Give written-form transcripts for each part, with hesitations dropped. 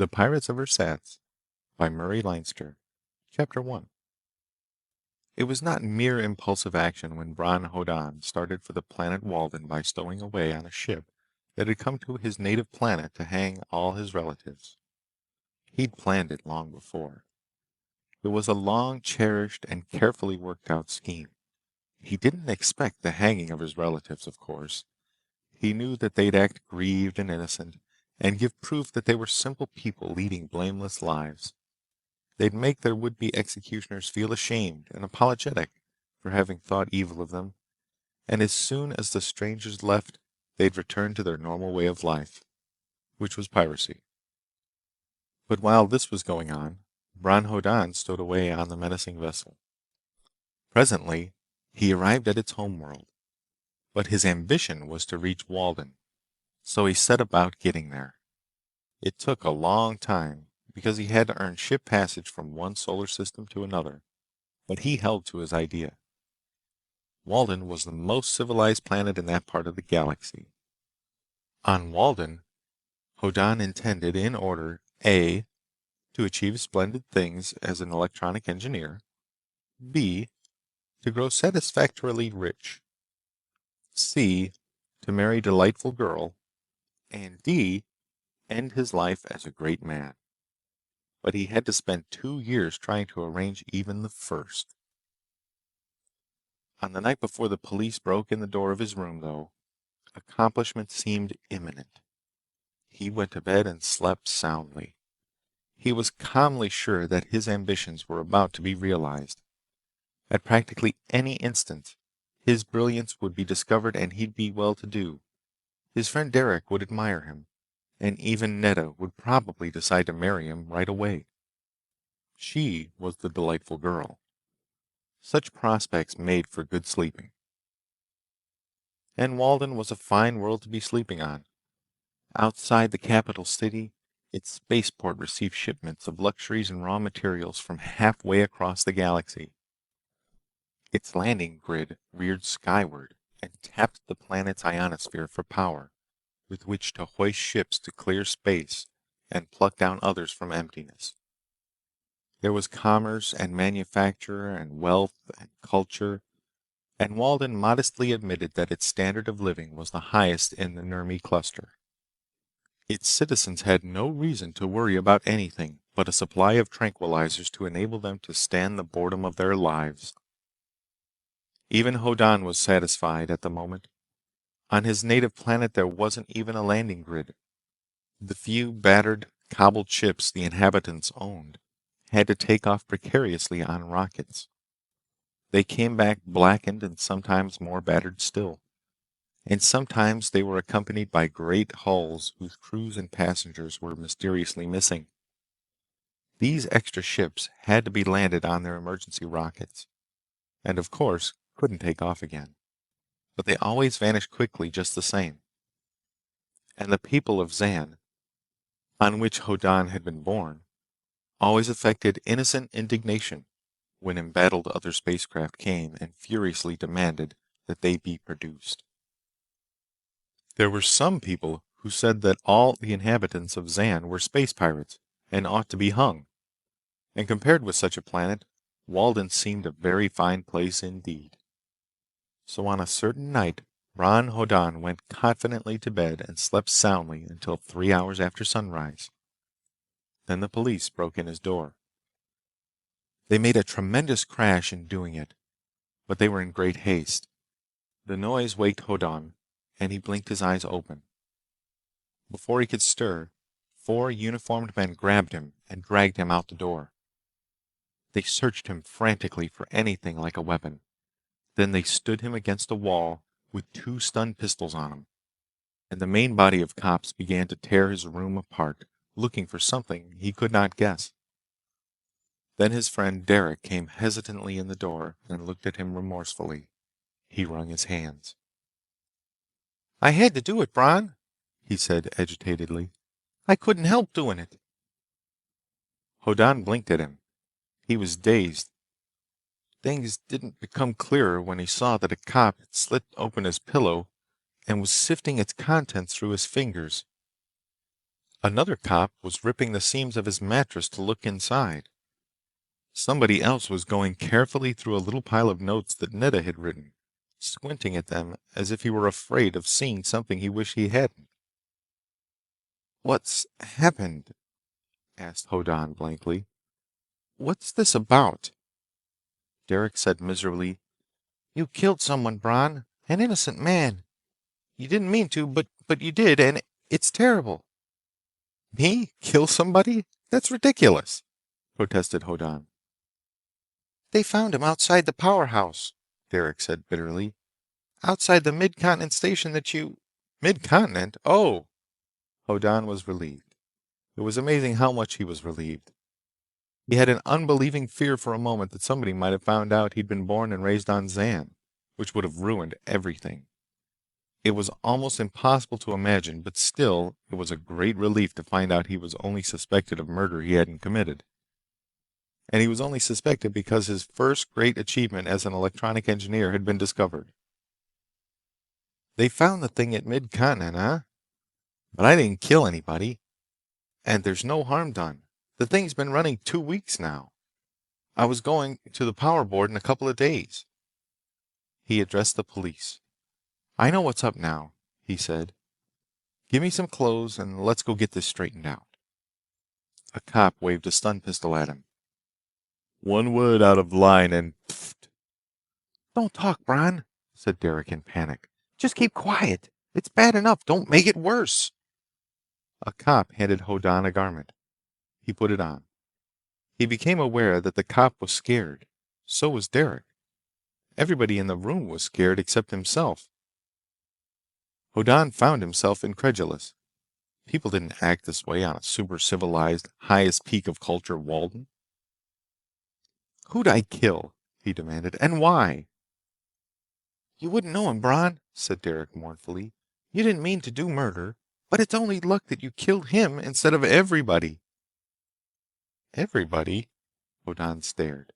The Pirates of Ersatz by Leinster. Chapter 1. It was not mere impulsive action when Bron Hoddan started for the planet Walden by stowing away on a ship that had come to his native planet to hang all his relatives. He'd planned it long before. It was a long cherished and carefully worked out scheme. He didn't expect the hanging of his relatives, of course. He knew that they'd act grieved and innocent, and give proof that they were simple people leading blameless lives. They'd make their would-be executioners feel ashamed and apologetic for having thought evil of them, and as soon as the strangers left, they'd return to their normal way of life, which was piracy. But while this was going on, Bron Hoddan stowed away on the menacing vessel. Presently, he arrived at its homeworld, but his ambition was to reach Walden, so he set about getting there. It took a long time, because he had to earn ship passage from one solar system to another, but he held to his idea. Walden was the most civilized planet in that part of the galaxy. On Walden, Hoddan intended in order A. to achieve splendid things as an electronic engineer, B. to grow satisfactorily rich, C. to marry a delightful girl, and D. end his life as a great man. But he had to spend 2 years trying to arrange even the first. On the night before the police broke in the door of his room, though, accomplishment seemed imminent. He went to bed and slept soundly. He was calmly sure that his ambitions were about to be realized. At practically any instant, his brilliance would be discovered and he'd be well-to-do. His friend Derek would admire him, and even Netta would probably decide to marry him right away. She was the delightful girl. Such prospects made for good sleeping. And Walden was a fine world to be sleeping on. Outside the capital city, its spaceport received shipments of luxuries and raw materials from halfway across the galaxy. Its landing grid reared skyward and tapped the planet's ionosphere for power, with which to hoist ships to clear space and pluck down others from emptiness. There was commerce and manufacture and wealth and culture, and Walden modestly admitted that its standard of living was the highest in the Nurmi cluster. Its citizens had no reason to worry about anything but a supply of tranquilizers to enable them to stand the boredom of their lives. Even Hoddan was satisfied at the moment. On his native planet there wasn't even a landing grid. The few battered, cobbled ships the inhabitants owned had to take off precariously on rockets. They came back blackened and sometimes more battered still. And sometimes they were accompanied by great hulls whose crews and passengers were mysteriously missing. These extra ships had to be landed on their emergency rockets, and of course couldn't take off again. But they always vanished quickly just the same. And the people of Zan, on which Hoddan had been born, always affected innocent indignation when embattled other spacecraft came and furiously demanded that they be produced. There were some people who said that all the inhabitants of Zan were space pirates and ought to be hung, and compared with such a planet, Walden seemed a very fine place indeed. So on a certain night, Bron Hoddan went confidently to bed and slept soundly until 3 hours after sunrise. Then the police broke in his door. They made a tremendous crash in doing it, but they were in great haste. The noise waked Hoddan, and he blinked his eyes open. Before he could stir, 4 uniformed men grabbed him and dragged him out the door. They searched him frantically for anything like a weapon. Then they stood him against a wall with 2 stun pistols on him, and the main body of cops began to tear his room apart, looking for something he could not guess. Then his friend Derek came hesitantly in the door and looked at him remorsefully. He wrung his hands. "I had to do it, Bron," he said agitatedly. "I couldn't help doing it." Hoddan blinked at him. He was dazed. Things didn't become clearer when he saw that a cop had slit open his pillow and was sifting its contents through his fingers. Another cop was ripping the seams of his mattress to look inside. Somebody else was going carefully through a little pile of notes that Netta had written, squinting at them as if he were afraid of seeing something he wished he hadn't. "What's happened?" asked Hoddan blankly. "What's this about?" Derek said miserably, "You killed someone, Bron. An innocent man. You didn't mean to, but you did, and it's terrible." "Me? Kill somebody? That's ridiculous," protested Hoddan. "They found him outside the powerhouse," Derek said bitterly. "Outside the mid-continent station that you—" "Mid-continent? Oh!" Hoddan was relieved. It was amazing how much he was relieved. He had an unbelieving fear for a moment that somebody might have found out he'd been born and raised on Zan, which would have ruined everything. It was almost impossible to imagine, but still, it was a great relief to find out he was only suspected of murder he hadn't committed. And he was only suspected because his first great achievement as an electronic engineer had been discovered. "They found the thing at mid-continent, huh? But I didn't kill anybody. And there's no harm done. The thing's been running 2 weeks now. I was going to the power board in a couple of days." He addressed the police. "I know what's up now," he said. "Give me some clothes and let's go get this straightened out." A cop waved a stun pistol at him. "One word out of line and pfft." "Don't talk, Bran," said Derek in panic. "Just keep quiet. It's bad enough. Don't make it worse." A cop handed Hoddan a garment. He put it on. He became aware that the cop was scared. So was Derek. Everybody in the room was scared except himself. Hoddan found himself incredulous. People didn't act this way on a super-civilized, highest peak of culture, Walden. "Who'd I kill?" he demanded. "And why?" "You wouldn't know him, Bron," said Derek mournfully. "You didn't mean to do murder. But it's only luck that you killed him instead of everybody." "Everybody?" Hoddan stared.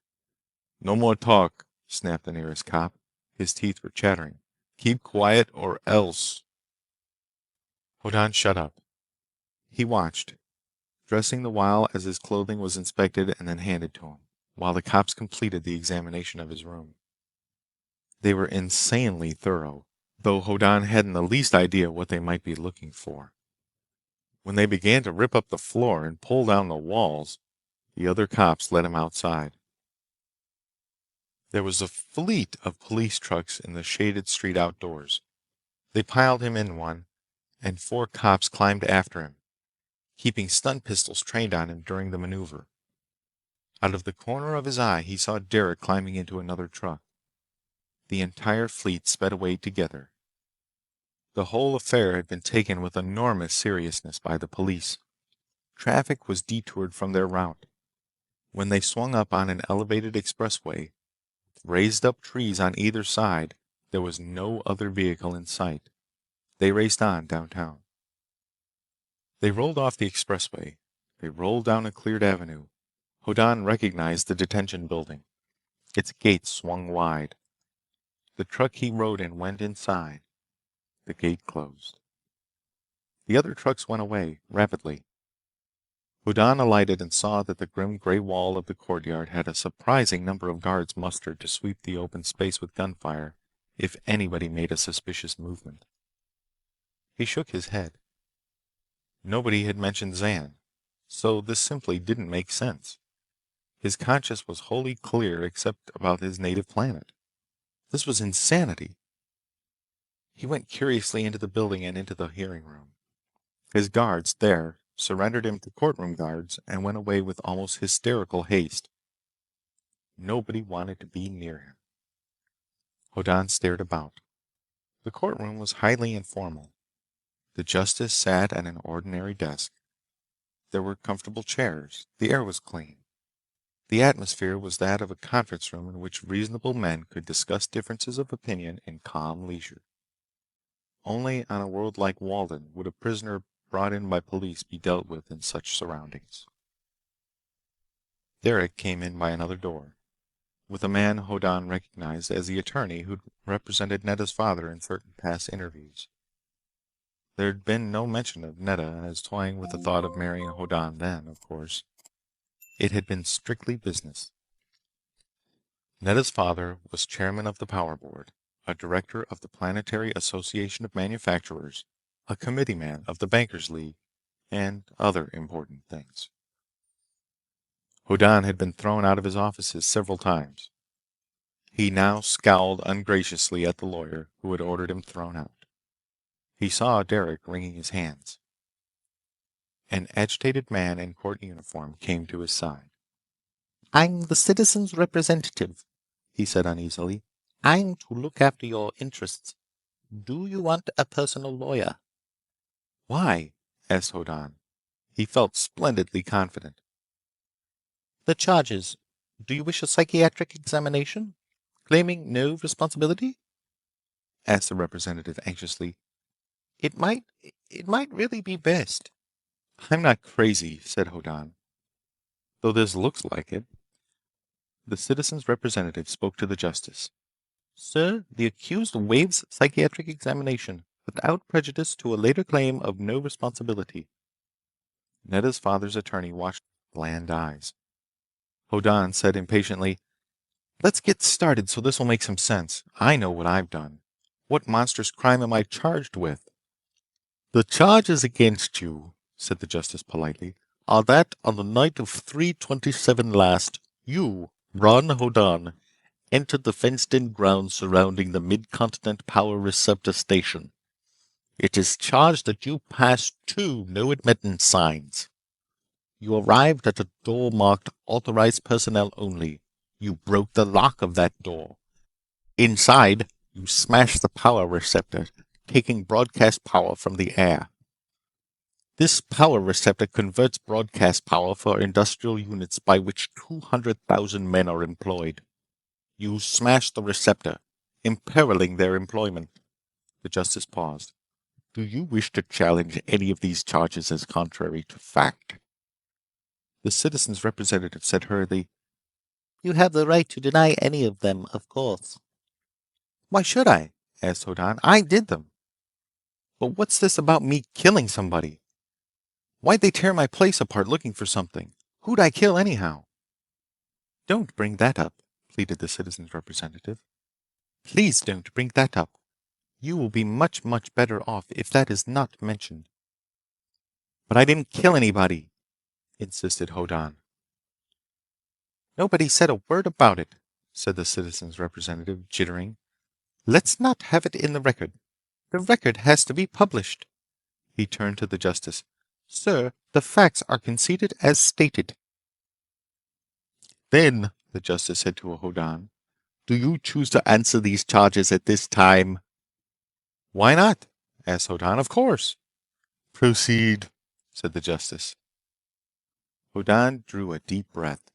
"No more talk," snapped the nearest cop. His teeth were chattering. "Keep quiet or else." Hoddan shut up. He watched, dressing the while as his clothing was inspected and then handed to him, while the cops completed the examination of his room. They were insanely thorough, though Hoddan hadn't the least idea what they might be looking for. When they began to rip up the floor and pull down the walls, the other cops let him outside. There was a fleet of police trucks in the shaded street outdoors. They piled him in one, and 4 cops climbed after him, keeping stun pistols trained on him during the maneuver. Out of the corner of his eye, he saw Derek climbing into another truck. The entire fleet sped away together. The whole affair had been taken with enormous seriousness by the police. Traffic was detoured from their route. When they swung up on an elevated expressway, with raised up trees on either side, there was no other vehicle in sight. They raced on downtown. They rolled off the expressway. They rolled down a cleared avenue. Hoddan recognized the detention building. Its gates swung wide. The truck he rode in went inside. The gate closed. The other trucks went away, rapidly. Hoddan alighted and saw that the grim gray wall of the courtyard had a surprising number of guards mustered to sweep the open space with gunfire if anybody made a suspicious movement. He shook his head. Nobody had mentioned Zan, so this simply didn't make sense. His conscience was wholly clear except about his native planet. This was insanity. He went curiously into the building and into the hearing room. His guards, there, surrendered him to courtroom guards and went away with almost hysterical haste. Nobody wanted to be near him. Hoddan stared about. The courtroom was highly informal. The justice sat at an ordinary desk. There were comfortable chairs. The air was clean. The atmosphere was that of a conference room in which reasonable men could discuss differences of opinion in calm leisure. Only on a world like Walden would a prisoner brought in by police be dealt with in such surroundings. Derek came in by another door, with a man Hoddan recognized as the attorney who'd represented Netta's father in certain past interviews. There'd been no mention of Netta as toying with the thought of marrying Hoddan then, of course. It had been strictly business. Netta's father was chairman of the Power Board, a director of the Planetary Association of Manufacturers, a committeeman of the Bankers League, and other important things. Hoddan had been thrown out of his offices several times. He now scowled ungraciously at the lawyer who had ordered him thrown out. He saw Derek wringing his hands. An agitated man in court uniform came to his side. "I'm the citizen's representative," he said uneasily. "I'm to look after your interests. Do you want a personal lawyer?" "Why?" asked Hoddan. He felt splendidly confident. "The charges. Do you wish a psychiatric examination? Claiming no responsibility?" asked the representative anxiously. It might, it might really be best." "I'm not crazy," said Hoddan, "though this looks like it." The citizen's representative spoke to the justice. "Sir, the accused waives psychiatric examination without prejudice to a later claim of no responsibility." Netta's father's attorney watched with bland eyes. Hoddan said impatiently, "Let's get started so this will make some sense. I know what I've done. What monstrous crime am I charged with?" "The charges against you," said the justice politely, "are that on the night of 3/27 last, you, Bron Hoddan, entered the fenced-in grounds surrounding the Mid-Continent Power Receptor Station. It is charged that you passed two no admittance signs. You arrived at a door marked Authorized Personnel Only. You broke the lock of that door. Inside, you smashed the power receptor, taking broadcast power from the air. This power receptor converts broadcast power for industrial units by which 200,000 men are employed. You smashed the receptor, imperiling their employment." The justice paused. "Do you wish to challenge any of these charges as contrary to fact?" The citizen's representative said hurriedly, "You have the right to deny any of them, of course." "Why should I?" asked Hoddan. "I did them. But what's this about me killing somebody? Why'd they tear my place apart looking for something? Who'd I kill anyhow?" "Don't bring that up," pleaded the citizen's representative. "Please don't bring that up. You will be much, much better off if that is not mentioned." "But I didn't kill anybody," insisted Hoddan. "Nobody said a word about it," said the citizen's representative, jittering. "Let's not have it in the record. The record has to be published." He turned to the justice. "Sir, the facts are conceded as stated." "Then," the justice said to Hoddan, "do you choose to answer these charges at this time?" "Why not?" asked Hoddan. "Of course." "Proceed," said the justice. Hoddan drew a deep breath.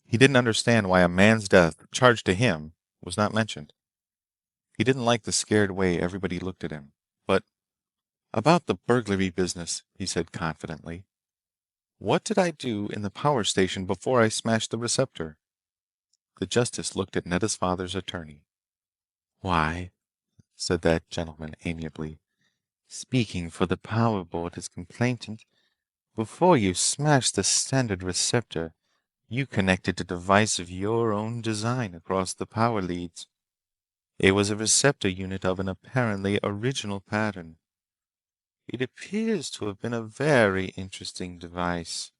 He didn't understand why a man's death, charged to him, was not mentioned. He didn't like the scared way everybody looked at him. But about the burglary business, he said confidently. "What did I do in the power station before I smashed the receptor?" The justice looked at Netta's father's attorney. "Why," said that gentleman amiably, "speaking for the power board as complainant, before you smashed the standard receptor, you connected a device of your own design across the power leads. It was a receptor unit of an apparently original pattern. It appears to have been a very interesting device."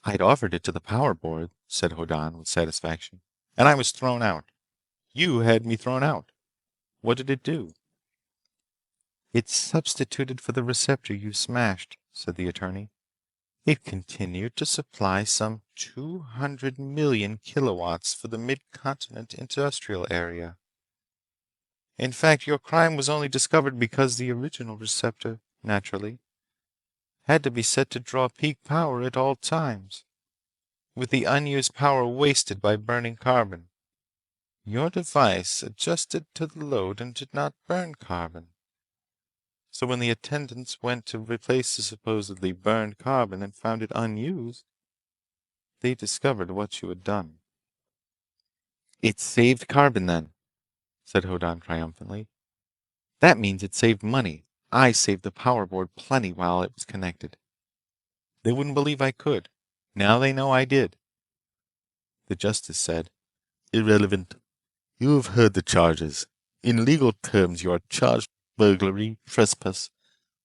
"I'd offered it to the power board," said Hoddan with satisfaction, "and I was thrown out. You had me thrown out. What did it do?" "It substituted for the receptor you smashed," said the attorney. "It continued to supply some 200 million kilowatts for the mid-continent industrial area. In fact, your crime was only discovered because the original receptor, naturally, had to be set to draw peak power at all times, with the unused power wasted by burning carbon. Your device adjusted to the load and did not burn carbon. So when the attendants went to replace the supposedly burned carbon and found it unused, they discovered what you had done." "It saved carbon then," said Hoddan triumphantly. "That means it saved money. I saved the power board plenty while it was connected. They wouldn't believe I could. Now they know I did. The justice said, "Irrelevant. You have heard the charges. In legal terms, you are charged with burglary, trespass,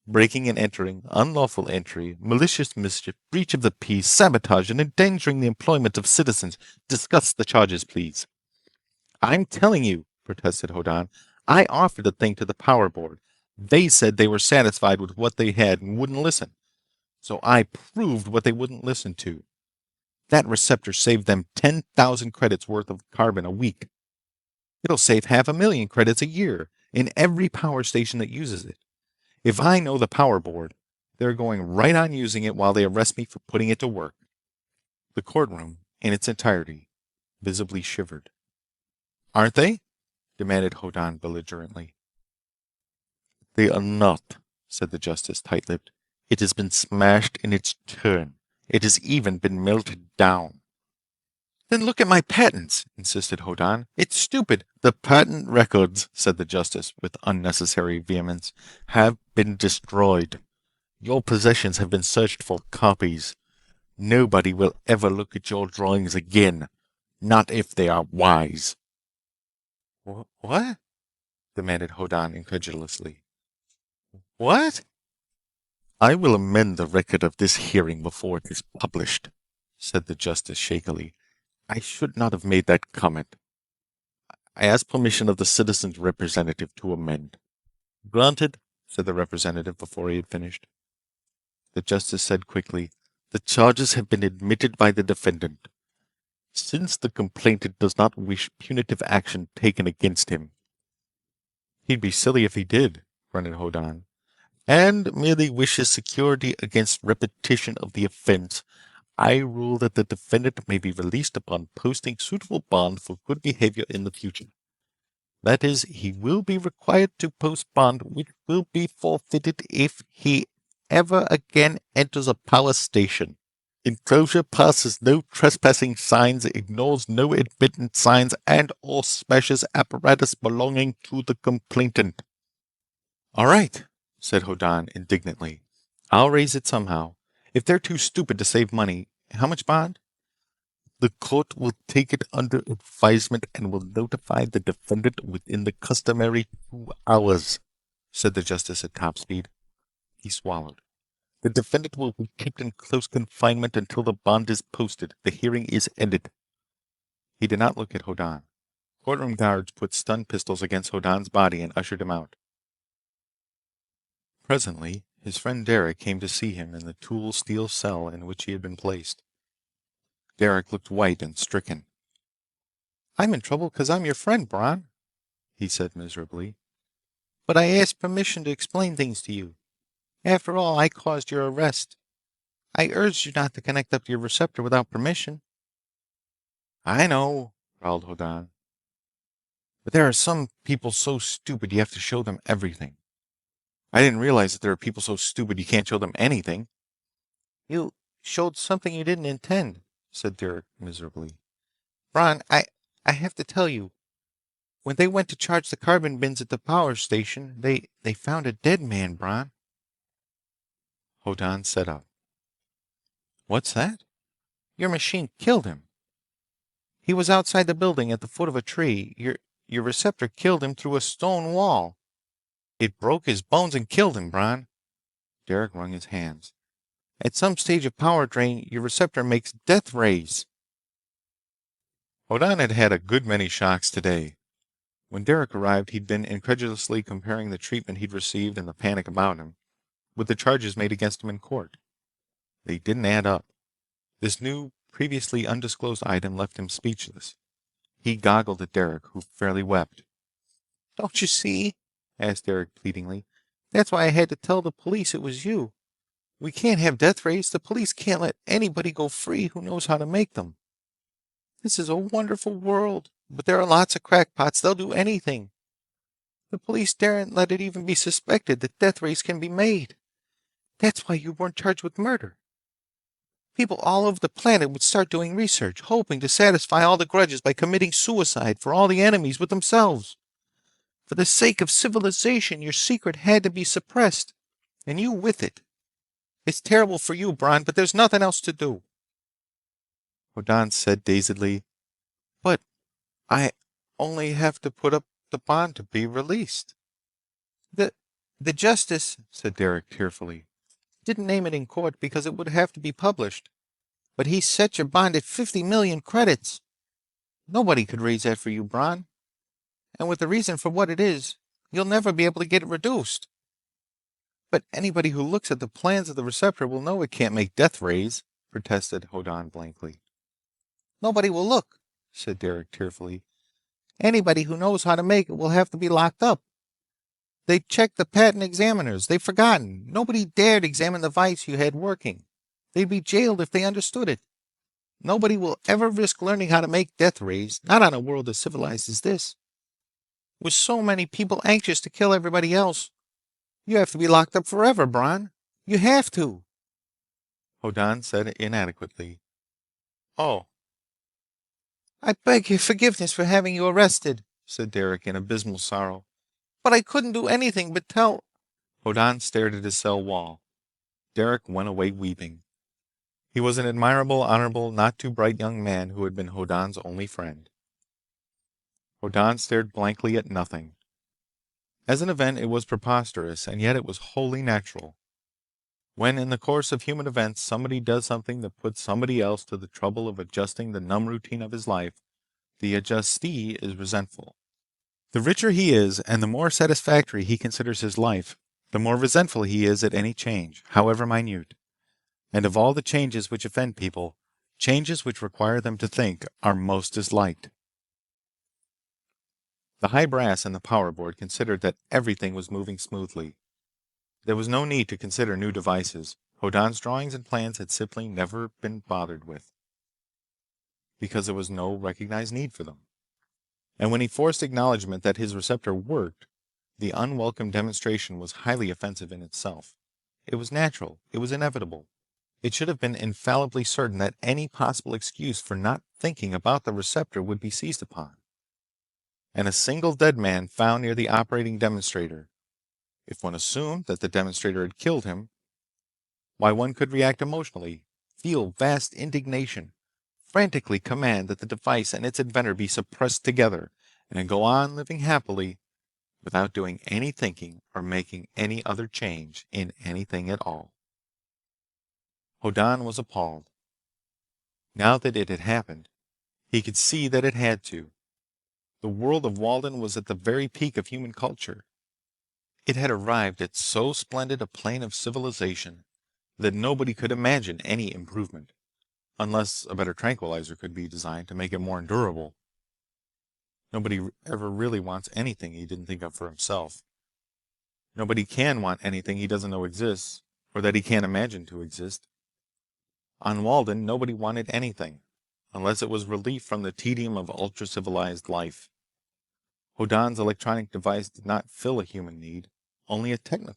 breaking and entering, unlawful entry, malicious mischief, breach of the peace, sabotage, and endangering the employment of citizens. Discuss the charges, please." "I'm telling you," protested Hoddan. "I offered the thing to the power board. They said they were satisfied with what they had and wouldn't listen. So I proved what they wouldn't listen to. That receptor saved them 10,000 credits worth of carbon a week. It'll save 500,000 credits a year in every power station that uses it. If I know the power board, they're going right on using it while they arrest me for putting it to work." The courtroom, in its entirety, visibly shivered. "Aren't they?" demanded Hoddan belligerently. "They are not," said the justice, tight-lipped. "It has been smashed in its turn. It has even been melted down." "Then look at my patents," insisted Hoddan. "It's stupid." "The patent records," said the justice with unnecessary vehemence, "have been destroyed. Your possessions have been searched for copies. Nobody will ever look at your drawings again. Not if they are wise." "What?" demanded Hoddan incredulously. "What?" "I will amend the record of this hearing before it is published," said the justice shakily. "I should not have made that comment. I ask permission of the citizen's representative to amend." "Granted," said the representative before he had finished. The justice said quickly, "The charges have been admitted by the defendant. Since the complainant does not wish punitive action taken against him—" "He'd be silly if he did," grunted Hoddan. "And merely wishes security against repetition of the offense, I rule that the defendant may be released upon posting suitable bond for good behavior in the future. That is, he will be required to post bond, which will be forfeited if he ever again enters a power station. Enclosure passes no trespassing signs, ignores no admittance signs, and or smashes apparatus belonging to the complainant." "All right," said Hoddan indignantly. "I'll raise it somehow. If they're too stupid to save money, how much bond?" "The court will take it under advisement and will notify the defendant within the customary 2 hours," said the justice at top speed. He swallowed. "The defendant will be kept in close confinement until the bond is posted. The hearing is ended." He did not look at Hoddan. Courtroom guards put stun pistols against Hoddan's body and ushered him out. Presently, his friend Derek came to see him in the tool steel cell in which he had been placed. Derek looked white and stricken. "I'm in trouble because I'm your friend, Bron," he said miserably. "But I asked permission to explain things to you. After all, I caused your arrest. I urged you not to connect up to your receptor without permission." "I know," growled Hoddan. "But there are some people so stupid you have to show them everything. I didn't realize that there are people so stupid you can't show them anything." "You showed something you didn't intend," said Derek miserably. "Bron, I have to tell you. When they went to charge the carbon bins at the power station, they found a dead man, Bron." Hoddan sat up. "What's that?" "Your machine killed him. He was outside the building at the foot of a tree. Your receptor killed him through a stone wall. It broke his bones and killed him, Bron." Derek wrung his hands. "At some stage of power drain, your receptor makes death rays." Hoddan had had a good many shocks today. When Derek arrived, he'd been incredulously comparing the treatment he'd received and the panic about him with the charges made against him in court. They didn't add up. This new, previously undisclosed item left him speechless. He goggled at Derek, who fairly wept. "Don't you see?" asked Derek pleadingly. "That's why I had to tell the police it was you. We can't have death rays. The police can't let anybody go free who knows how to make them. This is a wonderful world, but there are lots of crackpots. They'll do anything. The police daren't let it even be suspected that death rays can be made. That's why you weren't charged with murder. People all over the planet would start doing research, hoping to satisfy all the grudges by committing suicide for all the enemies with themselves. For the sake of civilization, your secret had to be suppressed. And you with it. It's terrible for you, Bron, but there's nothing else to do. Hoddan said dazedly, But I only have to put up the bond to be released. The the justice, said Derek tearfully, didn't name it in court because it would have to be published. But he set your bond at 50 million credits. Nobody could raise that for you, Bron. And with the reason for what it is, you'll never be able to get it reduced. But anybody who looks at the plans of the receptor will know it can't make death rays, protested Hoddan blankly. Nobody will look, said Derek tearfully. Anybody who knows how to make it will have to be locked up. They checked the patent examiners. They've forgotten. Nobody dared examine the device you had working. They'd be jailed if they understood it. Nobody will ever risk learning how to make death rays, not on a world as civilized as this. With so many people anxious to kill everybody else, you have to be locked up forever, Bron. You have to. Hoddan said inadequately. Oh. I beg your forgiveness for having you arrested, said Derek in abysmal sorrow. But I couldn't do anything but tell... Hoddan stared at his cell wall. Derek went away weeping. He was an admirable, honorable, not too bright young man who had been Hoddan's only friend. Hoddan stared blankly at nothing. As an event, it was preposterous, and yet it was wholly natural. When in the course of human events somebody does something that puts somebody else to the trouble of adjusting the numb routine of his life, the adjustee is resentful. The richer he is, and the more satisfactory he considers his life, the more resentful he is at any change, however minute. And of all the changes which offend people, changes which require them to think are most disliked. The high brass and the power board considered that everything was moving smoothly. There was no need to consider new devices. Hoddan's drawings and plans had simply never been bothered with, because there was no recognized need for them. And when he forced acknowledgement that his receptor worked, the unwelcome demonstration was highly offensive in itself. It was natural. It was inevitable. It should have been infallibly certain that any possible excuse for not thinking about the receptor would be seized upon. And a single dead man found near the operating demonstrator. If one assumed that the demonstrator had killed him, why one could react emotionally, feel vast indignation, frantically command that the device and its inventor be suppressed together, and go on living happily without doing any thinking or making any other change in anything at all. Hoddan was appalled. Now that it had happened, he could see that it had to. The world of Walden was at the very peak of human culture. It had arrived at so splendid a plane of civilization that nobody could imagine any improvement, unless a better tranquilizer could be designed to make it more endurable. Nobody ever really wants anything he didn't think of for himself. Nobody can want anything he doesn't know exists, or that he can't imagine to exist. On Walden, nobody wanted anything, unless it was relief from the tedium of ultra-civilized life. Hoddan's electronic device did not fill a human need, only a technical.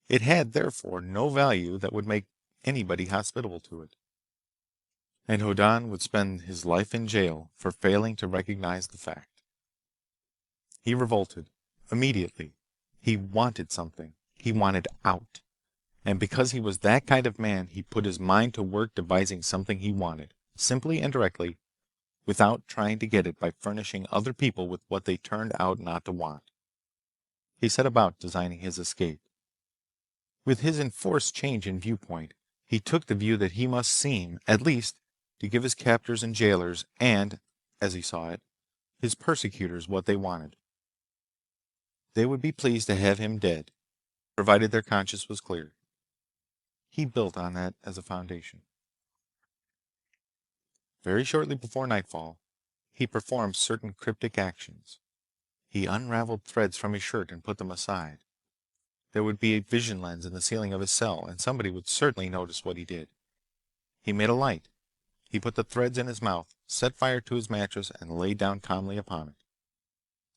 It had, therefore, no value that would make anybody hospitable to it. And Hoddan would spend his life in jail for failing to recognize the fact. He revolted. Immediately. He wanted something. He wanted out. And because he was that kind of man, he put his mind to work devising something he wanted, simply and directly, without trying to get it by furnishing other people with what they turned out not to want. He set about designing his escape. With his enforced change in viewpoint, he took the view that he must seem, at least, to give his captors and jailers and, as he saw it, his persecutors what they wanted. They would be pleased to have him dead, provided their conscience was clear. He built on that as a foundation. Very shortly before nightfall, he performed certain cryptic actions. He unraveled threads from his shirt and put them aside. There would be a vision lens in the ceiling of his cell, and somebody would certainly notice what he did. He made a light. He put the threads in his mouth, set fire to his mattress, and lay down calmly upon it.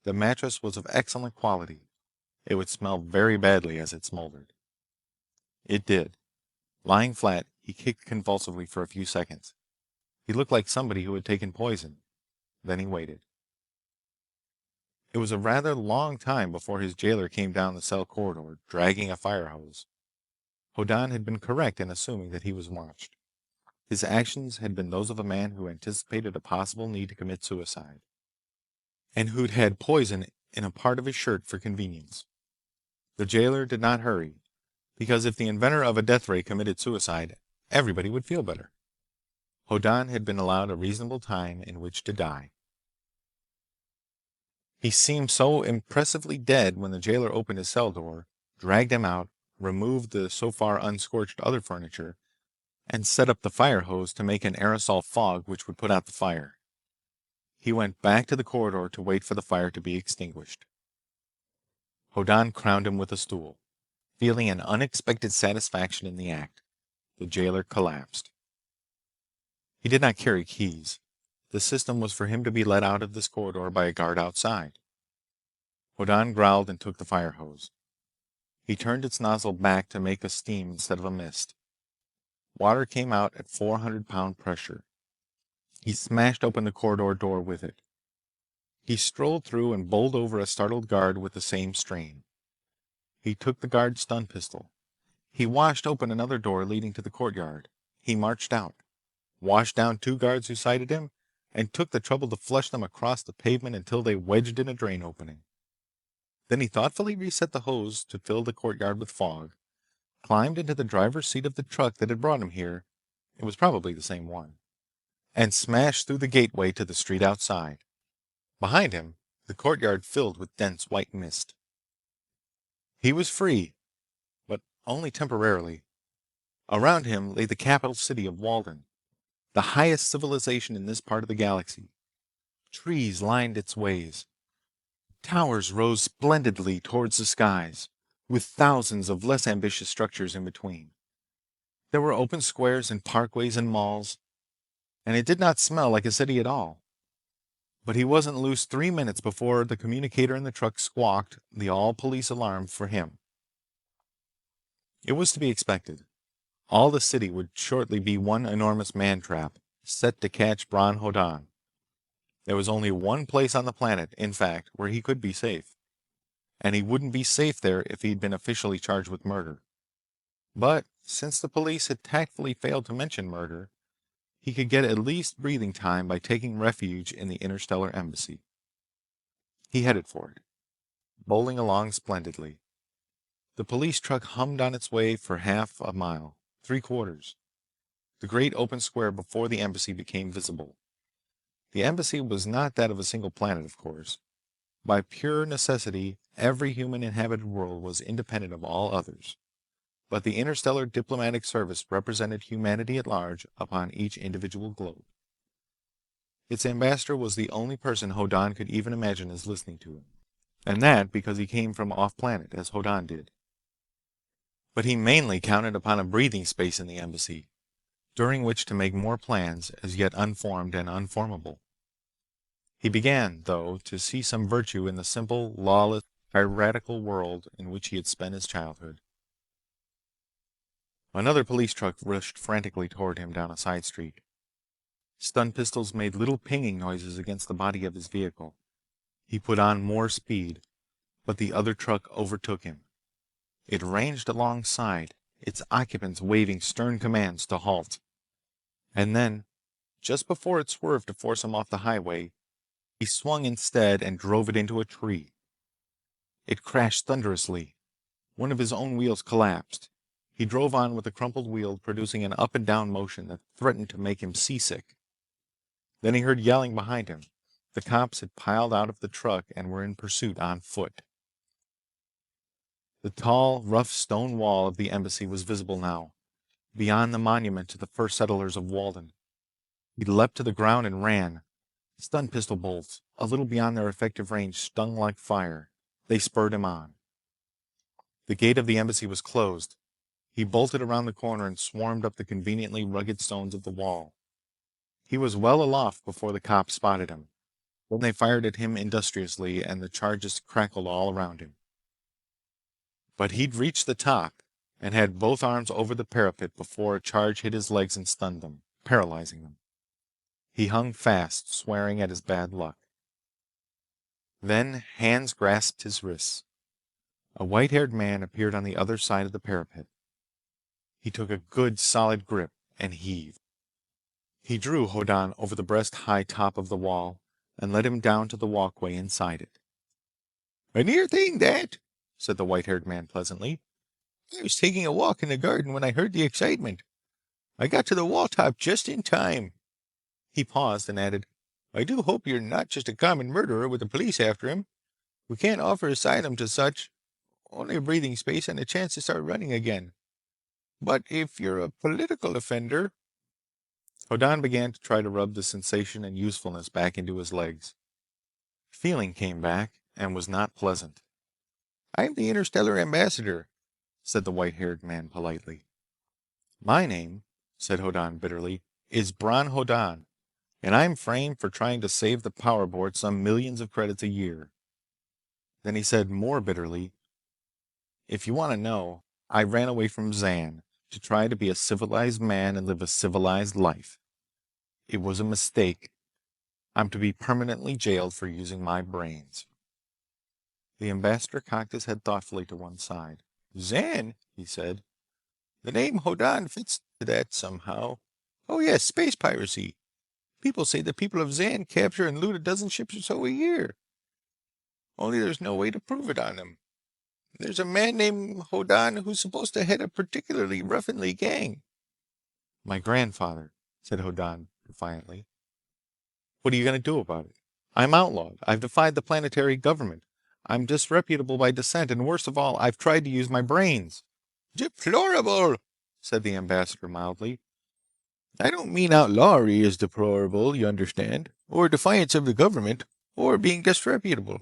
The mattress was of excellent quality. It would smell very badly as it smoldered. It did. Lying flat, he kicked convulsively for a few seconds. He looked like somebody who had taken poison. Then he waited. It was a rather long time before his jailer came down the cell corridor, dragging a fire hose. Hoddan had been correct in assuming that he was watched. His actions had been those of a man who anticipated a possible need to commit suicide, and who'd had poison in a part of his shirt for convenience. The jailer did not hurry, because if the inventor of a death ray committed suicide, everybody would feel better. Hoddan had been allowed a reasonable time in which to die. He seemed so impressively dead when the jailer opened his cell door, dragged him out, removed the so far unscorched other furniture, and set up the fire hose to make an aerosol fog which would put out the fire. He went back to the corridor to wait for the fire to be extinguished. Hoddan crowned him with a stool. Feeling an unexpected satisfaction in the act, the jailer collapsed. He did not carry keys. The system was for him to be let out of this corridor by a guard outside. Hoddan growled and took the fire hose. He turned its nozzle back to make a steam instead of a mist. Water came out at 400-pound pressure. He smashed open the corridor door with it. He strolled through and bowled over a startled guard with the same strain. He took the guard's stun pistol. He washed open another door leading to the courtyard. He marched out, washed down 2 guards who sighted him, and took the trouble to flush them across the pavement until they wedged in a drain opening. Then he thoughtfully reset the hose to fill the courtyard with fog, climbed into the driver's seat of the truck that had brought him here, it was probably the same one, and smashed through the gateway to the street outside. Behind him, the courtyard filled with dense white mist. He was free, but only temporarily. Around him lay the capital city of Walden, the highest civilization in this part of the galaxy. Trees lined its ways. Towers rose splendidly towards the skies, with thousands of less ambitious structures in between. There were open squares and parkways and malls, and it did not smell like a city at all. But he wasn't loose 3 minutes before the communicator in the truck squawked the all-police alarm for him. It was to be expected. All the city would shortly be one enormous man-trap, set to catch Bron Hoddan. There was only one place on the planet, in fact, where he could be safe. And he wouldn't be safe there if he'd been officially charged with murder. But since the police had tactfully failed to mention murder, he could get at least breathing time by taking refuge in the interstellar embassy. He headed for it, bowling along splendidly. The police truck hummed on its way for half a mile, 3/4. The great open square before the embassy became visible. The embassy was not that of a single planet, of course. By pure necessity, every human inhabited world was independent of all others. But the Interstellar Diplomatic Service represented humanity at large upon each individual globe. Its ambassador was the only person Hoddan could even imagine as listening to him. And that because he came from off-planet, as Hoddan did. But he mainly counted upon a breathing space in the embassy, during which to make more plans, as yet unformed and unformable. He began, though, to see some virtue in the simple, lawless, piratical world in which he had spent his childhood. Another police truck rushed frantically toward him down a side street. Stun pistols made little pinging noises against the body of his vehicle. He put on more speed, but the other truck overtook him. It ranged alongside, its occupants waving stern commands to halt. And then, just before it swerved to force him off the highway, he swung instead and drove it into a tree. It crashed thunderously. One of his own wheels collapsed. He drove on with the crumpled wheel, producing an up and down motion that threatened to make him seasick. Then he heard yelling behind him. The cops had piled out of the truck and were in pursuit on foot. The tall, rough stone wall of the embassy was visible now, beyond the monument to the first settlers of Walden. He leapt to the ground and ran. Stun pistol bolts, a little beyond their effective range, stung like fire. They spurred him on. The gate of the embassy was closed. He bolted around the corner and swarmed up the conveniently rugged stones of the wall. He was well aloft before the cops spotted him. Then they fired at him industriously, and the charges crackled all around him. But he'd reached the top, and had both arms over the parapet before a charge hit his legs and stunned them, paralyzing them. He hung fast, swearing at his bad luck. Then hands grasped his wrists. A white-haired man appeared on the other side of the parapet. He took a good solid grip and heaved. He drew Hoddan over the breast-high top of the wall and led him down to the walkway inside it. "A near thing, that," said the white-haired man pleasantly. "I was taking a walk in the garden when I heard the excitement. I got to the wall top just in time." He paused and added, "I do hope you're not just a common murderer with the police after him. We can't offer asylum to such. Only a breathing space and a chance to start running again. But if you're a political offender—" Hoddan began to try to rub the sensation and usefulness back into his legs. Feeling came back and was not pleasant. "I'm the interstellar ambassador," said the white-haired man politely. "My name," said Hoddan bitterly, "is Bron Hoddan, and I'm framed for trying to save the power board some millions of credits a year." Then he said more bitterly, "If you want to know, I ran away from Zan to try to be a civilized man and live a civilized life. It was a mistake. I'm to be permanently jailed for using my brains." The ambassador cocked his head thoughtfully to one side. "Zan?" he said. "The name Hoddan fits to that somehow. Oh yes, space piracy. People say the people of Zan capture and loot a dozen ships or so a year. Only there's no way to prove it on them. There's a man named Hoddan who's supposed to head a particularly ruffianly gang." "My grandfather," said Hoddan defiantly. "What are you going to do about it? I'm outlawed. I've defied the planetary government. I'm disreputable by descent, and worst of all, I've tried to use my brains." "Deplorable," said the ambassador mildly. "I don't mean outlawry is deplorable, you understand, or defiance of the government, or being disreputable.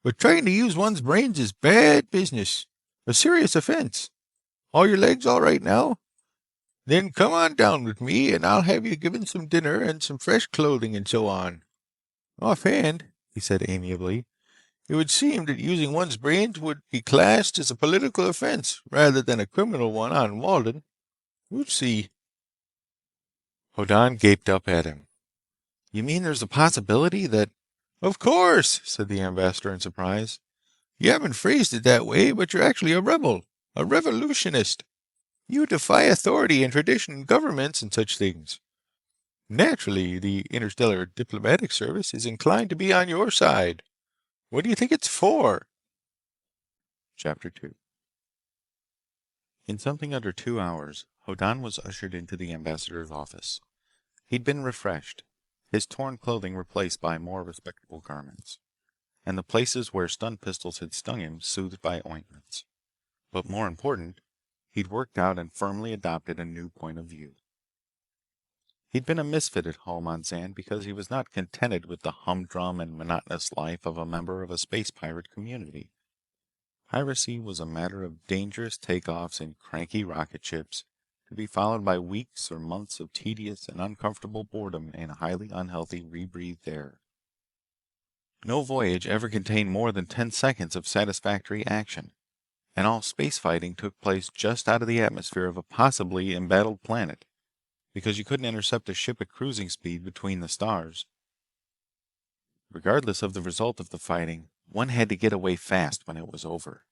But trying to use one's brains is bad business. A serious offense. All your legs all right now? Then come on down with me, and I'll have you given some dinner and some fresh clothing and so on. Offhand," he said amiably, "it would seem that using one's brains would be classed as a political offense rather than a criminal one on Walden. We'll see." Hoddan gaped up at him. "You mean there's a possibility that—" "Of course," said the ambassador in surprise. "You haven't phrased it that way, but you're actually a rebel. A revolutionist. You defy authority and tradition and governments and such things. Naturally, the Interstellar Diplomatic Service is inclined to be on your side. What do you think it's for?" Chapter 2. In something under 2 hours, Hoddan was ushered into the ambassador's office. He'd been refreshed, his torn clothing replaced by more respectable garments, and the places where stun pistols had stung him soothed by ointments. But more important, he'd worked out and firmly adopted a new point of view. He'd been a misfit at home on Zan because he was not contented with the humdrum and monotonous life of a member of a space pirate community. Piracy was a matter of dangerous takeoffs in cranky rocket ships, to be followed by weeks or months of tedious and uncomfortable boredom in highly unhealthy rebreathed air. No voyage ever contained more than 10 seconds of satisfactory action, and all space fighting took place just out of the atmosphere of a possibly embattled planet, because you couldn't intercept a ship at cruising speed between the stars. Regardless of the result of the fighting, one had to get away fast when it was over,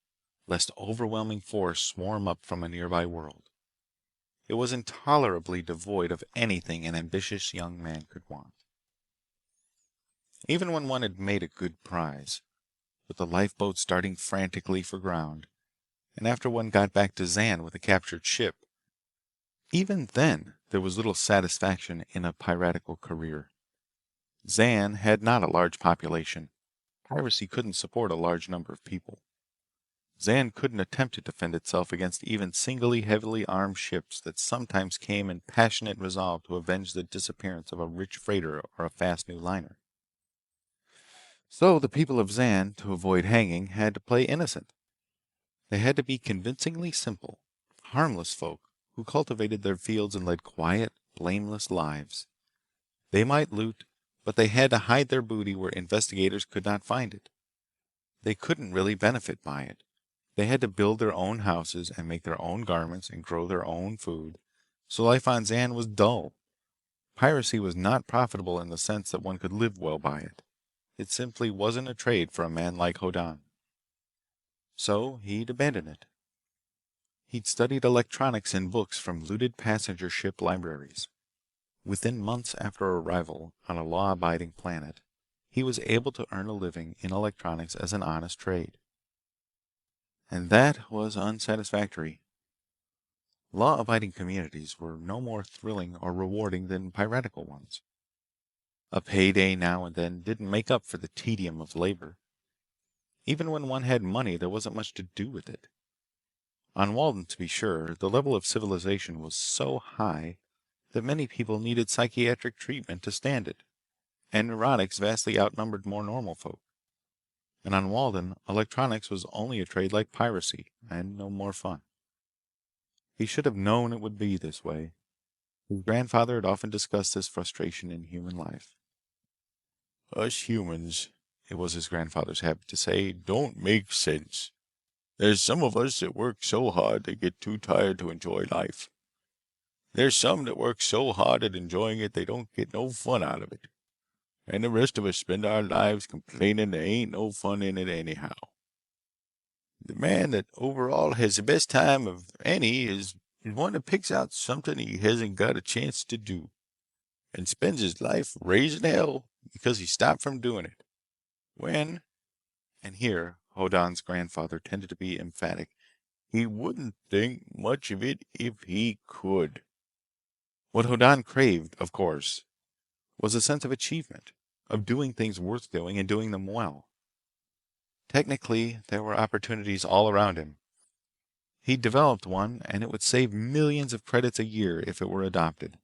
lest overwhelming force swarm up from a nearby world. It was intolerably devoid of anything an ambitious young man could want. Even when one had made a good prize, with the lifeboat starting frantically for ground, and after one got back to Zan with a captured ship, even then there was little satisfaction in a piratical career. Zan had not a large population. Piracy couldn't support a large number of people. Zan couldn't attempt to defend itself against even singly heavily armed ships that sometimes came in passionate resolve to avenge the disappearance of a rich freighter or a fast new liner. So the people of Zan, to avoid hanging, had to play innocent. They had to be convincingly simple, harmless folk who cultivated their fields and led quiet, blameless lives. They might loot, but they had to hide their booty where investigators could not find it. They couldn't really benefit by it. They had to build their own houses and make their own garments and grow their own food, so life on Zan was dull. Piracy was not profitable in the sense that one could live well by it. It simply wasn't a trade for a man like Hoddan. So he'd abandoned it. He'd studied electronics in books from looted passenger ship libraries. Within months after arrival on a law-abiding planet, he was able to earn a living in electronics as an honest trade. And that was unsatisfactory. Law-abiding communities were no more thrilling or rewarding than piratical ones. A payday now and then didn't make up for the tedium of labor. Even when one had money, there wasn't much to do with it. On Walden, to be sure, the level of civilization was so high that many people needed psychiatric treatment to stand it, and neurotics vastly outnumbered more normal folk. And on Walden, electronics was only a trade like piracy, and no more fun. He should have known it would be this way. His grandfather had often discussed this frustration in human life. Us humans, it was his grandfather's habit to say, don't make sense. There's some of us that work so hard they get too tired to enjoy life. There's some that work so hard at enjoying it they don't get no fun out of it. And the rest of us spend our lives complaining there ain't no fun in it anyhow. The man that overall has the best time of any is one that picks out something he hasn't got a chance to do and spends his life raising hell because he stopped from doing it. When, and here Hoddan's grandfather tended to be emphatic, he wouldn't think much of it if he could. What Hoddan craved, of course, was a sense of achievement, of doing things worth doing and doing them well. Technically, there were opportunities all around him. He'd developed one, and it would save millions of credits a year if it were adopted.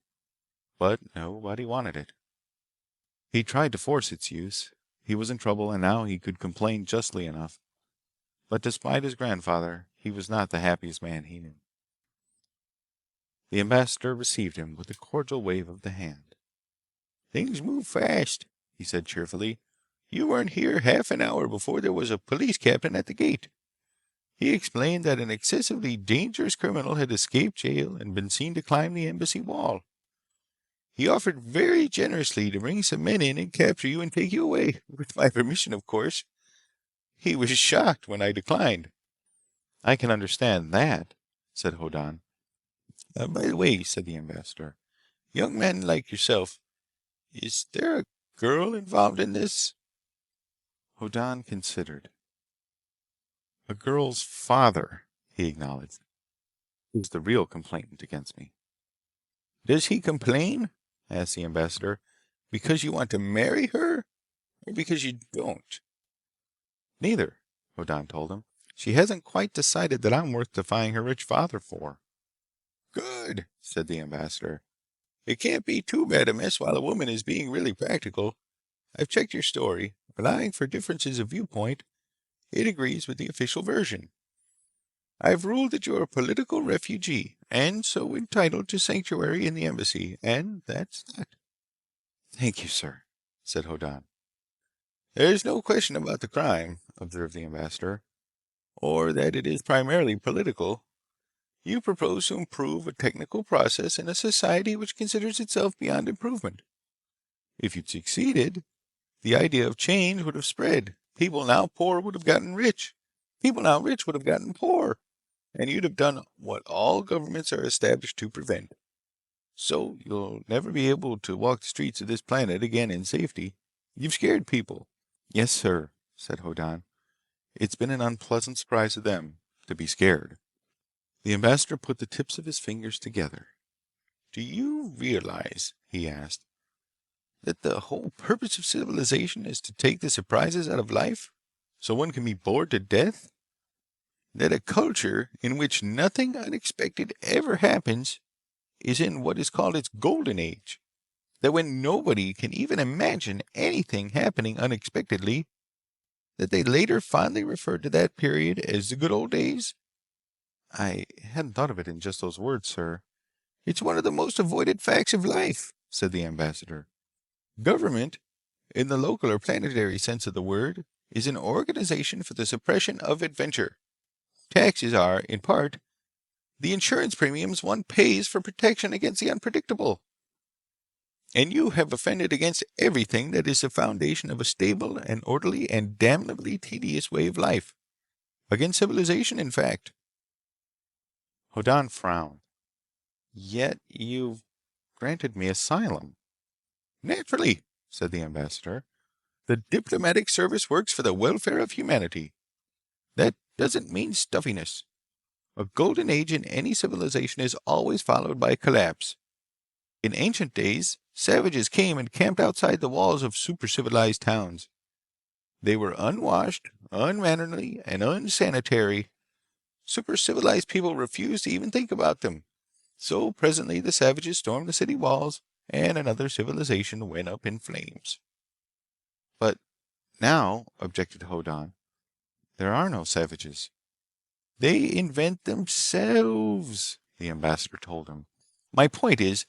But nobody wanted it. He tried to force its use. He was in trouble, and now he could complain justly enough. But despite his grandfather, he was not the happiest man he knew. The ambassador received him with a cordial wave of the hand. "Things move fast," he said cheerfully. "You weren't here half an hour before there was a police captain at the gate. He explained that an excessively dangerous criminal had escaped jail and been seen to climb the embassy wall. He offered very generously to bring some men in and capture you and take you away, with my permission, of course. He was shocked when I declined." "I can understand that," said Hoddan. By the way," said the ambassador, "young men like yourself, is there a girl involved in this?" Hoddan considered. "A girl's father," he acknowledged, "is the real complainant against me." "Does he complain," asked the ambassador, "because you want to marry her, or because you don't?" "Neither," Hoddan told him. "She hasn't quite decided that I'm worth defying her rich father for." "Good," said the ambassador. "It can't be too bad a mess while a woman is being really practical. I've checked your story. Allowing for differences of viewpoint, it agrees with the official version. I've ruled that you're a political refugee, and so entitled to sanctuary in the embassy, and that's that." "Thank you, sir," said Hoddan. "There's no question about the crime," observed the ambassador, "or that it is primarily political. You propose to improve a technical process in a society which considers itself beyond improvement. If you'd succeeded, the idea of change would have spread. People now poor would have gotten rich. People now rich would have gotten poor. And you'd have done what all governments are established to prevent. So you'll never be able to walk the streets of this planet again in safety. You've scared people." "Yes, sir," said Hoddan. "It's been an unpleasant surprise to them, to be scared." The ambassador put the tips of his fingers together. "Do you realize," he asked, "that the whole purpose of civilization is to take the surprises out of life, so one can be bored to death? That a culture in which nothing unexpected ever happens is in what is called its golden age? That when nobody can even imagine anything happening unexpectedly, that they later fondly refer to that period as the good old days?" "I hadn't thought of it in just those words, sir." "It's one of the most avoided facts of life," said the ambassador. "Government, in the local or planetary sense of the word, is an organization for the suppression of adventure. Taxes are, in part, the insurance premiums one pays for protection against the unpredictable. And you have offended against everything that is the foundation of a stable and orderly and damnably tedious way of life. Against civilization, in fact." Hoddan frowned. "Yet you've granted me asylum." "Naturally," said the ambassador. "The diplomatic service works for the welfare of humanity. That doesn't mean stuffiness. A golden age in any civilization is always followed by collapse. In ancient days, savages came and camped outside the walls of super-civilized towns. They were unwashed, unmannerly, and unsanitary. Super-civilized people refused to even think about them. So presently the savages stormed the city walls, and another civilization went up in flames." "But now," objected Hoddan, "there are no savages." "They invent themselves," the ambassador told him. "My point is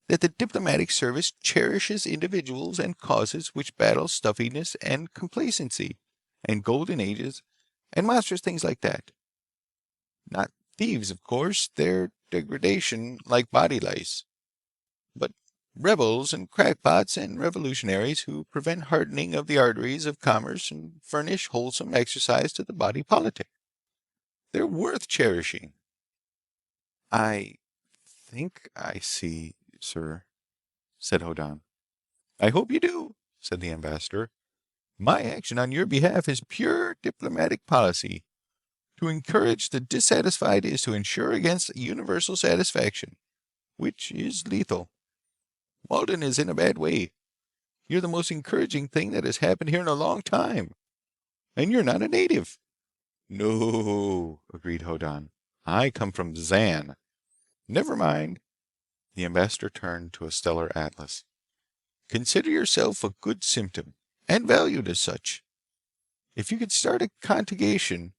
that the diplomatic service cherishes individuals and causes which battle stuffiness and complacency, and golden ages, and monstrous things like that. Not thieves, of course. They're degradation like body lice. But rebels and crackpots and revolutionaries who prevent hardening of the arteries of commerce and furnish wholesome exercise to the body politic. They're worth cherishing." "I think I see, sir," said Hoddan. "I hope you do," said the ambassador. "My action on your behalf is pure diplomatic policy. To encourage the dissatisfied is to ensure against universal satisfaction, which is lethal. Walden is in a bad way. You're the most encouraging thing that has happened here in a long time. And you're not a native." "No," agreed Hoddan. "I come from Zan." "Never mind." The ambassador turned to a stellar atlas. "Consider yourself a good symptom, and valued as such. If you could start a contagion,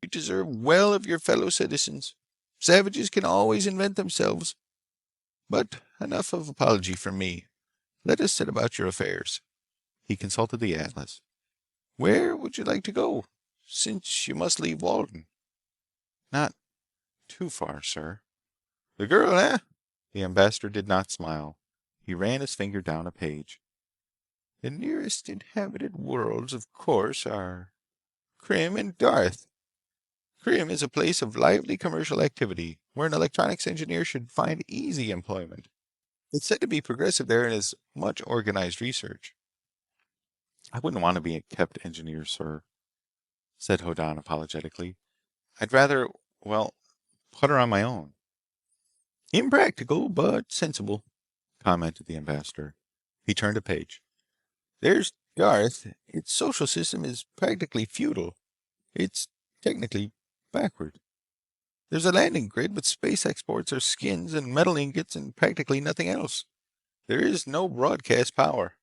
you deserve well of your fellow citizens. Savages can always invent themselves. But enough of apology from me. Let us set about your affairs." He consulted the atlas. "Where would you like to go, since you must leave Walden?" "Not too far, sir." "The girl, eh?" The ambassador did not smile. He ran his finger down a page. "The nearest inhabited worlds, of course, are Krim and Darth. Krim is a place of lively commercial activity, where an electronics engineer should find easy employment. It's said to be progressive there and has much organized research." "I wouldn't want to be a kept engineer, sir," said Hoddan apologetically. "I'd rather, well, putter on my own." "Impractical, but sensible," commented the ambassador. He turned a page. "There's Darth. Its social system is practically feudal. It's technically backward. There's a landing grid, but space exports are skins and metal ingots and practically nothing else. There is no broadcast power.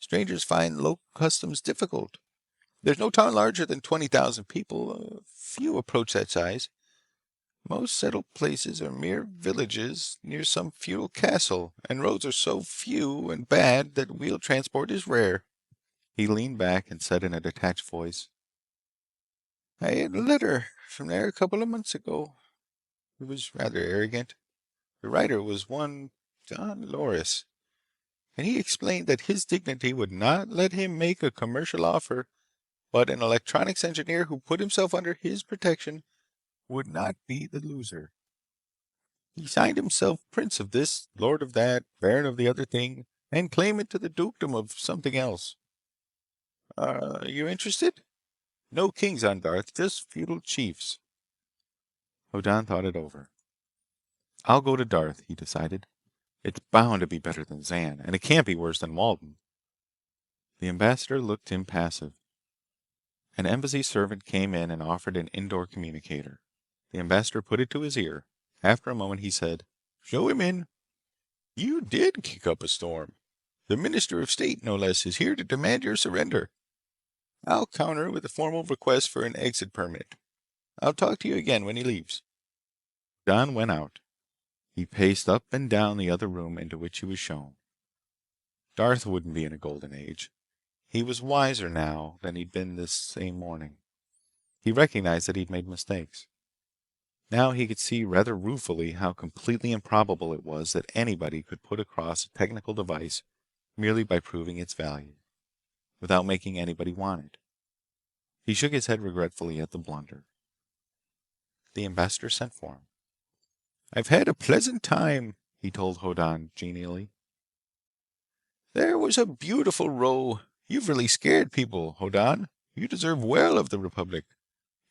Strangers find local customs difficult. There's no town larger than 20,000 people. Few approach that size. Most settled places are mere villages near some feudal castle, and roads are so few and bad that wheel transport is rare." He leaned back and said in a detached voice, "I had a letter from there a couple of months ago. It was rather arrogant. The writer was one John Loris, and he explained that his dignity would not let him make a commercial offer, but an electronics engineer who put himself under his protection would not be the loser. He signed himself Prince of this, Lord of that, Baron of the other thing, and claimant to the dukedom of something else. Are you interested? No kings on Darth, just feudal chiefs." Hoddan thought it over. "I'll go to Darth," he decided. "It's bound to be better than Zan, and it can't be worse than Walden." The ambassador looked impassive. An embassy servant came in and offered an indoor communicator. The ambassador put it to his ear. After a moment he said, "Show him in. You did kick up a storm. The Minister of State, no less, is here to demand your surrender. I'll counter with a formal request for an exit permit. I'll talk to you again when he leaves." Don went out. He paced up and down the other room into which he was shown. Darth wouldn't be in a golden age. He was wiser now than he'd been this same morning. He recognized that he'd made mistakes. Now he could see rather ruefully how completely improbable it was that anybody could put across a technical device merely by proving its value, without making anybody want it. He shook his head regretfully at the blunder. The ambassador sent for him. "I've had a pleasant time," he told Hoddan genially. "There was a beautiful row. You've really scared people, Hoddan. You deserve well of the Republic.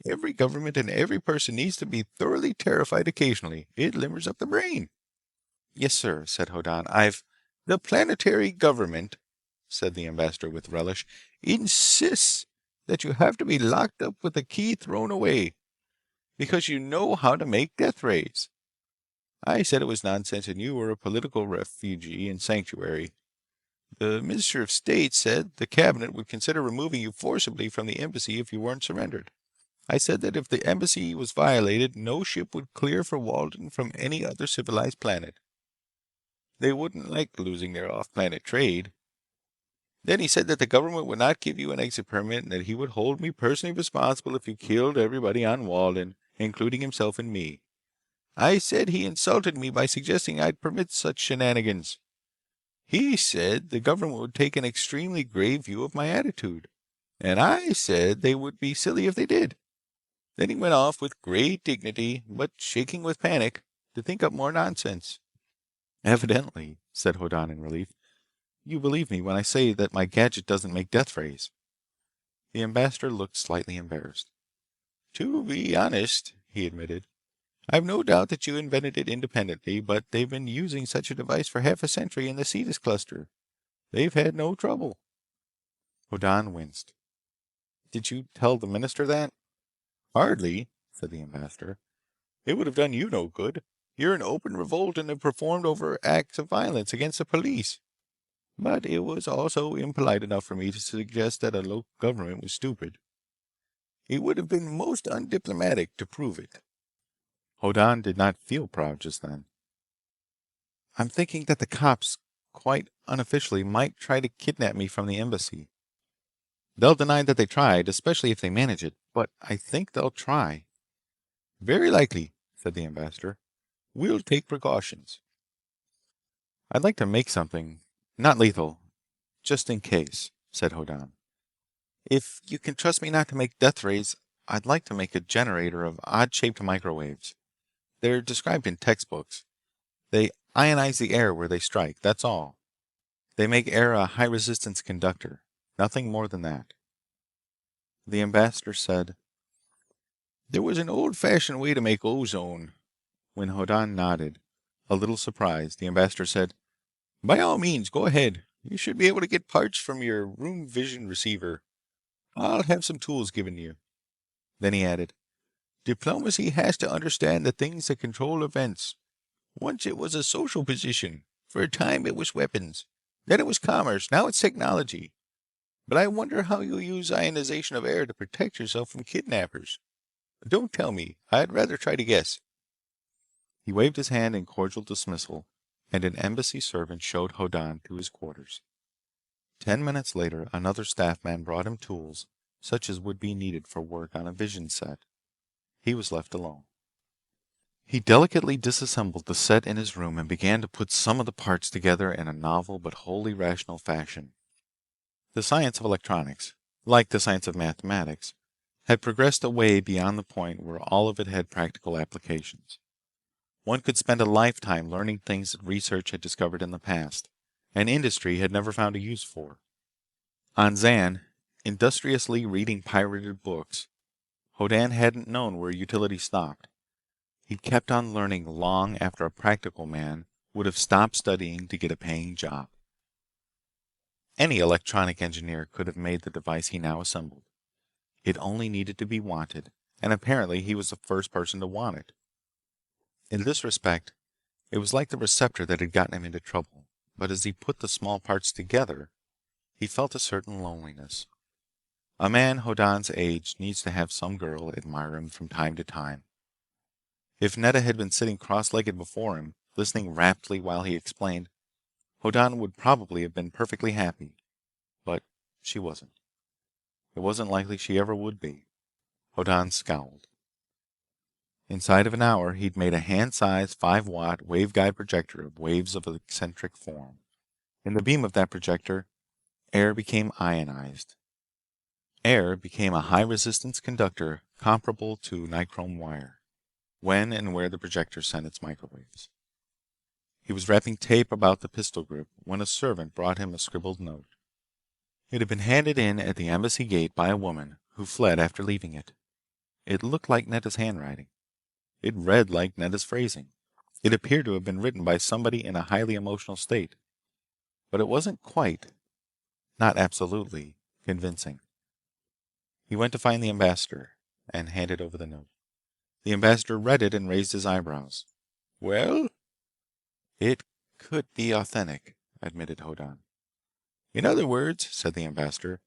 Every government and every person needs to be thoroughly terrified occasionally. It limbers up the brain." "Yes, sir," said Hoddan. "I've—" "The planetary government," said the ambassador with relish, "insists that you have to be locked up with the key thrown away, because you know how to make death rays. I said it was nonsense and you were a political refugee in sanctuary. The Minister of State said the cabinet would consider removing you forcibly from the embassy if you weren't surrendered. I said that if the embassy was violated, no ship would clear for Walden from any other civilized planet. They wouldn't like losing their off-planet trade. Then he said that the government would not give you an exit permit and that he would hold me personally responsible if you killed everybody on Walden, including himself and me. I said he insulted me by suggesting I'd permit such shenanigans. He said the government would take an extremely grave view of my attitude, and I said they would be silly if they did. Then he went off with great dignity, but shaking with panic, to think up more nonsense." "Evidently," said Hoddan in relief, "you believe me when I say that my gadget doesn't make death rays." The ambassador looked slightly embarrassed. "To be honest," he admitted, "I've no doubt that you invented it independently, but they've been using such a device for half a century in the Cetus cluster. They've had no trouble." Hoddan winced. "Did you tell the minister that?" "Hardly," said the ambassador. "It would have done you no good. You're in open revolt and have performed over acts of violence against the police. But it was also impolite enough for me to suggest that a local government was stupid. It would have been most undiplomatic to prove it." Hoddan did not feel proud just then. "I'm thinking that the cops, quite unofficially, might try to kidnap me from the embassy. They'll deny that they tried, especially if they manage it, but I think they'll try." "Very likely," said the ambassador. "We'll take precautions." "I'd like to make something, not lethal, just in case," said Hoddan. "If you can trust me not to make death rays, I'd like to make a generator of odd-shaped microwaves. They're described in textbooks. They ionize the air where they strike, that's all. They make air a high-resistance conductor. Nothing more than that." The ambassador said, "There was an old-fashioned way to make ozone." When Hoddan nodded, a little surprised, the ambassador said, "By all means, go ahead. You should be able to get parts from your room vision receiver. I'll have some tools given you." Then he added, "Diplomacy has to understand the things that control events. Once it was a social position. For a time it was weapons. Then it was commerce. Now it's technology. But I wonder how you use ionization of air to protect yourself from kidnappers. Don't tell me. I'd rather try to guess." He waved his hand in cordial dismissal, and an embassy servant showed Hoddan to his quarters. 10 minutes later, another staff man brought him tools such as would be needed for work on a vision set. He was left alone. He delicately disassembled the set in his room and began to put some of the parts together in a novel but wholly rational fashion. The science of electronics, like the science of mathematics, had progressed away beyond the point where all of it had practical applications. One could spend a lifetime learning things that research had discovered in the past, and industry had never found a use for. On Zan, industriously reading pirated books, Hoddan hadn't known where utility stopped. He'd kept on learning long after a practical man would have stopped studying to get a paying job. Any electronic engineer could have made the device he now assembled. It only needed to be wanted, and apparently he was the first person to want it. In this respect, it was like the receptor that had gotten him into trouble, but as he put the small parts together, he felt a certain loneliness. A man Hoddan's age needs to have some girl admire him from time to time. If Netta had been sitting cross-legged before him, listening raptly while he explained, Hoddan would probably have been perfectly happy. But she wasn't. It wasn't likely she ever would be. Hoddan scowled. Inside of an hour, he'd made a hand-sized 5-watt waveguide projector of waves of eccentric form. In the beam of that projector, air became ionized. Air became a high-resistance conductor comparable to nichrome wire, when and where the projector sent its microwaves. He was wrapping tape about the pistol grip when a servant brought him a scribbled note. It had been handed in at the embassy gate by a woman who fled after leaving it. It looked like Netta's handwriting. It read like Netta's phrasing. It appeared to have been written by somebody in a highly emotional state. But it wasn't quite, not absolutely, convincing. He went to find the ambassador and handed over the note. The ambassador read it and raised his eyebrows. "Well?" "It could be authentic," admitted Hoddan. "In other words," said the ambassador,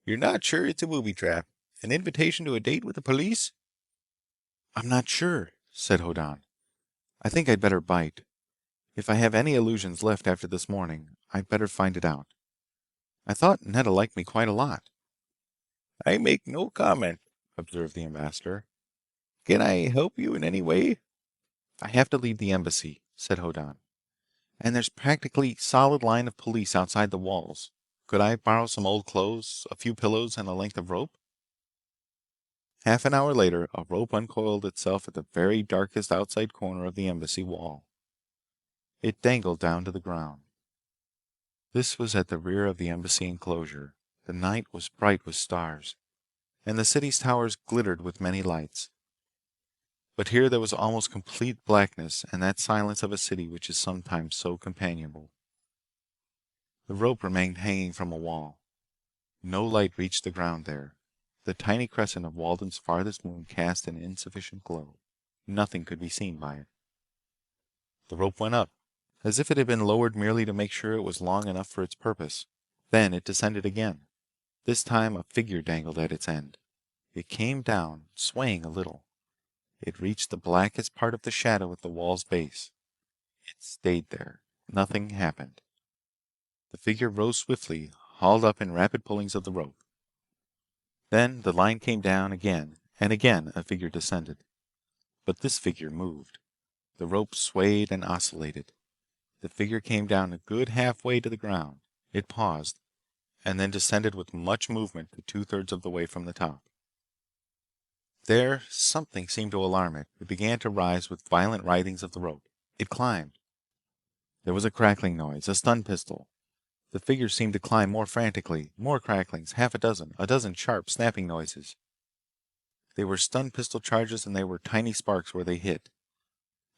"you're not sure it's a booby trap? An invitation to a date with the police?" "I'm not sure," said Hoddan. "I think I'd better bite. If I have any illusions left after this morning, I'd better find it out. I thought Netta liked me quite a lot." "I make no comment," observed the ambassador. "Can I help you in any way?" "I have to leave the embassy," said Hoddan. "And there's practically solid line of police outside the walls. Could I borrow some old clothes, a few pillows, and a length of rope?" Half an hour later, a rope uncoiled itself at the very darkest outside corner of the embassy wall. It dangled down to the ground. This was at the rear of the embassy enclosure. The night was bright with stars, and the city's towers glittered with many lights. But here there was almost complete blackness and that silence of a city which is sometimes so companionable. The rope remained hanging from a wall. No light reached the ground there. The tiny crescent of Walden's farthest moon cast an insufficient glow. Nothing could be seen by it. The rope went up, as if it had been lowered merely to make sure it was long enough for its purpose. Then it descended again. This time a figure dangled at its end. It came down, swaying a little. It reached the blackest part of the shadow at the wall's base. It stayed there. Nothing happened. The figure rose swiftly, hauled up in rapid pullings of the rope. Then the line came down again, and again a figure descended. But this figure moved. The rope swayed and oscillated. The figure came down a good halfway to the ground. It paused, and then descended with much movement to 2/3 of the way from the top. There, something seemed to alarm it. It began to rise with violent writhings of the rope. It climbed. There was a crackling noise, a stun pistol. The figure seemed to climb more frantically. More cracklings, half a dozen sharp, snapping noises. They were stun pistol charges and there were tiny sparks where they hit.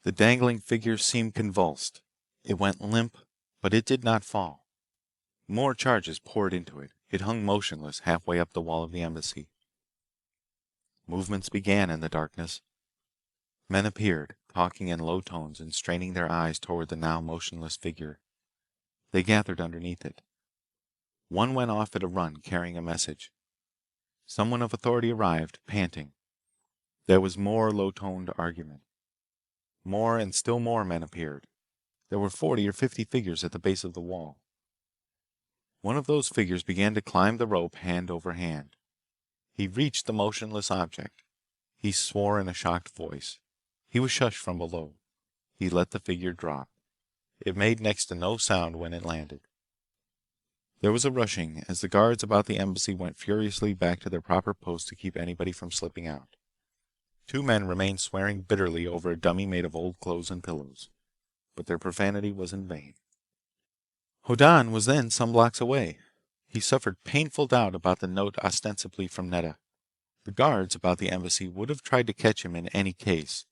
The dangling figure seemed convulsed. It went limp, but it did not fall. More charges poured into it. It hung motionless halfway up the wall of the embassy. Movements began in the darkness. Men appeared, talking in low tones and straining their eyes toward the now motionless figure. They gathered underneath it. One went off at a run, carrying a message. Someone of authority arrived, panting. There was more low-toned argument. More and still more men appeared. There were 40 or 50 figures at the base of the wall. One of those figures began to climb the rope hand over hand. He reached the motionless object. He swore in a shocked voice. He was shushed from below. He let the figure drop. It made next to no sound when it landed. There was a rushing as the guards about the embassy went furiously back to their proper posts to keep anybody from slipping out. 2 men remained swearing bitterly over a dummy made of old clothes and pillows. But their profanity was in vain. Hoddan was then some blocks away. He suffered painful doubt about the note ostensibly from Netta. The guards about the embassy would have tried to catch him in any case,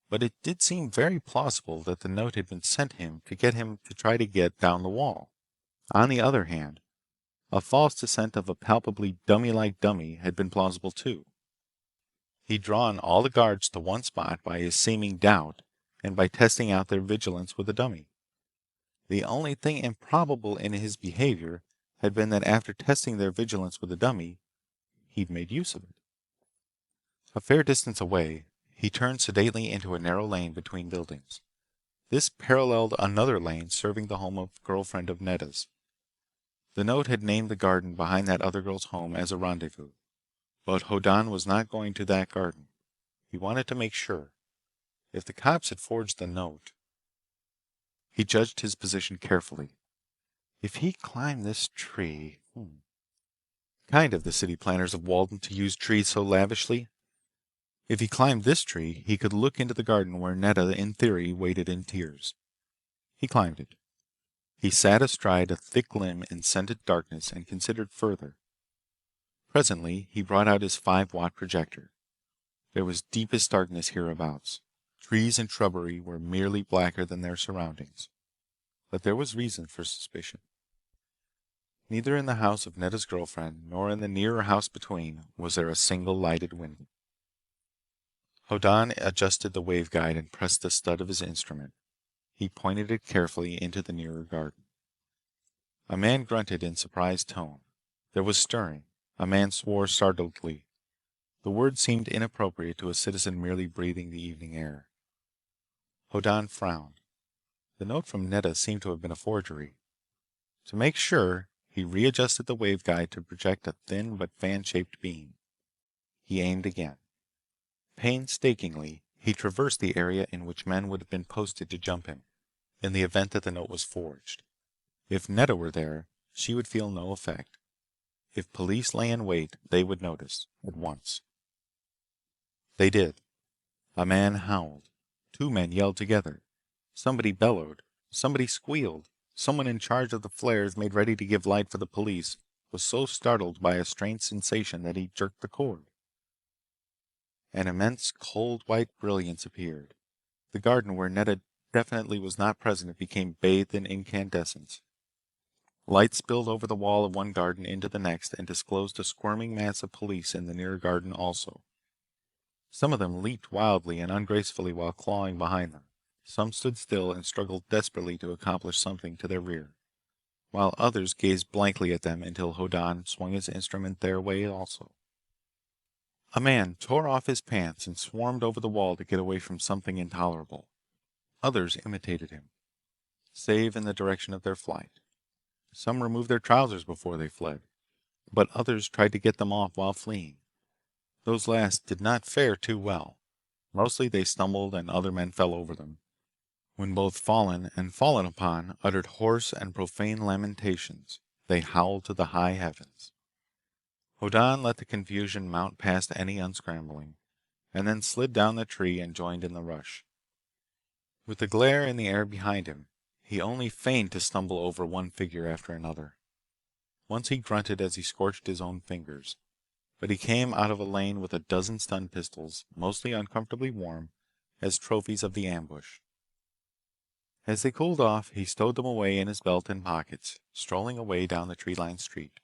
but it did seem very plausible that the note had been sent him to get him to try to get down the wall. On the other hand, a false descent of a palpably dummy-like dummy had been plausible too. He'd drawn all the guards to one spot by his seeming doubt and by testing out their vigilance with a dummy. The only thing improbable in his behavior had been that after testing their vigilance with a dummy, he'd made use of it. A fair distance away, he turned sedately into a narrow lane between buildings. This paralleled another lane serving the home of girlfriend of Netta's. The note had named the garden behind that other girl's home as a rendezvous. But Hoddan was not going to that garden. He wanted to make sure. If the cops had forged the note, he judged his position carefully. If he climbed this tree... Kind of the city planners of Walden to use trees so lavishly. If he climbed this tree, he could look into the garden where Netta, in theory, waited in tears. He climbed it. He sat astride a thick limb in scented darkness and considered further. Presently, he brought out his 5-watt projector. There was deepest darkness hereabouts. Trees and shrubbery were merely blacker than their surroundings. But there was reason for suspicion. Neither in the house of Netta's girlfriend, nor in the nearer house between, was there a single lighted window. Hoddan adjusted the waveguide and pressed the stud of his instrument. He pointed it carefully into the nearer garden. A man grunted in surprised tone. There was stirring. A man swore startledly. The word seemed inappropriate to a citizen merely breathing the evening air. Hoddan frowned. The note from Netta seemed to have been a forgery. To make sure, he readjusted the waveguide to project a thin but fan-shaped beam. He aimed again. Painstakingly, he traversed the area in which men would have been posted to jump him, in the event that the note was forged. If Netta were there, she would feel no effect. If police lay in wait, they would notice, at once. They did. A man howled. 2 men yelled together. Somebody bellowed. Somebody squealed. Someone in charge of the flares made ready to give light for the police was so startled by a strange sensation that he jerked the cord. An immense cold white brilliance appeared. The garden where Netta definitely was not present became bathed in incandescence. Light spilled over the wall of one garden into the next and disclosed a squirming mass of police in the near garden also. Some of them leaped wildly and ungracefully while clawing behind them. Some stood still and struggled desperately to accomplish something to their rear, while others gazed blankly at them until Hoddan swung his instrument their way also. A man tore off his pants and swarmed over the wall to get away from something intolerable. Others imitated him, save in the direction of their flight. Some removed their trousers before they fled, but others tried to get them off while fleeing. Those last did not fare too well. Mostly they stumbled and other men fell over them, when both fallen and fallen upon uttered hoarse and profane lamentations. They howled to the high heavens. Hoddan let the confusion mount past any unscrambling, and then slid down the tree and joined in the rush. With the glare in the air behind him, he only feigned to stumble over one figure after another. Once he grunted as he scorched his own fingers, but he came out of a lane with a dozen stun pistols, mostly uncomfortably warm, as trophies of the ambush. As they cooled off, he stowed them away in his belt and pockets, strolling away down the tree-lined street.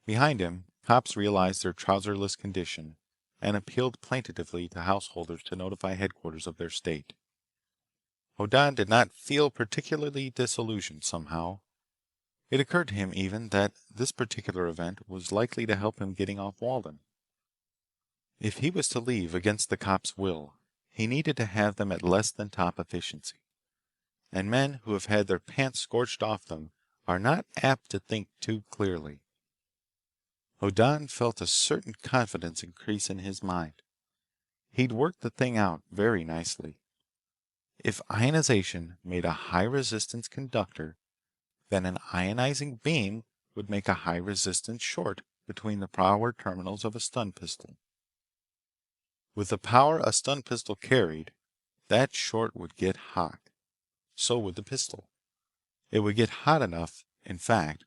Behind him, cops realized their trouserless condition and appealed plaintively to householders to notify headquarters of their state. Hoddan did not feel particularly disillusioned somehow. It occurred to him even that this particular event was likely to help him getting off Walden. If he was to leave against the cops' will, he needed to have them at less than top efficiency. And men who have had their pants scorched off them are not apt to think too clearly. Hoddan felt a certain confidence increase in his mind. He'd worked the thing out very nicely. If ionization made a high-resistance conductor, then an ionizing beam would make a high-resistance short between the power terminals of a stun pistol. With the power a stun pistol carried, that short would get hot. So would the pistol. It would get hot enough, in fact,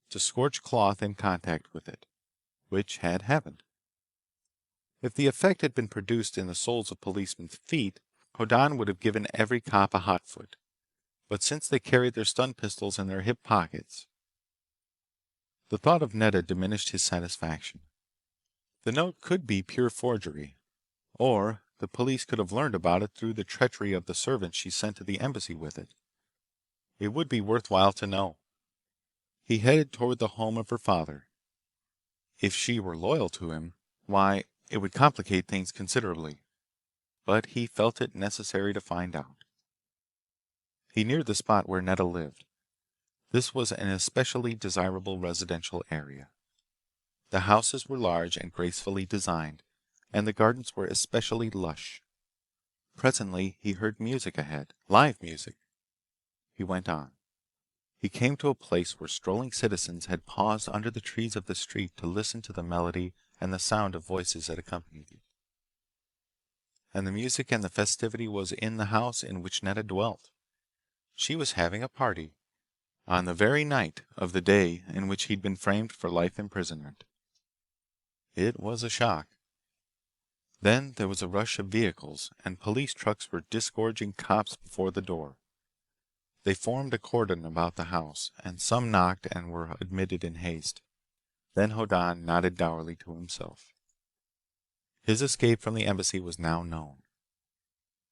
to scorch cloth in contact with it, which had happened. If the effect had been produced in the soles of policemen's feet, Hoddan would have given every cop a hot foot. But since they carried their stun pistols in their hip pockets, the thought of Netta diminished his satisfaction. The note could be pure forgery, or the police could have learned about it through the treachery of the servant she sent to the embassy with it. It would be worthwhile to know. He headed toward the home of her father. If she were loyal to him, why, it would complicate things considerably. But he felt it necessary to find out. He neared the spot where Netta lived. This was an especially desirable residential area. The houses were large and gracefully designed, and the gardens were especially lush. Presently he heard music ahead. Live music. He went on. He came to a place where strolling citizens had paused under the trees of the street to listen to the melody and the sound of voices that accompanied it. And the music and the festivity was in the house in which Netta dwelt. She was having a party, on the very night of the day in which he'd been framed for life imprisonment. It was a shock. Then there was a rush of vehicles, and police trucks were disgorging cops before the door. They formed a cordon about the house, and some knocked and were admitted in haste. Then Hoddan nodded dourly to himself. His escape from the embassy was now known.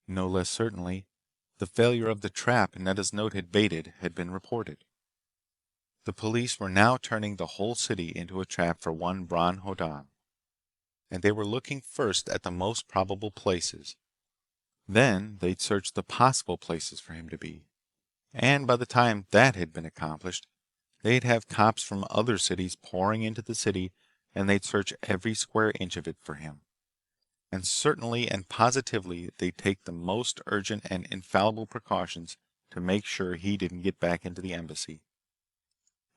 No less certainly, the failure of the trap Netta's note had baited had been reported. The police were now turning the whole city into a trap for one Bron Hoddan, and they were looking first at the most probable places. Then they'd search the possible places for him to be. And by the time that had been accomplished, they'd have cops from other cities pouring into the city, and they'd search every square inch of it for him. And certainly and positively they'd take the most urgent and infallible precautions to make sure he didn't get back into the embassy.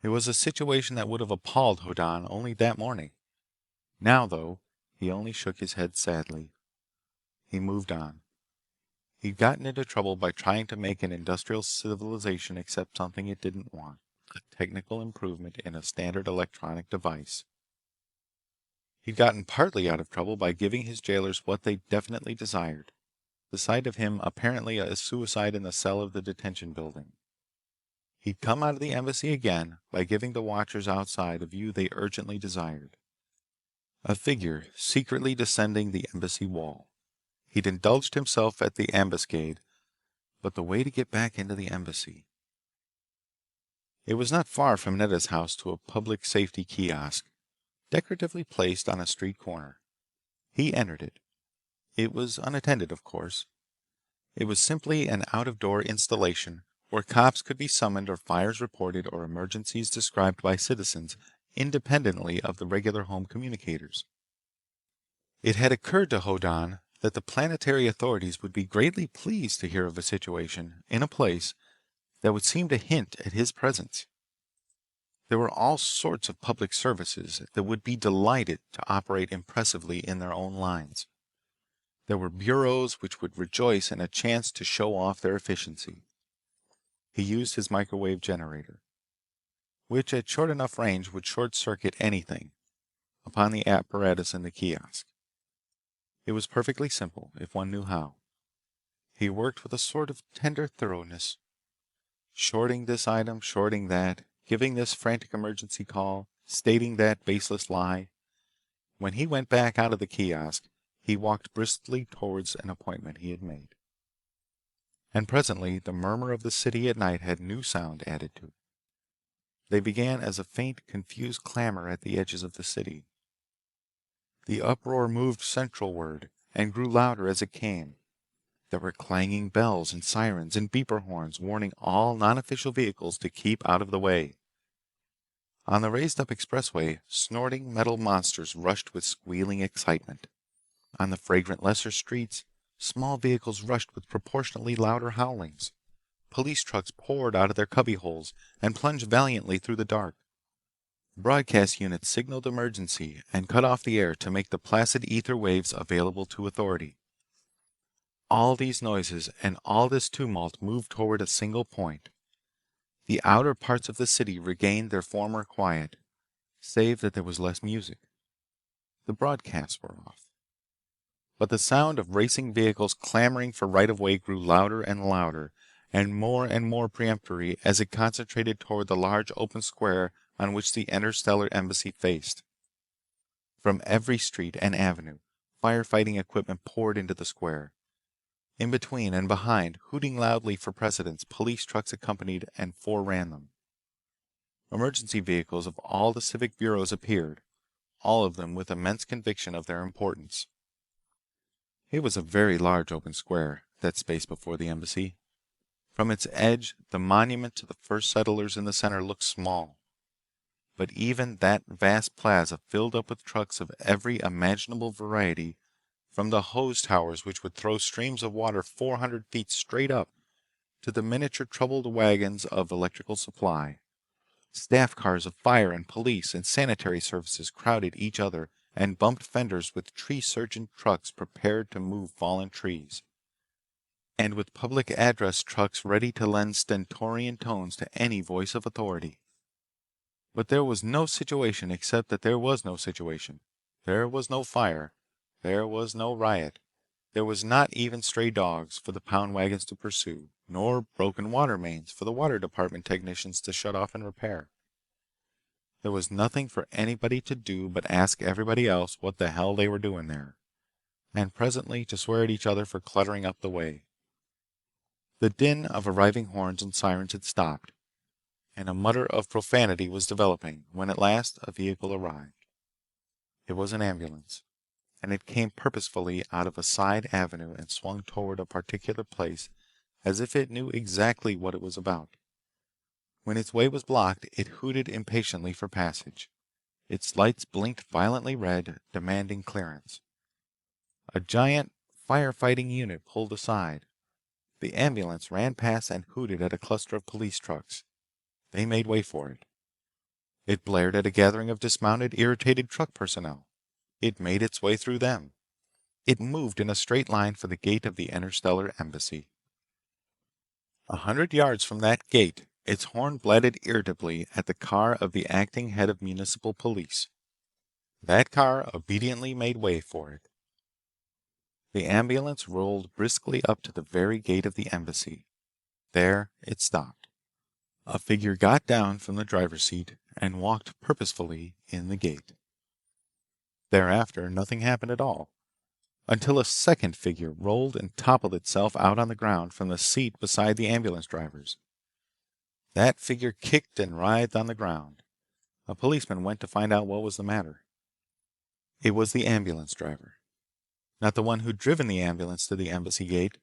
It was a situation that would have appalled Hoddan only that morning. Now, though, he only shook his head sadly. He moved on. He'd gotten into trouble by trying to make an industrial civilization accept something it didn't want, a technical improvement in a standard electronic device. He'd gotten partly out of trouble by giving his jailers what they definitely desired, the sight of him apparently a suicide in the cell of the detention building. He'd come out of the embassy again by giving the watchers outside a view they urgently desired. A figure secretly descending the embassy wall. He'd indulged himself at the ambuscade, but the way to get back into the embassy. It was not far from Netta's house to a public safety kiosk, decoratively placed on a street corner. He entered it. It was unattended, of course. It was simply an out-of-door installation where cops could be summoned or fires reported or emergencies described by citizens independently of the regular home communicators. It had occurred to Hoddan that the planetary authorities would be greatly pleased to hear of a situation in a place that would seem to hint at his presence. There were all sorts of public services that would be delighted to operate impressively in their own lines. There were bureaus which would rejoice in a chance to show off their efficiency. He used his microwave generator, which at short enough range would short-circuit anything, upon the apparatus in the kiosk. It was perfectly simple, if one knew how. He worked with a sort of tender thoroughness, shorting this item, shorting that, giving this frantic emergency call, stating that baseless lie. When he went back out of the kiosk, he walked briskly towards an appointment he had made. And presently the murmur of the city at night had new sound added to it. They began as a faint, confused clamor at the edges of the city. The uproar moved centralward and grew louder as it came. There were clanging bells and sirens and beeper horns warning all non-official vehicles to keep out of the way. On the raised-up expressway, snorting metal monsters rushed with squealing excitement. On the fragrant lesser streets, small vehicles rushed with proportionately louder howlings. Police trucks poured out of their cubbyholes and plunged valiantly through the dark. Broadcast units signaled emergency and cut off the air to make the placid ether waves available to authority. All these noises and all this tumult moved toward a single point. The outer parts of the city regained their former quiet, save that there was less music. The broadcasts were off. But the sound of racing vehicles clamoring for right-of-way grew louder and louder, and more peremptory as it concentrated toward the large open square on which the interstellar embassy faced. From every street and avenue, firefighting equipment poured into the square. In between and behind, hooting loudly for precedence, police trucks accompanied and foreran them. Emergency vehicles of all the civic bureaus appeared, all of them with immense conviction of their importance. It was a very large open square, that space before the embassy. From its edge, the monument to the first settlers in the center looked small. But even that vast plaza filled up with trucks of every imaginable variety from the hose towers which would throw streams of water 400 feet straight up, to the miniature troubled wagons of electrical supply. Staff cars of fire and police and sanitary services crowded each other and bumped fenders with tree surgeon trucks prepared to move fallen trees, and with public address trucks ready to lend stentorian tones to any voice of authority. But there was no situation except that there was no situation. There was no fire. There was no riot. There was not even stray dogs for the pound wagons to pursue, nor broken water mains for the water department technicians to shut off and repair. There was nothing for anybody to do but ask everybody else what the hell they were doing there, and presently to swear at each other for cluttering up the way. The din of arriving horns and sirens had stopped, and a mutter of profanity was developing when at last a vehicle arrived. It was an ambulance, and it came purposefully out of a side avenue and swung toward a particular place as if it knew exactly what it was about. When its way was blocked, it hooted impatiently for passage. Its lights blinked violently red, demanding clearance. A giant firefighting unit pulled aside. The ambulance ran past and hooted at a cluster of police trucks. They made way for it. It blared at a gathering of dismounted, irritated truck personnel. It made its way through them. It moved in a straight line for the gate of the interstellar embassy. 100 yards from that gate, its horn blatted irritably at the car of the acting head of municipal police. That car obediently made way for it. The ambulance rolled briskly up to the very gate of the embassy. There it stopped. A figure got down from the driver's seat and walked purposefully in the gate. Thereafter, nothing happened at all, until a second figure rolled and toppled itself out on the ground from the seat beside the ambulance driver's. That figure kicked and writhed on the ground. A policeman went to find out what was the matter. It was the ambulance driver. Not the one who'd driven the ambulance to the embassy gate,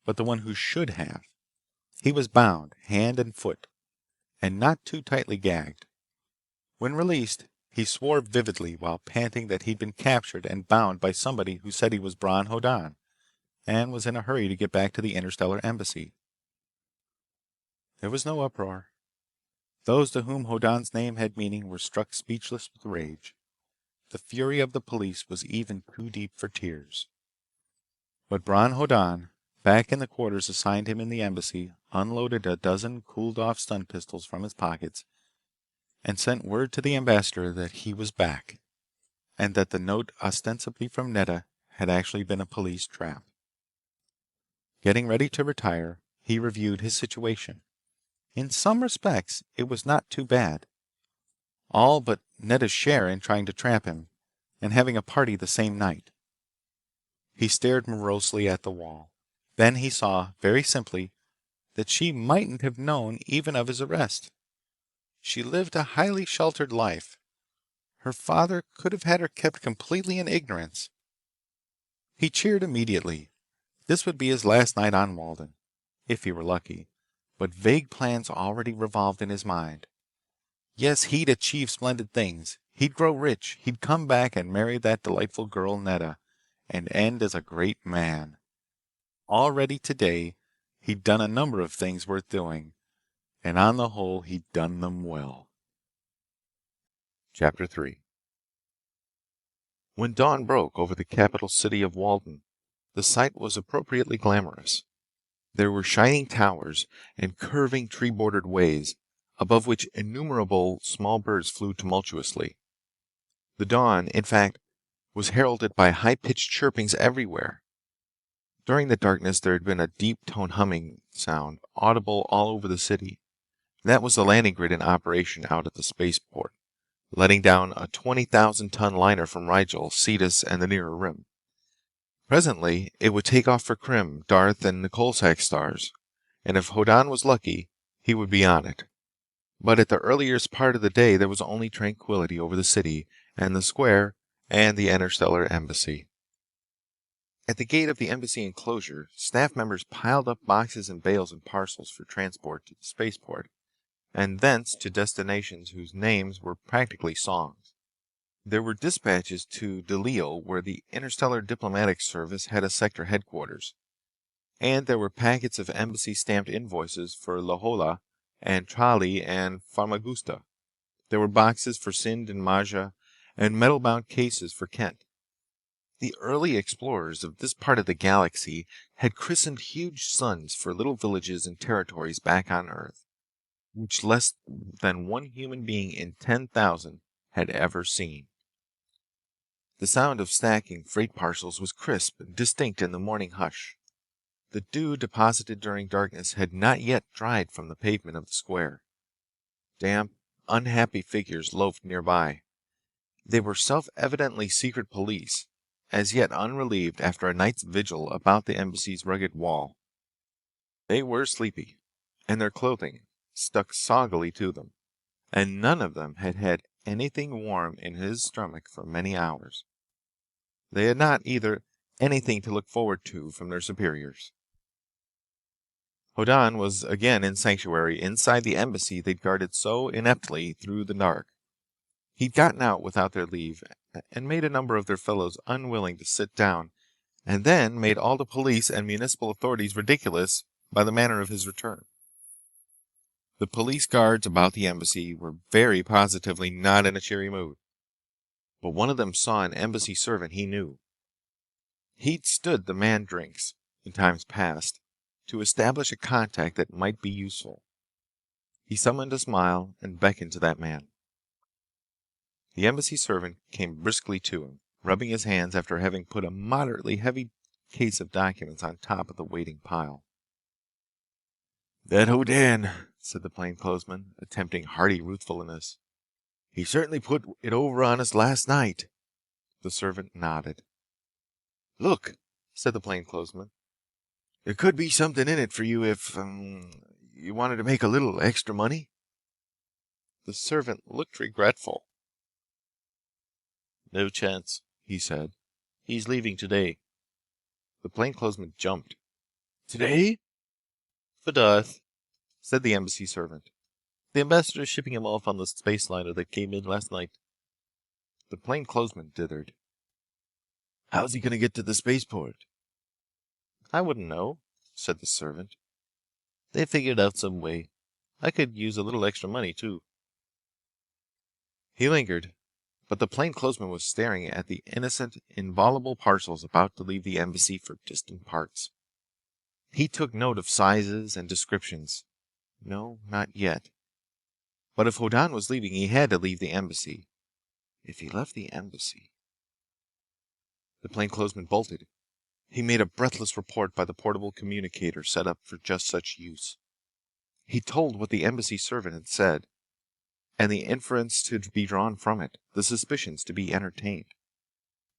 but the one who should have. He was bound, hand and foot, and not too tightly gagged. When released, he swore vividly while panting that he'd been captured and bound by somebody who said he was Bron Hoddan, and was in a hurry to get back to the interstellar embassy. There was no uproar. Those to whom Hoddan's name had meaning were struck speechless with rage. The fury of the police was even too deep for tears. But Bron Hoddan, back in the quarters assigned him in the embassy, unloaded a dozen cooled-off stun pistols from his pockets and sent word to the ambassador that he was back, and that the note ostensibly from Netta had actually been a police trap. Getting ready to retire, he reviewed his situation. In some respects, it was not too bad. All but Netta's share in trying to trap him, and having a party the same night. He stared morosely at the wall. Then he saw, very simply, that she mightn't have known even of his arrest. She lived a highly sheltered life. Her father could have had her kept completely in ignorance. He cheered immediately. This would be his last night on Walden, if he were lucky, but vague plans already revolved in his mind. Yes, he'd achieve splendid things. He'd grow rich. He'd come back and marry that delightful girl Netta, and end as a great man. Already today, he'd done a number of things worth doing, and on the whole, he'd done them well. Chapter 3. When dawn broke over the capital city of Walden, the sight was appropriately glamorous. There were shining towers and curving tree-bordered ways, above which innumerable small birds flew tumultuously. The dawn, in fact, was heralded by high-pitched chirpings everywhere. During the darkness there had been a deep-toned humming sound, audible all over the city. That was the landing grid in operation out at the spaceport, letting down a 20,000-ton liner from Rigel, Cetus, and the Nearer Rim. Presently, it would take off for Krim, Darth, and the Coalsack stars, and if Hoddan was lucky, he would be on it. But at the earliest part of the day there was only tranquility over the city and the square and the interstellar embassy. At the gate of the embassy enclosure, staff members piled up boxes and bales and parcels for transport to the spaceport, and thence to destinations whose names were practically songs. There were dispatches to Delisle, where the Interstellar Diplomatic Service had a sector headquarters, and there were packets of embassy-stamped invoices for Lahola and Trali and Famagusta. There were boxes for Sind and Maja, and metal-bound cases for Kent. The early explorers of this part of the galaxy had christened huge suns for little villages and territories back on Earth, which less than one human being in 10,000 had ever seen. The sound of stacking freight parcels was crisp and distinct in the morning hush. The dew deposited during darkness had not yet dried from the pavement of the square. Damp, unhappy figures loafed nearby. They were self-evidently secret police, as yet unrelieved after a night's vigil about the embassy's rugged wall. They were sleepy, and their clothing stuck soggily to them, and none of them had had anything warm in his stomach for many hours. They had not, either, anything to look forward to from their superiors. Hoddan was again in sanctuary inside the embassy they'd guarded so ineptly through the dark. He'd gotten out without their leave, and made a number of their fellows unwilling to sit down, and then made all the police and municipal authorities ridiculous by the manner of his return. The police guards about the embassy were very positively not in a cheery mood, but one of them saw an embassy servant he knew. He'd stood the man drinks, in times past, to establish a contact that might be useful. He summoned a smile and beckoned to that man. The embassy servant came briskly to him, rubbing his hands after having put a moderately heavy case of documents on top of the waiting pile. "That Hoddan," said the plainclothesman, attempting hearty ruthfulness. "He certainly put it over on us last night." The servant nodded. "Look," said the plainclothesman. "There could be something in it for you if, you wanted to make a little extra money." The servant looked regretful. "No chance," he said. "He's leaving today." The plainclothesman jumped. "Today?" "For Darth," said the embassy servant. "The ambassador is shipping him off on the space liner that came in last night." The plainclothesman dithered. "How's he going to get to the spaceport?" "I wouldn't know," said the servant. "They figured out some way. I could use a little extra money, too." He lingered, but the plainclothesman was staring at the innocent, inviolable parcels about to leave the embassy for distant parts. He took note of sizes and descriptions. No, not yet. But if Hoddan was leaving, he had to leave the embassy. If he left the embassy... The plainclothesman bolted. He made a breathless report by the portable communicator set up for just such use. He told what the embassy servant had said, and the inference to be drawn from it, the suspicions to be entertained.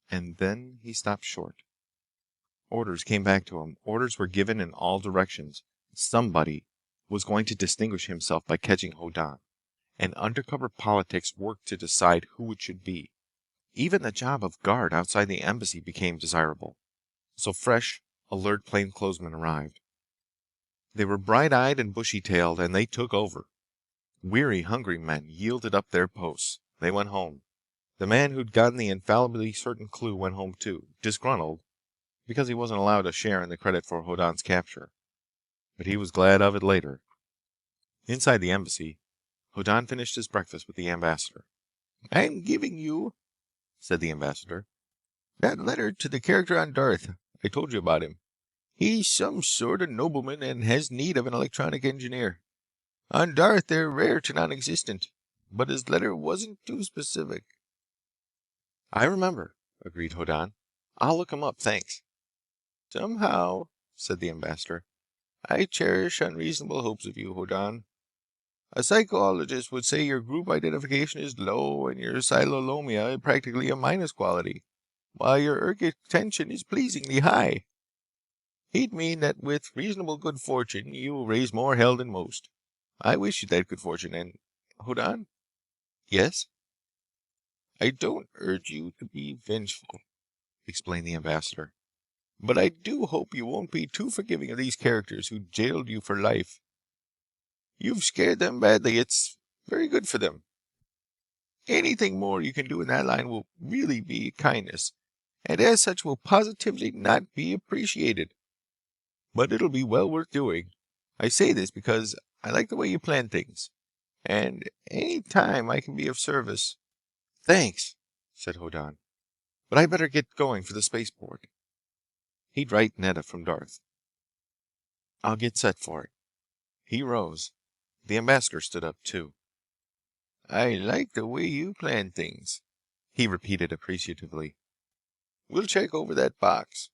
And then he stopped short. Orders came back to him. Orders were given in all directions. Somebody was going to distinguish himself by catching Hoddan, and undercover politics worked to decide who it should be. Even the job of guard outside the embassy became desirable. So fresh, alert plainclothesmen arrived. They were bright-eyed and bushy-tailed, and they took over. Weary, hungry men yielded up their posts. They went home. The man who'd gotten the infallibly certain clue went home too, disgruntled, because he wasn't allowed a share in the credit for Hoddan's capture. But he was glad of it later. Inside the embassy, Hoddan finished his breakfast with the ambassador. "I'm giving you," said the ambassador, "that letter to the character on Darth. I told you about him. He's some sort of nobleman and has need of an electronic engineer. On Darth, they're rare to non-existent. But his letter wasn't too specific." "I remember," agreed Hoddan. "I'll look him up, thanks." "Somehow," said the ambassador, "I cherish unreasonable hopes of you, Hoddan. A psychologist would say your group identification is low and your silolomia practically a minus quality, while your ergic tension is pleasingly high. He'd mean that with reasonable good fortune, you will raise more hell than most. I wish you that good fortune, and... Hoddan?" "Yes?" "I don't urge you to be vengeful," explained the ambassador, "but I do hope you won't be too forgiving of these characters who jailed you for life. You've scared them badly. It's very good for them." Anything more you can do in that line will really be a kindness, and as such will positively not be appreciated. But it'll be well worth doing. I say this because I like the way you plan things, and any time I can be of service. Thanks, said Hoddan. But I better get going for the spaceport. He'd write Netta from Darth. I'll get set for it. He rose. The ambassador stood up, too. I like the way you plan things, He repeated appreciatively. we'll check over that box.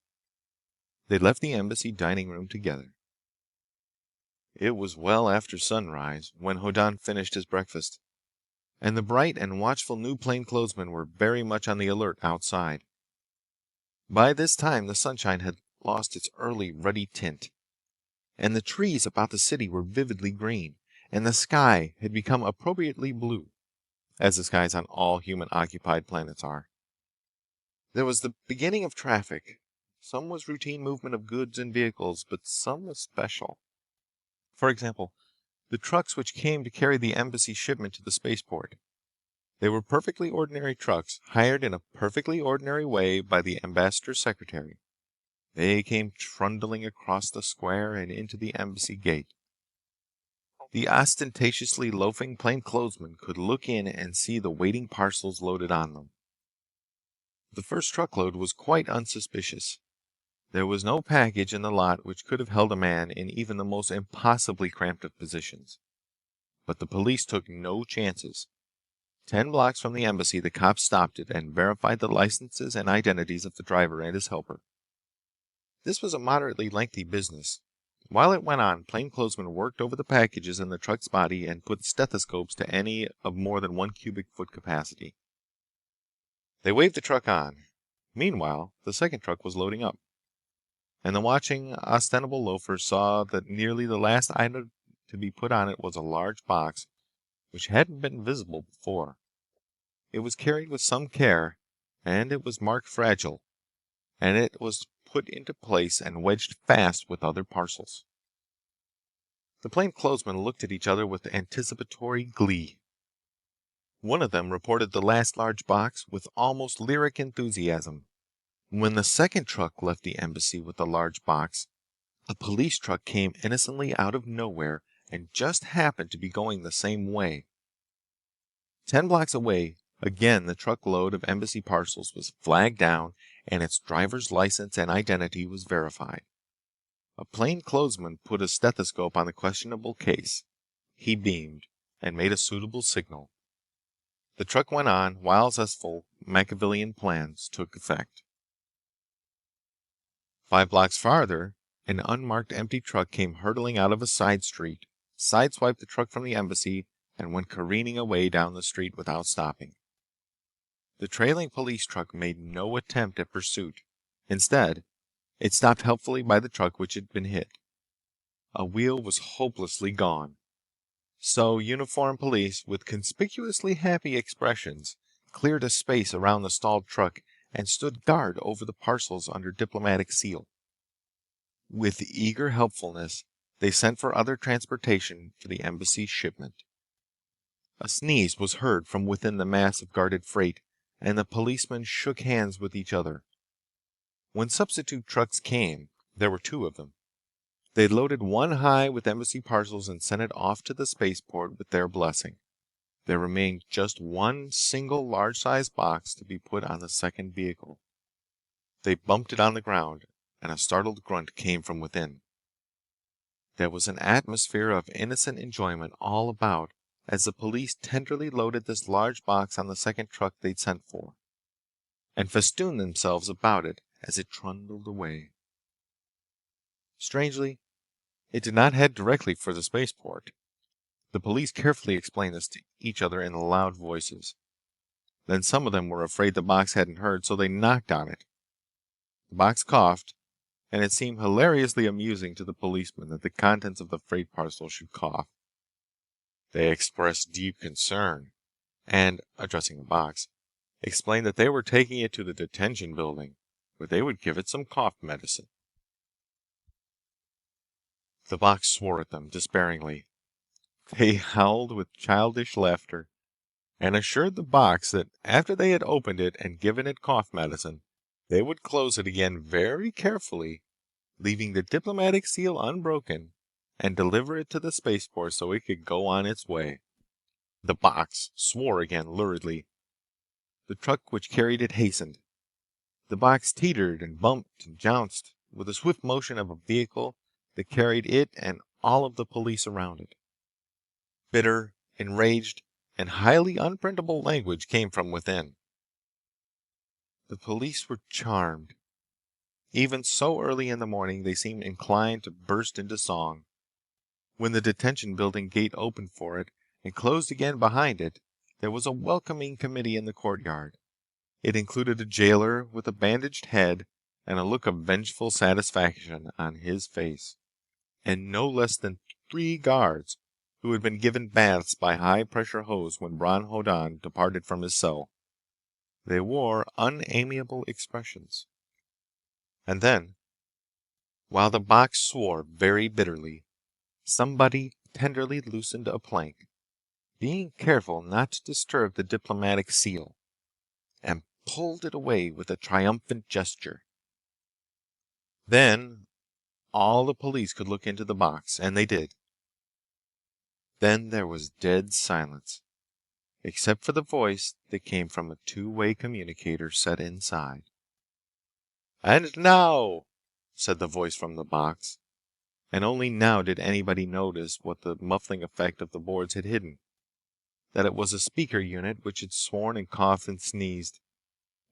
They left the embassy dining room together. It was well after sunrise when Hoddan finished his breakfast, and the bright and watchful new plainclothesmen were very much on the alert outside. By this time, the sunshine had lost its early ruddy tint, and the trees about the city were vividly green, and the sky had become appropriately blue, as the skies on all human-occupied planets are. There was the beginning of traffic. Some was routine movement of goods and vehicles, but some was special. For example, the trucks which came to carry the embassy shipment to the spaceport. They were perfectly ordinary trucks, hired in a perfectly ordinary way by the ambassador's secretary. They came trundling across the square and into the embassy gate. The ostentatiously loafing plainclothesmen could look in and see the waiting parcels loaded on them. The first truckload was quite unsuspicious. There was no package in the lot which could have held a man in even the most impossibly cramped of positions. But the police took no chances. 10 blocks from the embassy, the cops stopped it and verified the licenses and identities of the driver and his helper. This was a moderately lengthy business. While it went on, plainclothesmen worked over the packages in the truck's body and put stethoscopes to any of more than 1 cubic foot capacity. They waved the truck on. Meanwhile, the second truck was loading up, and the watching, ostensible loafers saw that nearly the last item to be put on it was a large box which hadn't been visible before. It was carried with some care, and it was marked fragile, and it was put into place and wedged fast with other parcels. The plainclothesmen looked at each other with anticipatory glee. One of them reported the last large box with almost lyric enthusiasm. When the second truck left the embassy with the large box, a police truck came innocently out of nowhere and just happened to be going the same way. 10 blocks away, again the truckload of embassy parcels was flagged down and its driver's license and identity was verified. A plainclothesman put a stethoscope on the questionable case. He beamed and made a suitable signal. The truck went on while zestful Machiavellian plans took effect. 5 blocks farther, an unmarked empty truck came hurtling out of a side street, sideswiped the truck from the embassy, and went careening away down the street without stopping. The trailing police truck made no attempt at pursuit. Instead, it stopped helpfully by the truck which had been hit. A wheel was hopelessly gone. So uniformed police, with conspicuously happy expressions, cleared a space around the stalled truck and stood guard over the parcels under diplomatic seal. With eager helpfulness, they sent for other transportation for the embassy's shipment. A sneeze was heard from within the mass of guarded freight, and the policemen shook hands with each other. When substitute trucks came, there were 2 of them. They loaded one high with embassy parcels and sent it off to the spaceport with their blessing. There remained just one single large-sized box to be put on the second vehicle. They bumped it on the ground, and a startled grunt came from within. There was an atmosphere of innocent enjoyment all about as the police tenderly loaded this large box on the second truck they'd sent for, and festooned themselves about it as it trundled away. Strangely, it did not head directly for the spaceport. The police carefully explained this to each other in loud voices. Then some of them were afraid the box hadn't heard, so they knocked on it. The box coughed, and it seemed hilariously amusing to the policemen that the contents of the freight parcel should cough. They expressed deep concern, and, addressing the box, explained that they were taking it to the detention building, where they would give it some cough medicine. The box swore at them despairingly. They howled with childish laughter. and assured the box that after they had opened it and given it cough medicine, they would close it again very carefully, leaving the diplomatic seal unbroken, and deliver it to the spaceport so it could go on its way. The box swore again luridly. The truck which carried it hastened. The box teetered and bumped and jounced with the swift motion of a vehicle that carried it and all of the police around it. Bitter, enraged, and highly unprintable language came from within. The police were charmed. Even so early in the morning, they seemed inclined to burst into song. When the detention building gate opened for it and closed again behind it, there was a welcoming committee in the courtyard. It included a jailer with a bandaged head and a look of vengeful satisfaction on his face, and no less than 3 guards who had been given baths by high-pressure hose when Bron Hoddan departed from his cell. They wore unamiable expressions. And then, while the box swore very bitterly, somebody tenderly loosened a plank, being careful not to disturb the diplomatic seal, and pulled it away with a triumphant gesture. Then all the police could look into the box, and they did. Then there was dead silence, except for the voice that came from a two-way communicator set inside. "And now," said the voice from the box, and only now did anybody notice what the muffling effect of the boards had hidden. That it was a speaker unit which had sworn and coughed and sneezed.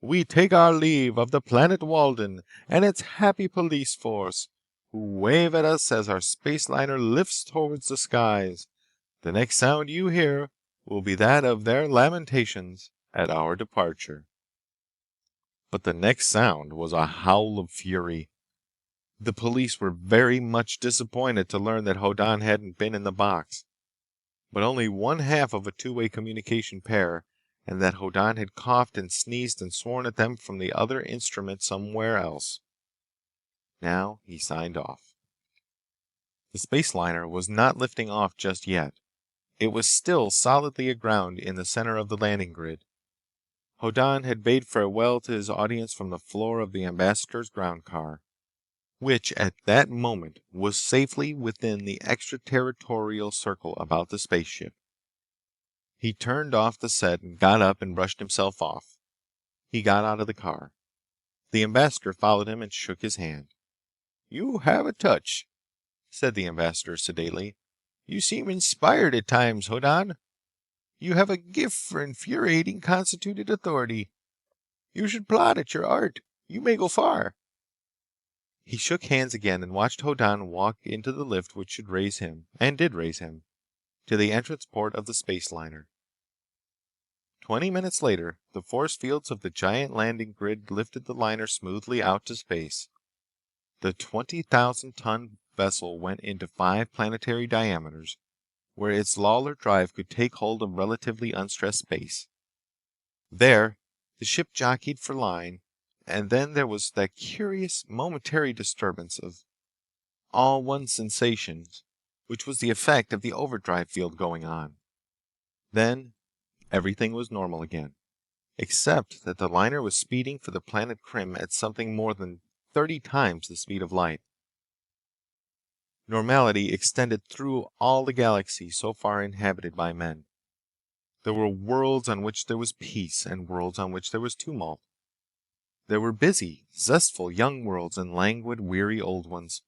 "We take our leave of the planet Walden and its happy police force, who wave at us as our space liner lifts towards the skies. The next sound you hear will be that of their lamentations at our departure." But the next sound was a howl of fury. The police were very much disappointed to learn that Hoddan hadn't been in the box, but only one half of a two-way communication pair, and that Hoddan had coughed and sneezed and sworn at them from the other instrument somewhere else. Now he signed off. The space liner was not lifting off just yet. It was still solidly aground in the center of the landing grid. Hoddan had bade farewell to his audience from the floor of the ambassador's ground car, which at that moment was safely within the extraterritorial circle about the spaceship. He turned off the set and got up and brushed himself off. He got out of the car. The ambassador followed him and shook his hand. "You have a touch," said the ambassador sedately. "You seem inspired at times, Hoddan. You have a gift for infuriating constituted authority. You should plot at your art. You may go far." He shook hands again and watched Hoddan walk into the lift which should raise him, and did raise him, to the entrance port of the space liner. 20 minutes later, the force fields of the giant landing grid lifted the liner smoothly out to space. The 20,000-ton vessel went into 5 planetary diameters, where its Lawler drive could take hold of relatively unstressed space. There, the ship jockeyed for line, and then there was that curious momentary disturbance of all one sensations, which was the effect of the overdrive field going on. Then, everything was normal again, except that the liner was speeding for the planet Krim at something more than 30 times the speed of light. Normality extended through all the galaxy so far inhabited by men. There were worlds on which there was peace and worlds on which there was tumult. There were busy, zestful young worlds and languid, weary old ones.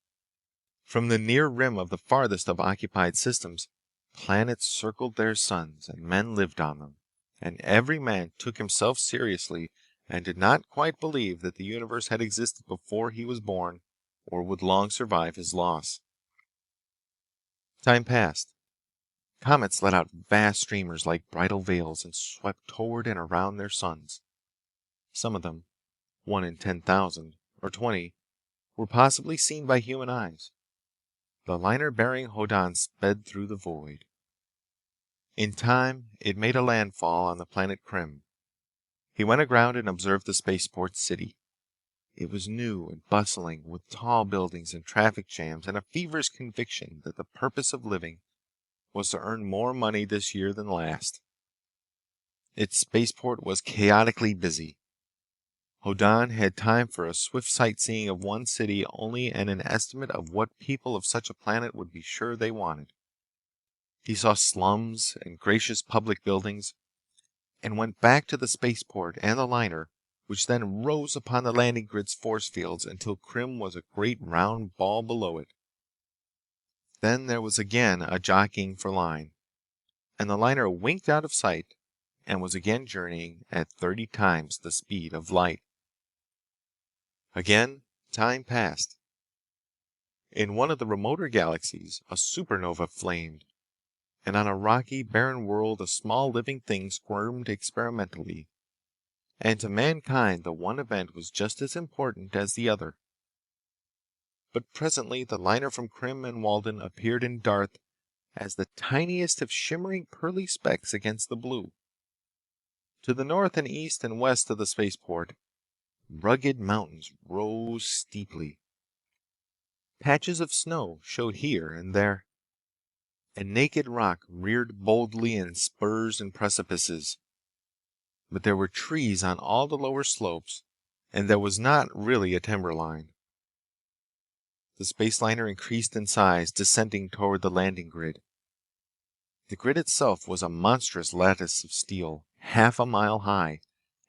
From the near rim of the farthest of occupied systems, planets circled their suns and men lived on them, and every man took himself seriously and did not quite believe that the universe had existed before he was born or would long survive his loss. Time passed. Comets let out vast streamers like bridal veils and swept toward and around their suns. Some of them, 1 in 10,000 or 20, were possibly seen by human eyes. The liner bearing Hoddan sped through the void. In time, it made a landfall on the planet Krim. He went aground and observed the spaceport city. It was new and bustling, with tall buildings and traffic jams and a feverish conviction that the purpose of living was to earn more money this year than last. Its spaceport was chaotically busy. Hoddan had time for a swift sightseeing of one city only and an estimate of what people of such a planet would be sure they wanted. He saw slums and gracious public buildings, and went back to the spaceport and the liner, which then rose upon the landing grid's force fields until Krim was a great round ball below it. Then there was again a jockeying for line, and the liner winked out of sight and was again journeying at 30 times the speed of light. Again, time passed. In one of the remoter galaxies, a supernova flamed, and on a rocky, barren world a small living thing squirmed experimentally. And to mankind the one event was just as important as the other. But presently the liner from Krim and Walden appeared in Darth as the tiniest of shimmering pearly specks against the blue. To the north and east and west of the spaceport, rugged mountains rose steeply. Patches of snow showed here and there, and naked rock reared boldly in spurs and precipices. But there were trees on all the lower slopes, and there was not really a timberline. The space liner increased in size, descending toward the landing grid. The grid itself was a monstrous lattice of steel, half a mile high,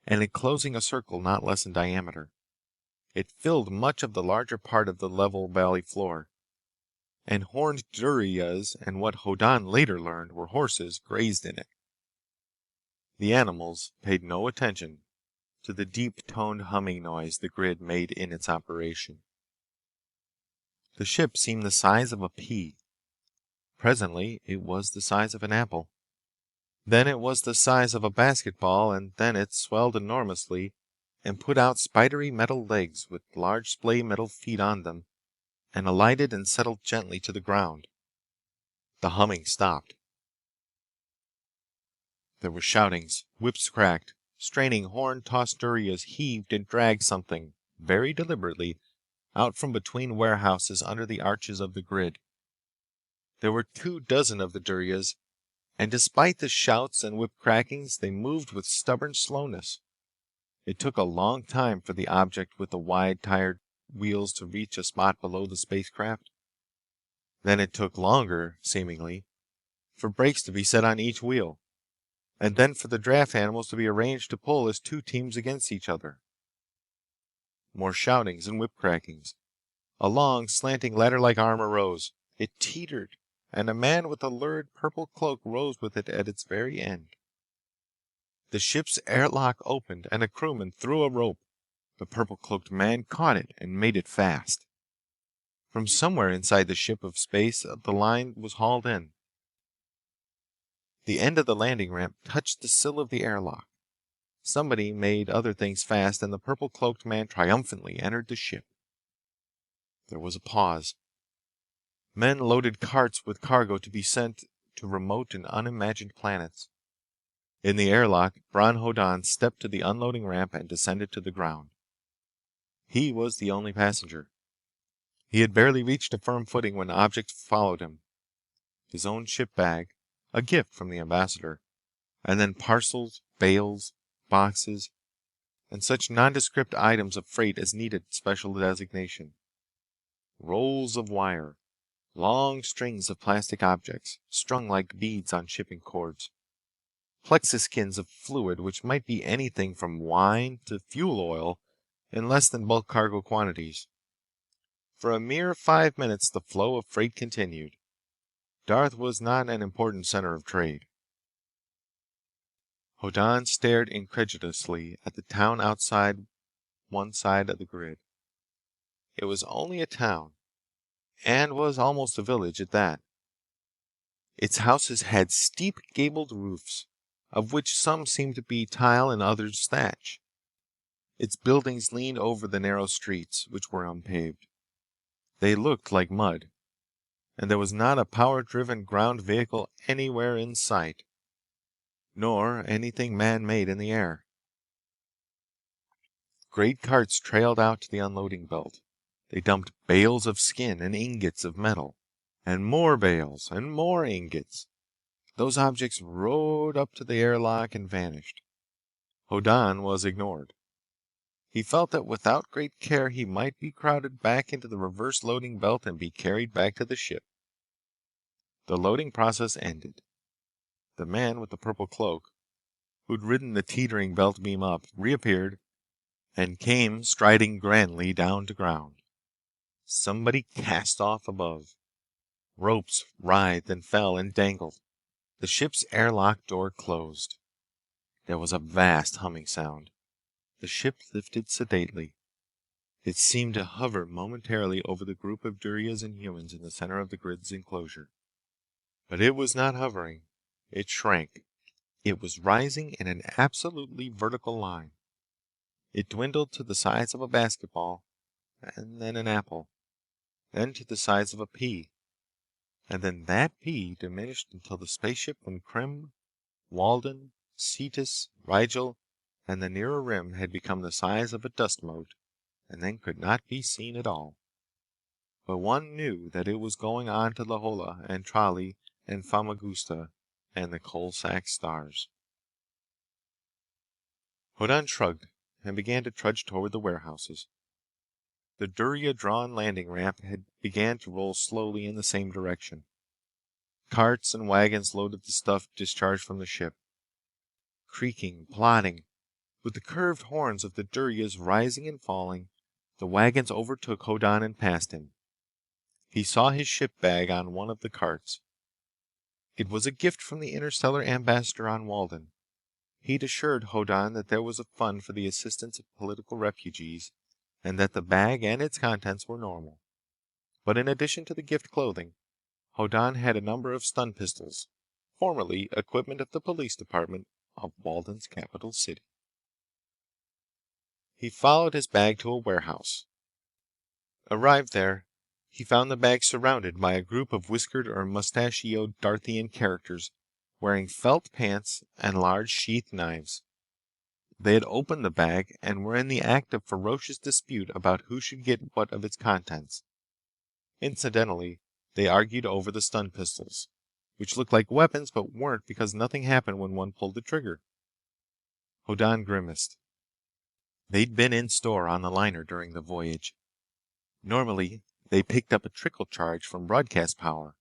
and enclosing a circle not less in diameter. It filled much of the larger part of the level valley floor, and horned duryas and what Hoddan later learned were horses grazed in it. The animals paid no attention to the deep-toned humming noise the grid made in its operation. The ship seemed the size of a pea. Presently it was the size of an apple. Then it was the size of a basketball, and then it swelled enormously and put out spidery metal legs with large splay metal feet on them, and alighted and settled gently to the ground. The humming stopped. There were shoutings, whips cracked, straining horn-tossed duryas heaved and dragged something, very deliberately, out from between warehouses under the arches of the grid. There were 24 of the duryas, and despite the shouts and whip crackings, they moved with stubborn slowness. It took a long time for the object with the wide tired wheels to reach a spot below the spacecraft. Then it took longer, seemingly, for brakes to be set on each wheel, and then for the draft animals to be arranged to pull as two teams against each other. More shoutings and whip crackings. A long, slanting ladder-like arm arose. It teetered, and a man with a lurid purple cloak rose with it at its very end. The ship's airlock opened, and a crewman threw a rope. The purple-cloaked man caught it and made it fast. From somewhere inside the ship of space, the line was hauled in. The end of the landing ramp touched the sill of the airlock. Somebody made other things fast, and the purple-cloaked man triumphantly entered the ship. There was a pause. Men loaded carts with cargo to be sent to remote and unimagined planets. In the airlock, Bron Hoddan stepped to the unloading ramp and descended to the ground. He was the only passenger. He had barely reached a firm footing when objects followed him. His own ship bag, a gift from the ambassador, and then parcels, bales, boxes, and such nondescript items of freight as needed special designation. Rolls of wire, long strings of plastic objects, strung like beads on shipping cords, plexuskins of fluid which might be anything from wine to fuel oil in less than bulk cargo quantities. For a mere 5 minutes the flow of freight continued. Darth was not an important center of trade. Hoddan stared incredulously at the town outside one side of the grid. It was only a town, and was almost a village at that. Its houses had steep gabled roofs, of which some seemed to be tile and others thatch. Its buildings leaned over the narrow streets, which were unpaved. They looked like mud, and there was not a power-driven ground vehicle anywhere in sight, nor anything man-made in the air. Great carts trailed out to the unloading belt. They dumped bales of skin and ingots of metal, and more bales and more ingots. Those objects roared strode up to the airlock and vanished. Hoddan was ignored. He felt that without great care he might be crowded back into the reverse loading belt and be carried back to the ship. The loading process ended. The man with the purple cloak, who'd ridden the teetering belt beam up, reappeared and came striding grandly down to ground. Somebody cast off above. Ropes writhed and fell and dangled. The ship's airlock door closed. There was a vast humming sound. The ship lifted sedately. It seemed to hover momentarily over the group of Durias and humans in the center of the grid's enclosure. But it was not hovering. It shrank. It was rising in an absolutely vertical line. It dwindled to the size of a basketball, and then an apple, then to the size of a pea, and then that pea diminished until the spaceship from Krim, Walden, Cetus, Rigel, and the nearer rim had become the size of a dust mote, and then could not be seen at all. But one knew that it was going on to Lahola and Trali and Famagusta and the Coalsack stars. Hoddan shrugged and began to trudge toward the warehouses. The Duria-drawn landing ramp had began to roll slowly in the same direction. Carts and wagons loaded the stuff discharged from the ship. Creaking, plodding, with the curved horns of the Durias rising and falling, the wagons overtook Hoddan and passed him. He saw his ship bag on one of the carts. It was a gift from the interstellar ambassador on Walden. He'd assured Hoddan that there was a fund for the assistance of political refugees, and that the bag and its contents were normal. But in addition to the gift clothing, Hoddan had a number of stun pistols, formerly equipment of the police department of Walden's capital city. He followed his bag to a warehouse. Arrived there, he found the bag surrounded by a group of whiskered or mustachioed Darthian characters wearing felt pants and large sheath knives. They had opened the bag and were in the act of ferocious dispute about who should get what of its contents. Incidentally, they argued over the stun pistols, which looked like weapons but weren't because nothing happened when one pulled the trigger. Hoddan grimaced. They'd been in store on the liner during the voyage. Normally, they picked up a trickle charge from broadcast power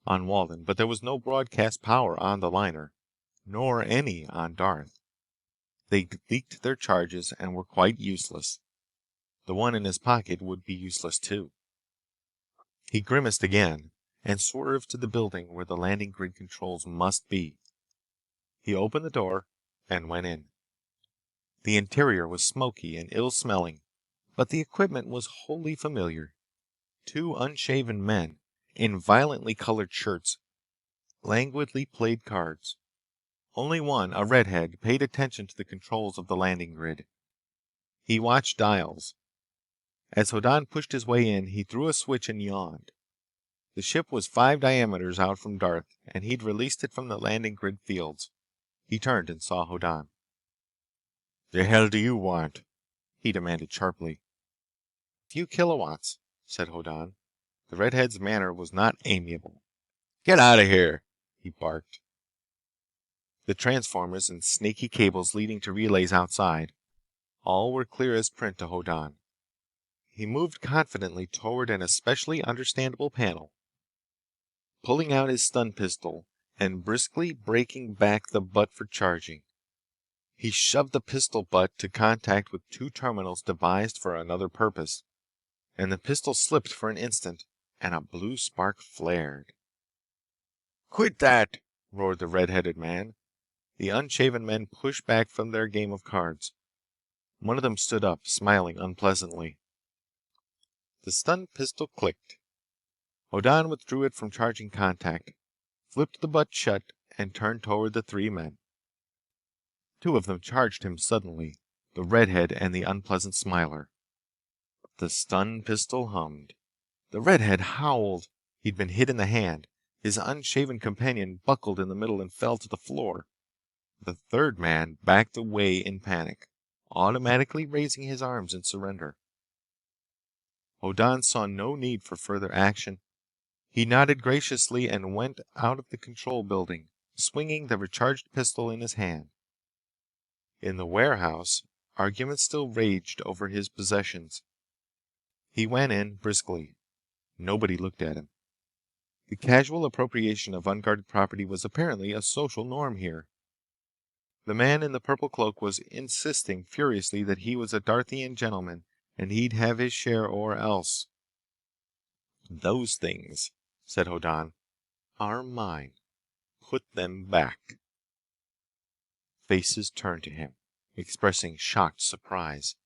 on Walden, but there was no broadcast power on the liner, nor any on Darth. They leaked their charges and were quite useless. The one in his pocket would be useless too. He grimaced again and swerved to the building where the landing grid controls must be. He opened the door and went in. The interior was smoky and ill-smelling, but the equipment was wholly familiar. Two unshaven men, in violently colored shirts, languidly played cards. Only one, a redhead, paid attention to the controls of the landing grid. He watched dials. As Hoddan pushed his way in, he threw a switch and yawned. The ship was 5 diameters out from Darth, and he'd released it from the landing grid fields. He turned and saw Hoddan. "The hell do you want?" he demanded sharply. "Few kilowatts," said Hoddan. The redhead's manner was not amiable. Get out of here, He barked. The transformers and snaky cables leading to relays outside, all were clear as print to Hoddan. He moved confidently toward an especially understandable panel, pulling out his stun pistol and briskly breaking back the butt for charging. He shoved the pistol butt to contact with two terminals devised for another purpose, and the pistol slipped for an instant, and a blue spark flared. quit that! Roared the red-headed man. The unshaven men pushed back from their game of cards. One of them stood up, smiling unpleasantly. The stun pistol clicked. Hoddan withdrew it from charging contact, flipped the butt shut, and turned toward the three men. Two of them charged him suddenly, the redhead and the unpleasant smiler. The stun pistol hummed. The redhead howled. He'd been hit in the hand. His unshaven companion buckled in the middle and fell to the floor. The third man backed away in panic, automatically raising his arms in surrender. Hoddan saw no need for further action. He nodded graciously and went out of the control building, swinging the recharged pistol in his hand. In the warehouse, arguments still raged over his possessions. He went in briskly. Nobody looked at him. The casual appropriation of unguarded property was apparently a social norm here. The man in the purple cloak was insisting furiously that he was a Darthian gentleman and he'd have his share or else. "Those things," said Hoddan, "are mine. Put them back." Faces turned to him, expressing shocked surprise.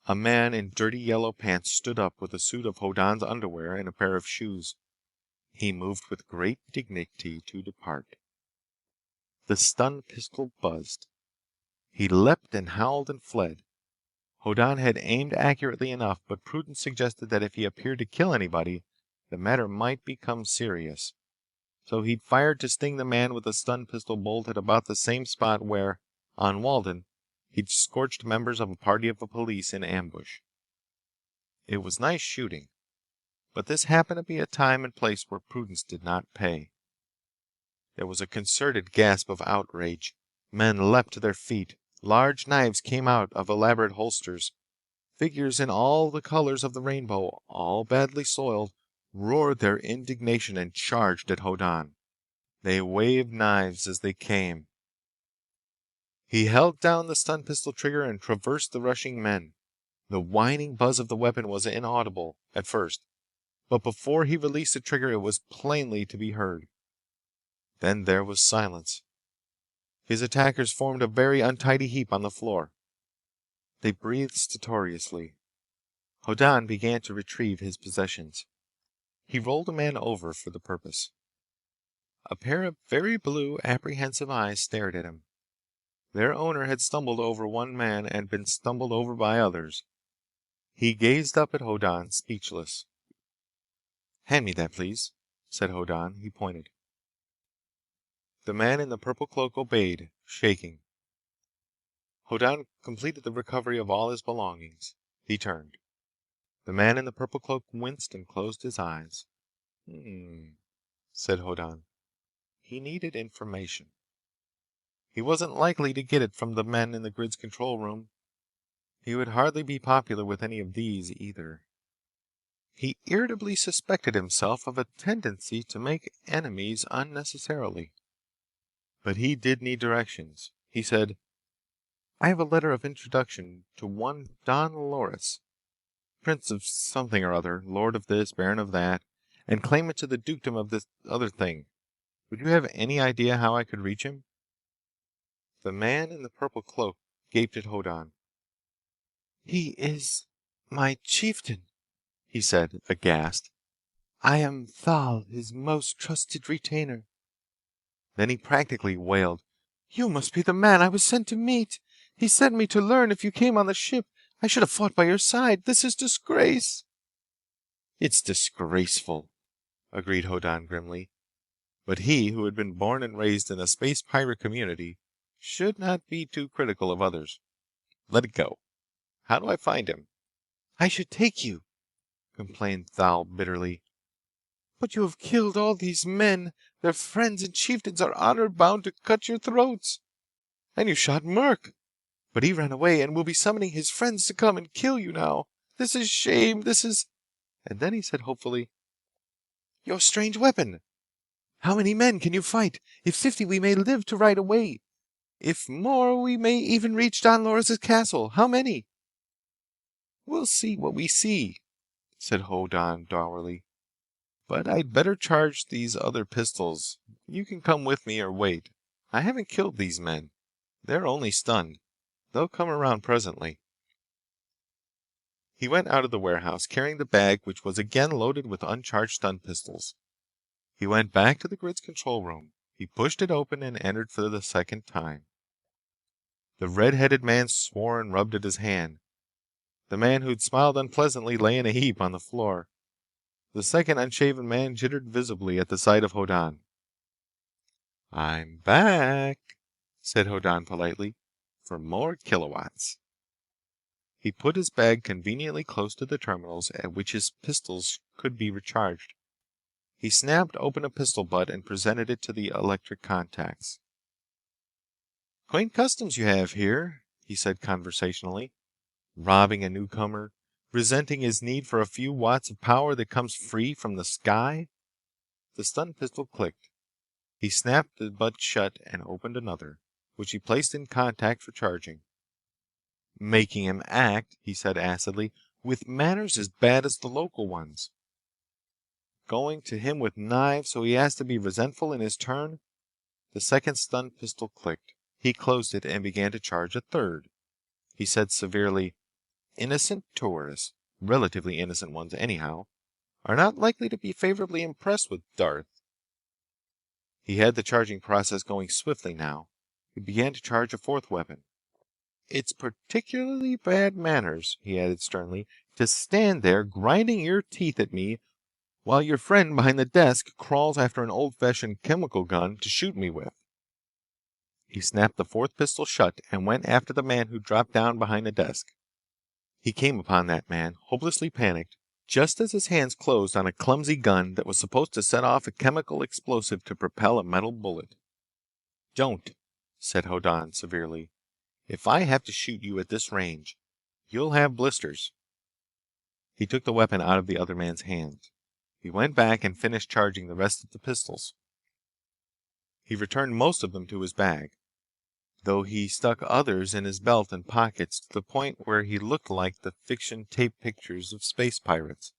A man in dirty yellow pants stood up with a suit of Hoddan's underwear and a pair of shoes. He moved with great dignity to depart. The stun pistol buzzed. He leapt and howled and fled. Hoddan had aimed accurately enough, but prudence suggested that if he appeared to kill anybody, the matter might become serious. So he'd fired to sting the man with a stun pistol bolt at about the same spot where, on Walden, he'd scorched members of a party of police in ambush. It was nice shooting, but this happened to be a time and place where prudence did not pay. There was a concerted gasp of outrage. Men leapt to their feet. Large knives came out of elaborate holsters. Figures in all the colors of the rainbow, all badly soiled, roared their indignation and charged at Hoddan. They waved knives as they came. He held down the stun pistol trigger and traversed the rushing men. The whining buzz of the weapon was inaudible at first, but before he released the trigger it was plainly to be heard. Then there was silence. His attackers formed a very untidy heap on the floor. They breathed stertorously. Hoddan began to retrieve his possessions. He rolled a man over for the purpose. A pair of very blue, apprehensive eyes stared at him. Their owner had stumbled over one man and been stumbled over by others. He gazed up at Hoddan, speechless. "Hand me that, please," said Hoddan. He pointed. The man in the purple cloak obeyed, shaking. Hoddan completed the recovery of all his belongings. He turned. The man in the purple cloak winced and closed his eyes. Said Hoddan. He needed information. He wasn't likely to get it from the men in the grid's control room. He would hardly be popular with any of these either. He irritably suspected himself of a tendency to make enemies unnecessarily. But he did need directions. He said, "I have a letter of introduction to one Don Loris, Prince of something or other, Lord of this, Baron of that, and claimant to the dukedom of this other thing. Would you have any idea how I could reach him?" The man in the purple cloak gaped at Hoddan. "He is my chieftain," he said, aghast. "I am Thal, his most trusted retainer." Then he practically wailed. "You must be the man I was sent to meet. He sent me to learn if you came on the ship. I should have fought by your side. This is disgrace." "It's disgraceful," agreed Hoddan grimly. But he, who had been born and raised in a space pirate community, should not be too critical of others. "Let it go. How do I find him?" "I should take you," complained Thal bitterly. "But you have killed all these men. Their friends and chieftains are honor bound to cut your throats. And you shot Merc. But he ran away and will be summoning his friends to come and kill you now. This is shame. This is—" And then he said hopefully, "Your strange weapon. How many men can you fight? If 50 we may live to ride away. If more we may even reach Don Loris' castle. How many?" "We'll see what we see," said Hoddan dourly. "But I'd better charge these other pistols. You can come with me or wait. I haven't killed these men. They're only stunned. They'll come around presently." He went out of the warehouse, carrying the bag which was again loaded with uncharged stun pistols. He went back to the grid's control room. He pushed it open and entered for the second time. The red-headed man swore and rubbed at his hand. The man who'd smiled unpleasantly lay in a heap on the floor. The second unshaven man jittered visibly at the sight of Hoddan. "I'm back," said Hoddan politely, "for more kilowatts." He put his bag conveniently close to the terminals at which his pistols could be recharged. He snapped open a pistol butt and presented it to the electric contacts. "Quaint customs you have here," he said conversationally. "Robbing a newcomer, resenting his need for a few watts of power that comes free from the sky." The stun pistol clicked. He snapped the butt shut and opened another, which he placed in contact for charging. "Making him act," he said acidly, "with manners as bad as the local ones. Going to him with knives so he has to be resentful in his turn." The second stun pistol clicked. He closed it and began to charge a third. He said severely, "Innocent tourists, relatively innocent ones anyhow, are not likely to be favorably impressed with Darth." He had the charging process going swiftly now. He began to charge a fourth weapon. "It's particularly bad manners," he added sternly, "to stand there grinding your teeth at me while your friend behind the desk crawls after an old-fashioned chemical gun to shoot me with." He snapped the fourth pistol shut and went after the man who dropped down behind the desk. He came upon that man, hopelessly panicked, just as his hands closed on a clumsy gun that was supposed to set off a chemical explosive to propel a metal bullet. "Don't," said Hoddan severely. "If I have to shoot you at this range, you'll have blisters." He took the weapon out of the other man's hands. He went back and finished charging the rest of the pistols. He returned most of them to his bag, though he stuck others in his belt and pockets to the point where he looked like the fiction tape pictures of space pirates.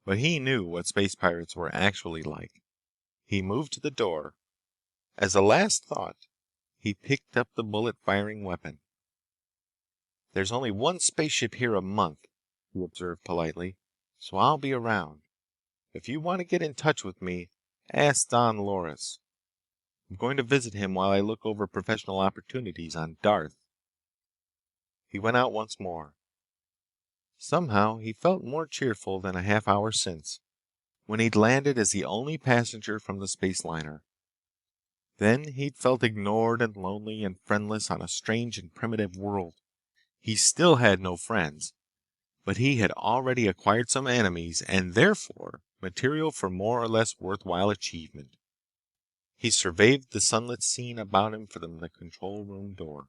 But he knew what space pirates were actually like. He moved to the door. As a last thought, he picked up the bullet-firing weapon. "There's only one spaceship here a month," he observed politely, "so I'll be around. If you want to get in touch with me, ask Don Loris. I'm going to visit him while I look over professional opportunities on Darth." He went out once more. Somehow he felt more cheerful than a half hour since, when he'd landed as the only passenger from the space liner. Then he'd felt ignored and lonely and friendless on a strange and primitive world. He still had no friends, but he had already acquired some enemies and therefore material for more or less worthwhile achievement. He surveyed the sunlit scene about him from the control room door.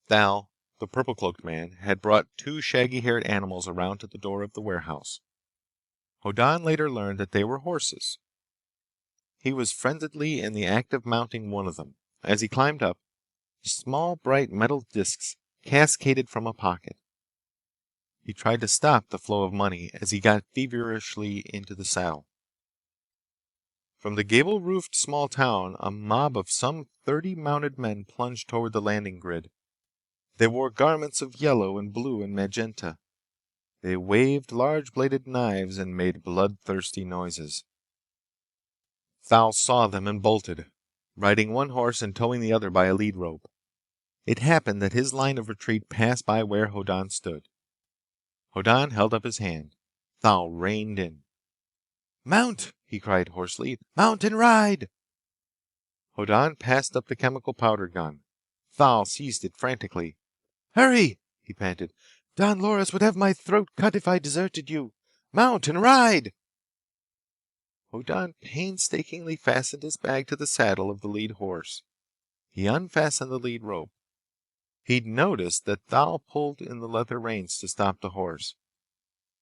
Thal, the purple-cloaked man, had brought two shaggy-haired animals around to the door of the warehouse. Hoddan later learned that they were horses. He was frenziedly in the act of mounting one of them. As he climbed up, small bright metal discs cascaded from a pocket. He tried to stop the flow of money as he got feverishly into the saddle. From the gable-roofed small town, a mob of some 30 mounted men plunged toward the landing grid. They wore garments of yellow and blue and magenta. They waved large-bladed knives and made bloodthirsty noises. Thal saw them and bolted, riding one horse and towing the other by a lead rope. It happened that his line of retreat passed by where Hoddan stood. Hoddan held up his hand. Thal reined in. "Mount!" he cried hoarsely. "Mount and ride!" Hoddan passed up the chemical powder gun. Thal seized it frantically. "Hurry!" he panted. "Don Loris would have my throat cut if I deserted you. Mount and ride!" Hoddan painstakingly fastened his bag to the saddle of the lead horse. He unfastened the lead rope. He'd noticed that Thal pulled in the leather reins to stop the horse.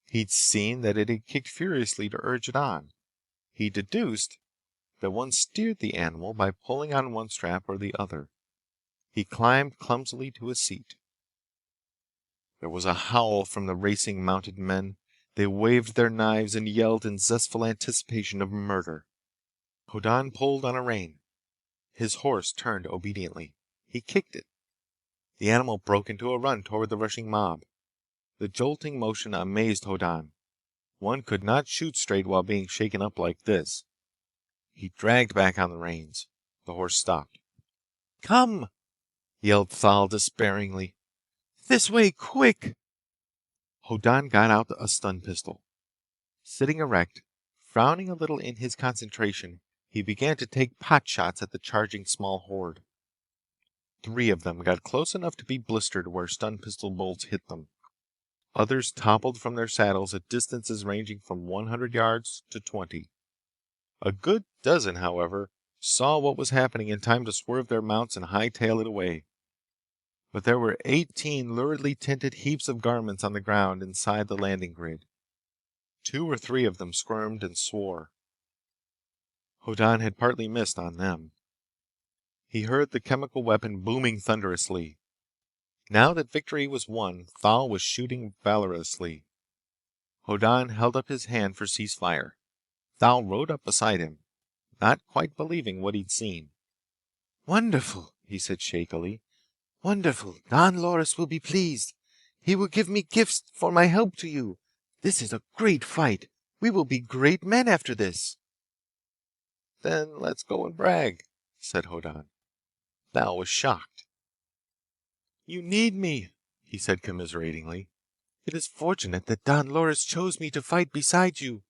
He'd seen that it had kicked furiously to urge it on. He deduced that one steered the animal by pulling on one strap or the other. He climbed clumsily to a seat. There was a howl from the racing mounted men. They waved their knives and yelled in zestful anticipation of murder. Hoddan pulled on a rein. His horse turned obediently. He kicked it. The animal broke into a run toward the rushing mob. The jolting motion amazed Hoddan. One could not shoot straight while being shaken up like this. He dragged back on the reins. The horse stopped. "Come!" yelled Thal despairingly. "This way, quick!" Hoddan got out a stun pistol. Sitting erect, frowning a little in his concentration, he began to take pot shots at the charging small horde. 3 of them got close enough to be blistered where stun pistol bolts hit them. Others toppled from their saddles at distances ranging from 100 yards to 20. A good dozen, however, saw what was happening in time to swerve their mounts and hightail it away. But there were 18 luridly tinted heaps of garments on the ground inside the landing grid. 2 or 3 of them squirmed and swore. Hoddan had partly missed on them. He heard the chemical weapon booming thunderously. Now that victory was won, Thal was shooting valorously. Hoddan held up his hand for ceasefire. Thal rode up beside him, not quite believing what he'd seen. "Wonderful," he said shakily. "Wonderful. Don Loris will be pleased. He will give me gifts for my help to you. This is a great fight. We will be great men after this." "Then let's go and brag," said Hoddan. Thal was shocked. "You need me," he said commiseratingly. "It is fortunate that Don Loris chose me to fight beside you."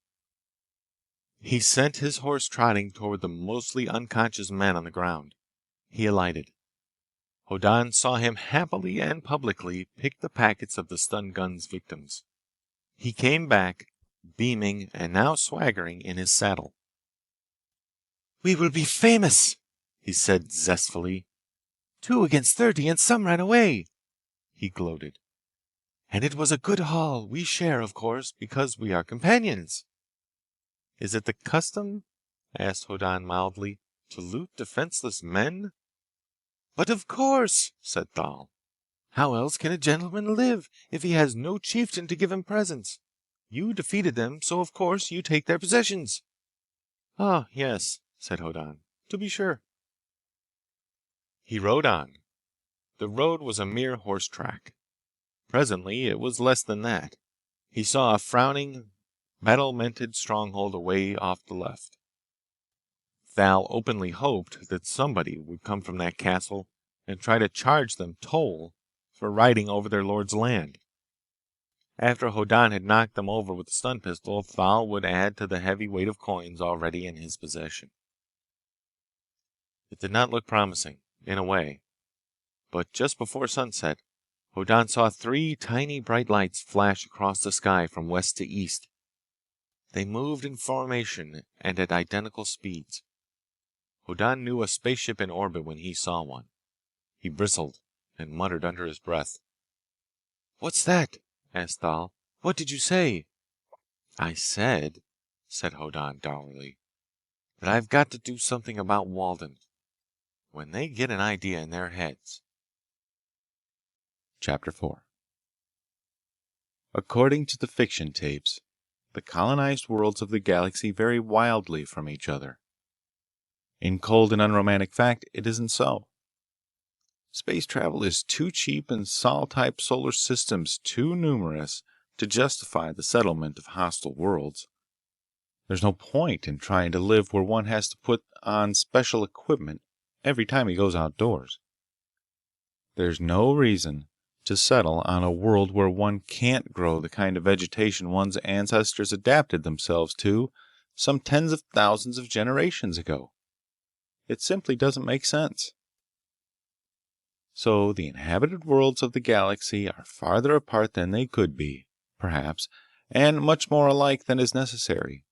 He sent his horse trotting toward the mostly unconscious men on the ground. He alighted. Hoddan saw him happily and publicly pick the packets of the stun gun's victims. He came back, beaming and now swaggering in his saddle. "We will be famous," he said zestfully. 2 against 30 and some ran away." He gloated. "And it was a good haul. We share, of course, because we are companions." "Is it the custom," asked Hoddan mildly, "to loot defenseless men?" "But of course," said Thal. "How else can a gentleman live if he has no chieftain to give him presents? You defeated them, so of course you take their possessions." "Ah, yes," said Hoddan. "To be sure." He rode on. The road was a mere horse track. Presently it was less than that. He saw a frowning, battlemented stronghold away off the left. Thal openly hoped that somebody would come from that castle and try to charge them toll for riding over their lord's land. After Hoddan had knocked them over with the stun pistol, Thal would add to the heavy weight of coins already in his possession. It did not look promising, in a way. But just before sunset, Hoddan saw 3 tiny bright lights flash across the sky from west to east. They moved in formation and at identical speeds. Hoddan knew a spaceship in orbit when he saw one. He bristled and muttered under his breath. "What's that?" asked Thal. "What did you say?" "I said," said Hoddan dourly, "that I've got to do something about Walden. When they get an idea in their heads—" Chapter 4. According to the fiction tapes, the colonized worlds of the galaxy vary wildly from each other. In cold and unromantic fact, it isn't so. Space travel is too cheap and Sol-type solar systems too numerous to justify the settlement of hostile worlds. There's no point in trying to live where one has to put on special equipment every time he goes outdoors. There's no reason to settle on a world where one can't grow the kind of vegetation one's ancestors adapted themselves to some tens of thousands of generations ago. It simply doesn't make sense. So the inhabited worlds of the galaxy are farther apart than they could be, perhaps, and much more alike than is necessary.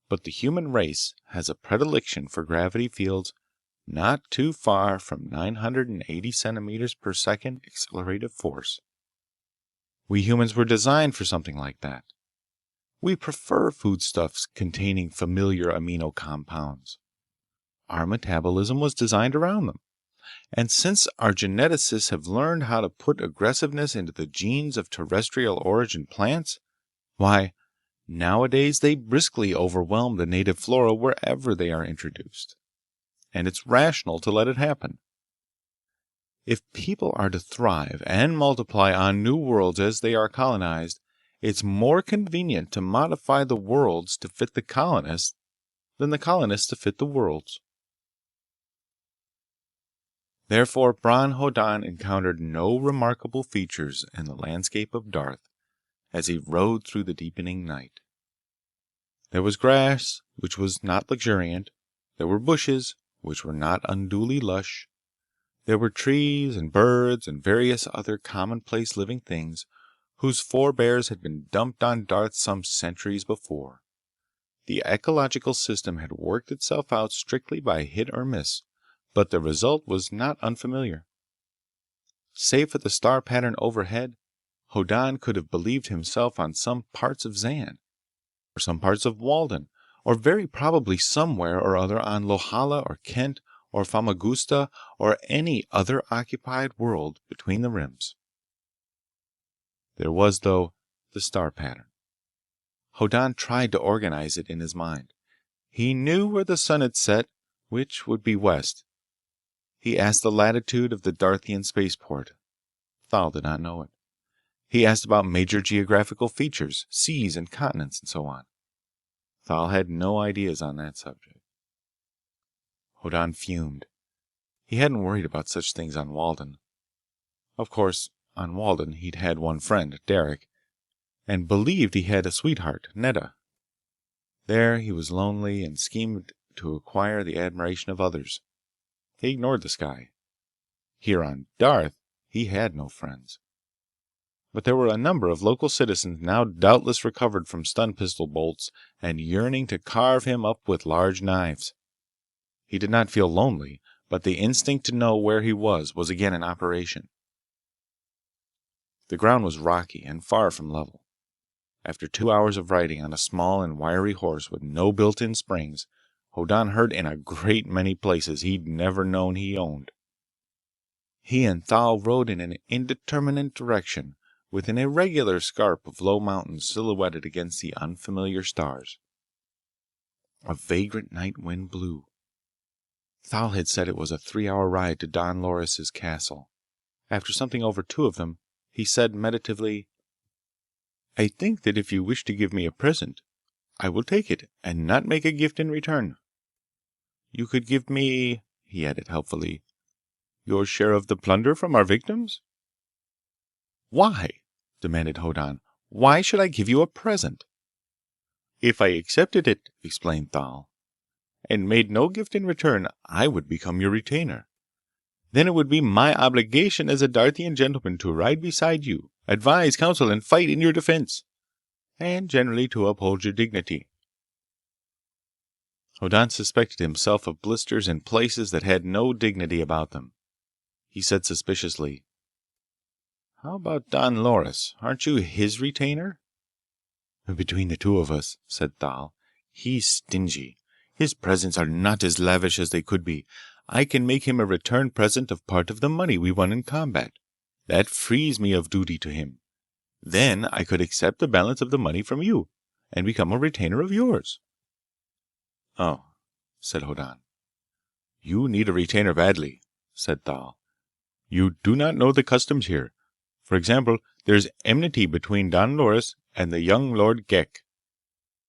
But the human race has a predilection for gravity fields not too far from 980 centimeters per second accelerative force. We humans were designed for something like that. We prefer foodstuffs containing familiar amino compounds. Our metabolism was designed around them. And since our geneticists have learned how to put aggressiveness into the genes of terrestrial origin plants, why, nowadays they briskly overwhelm the native flora wherever they are introduced. And it's rational to let it happen. If people are to thrive and multiply on new worlds as they are colonized, it's more convenient to modify the worlds to fit the colonists than the colonists to fit the worlds. Therefore, Bron Hoddan encountered no remarkable features in the landscape of Darth as he rode through the deepening night. There was grass, which was not luxuriant. There were bushes, which were not unduly lush. There were trees and birds and various other commonplace living things whose forebears had been dumped on Darth some centuries before. The ecological system had worked itself out strictly by hit or miss, but the result was not unfamiliar. Save for the star pattern overhead, Hoddan could have believed himself on some parts of Zan, or some parts of Walden, or very probably somewhere or other on Lohala or Kent or Famagusta or any other occupied world between the rims. There was, though, the star pattern. Hoddan tried to organize it in his mind. He knew where the sun had set, which would be west. He asked the latitude of the Darthian spaceport. Thal did not know it. He asked about major geographical features, seas and continents, and so on. Thal had no ideas on that subject. Hoddan fumed. He hadn't worried about such things on Walden. Of course, on Walden he'd had one friend, Derek, and believed he had a sweetheart, Netta. There he was lonely and schemed to acquire the admiration of others. He ignored the sky. Here on Darth, he had no friends. But there were a number of local citizens now doubtless recovered from stun pistol bolts and yearning to carve him up with large knives. He did not feel lonely, but the instinct to know where he was again in operation. The ground was rocky and far from level. After 2 hours of riding on a small and wiry horse with no built-in springs, Hoddan heard in a great many places he'd never known he owned. He and Thal rode in an indeterminate direction with an irregular scarp of low mountains silhouetted against the unfamiliar stars. A vagrant night wind blew. Thal had said it was a 3-hour ride to Don Loris's castle. After something over 2 of them, he said meditatively, "I think that if you wish to give me a present, I will take it and not make a gift in return. You could give me," he added helpfully, "your share of the plunder from our victims." "Why?" demanded Hoddan. "Why should I give you a present?" "If I accepted it," explained Thal, "and made no gift in return, I would become your retainer. Then it would be my obligation as a Darthian gentleman to ride beside you, advise, counsel, and fight in your defense, and generally to uphold your dignity." Hoddan suspected himself of blisters in places that had no dignity about them. He said suspiciously, "How about Don Loris? Aren't you his retainer?" "Between the 2 of us," said Thal, "he's stingy. His presents are not as lavish as they could be. I can make him a return present of part of the money we won in combat. That frees me of duty to him. Then I could accept the balance of the money from you, and become a retainer of yours." "Oh," said Hoddan. "You need a retainer badly," said Thal. "You do not know the customs here. For example, there is enmity between Don Loris and the young Lord Ghek.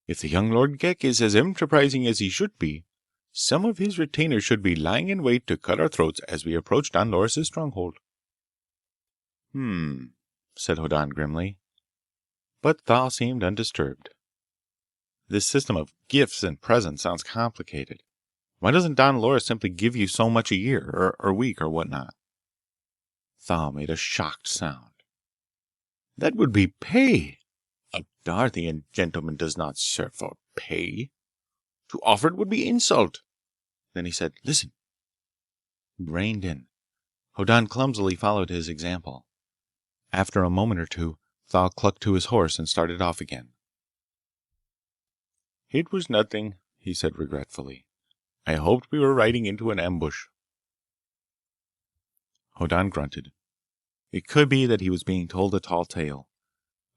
If the young Lord Ghek is as enterprising as he should be, some of his retainers should be lying in wait to cut our throats as we approach Don Loris' stronghold." Said Hoddan grimly. But Thal seemed undisturbed. "This system of gifts and presents sounds complicated. Why doesn't Don Loris simply give you so much a year, or week, or whatnot?" Thal made a shocked sound. "That would be pay. A Darthian gentleman does not serve for pay. To offer it would be insult." Then he said, "Listen." He reined in. Hoddan clumsily followed his example. After a moment or two, Thal clucked to his horse and started off again. "It was nothing," he said regretfully. "I hoped we were riding into an ambush." Hoddan grunted. It could be that he was being told a tall tale.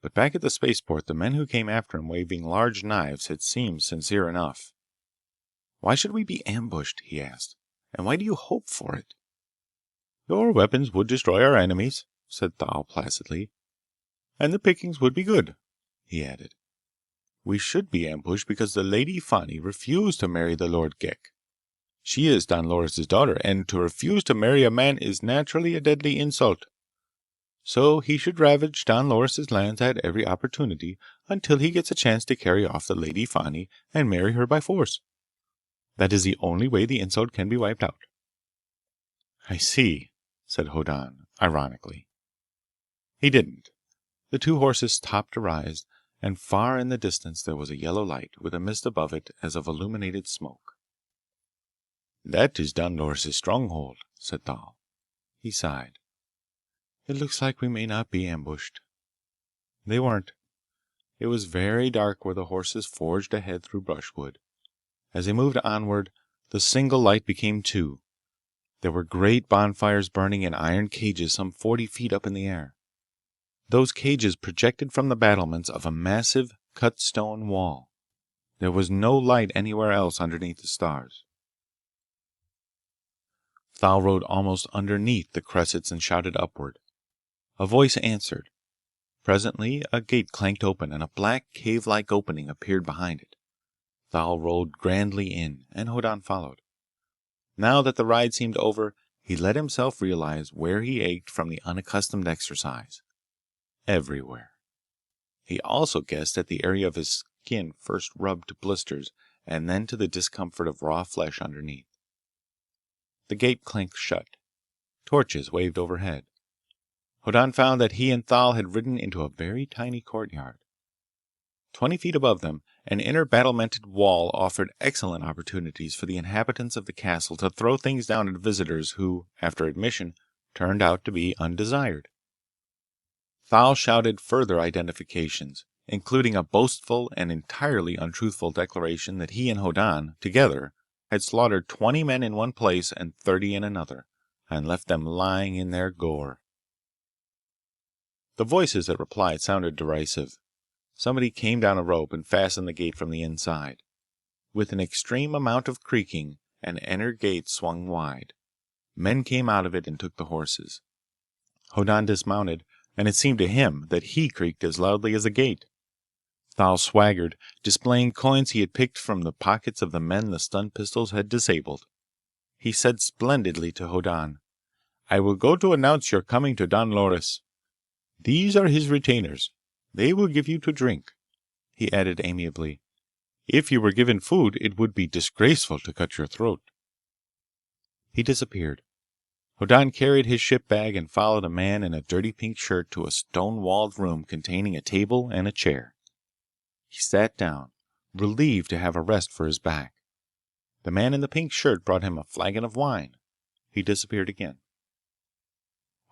But back at the spaceport, the men who came after him waving large knives had seemed sincere enough. "Why should we be ambushed?" he asked. "And why do you hope for it?" "Your weapons would destroy our enemies," said Thal placidly. "And the pickings would be good," he added. "We should be ambushed because the Lady Fani refused to marry the Lord Ghek. She is Don Loris' daughter, and to refuse to marry a man is naturally a deadly insult. So he should ravage Don Loris' lands at every opportunity until he gets a chance to carry off the Lady Fani and marry her by force. That is the only way the insult can be wiped out." "I see," said Hoddan, ironically. He didn't. The two horses stopped to rise, and far in the distance there was a yellow light, with a mist above it as of illuminated smoke. "That is Don Loris' stronghold," said Thal. He sighed. "It looks like we may not be ambushed." They weren't. It was very dark where the horses forged ahead through brushwood. As they moved onward, the single light became two. There were great bonfires burning in iron cages some 40 feet up in the air. Those cages projected from the battlements of a massive cut stone wall. There was no light anywhere else underneath the stars. Thal rode almost underneath the cressets and shouted upward. A voice answered. Presently a gate clanked open, and a black cave-like opening appeared behind it. Thal rode grandly in, and Hoddan followed. Now that the ride seemed over, he let himself realize where he ached from the unaccustomed exercise. Everywhere. He also guessed that the area of his skin first rubbed to blisters, and then to the discomfort of raw flesh underneath. The gate clanked shut. Torches waved overhead. Hoddan found that he and Thal had ridden into a very tiny courtyard. 20 feet above them, an inner battlemented wall offered excellent opportunities for the inhabitants of the castle to throw things down at visitors who, after admission, turned out to be undesired. Thal shouted further identifications, including a boastful and entirely untruthful declaration that he and Hoddan, together, had slaughtered 20 men in one place and 30 in another, and left them lying in their gore. The voices that replied sounded derisive. Somebody came down a rope and fastened the gate from the inside. With an extreme amount of creaking, an inner gate swung wide. Men came out of it and took the horses. Hoddan dismounted, and it seemed to him that he creaked as loudly as the gate. Thal swaggered, displaying coins he had picked from the pockets of the men the stun pistols had disabled. He said splendidly to Hoddan, "I will go to announce your coming to Don Loris. These are his retainers. They will give you to drink." He added amiably, "If you were given food, it would be disgraceful to cut your throat." He disappeared. Hoddan carried his ship bag and followed a man in a dirty pink shirt to a stone-walled room containing a table and a chair. He sat down, relieved to have a rest for his back. The man in the pink shirt brought him a flagon of wine. He disappeared again.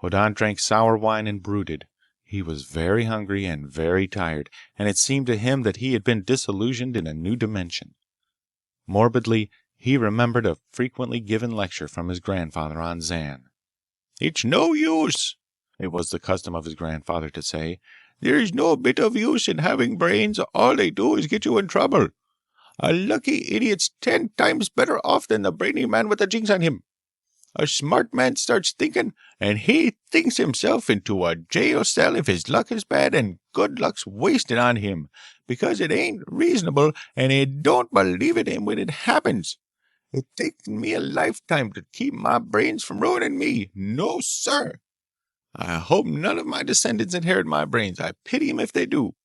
Hoddan drank sour wine and brooded. He was very hungry and very tired, and it seemed to him that he had been disillusioned in a new dimension. Morbidly, he remembered a frequently given lecture from his grandfather on Zan. "It's no use," it was the custom of his grandfather to say. "There's no bit of use in having brains. All they do is get you in trouble. A lucky idiot's 10 times better off than the brainy man with the jinx on him. A smart man starts thinking, and he thinks himself into a jail cell if his luck is bad and good luck's wasted on him, because it ain't reasonable and he don't believe it in when it happens. It takes me a lifetime to keep my brains from ruining me. No, sir. I hope none of my descendants inherit my brains. I pity 'em if they do."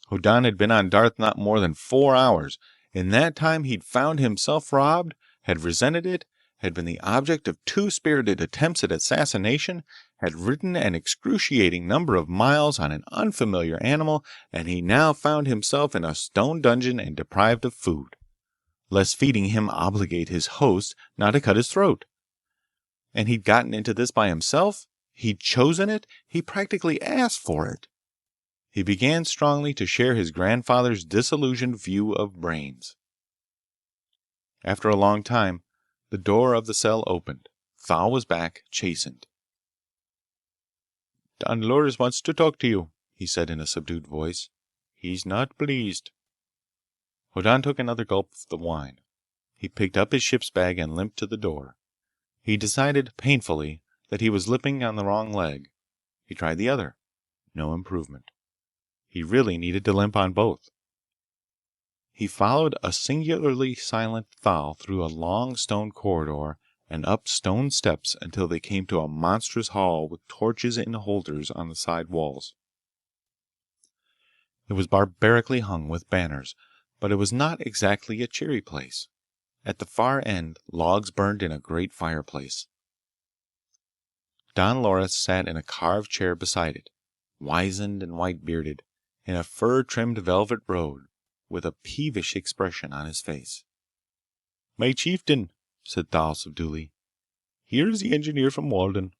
Hoddan had been on Darth not more than 4 hours. In that time he'd found himself robbed, had resented it, had been the object of 2 spirited attempts at assassination, had ridden an excruciating number of miles on an unfamiliar animal, and he now found himself in a stone dungeon and deprived of food, lest feeding him obligate his host not to cut his throat. And he'd gotten into this by himself? He'd chosen it? He practically asked for it. He began strongly to share his grandfather's disillusioned view of brains. After a long time, the door of the cell opened. Thal was back, chastened. "Don Loris wants to talk to you," he said in a subdued voice. "He's not pleased." Hoddan took another gulp of the wine. He picked up his ship's bag and limped to the door. He decided, painfully, that he was limping on the wrong leg. He tried the other. No improvement. He really needed to limp on both. He followed a singularly silent Thal through a long stone corridor and up stone steps until they came to a monstrous hall with torches in holders on the side walls. It was barbarically hung with banners, but it was not exactly a cheery place. At the far end, logs burned in a great fireplace. Don Loris sat in a carved chair beside it. wizened and white-bearded, in a fur-trimmed velvet robe, with a peevish expression on his face. "My chieftain," said Thal subduedly, "here is the engineer from Walden."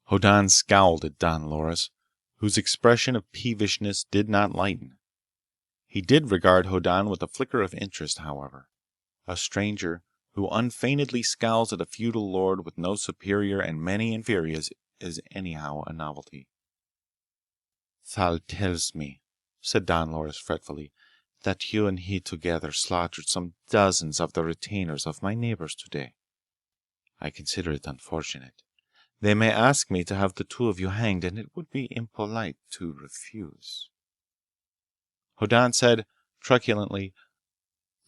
Hoddan scowled at Don Loris, whose expression of peevishness did not lighten. He did regard Hoddan with a flicker of interest, however. A stranger who unfeignedly scowls at a feudal lord with no superior and many inferiors is anyhow a novelty. "Thal tells me," said Don Loris fretfully, "that you and he together slaughtered some dozens of the retainers of my neighbors today. I consider it unfortunate. They may ask me to have the two of you hanged, and it would be impolite to refuse." Hoddan said truculently,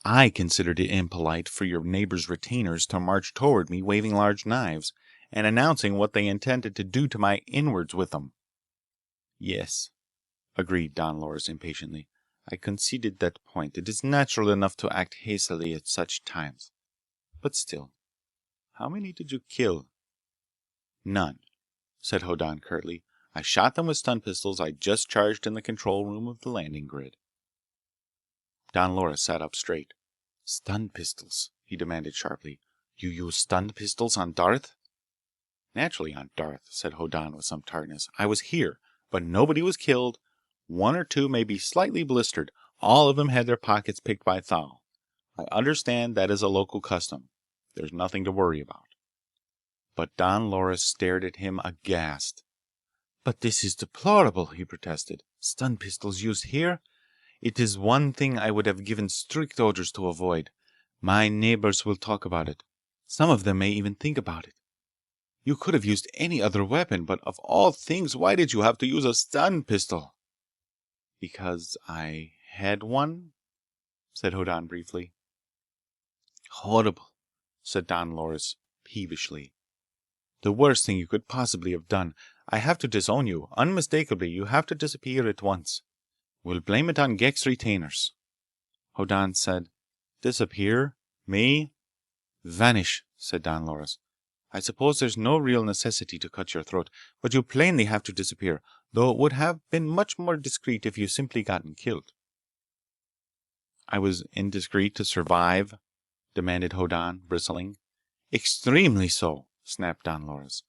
"I considered it impolite for your neighbor's retainers to march toward me waving large knives, and announcing what they intended to do to my inwards with them." "Yes," agreed Don Loris impatiently. "I conceded that point. It is natural enough to act hastily at such times. But still, how many did you kill?" "None," said Hoddan curtly. "I shot them with stun pistols I just charged in the control room of the landing grid." Don Loris sat up straight. "Stun pistols?" he demanded sharply. "You use stun pistols on Darth?" "Naturally on Darth," said Hoddan with some tartness. "I was here, but nobody was killed. One or two may be slightly blistered. All of them had their pockets picked by Thal. I understand that is a local custom. There's nothing to worry about." But Don Loris stared at him aghast. "But this is deplorable," he protested. "Stun pistols used here? It is one thing I would have given strict orders to avoid. My neighbors will talk about it. Some of them may even think about it. You could have used any other weapon, but of all things, why did you have to use a stun pistol?" "Because I had one," said Hoddan briefly. "Horrible," said Don Loris peevishly. "The worst thing you could possibly have done. I have to disown you. Unmistakably, you have to disappear at once. We'll blame it on Ghek's retainers." Hoddan said, "Disappear? Me?" "Vanish," said Don Loris. "I suppose there's no real necessity to cut your throat, but you plainly have to disappear, though it would have been much more discreet if you simply gotten killed." "I was indiscreet to survive?" demanded Hoddan, bristling. "Extremely so," snapped Don Loris.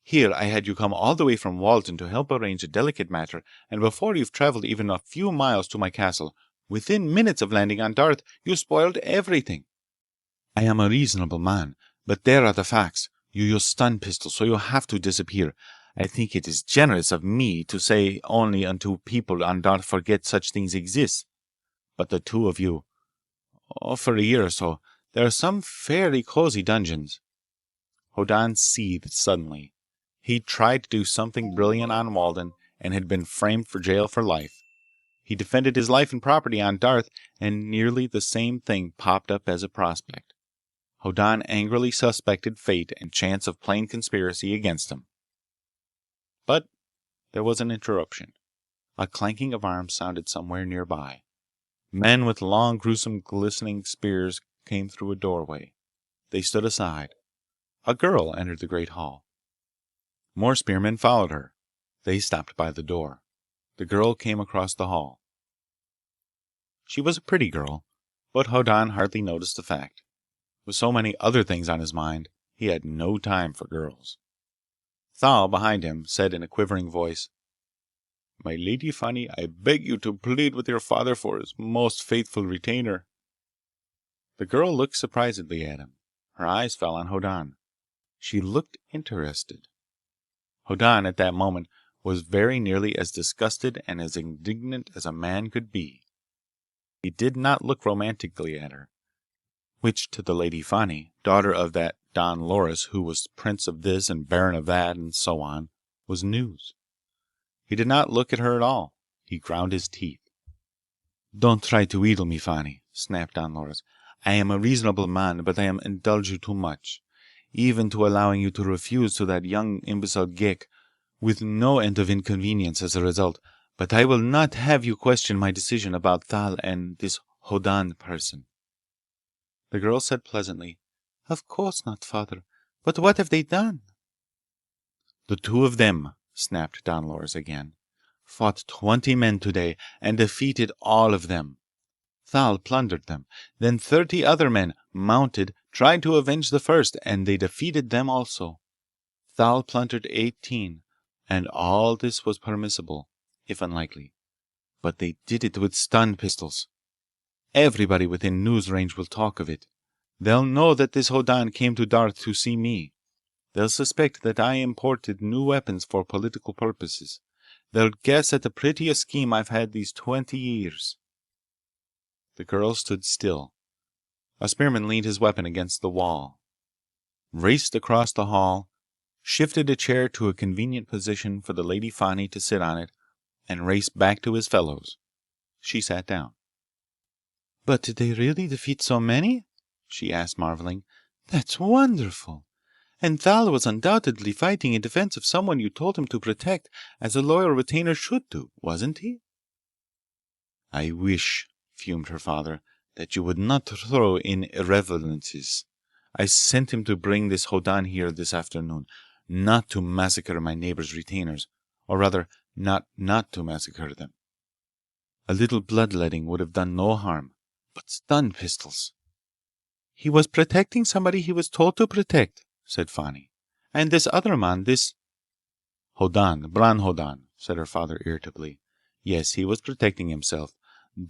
"Here I had you come all the way from Walden to help arrange a delicate matter, and before you've traveled even a few miles to my castle, within minutes of landing on Darth, you spoiled everything. I am a reasonable man, but there are the facts. You use stun pistols, so you have to disappear. I think it is generous of me to say only until people on Darth forget such things exist. But the two of you, for a year or so, there are some fairly cozy dungeons." Hoddan seethed suddenly. He'd tried to do something brilliant on Walden and had been framed for jail for life. He defended his life and property on Darth, and nearly the same thing popped up as a prospect. Hoddan angrily suspected fate and chance of plain conspiracy against him. But there was an interruption. A clanking of arms sounded somewhere nearby. Men with long, gruesome, glistening spears came through a doorway. They stood aside. A girl entered the great hall. More spearmen followed her. They stopped by the door. The girl came across the hall. She was a pretty girl, but Hoddan hardly noticed the fact. With so many other things on his mind, he had no time for girls. Thal, behind him, said in a quivering voice, "My Lady Fani, I beg you to plead with your father for his most faithful retainer." The girl looked surprisedly at him. Her eyes fell on Hoddan. She looked interested. Hoddan, at that moment, was very nearly as disgusted and as indignant as a man could be. He did not look romantically at her, which to the Lady Fani, daughter of that Don Loris who was prince of this and baron of that and so on, was news. He did not look at her at all. He ground his teeth. "Don't try to wheedle me, Fani," snapped Don Loris. "I am a reasonable man, but I am indulged you too much, even to allowing you to refuse to that young imbecile Ghek, with no end of inconvenience as a result. But I will not have you question my decision about Thal and this Hoddan person." The girl said pleasantly, "Of course not, father. But what have they done?" "The two of them," snapped Don Loris again. Fought 20 men today, and defeated all of them. Thal plundered them. Then 30 other men, mounted, tried to avenge the first, and they defeated them also. Thal plundered 18, and all this was permissible, if unlikely. But they did it with stun pistols. Everybody within news range will talk of it. They'll know that this Hoddan came to Darth to see me. They'll suspect that I imported new weapons for political purposes. They'll guess at the prettiest scheme I've had these 20 years. The girl stood still. A spearman leaned his weapon against the wall, raced across the hall, shifted a chair to a convenient position for the Lady Fani to sit on it, and raced back to his fellows. She sat down. "But did they really defeat so many?" she asked, marveling. "That's wonderful! And Thal was undoubtedly fighting in defense of someone you told him to protect, as a loyal retainer should do, wasn't he?" "I wish," fumed her father, "that you would not throw in irrelevances. I sent him to bring this Hoddan here this afternoon, not to massacre my neighbor's retainers, or rather, not to massacre them. A little bloodletting would have done no harm, but stun pistols—" "He was protecting somebody he was told to protect," said Fani. "And this other man, this—" "Hoddan, Bron Hoddan," said her father irritably. "Yes, he was protecting himself.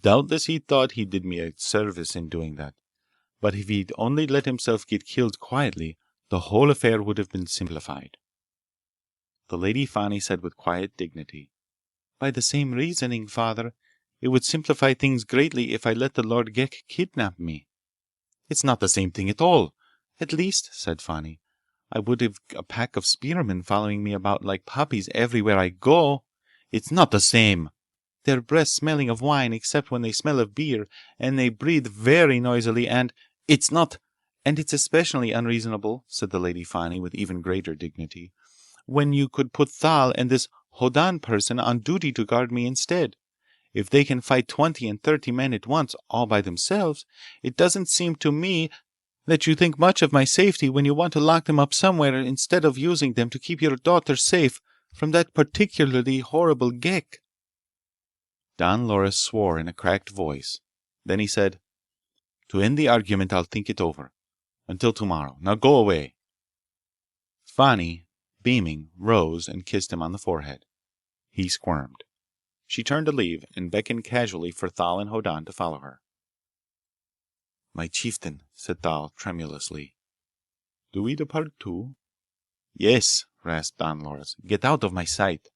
Doubtless he thought he did me a service in doing that. But if he'd only let himself get killed quietly, the whole affair would have been simplified." The Lady Fani said with quiet dignity, "By the same reasoning, father, it would simplify things greatly if I let the Lord Ghek kidnap me." "It's not the same thing at all. At least," said Fani, "I would have a pack of spearmen following me about like puppies everywhere I go. It's not the same. Their breaths smelling of wine except when they smell of beer, and they breathe very noisily, and— "It's not— "And it's especially unreasonable," said the Lady Fani with even greater dignity, "when you could put Thal and this Hoddan person on duty to guard me instead. If they can fight 20 and 30 men at once, all by themselves, it doesn't seem to me that you think much of my safety when you want to lock them up somewhere instead of using them to keep your daughter safe from that particularly horrible Ghek." Don Loris swore in a cracked voice. Then he said, "To end the argument, I'll think it over. Until tomorrow. Now go away." Fani, beaming, rose and kissed him on the forehead. He squirmed. She turned to leave, and beckoned casually for Thal and Hoddan to follow her. "My chieftain," said Thal tremulously, "do we depart too?" "Yes," rasped Don Loris. "Get out of my sight."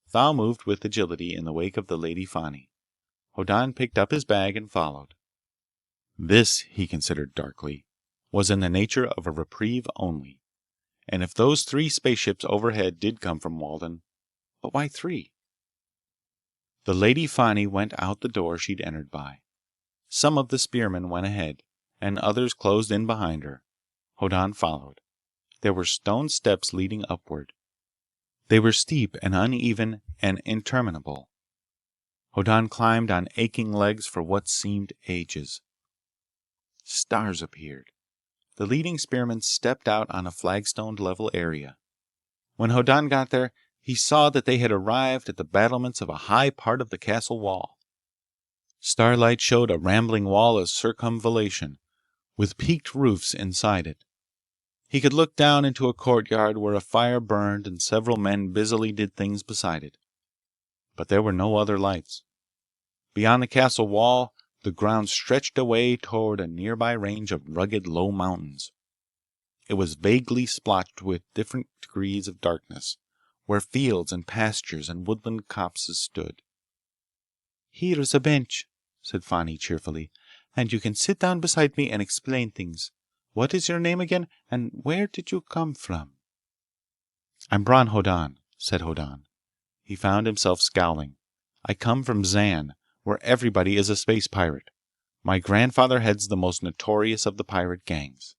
Thal moved with agility in the wake of the Lady Fani. Hoddan picked up his bag and followed. This, he considered darkly, was in the nature of a reprieve only. And if those 3 spaceships overhead did come from Walden— but why 3? The Lady Fani went out the door she'd entered by. Some of the spearmen went ahead, and others closed in behind her. Hoddan followed. There were stone steps leading upward. They were steep and uneven and interminable. Hoddan climbed on aching legs for what seemed ages. Stars appeared. The leading spearman stepped out on a flagstoned level area. When Hoddan got there, he saw that they had arrived at the battlements of a high part of the castle wall. Starlight showed a rambling wall of circumvallation, with peaked roofs inside it. He could look down into a courtyard where a fire burned and several men busily did things beside it. But there were no other lights. Beyond the castle wall, the ground stretched away toward a nearby range of rugged, low mountains. It was vaguely splotched with different degrees of darkness, where fields and pastures and woodland copses stood. "Here is a bench," said Fani cheerfully, "and you can sit down beside me and explain things. What is your name again, and where did you come from?" "I'm Bron Hoddan," said Hoddan. He found himself scowling. "I come from Zan, where everybody is a space pirate. My grandfather heads the most notorious of the pirate gangs."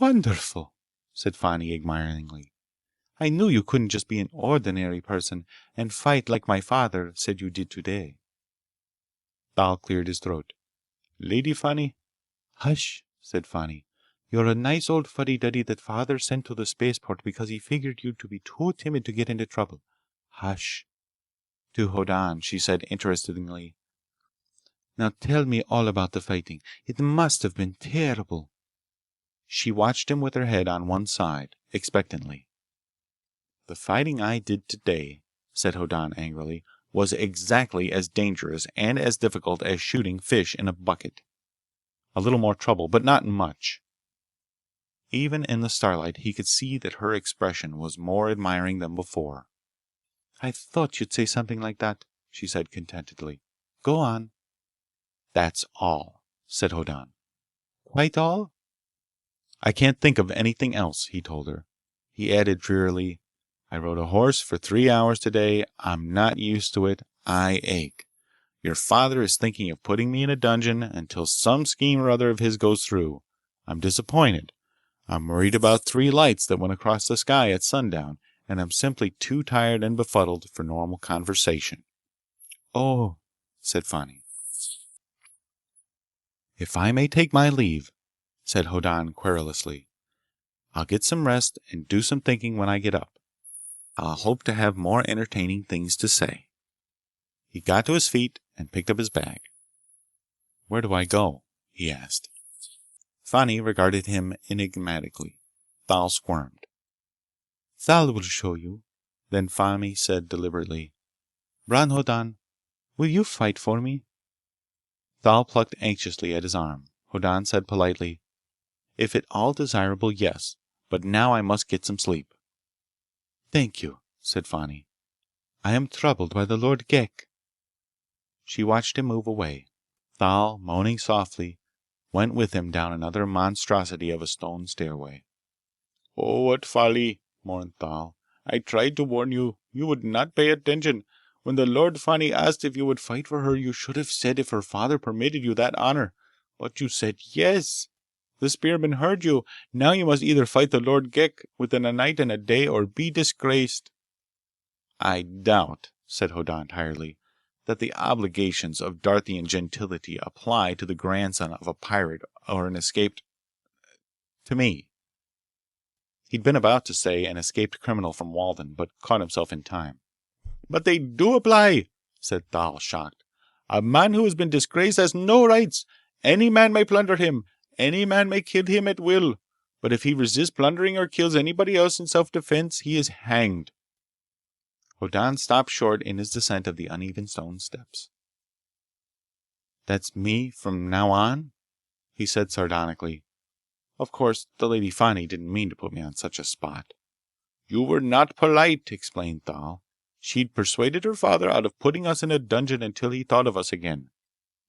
"Wonderful," said Fani admiringly. "I knew you couldn't just be an ordinary person and fight like my father said you did today." Thal cleared his throat. "Lady Fani—" "Hush," said Fani. You're a nice old fuddy-duddy that father sent to the spaceport because he figured you to be too timid to get into trouble. Hush. To Hoddan, she said interestedly, now tell me all about the fighting. It must have been terrible. She watched him with her head on one side, expectantly. The fighting I did today, said Hoddan angrily, was exactly as dangerous and as difficult as shooting fish in a bucket. A little more trouble, but not much. Even in the starlight he could see that her expression was more admiring than before. I thought you'd say something like that, she said contentedly. Go on. That's all, said Hoddan. Quite all? I can't think of anything else, he told her. He added drearily, I rode a horse for 3 hours today. I'm not used to it. I ache. Your father is thinking of putting me in a dungeon until some scheme or other of his goes through. I'm disappointed. I'm worried about 3 lights that went across the sky at sundown, and I'm simply too tired and befuddled for normal conversation. Oh, said Fani. If I may take my leave, said Hoddan querulously, I'll get some rest and do some thinking when I get up. I'll hope to have more entertaining things to say. He got to his feet and picked up his bag. Where do I go? He asked. Fani regarded him enigmatically. Thal squirmed. Thal will show you. Then Fani said deliberately, Bron Hoddan, will you fight for me? Thal plucked anxiously at his arm. Hoddan said politely, If at all desirable, yes, but now I must get some sleep. Thank you, said Fani. I am troubled by the Lord Ghek. She watched him move away. Thal, moaning softly, went with him down another monstrosity of a stone stairway. Oh, what folly, mourned Thal. I tried to warn you. You would not pay attention. When the Lord Fani asked if you would fight for her, you should have said if her father permitted you that honor. But you said yes. The spearman heard you. Now you must either fight the Lord Ghek within a night and a day, or be disgraced. I doubt, said Hoddan tiredly, that the obligations of Darthian gentility apply to the grandson of a pirate or an escaped... to me. He'd been about to say an escaped criminal from Walden, but caught himself in time. But they do apply, said Thal, shocked. A man who has been disgraced has no rights. Any man may plunder him. Any man may kill him at will. But if he resists plundering or kills anybody else in self-defense, he is hanged. Hoddan stopped short in his descent of the uneven stone steps. That's me from now on? He said sardonically. Of course, the Lady Fani didn't mean to put me on such a spot. You were not polite, explained Thal. She'd persuaded her father out of putting us in a dungeon until he thought of us again.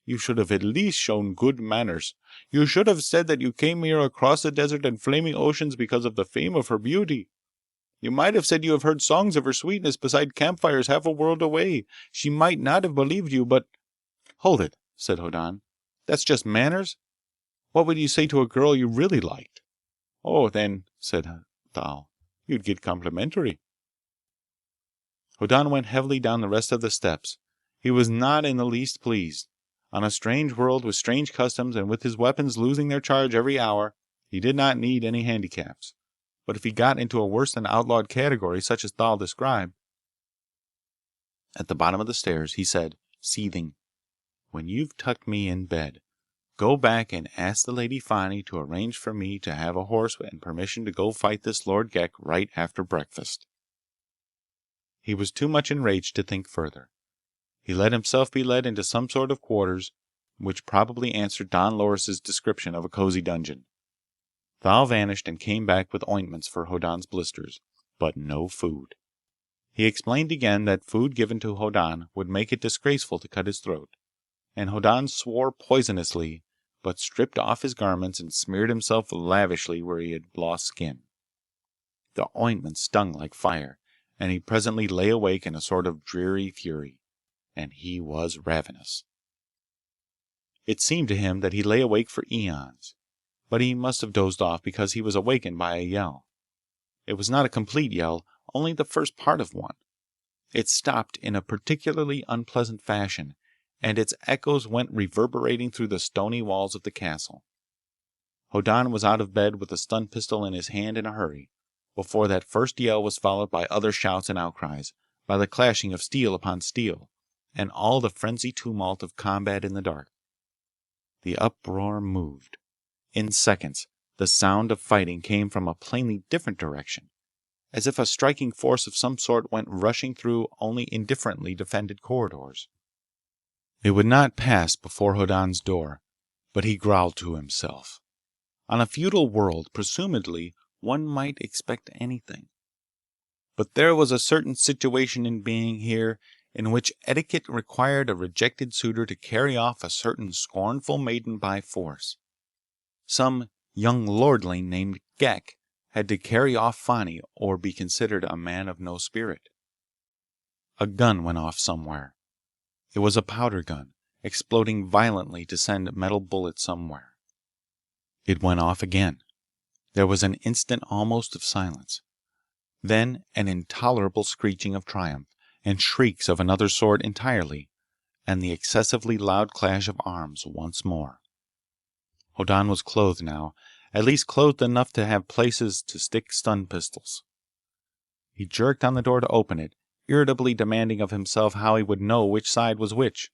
You should have at least shown good manners. You should have said that you came here across the desert and flaming oceans because of the fame of her beauty. You might have said you have heard songs of her sweetness beside campfires half a world away. She might not have believed you, but... Hold it, said Hoddan. That's just manners? What would you say to a girl you really liked? Oh, then, said Thal, you'd get complimentary. Hoddan went heavily down the rest of the steps. He was not in the least pleased. On a strange world with strange customs and with his weapons losing their charge every hour, he did not need any handicaps. But if he got into a worse than outlawed category such as Thal described... At the bottom of the stairs, he said, seething, When you've tucked me in bed, go back and ask the Lady Fani to arrange for me to have a horse and permission to go fight this Lord Ghek right after breakfast. He was too much enraged to think further. He let himself be led into some sort of quarters, which probably answered Don Loris's description of a cozy dungeon. Thal vanished and came back with ointments for Hoddan's blisters, but no food. He explained again that food given to Hoddan would make it disgraceful to cut his throat, and Hoddan swore poisonously, but stripped off his garments and smeared himself lavishly where he had lost skin. The ointment stung like fire, and he presently lay awake in a sort of dreary fury, and he was ravenous. It seemed to him that he lay awake for eons, but he must have dozed off because he was awakened by a yell. It was not a complete yell, only the first part of one. It stopped in a particularly unpleasant fashion, and its echoes went reverberating through the stony walls of the castle. Hoddan was out of bed with the stun pistol in his hand in a hurry, before that first yell was followed by other shouts and outcries, by the clashing of steel upon steel, and all the frenzied tumult of combat in the dark. The uproar moved. In seconds, the sound of fighting came from a plainly different direction, as if a striking force of some sort went rushing through only indifferently defended corridors. It would not pass before Hoddan's door, but he growled to himself. On a feudal world, presumably, one might expect anything. But there was a certain situation in being here in which etiquette required a rejected suitor to carry off a certain scornful maiden by force. Some young lordling named Ghek had to carry off Fani or be considered a man of no spirit. A gun went off somewhere. It was a powder gun, exploding violently to send metal bullets somewhere. It went off again. There was an instant almost of silence. Then an intolerable screeching of triumph, and shrieks of another sort entirely, and the excessively loud clash of arms once more. Hoddan was clothed now, at least clothed enough to have places to stick stun pistols. He jerked on the door to open it, irritably demanding of himself how he would know which side was which,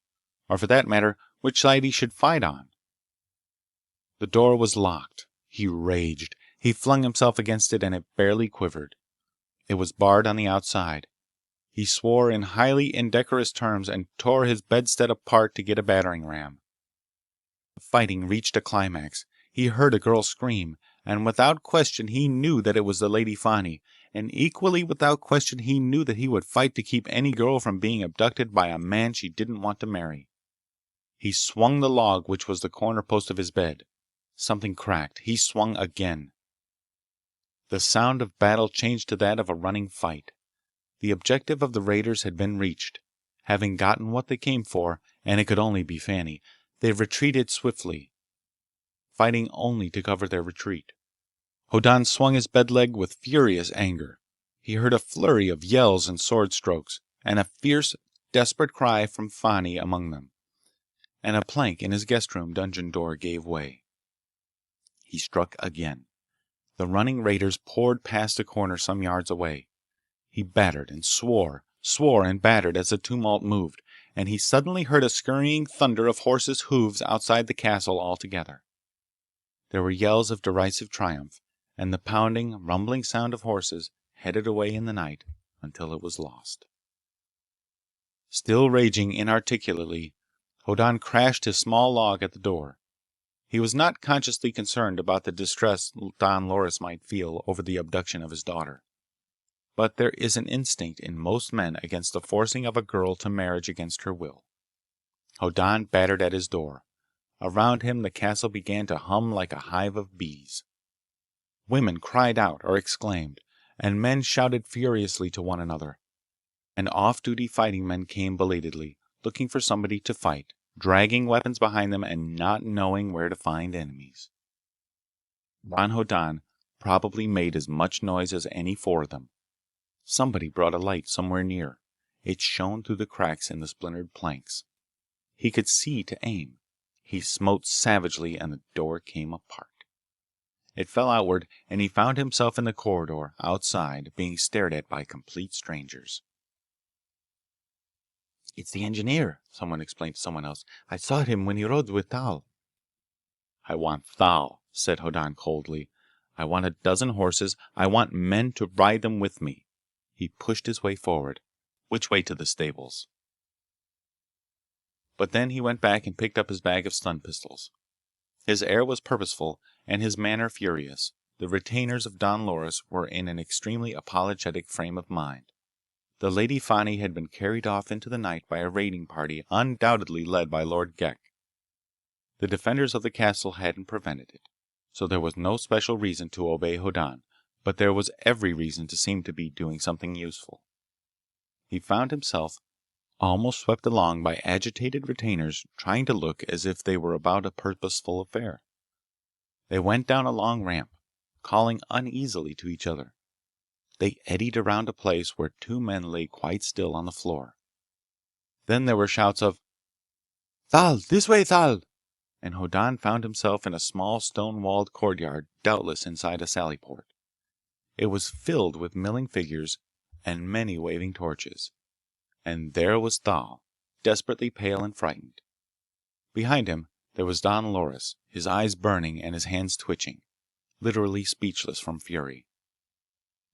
or for that matter, which side he should fight on. The door was locked. He raged. He flung himself against it and it barely quivered. It was barred on the outside. He swore in highly indecorous terms and tore his bedstead apart to get a battering ram. The fighting reached a climax. He heard a girl scream, and without question he knew that it was the Lady Fani, and equally without question he knew that he would fight to keep any girl from being abducted by a man she didn't want to marry. He swung the log which was the corner post of his bed. Something cracked. He swung again. The sound of battle changed to that of a running fight. The objective of the raiders had been reached. Having gotten what they came for, and it could only be Fani, they retreated swiftly, fighting only to cover their retreat. Hoddan swung his bed leg with furious anger. He heard a flurry of yells and sword strokes, and a fierce, desperate cry from Fani among them, and a plank in his guest room dungeon door gave way. He struck again. The running raiders poured past a corner some yards away. He battered and swore and battered as the tumult moved, and he suddenly heard a scurrying thunder of horses' hooves outside the castle altogether. There were yells of derisive triumph, and the pounding, rumbling sound of horses headed away in the night until it was lost. Still raging inarticulately, Hoddan crashed his small log at the door. He was not consciously concerned about the distress Don Loris might feel over the abduction of his daughter. But there is an instinct in most men against the forcing of a girl to marriage against her will. Hoddan battered at his door. Around him the castle began to hum like a hive of bees. Women cried out or exclaimed, and men shouted furiously to one another. And off-duty fighting men came belatedly, looking for somebody to fight, dragging weapons behind them and not knowing where to find enemies. Bron Hoddan probably made as much noise as any four of them. Somebody brought a light somewhere near. It shone through the cracks in the splintered planks. He could see to aim. He smote savagely and the door came apart. It fell outward and he found himself in the corridor, outside, being stared at by complete strangers. "It's the engineer," someone explained to someone else. "I saw him when he rode with Thal." "I want Thal," said Hoddan coldly. "I want a dozen horses. I want men to ride them with me." He pushed his way forward. "Which way to the stables?" But then he went back and picked up his bag of stun pistols. His air was purposeful and his manner furious. The retainers of Don Loris were in an extremely apologetic frame of mind. The Lady Fani had been carried off into the night by a raiding party undoubtedly led by Lord Ghek. The defenders of the castle hadn't prevented it, so there was no special reason to obey Hoddan, but there was every reason to seem to be doing something useful. He found himself almost swept along by agitated retainers trying to look as if they were about a purposeful affair. They went down a long ramp, calling uneasily to each other. They eddied around a place where two men lay quite still on the floor. Then there were shouts of, "Thal! This way, Thal!" and Hoddan found himself in a small stone-walled courtyard, doubtless inside a sally port. It was filled with milling figures and many waving torches. And there was Thal, desperately pale and frightened. Behind him, there was Don Loris, his eyes burning and his hands twitching, literally speechless from fury.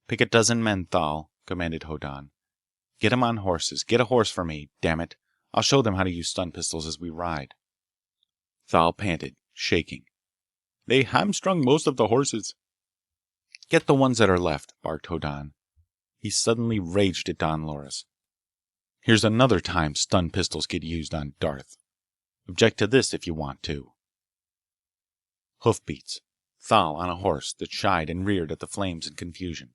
"Pick a dozen men, Thal," commanded Hoddan. "Get 'em on horses. Get a horse for me, damn it. I'll show them how to use stun pistols as we ride." Thal panted, shaking. "They hamstrung most of the horses." "Get the ones that are left," barked Hoddan. He suddenly raged at Don Loris. "Here's another time stun pistols get used on Darth. Object to this if you want to." Hoofbeats. Thal on a horse that shied and reared at the flames in confusion.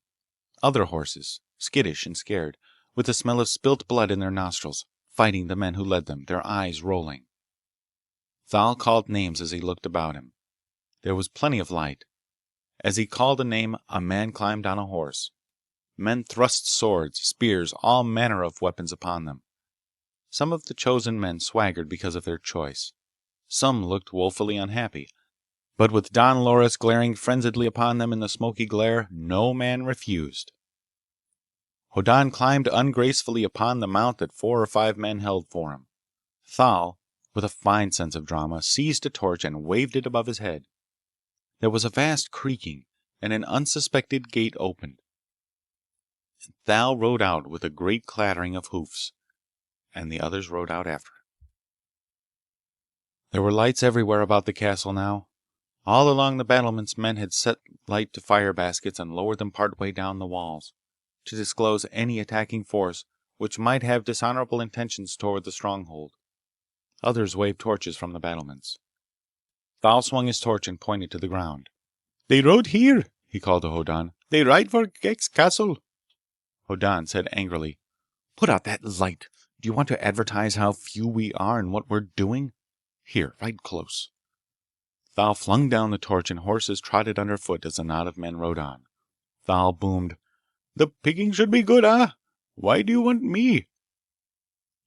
Other horses, skittish and scared, with the smell of spilt blood in their nostrils, fighting the men who led them, their eyes rolling. Thal called names as he looked about him. There was plenty of light. As he called a name, a man climbed on a horse. Men thrust swords, spears, all manner of weapons upon them. Some of the chosen men swaggered because of their choice. Some looked woefully unhappy. But with Don Loris glaring frenziedly upon them in the smoky glare, no man refused. Hoddan climbed ungracefully upon the mount that 4 or 5 men held for him. Thal, with a fine sense of drama, seized a torch and waved it above his head. There was a vast creaking, and an unsuspected gate opened. Thal rode out with a great clattering of hoofs, and the others rode out after him. There were lights everywhere about the castle now. All along the battlements men had set light to fire baskets and lowered them part way down the walls, to disclose any attacking force which might have dishonorable intentions toward the stronghold. Others waved torches from the battlements. Thal swung his torch and pointed to the ground. "They rode here," he called to Hoddan. "They ride for Ghek's castle." Hoddan said angrily, "Put out that light! Do you want to advertise how few we are and what we're doing? Here, ride close." Thal flung down the torch and horses trotted underfoot as a knot of men rode on. Thal boomed, "The picking should be good, huh? Why do you want me?"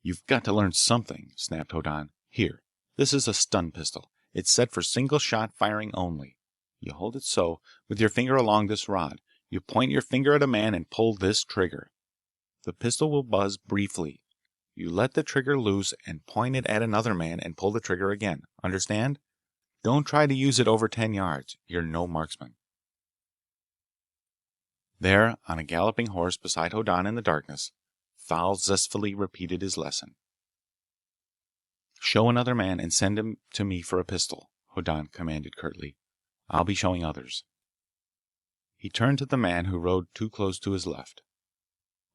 "You've got to learn something," snapped Hoddan. "Here, this is a stun pistol. It's set for single shot firing only. You hold it so, with your finger along this rod. You point your finger at a man and pull this trigger. The pistol will buzz briefly. You let the trigger loose and point it at another man and pull the trigger again. Understand? Don't try to use it over 10 yards. You're no marksman." There, on a galloping horse beside Hoddan in the darkness, Thal zestfully repeated his lesson. "Show another man and send him to me for a pistol," Hoddan commanded curtly. "I'll be showing others." He turned to the man who rode too close to his left.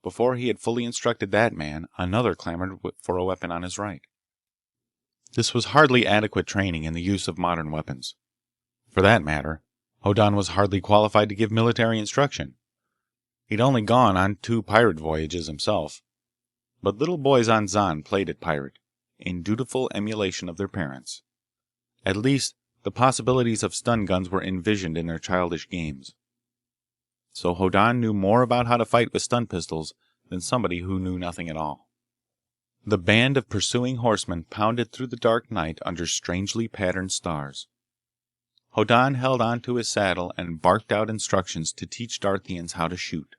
Before he had fully instructed that man, another clamored for a weapon on his right. This was hardly adequate training in the use of modern weapons. For that matter, Hoddan was hardly qualified to give military instruction. He'd only gone on 2 pirate voyages himself. But little boys on Zan played at pirate, in dutiful emulation of their parents. At least, the possibilities of stun guns were envisioned in their childish games. So Hoddan knew more about how to fight with stun pistols than somebody who knew nothing at all. The band of pursuing horsemen pounded through the dark night under strangely patterned stars. Hoddan held on to his saddle and barked out instructions to teach Darthians how to shoot.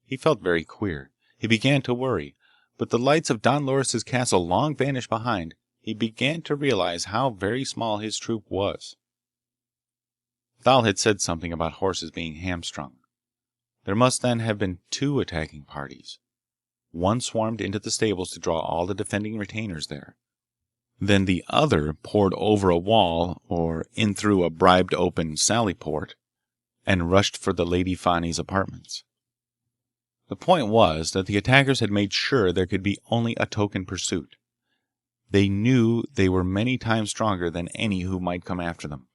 He felt very queer. He began to worry. But the lights of Don Loris's castle long vanished behind. He began to realize how very small his troop was. Thal had said something about horses being hamstrung. There must then have been 2 attacking parties. One swarmed into the stables to draw all the defending retainers there. Then the other poured over a wall, or in through a bribed-open sally port, and rushed for the Lady Fani's apartments. The point was that the attackers had made sure there could be only a token pursuit. They knew they were many times stronger than any who might come after them.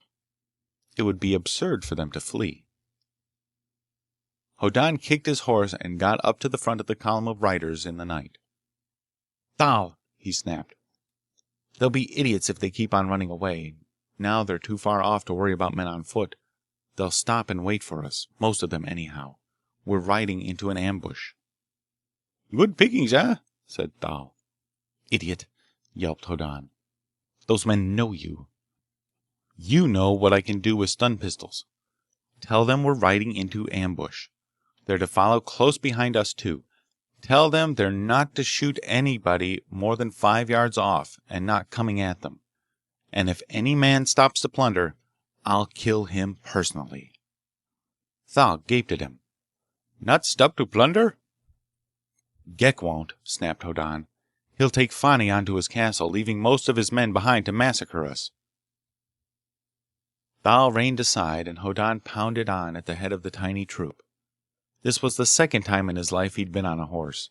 It would be absurd for them to flee. Hoddan kicked his horse and got up to the front of the column of riders in the night. "Thal!" he snapped. "They'll be idiots if they keep on running away. Now they're too far off to worry about men on foot. They'll stop and wait for us, most of them anyhow. We're riding into an ambush." "Good pickings, eh?" said Thal. "Idiot!" yelped Hoddan. "Those men know you. You know what I can do with stun pistols. Tell them we're riding into ambush. They're to follow close behind us too. Tell them they're not to shoot anybody more than 5 yards off and not coming at them. And if any man stops to plunder, I'll kill him personally." Thal gaped at him. "Not stop to plunder?" "Ghek won't," snapped Hoddan. "He'll take Fani onto his castle, leaving most of his men behind to massacre us." Thal reined aside, and Hoddan pounded on at the head of the tiny troop. This was the second time in his life he'd been on a horse.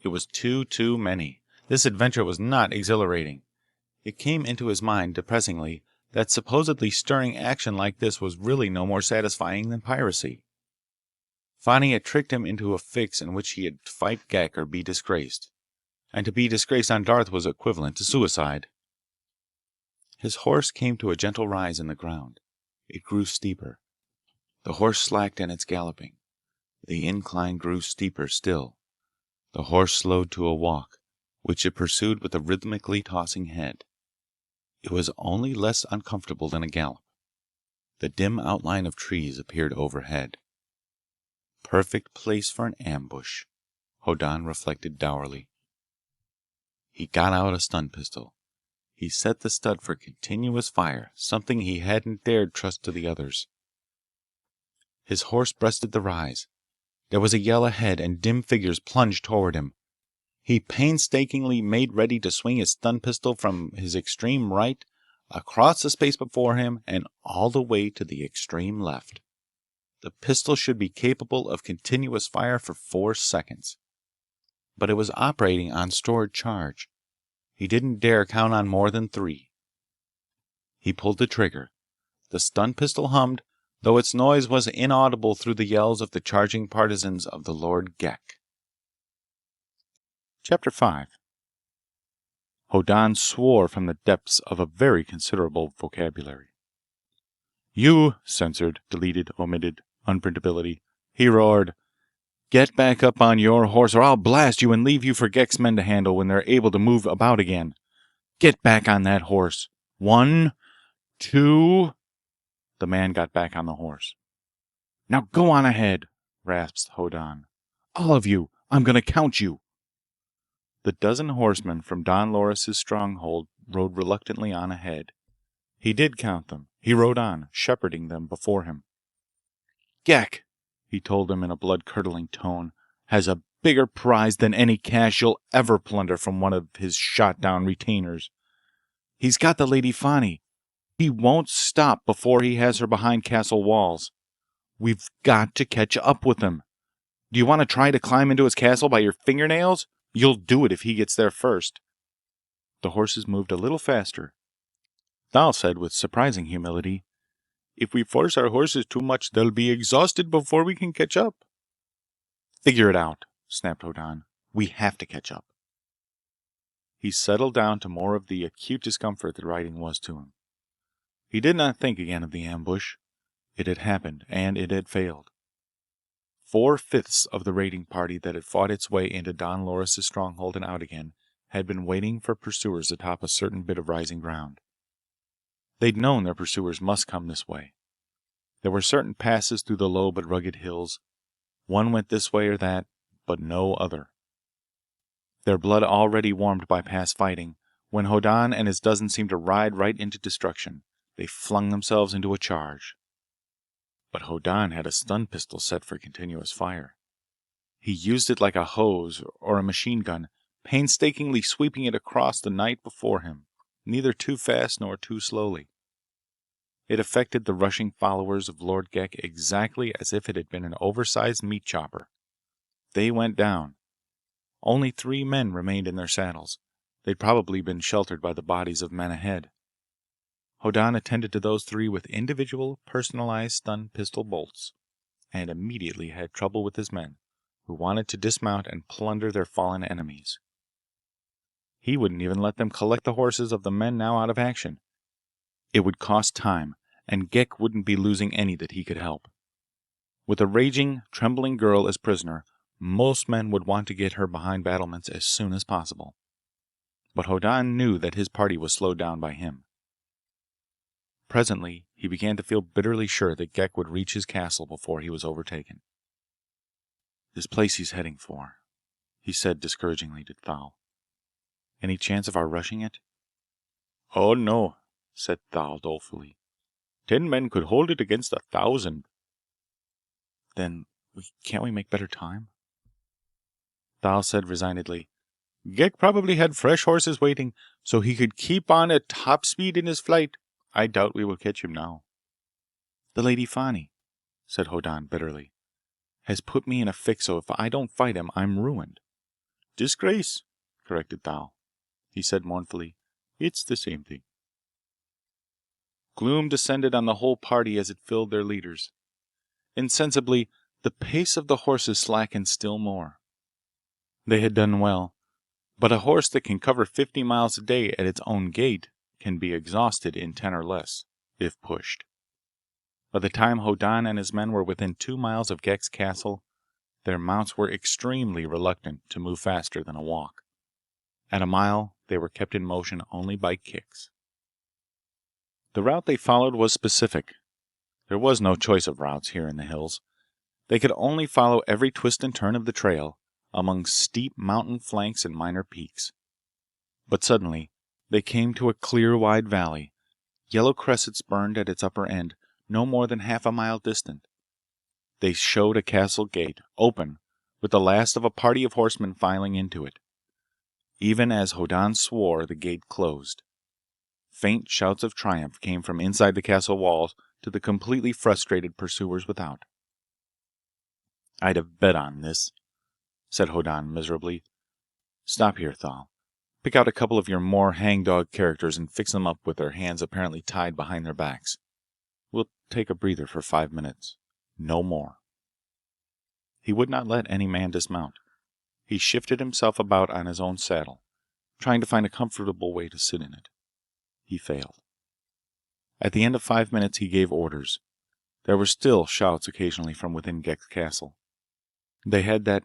It was too many. This adventure was not exhilarating. It came into his mind, depressingly, that supposedly stirring action like this was really no more satisfying than piracy. Fani had tricked him into a fix in which he had to fight Ghek or be disgraced. And to be disgraced on Darth was equivalent to suicide. His horse came to a gentle rise in the ground. It grew steeper. The horse slacked in its galloping. The incline grew steeper still. The horse slowed to a walk, which it pursued with a rhythmically tossing head. It was only less uncomfortable than a gallop. The dim outline of trees appeared overhead. Perfect place for an ambush, Hoddan reflected dourly. He got out a stun pistol. He set the stud for continuous fire, something he hadn't dared trust to the others. His horse breasted the rise. There was a yell ahead, and dim figures plunged toward him. He painstakingly made ready to swing his stun pistol from his extreme right, across the space before him, and all the way to the extreme left. The pistol should be capable of continuous fire for 4 seconds. But it was operating on stored charge. He didn't dare count on more than 3. He pulled the trigger. The stun pistol hummed, though its noise was inaudible through the yells of the charging partisans of the Lord Ghek. Chapter 5. Hoddan swore from the depths of a very considerable vocabulary. "You," censored, deleted, omitted, unprintability. He roared, "Get back up on your horse or I'll blast you and leave you for Ghek's men to handle when they're able to move about again. Get back on that horse. 1, 2... The man got back on the horse. "Now go on ahead," rasped Hoddan. "All of you. I'm going to count you." The dozen horsemen from Don Loris's stronghold rode reluctantly on ahead. He did count them. He rode on, shepherding them before him. "Ghek," he told them in a blood-curdling tone, "has a bigger prize than any cash you'll ever plunder from one of his shot-down retainers. He's got the Lady Fani. He won't stop before he has her behind castle walls. We've got to catch up with him. Do you want to try to climb into his castle by your fingernails? You'll do it if he gets there first." The horses moved a little faster. Thal said with surprising humility, "If we force our horses too much, they'll be exhausted before we can catch up." "Figure it out," snapped Hoddan. "We have to catch up." He settled down to more of the acute discomfort that riding was to him. He did not think again of the ambush. It had happened, and it had failed. 4/5 of the raiding party that had fought its way into Don Loris's stronghold and out again had been waiting for pursuers atop a certain bit of rising ground. They'd known their pursuers must come this way. There were certain passes through the low but rugged hills. One went this way or that, but no other. Their blood already warmed by past fighting, when Hoddan and his dozen seemed to ride right into destruction, they flung themselves into a charge. But Hoddan had a stun pistol set for continuous fire. He used it like a hose or a machine gun, painstakingly sweeping it across the night before him, neither too fast nor too slowly. It affected the rushing followers of Lord Ghek exactly as if it had been an oversized meat chopper. They went down. Only 3 men remained in their saddles. They'd probably been sheltered by the bodies of men ahead. Hoddan attended to those 3 with individual, personalized stun pistol bolts, and immediately had trouble with his men, who wanted to dismount and plunder their fallen enemies. He wouldn't even let them collect the horses of the men now out of action. It would cost time, and Ghek wouldn't be losing any that he could help. With a raging, trembling girl as prisoner, most men would want to get her behind battlements as soon as possible. But Hoddan knew that his party was slowed down by him. Presently, he began to feel bitterly sure that Ghek would reach his castle before he was overtaken. "This place he's heading for," he said discouragingly to Thal. "Any chance of our rushing it?" "Oh no," said Thal dolefully. 10 men could hold it against 1,000. "Then can't we make better time?" Thal said resignedly, Ghek probably had fresh horses waiting, so he could keep on at top speed in his flight. I doubt we will catch him now." "The Lady Fani," said Hoddan bitterly, "has put me in a fix, so if I don't fight him, I'm ruined." "Disgrace," corrected Thal. He said mournfully, "It's the same thing." Gloom descended on the whole party as it filled their leaders. Insensibly, the pace of the horses slackened still more. They had done well, but a horse that can cover 50 miles a day at its own gait can be exhausted in 10 or less, if pushed. By the time Hoddan and his men were within 2 miles of Ghek's castle, their mounts were extremely reluctant to move faster than a walk. At a mile, they were kept in motion only by kicks. The route they followed was specific. There was no choice of routes here in the hills. They could only follow every twist and turn of the trail, among steep mountain flanks and minor peaks. But suddenly, they came to a clear, wide valley. Yellow cressets burned at its upper end, no more than half a mile distant. They showed a castle gate, open, with the last of a party of horsemen filing into it. Even as Hoddan swore, the gate closed. Faint shouts of triumph came from inside the castle walls to the completely frustrated pursuers without. "I'd have bet on this," said Hoddan miserably. "Stop here, Thal. Pick out a couple of your more hangdog characters and fix them up with their hands apparently tied behind their backs. We'll take a breather for 5 minutes. No more." He would not let any man dismount. He shifted himself about on his own saddle, trying to find a comfortable way to sit in it. He failed. At the end of 5 minutes he gave orders. There were still shouts occasionally from within Ghek's castle. They had that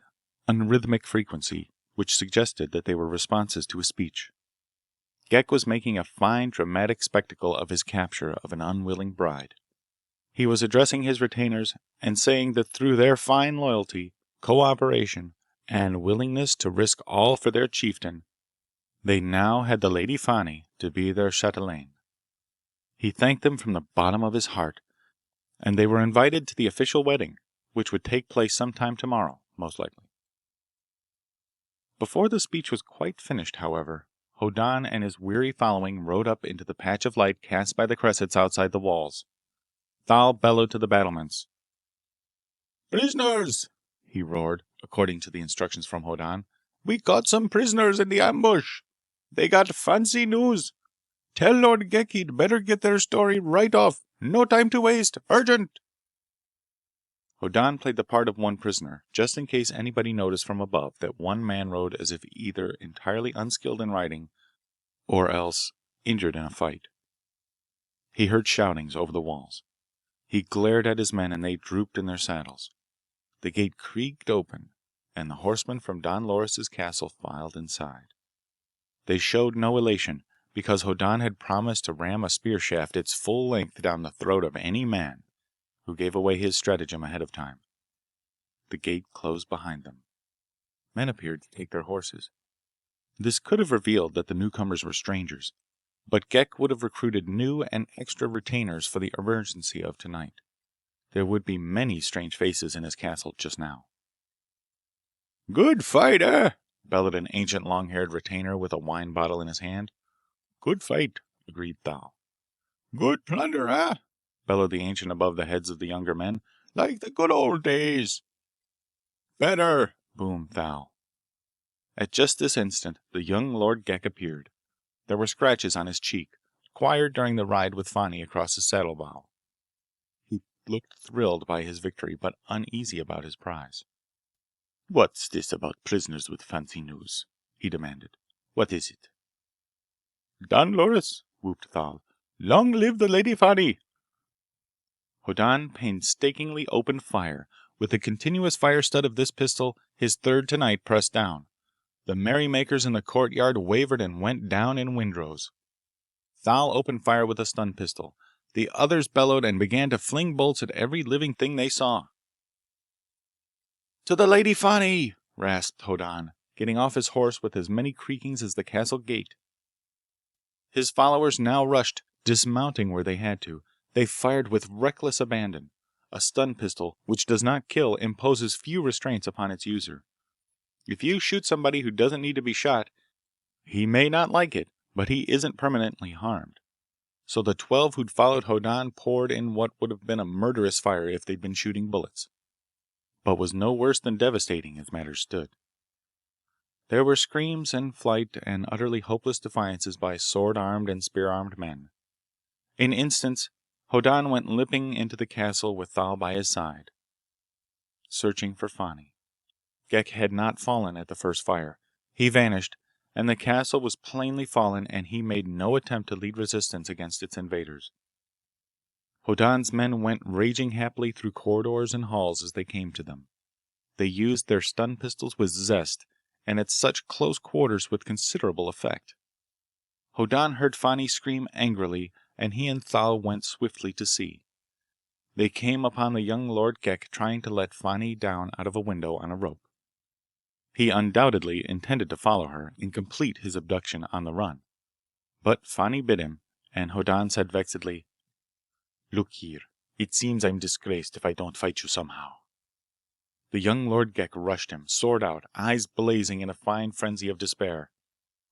unrhythmic frequency which suggested that they were responses to a speech. Ghek was making a fine dramatic spectacle of his capture of an unwilling bride. He was addressing his retainers and saying that through their fine loyalty, cooperation, and willingness to risk all for their chieftain, they now had the Lady Fani to be their chatelaine. He thanked them from the bottom of his heart, and they were invited to the official wedding, which would take place sometime tomorrow, most likely. Before the speech was quite finished, however, Hoddan and his weary following rode up into the patch of light cast by the cressets outside the walls. Thal bellowed to the battlements. "Prisoners!" he roared, according to the instructions from Hoddan. "We got some prisoners in the ambush. They got fancy news. Tell Lord Ghek he'd better get their story right off. No time to waste. Urgent!" Hoddan played the part of one prisoner, just in case anybody noticed from above that one man rode as if either entirely unskilled in riding, or else injured in a fight. He heard shoutings over the walls. He glared at his men and they drooped in their saddles. The gate creaked open, and the horsemen from Don Loris's castle filed inside. They showed no elation, because Hoddan had promised to ram a spear shaft its full length down the throat of any man who gave away his stratagem ahead of time. The gate closed behind them. Men appeared to take their horses. This could have revealed that the newcomers were strangers, but Ghek would have recruited new and extra retainers for the emergency of tonight. There would be many strange faces in his castle just now. "Good fight, eh?" bellowed an ancient long-haired retainer with a wine bottle in his hand. "Good fight," agreed Thal. "Good plunder, eh?" bellowed the ancient above the heads of the younger men. "Like the good old days." "Better," boomed Thal. At just this instant, the young Lord Ghek appeared. There were scratches on his cheek, acquired during the ride with Fani across his saddle bow. He looked thrilled by his victory, but uneasy about his prize. "What's this about prisoners with fancy news?" he demanded. "What is it?" "Don Loris," whooped Thal. "Long live the Lady Fani!" Hoddan painstakingly opened fire. With the continuous fire stud of this pistol, his third tonight, pressed down. The merrymakers in the courtyard wavered and went down in windrows. Thal opened fire with a stun pistol. The others bellowed and began to fling bolts at every living thing they saw. "To the Lady Fani!" rasped Hoddan, getting off his horse with as many creakings as the castle gate. His followers now rushed, dismounting where they had to. They fired with reckless abandon. A stun pistol, which does not kill, imposes few restraints upon its user. If you shoot somebody who doesn't need to be shot, he may not like it, but he isn't permanently harmed. So the 12 who'd followed Hoddan poured in what would have been a murderous fire if they'd been shooting bullets, but was no worse than devastating as matters stood. There were screams and flight and utterly hopeless defiances by sword-armed and spear-armed men. In instants, Hoddan went limping into the castle with Thal by his side, searching for Fani. Ghek had not fallen at the first fire. He vanished, and the castle was plainly fallen, and he made no attempt to lead resistance against its invaders. Hoddan's men went raging happily through corridors and halls as they came to them. They used their stun pistols with zest, and at such close quarters with considerable effect. Hoddan heard Fani scream angrily, and he and Thal went swiftly to see. They came upon the young Lord Ghek trying to let Fani down out of a window on a rope. He undoubtedly intended to follow her and complete his abduction on the run. But Fani bit him, and Hoddan said vexedly, "Look here, it seems I'm disgraced if I don't fight you somehow." The young Lord Ghek rushed him, sword out, eyes blazing in a fine frenzy of despair.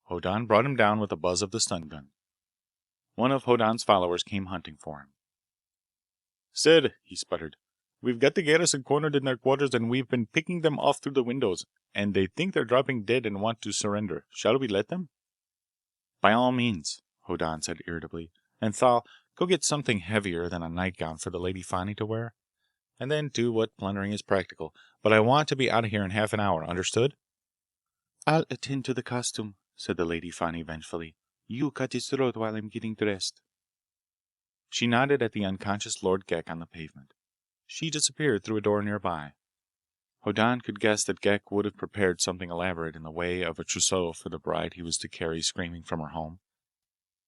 Hoddan brought him down with a buzz of the stun gun. One of Hoddan's followers came hunting for him. "Sir," he sputtered, "we've got the garrison cornered in their quarters and we've been picking them off through the windows, and they think they're dropping dead and want to surrender. Shall we let them?" "By all means," Hoddan said irritably. "And Thal, go get something heavier than a nightgown for the Lady Fani to wear. And then do what plundering is practical. But I want to be out of here in half an hour, understood?" "I'll attend to the costume," said the Lady Fani vengefully. "You cut his throat while I'm getting dressed." She nodded at the unconscious Lord Ghek on the pavement. She disappeared through a door nearby. Hoddan could guess that Ghek would have prepared something elaborate in the way of a trousseau for the bride he was to carry screaming from her home.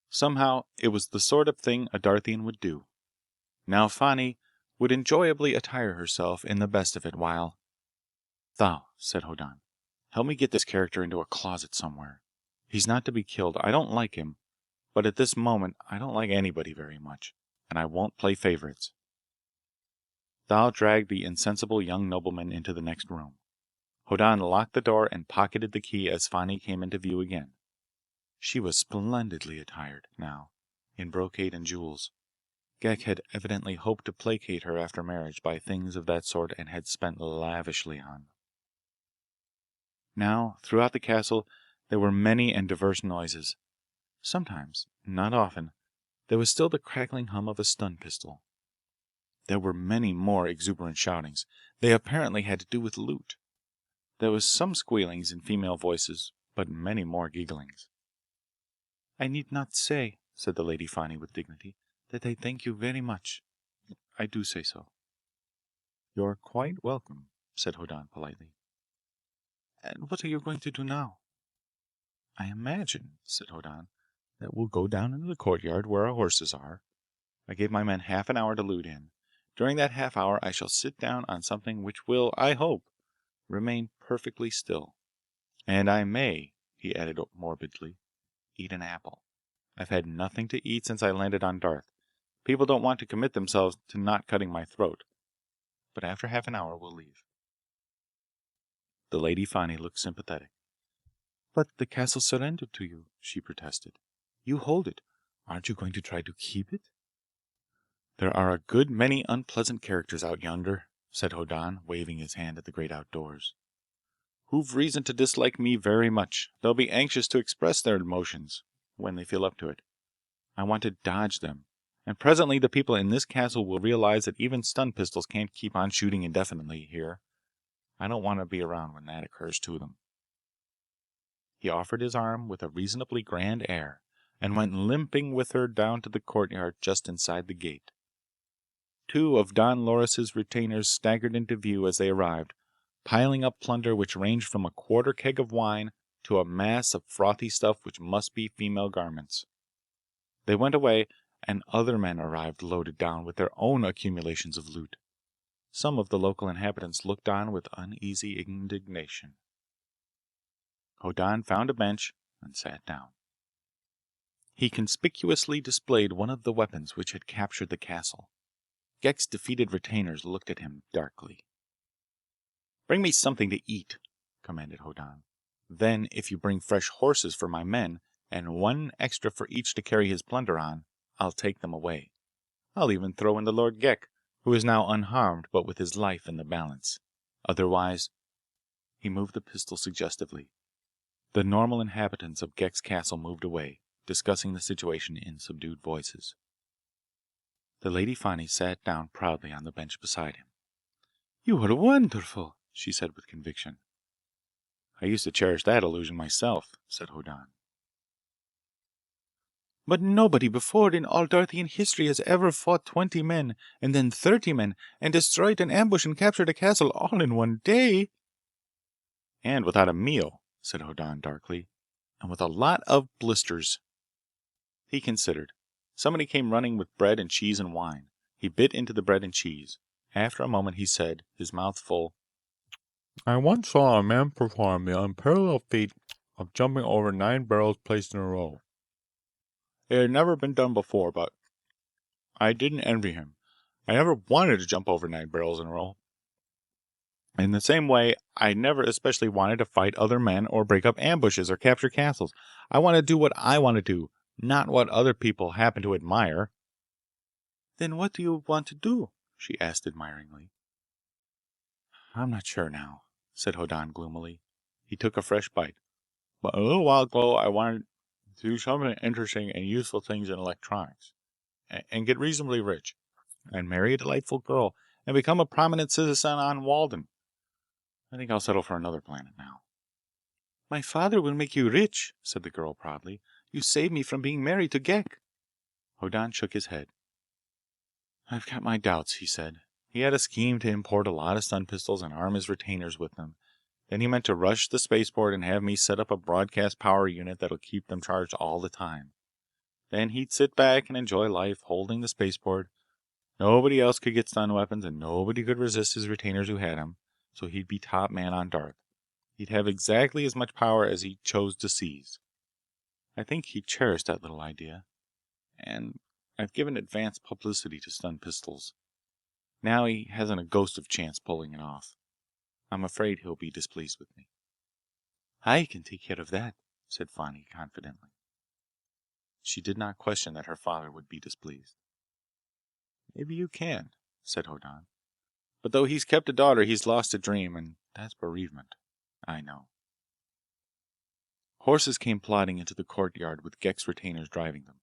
Somehow, it was the sort of thing a Darthian would do. Now Fani would enjoyably attire herself in the best of it while— "Thou," said Hoddan, "help me get this character into a closet somewhere. He's not to be killed. I don't like him, but at this moment I don't like anybody very much, and I won't play favorites." Thal dragged the insensible young nobleman into the next room. Hoddan locked the door and pocketed the key as Fani came into view again. She was splendidly attired, now, in brocade and jewels. Ghek had evidently hoped to placate her after marriage by things of that sort and had spent lavishly on them. Now, throughout the castle, there were many and diverse noises. Sometimes, not often, there was still the crackling hum of a stun pistol. There were many more exuberant shoutings. They apparently had to do with loot. There was some squealings in female voices, but many more gigglings. "I need not say," said the Lady Fani with dignity, "that I thank you very much. I do say so." "You're quite welcome," said Hoddan politely. "And what are you going to do now?" "I imagine," said Hoddan, "that we'll go down into the courtyard where our horses are. I gave my men half an hour to loot in. During that half hour I shall sit down on something which will, I hope, remain perfectly still. And I may," he added morbidly, "eat an apple. I've had nothing to eat since I landed on Darth. People don't want to commit themselves to not cutting my throat. But after half an hour we'll leave." The Lady Fani looked sympathetic. "But the castle surrendered to you," she protested. "You hold it. Aren't you going to try to keep it?" "There are a good many unpleasant characters out yonder," said Hoddan, waving his hand at the great outdoors, "who've reason to dislike me very much. They'll be anxious to express their emotions when they feel up to it. I want to dodge them, and presently the people in this castle will realize that even stun pistols can't keep on shooting indefinitely here. I don't want to be around when that occurs to them." He offered his arm with a reasonably grand air, and went limping with her down to the courtyard just inside the gate. Two of Don Loris's retainers staggered into view as they arrived, piling up plunder which ranged from a quarter keg of wine to a mass of frothy stuff which must be female garments. They went away, and other men arrived loaded down with their own accumulations of loot. Some of the local inhabitants looked on with uneasy indignation. Hoddan found a bench and sat down. He conspicuously displayed one of the weapons which had captured the castle. Geck's defeated retainers looked at him darkly. "Bring me something to eat," commanded Hoddan. "Then, if you bring fresh horses for my men, and one extra for each to carry his plunder on, I'll take them away. I'll even throw in the Lord Geck, who is now unharmed but with his life in the balance. Otherwise—" He moved the pistol suggestively. The normal inhabitants of Geck's castle moved away, discussing the situation in subdued voices. The Lady Fani sat down proudly on the bench beside him. "You are wonderful," she said with conviction. "I used to cherish that illusion myself," said Hoddan. "But nobody before in all Darthian history has ever fought 20 men, and then 30 men, and destroyed an ambush and captured a castle all in one day." "And without a meal," said Hoddan darkly. "And with a lot of blisters." He considered. Somebody came running with bread and cheese and wine. He bit into the bread and cheese. After a moment he said, his mouth full, I once saw a man perform the unparalleled feat of jumping over 9 barrels placed in a row. It had never been done before, but I didn't envy him. I never wanted to jump over 9 barrels in a row. In the same way, I never especially wanted to fight other men or break up ambushes or capture castles. I want to do what I want to do, not what other people happen to admire." "Then what do you want to do?" she asked admiringly. "I'm not sure now," said Hoddan gloomily. He took a fresh bite. "But a little while ago I wanted to do something interesting and useful things in electronics, and get reasonably rich, and marry a delightful girl, and become a prominent citizen on Walden. I think I'll settle for another planet now." "My father will make you rich," said the girl proudly. "You saved me from being married to Ghek." Hoddan shook his head. "I've got my doubts," he said. He had a scheme to import a lot of stun pistols and arm his retainers with them. Then he meant to rush the spaceport and have me set up a broadcast power unit that'll keep them charged all the time. Then he'd sit back and enjoy life, holding the spaceport. Nobody else could get stun weapons, and nobody could resist his retainers who had them, so he'd be top man on Darth. He'd have exactly as much power as he chose to seize. I think he cherished that little idea, and I've given advance publicity to stun pistols. Now he hasn't a ghost of chance pulling it off. I'm afraid he'll be displeased with me." "I can take care of that," said Fani confidently. She did not question that her father would be displeased. "Maybe you can," said Hoddan. "But though he's kept a daughter, he's lost a dream, and that's bereavement. I know." Horses came plodding into the courtyard with Geck's retainers driving them.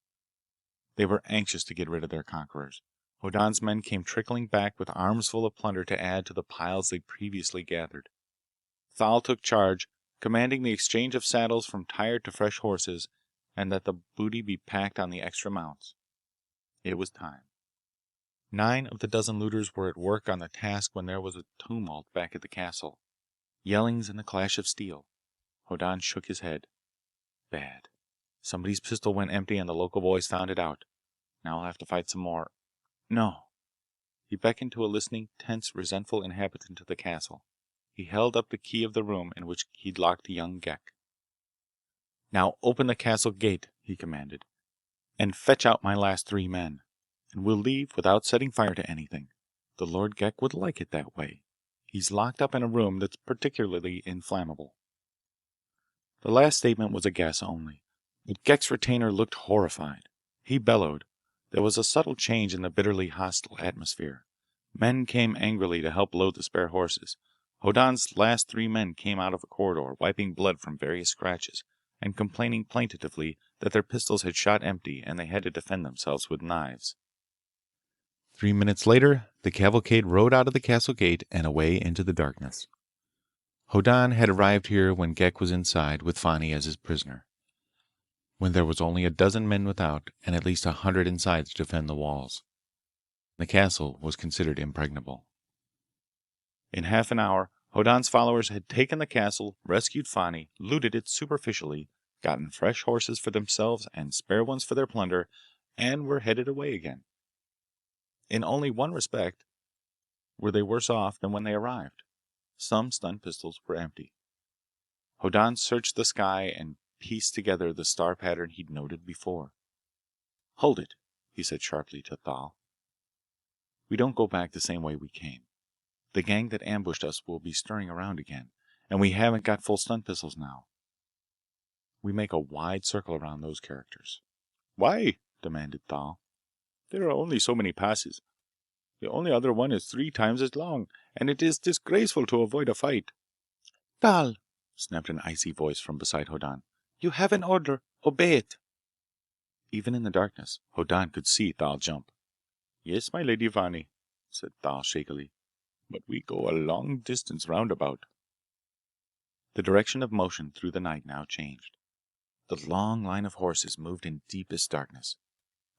They were anxious to get rid of their conquerors. Hoddan's men came trickling back with arms full of plunder to add to the piles they'd previously gathered. Thal took charge, commanding the exchange of saddles from tired to fresh horses, and that the booty be packed on the extra mounts. It was time. 9 of the dozen looters were at work on the task when there was a tumult back at the castle. Yellings and the clash of steel. Hoddan shook his head. Bad. Somebody's pistol went empty and the local boys found it out. Now I'll have to fight some more. No. He beckoned to a listening, tense, resentful inhabitant of the castle. He held up the key of the room in which he'd locked young Ghek. "Now open the castle gate," he commanded, "and fetch out my last 3 men. And we'll leave without setting fire to anything. The Lord Ghek would like it that way. He's locked up in a room that's particularly inflammable." The last statement was a guess only, but Ghek's retainer looked horrified. He bellowed. There was a subtle change in the bitterly hostile atmosphere. Men came angrily to help load the spare horses. Hoddan's last 3 men came out of a corridor, wiping blood from various scratches, and complaining plaintively that their pistols had shot empty and they had to defend themselves with knives. 3 minutes later, the cavalcade rode out of the castle gate and away into the darkness. Hoddan had arrived here when Ghek was inside, with Fani as his prisoner, when there was only a dozen men without and at least 100 inside to defend the walls. The castle was considered impregnable. In half an hour, Hoddan's followers had taken the castle, rescued Fani, looted it superficially, gotten fresh horses for themselves and spare ones for their plunder, and were headed away again. In only one respect were they worse off than when they arrived. Some stun pistols were empty. Hoddan searched the sky and pieced together the star pattern he'd noted before. "Hold it," he said sharply to Thal. "We don't go back the same way we came. The gang that ambushed us will be stirring around again, and we haven't got full stun pistols now. We make a wide circle around those characters." "Why?" demanded Thal. "There are only so many passes. The only other one is 3 times as long, and it is disgraceful to avoid a fight." "Thal," snapped an icy voice from beside Hoddan. "You have an order. Obey it." Even in the darkness, Hoddan could see Thal jump. "Yes, my Lady Vani," said Thal shakily. "But we go a long distance roundabout." The direction of motion through the night now changed. The long line of horses moved in deepest darkness,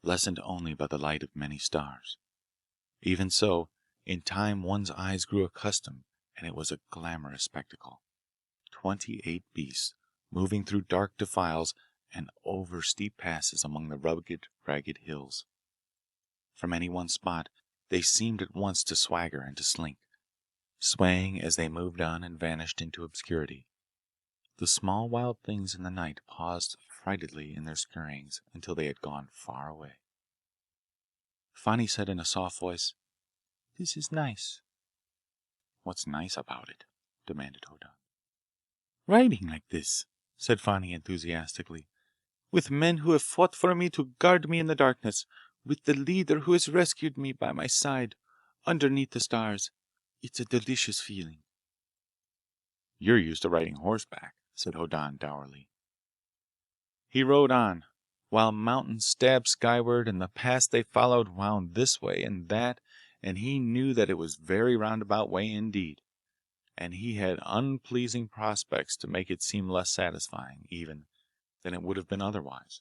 lessened only by the light of many stars. Even so, in time one's eyes grew accustomed, and it was a glamorous spectacle. 28 beasts, moving through dark defiles and over steep passes among the rugged, ragged hills. From any one spot, they seemed at once to swagger and to slink, swaying as they moved on and vanished into obscurity. The small wild things in the night paused affrightedly in their scurryings until they had gone far away. Fani said in a soft voice, "This is nice." "What's nice about it?" demanded Hoddan. "Riding like this," said Fani enthusiastically, "with men who have fought for me to guard me in the darkness, with the leader who has rescued me by my side, underneath the stars. It's a delicious feeling." "You're used to riding horseback," said Hoddan dourly. He rode on, while mountains stabbed skyward and the pass they followed wound this way and that, and he knew that it was very roundabout way indeed, and he had unpleasing prospects to make it seem less satisfying, even, than it would have been otherwise.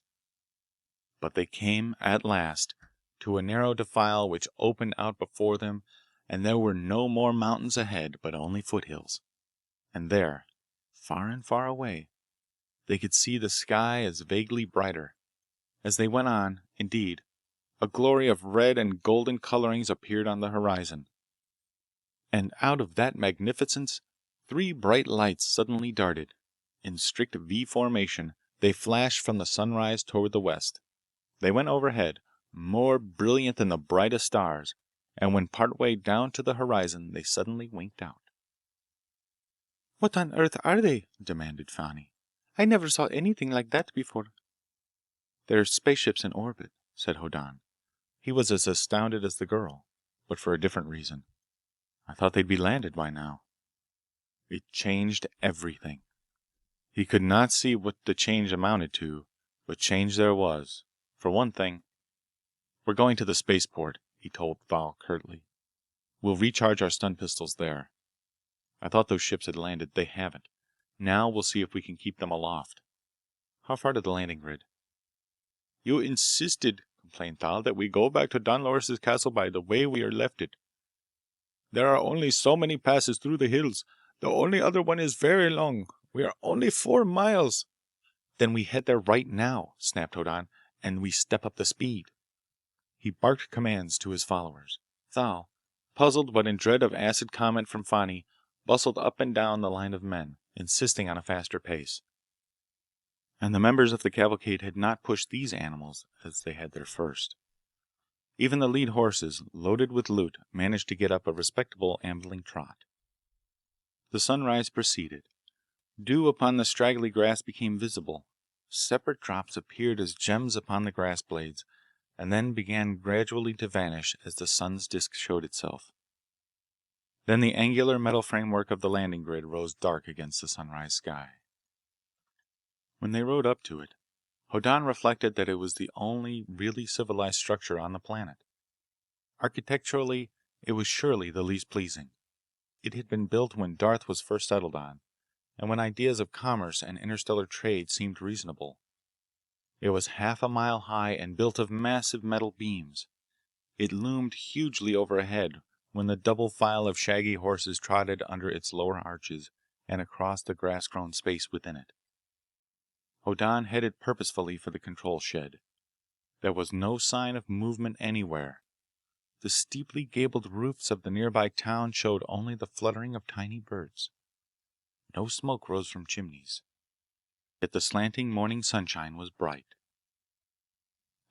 But they came, at last, to a narrow defile which opened out before them, and there were no more mountains ahead, but only foothills. And there, far and far away, they could see the sky as vaguely brighter. As they went on, indeed, a glory of red and golden colorings appeared on the horizon. And out of that magnificence, 3 bright lights suddenly darted. In strict V formation, they flashed from the sunrise toward the west. They went overhead, more brilliant than the brightest stars, and when partway down to the horizon, they suddenly winked out. "What on earth are they?" demanded Fani. "I never saw anything like that before." "They're spaceships in orbit," said Hoddan. He was as astounded as the girl, but for a different reason. "I thought they'd be landed by now." It changed everything. He could not see what the change amounted to, but change there was. For one thing, "We're going to the spaceport," he told Thal curtly. "We'll recharge our stun pistols there. I thought those ships had landed. They haven't. Now we'll see if we can keep them aloft. How far to the landing grid?" "You insisted," complained Thal, "that we go back to Don Loris' castle by the way we left it. There are only so many passes through the hills. The only other one is very long. We are only 4 miles." "Then we head there right now," snapped Hoddan, "and we step up the speed." He barked commands to his followers. Thal, puzzled but in dread of acid comment from Fani, bustled up and down the line of men, insisting on a faster pace. And the members of the cavalcade had not pushed these animals as they had their first. Even the lead horses, loaded with loot, managed to get up a respectable ambling trot. The sunrise proceeded. Dew upon the straggly grass became visible. Separate drops appeared as gems upon the grass blades, and then began gradually to vanish as the sun's disk showed itself. Then the angular metal framework of the landing grid rose dark against the sunrise sky. When they rode up to it, Hoddan reflected that it was the only really civilized structure on the planet. Architecturally, it was surely the least pleasing. It had been built when Darth was first settled on, and when ideas of commerce and interstellar trade seemed reasonable. It was half a mile high and built of massive metal beams. It loomed hugely overhead when the double file of shaggy horses trotted under its lower arches and across the grass-grown space within it. Hoddan headed purposefully for the control shed. There was no sign of movement anywhere. The steeply gabled roofs of the nearby town showed only the fluttering of tiny birds. No smoke rose from chimneys, yet the slanting morning sunshine was bright.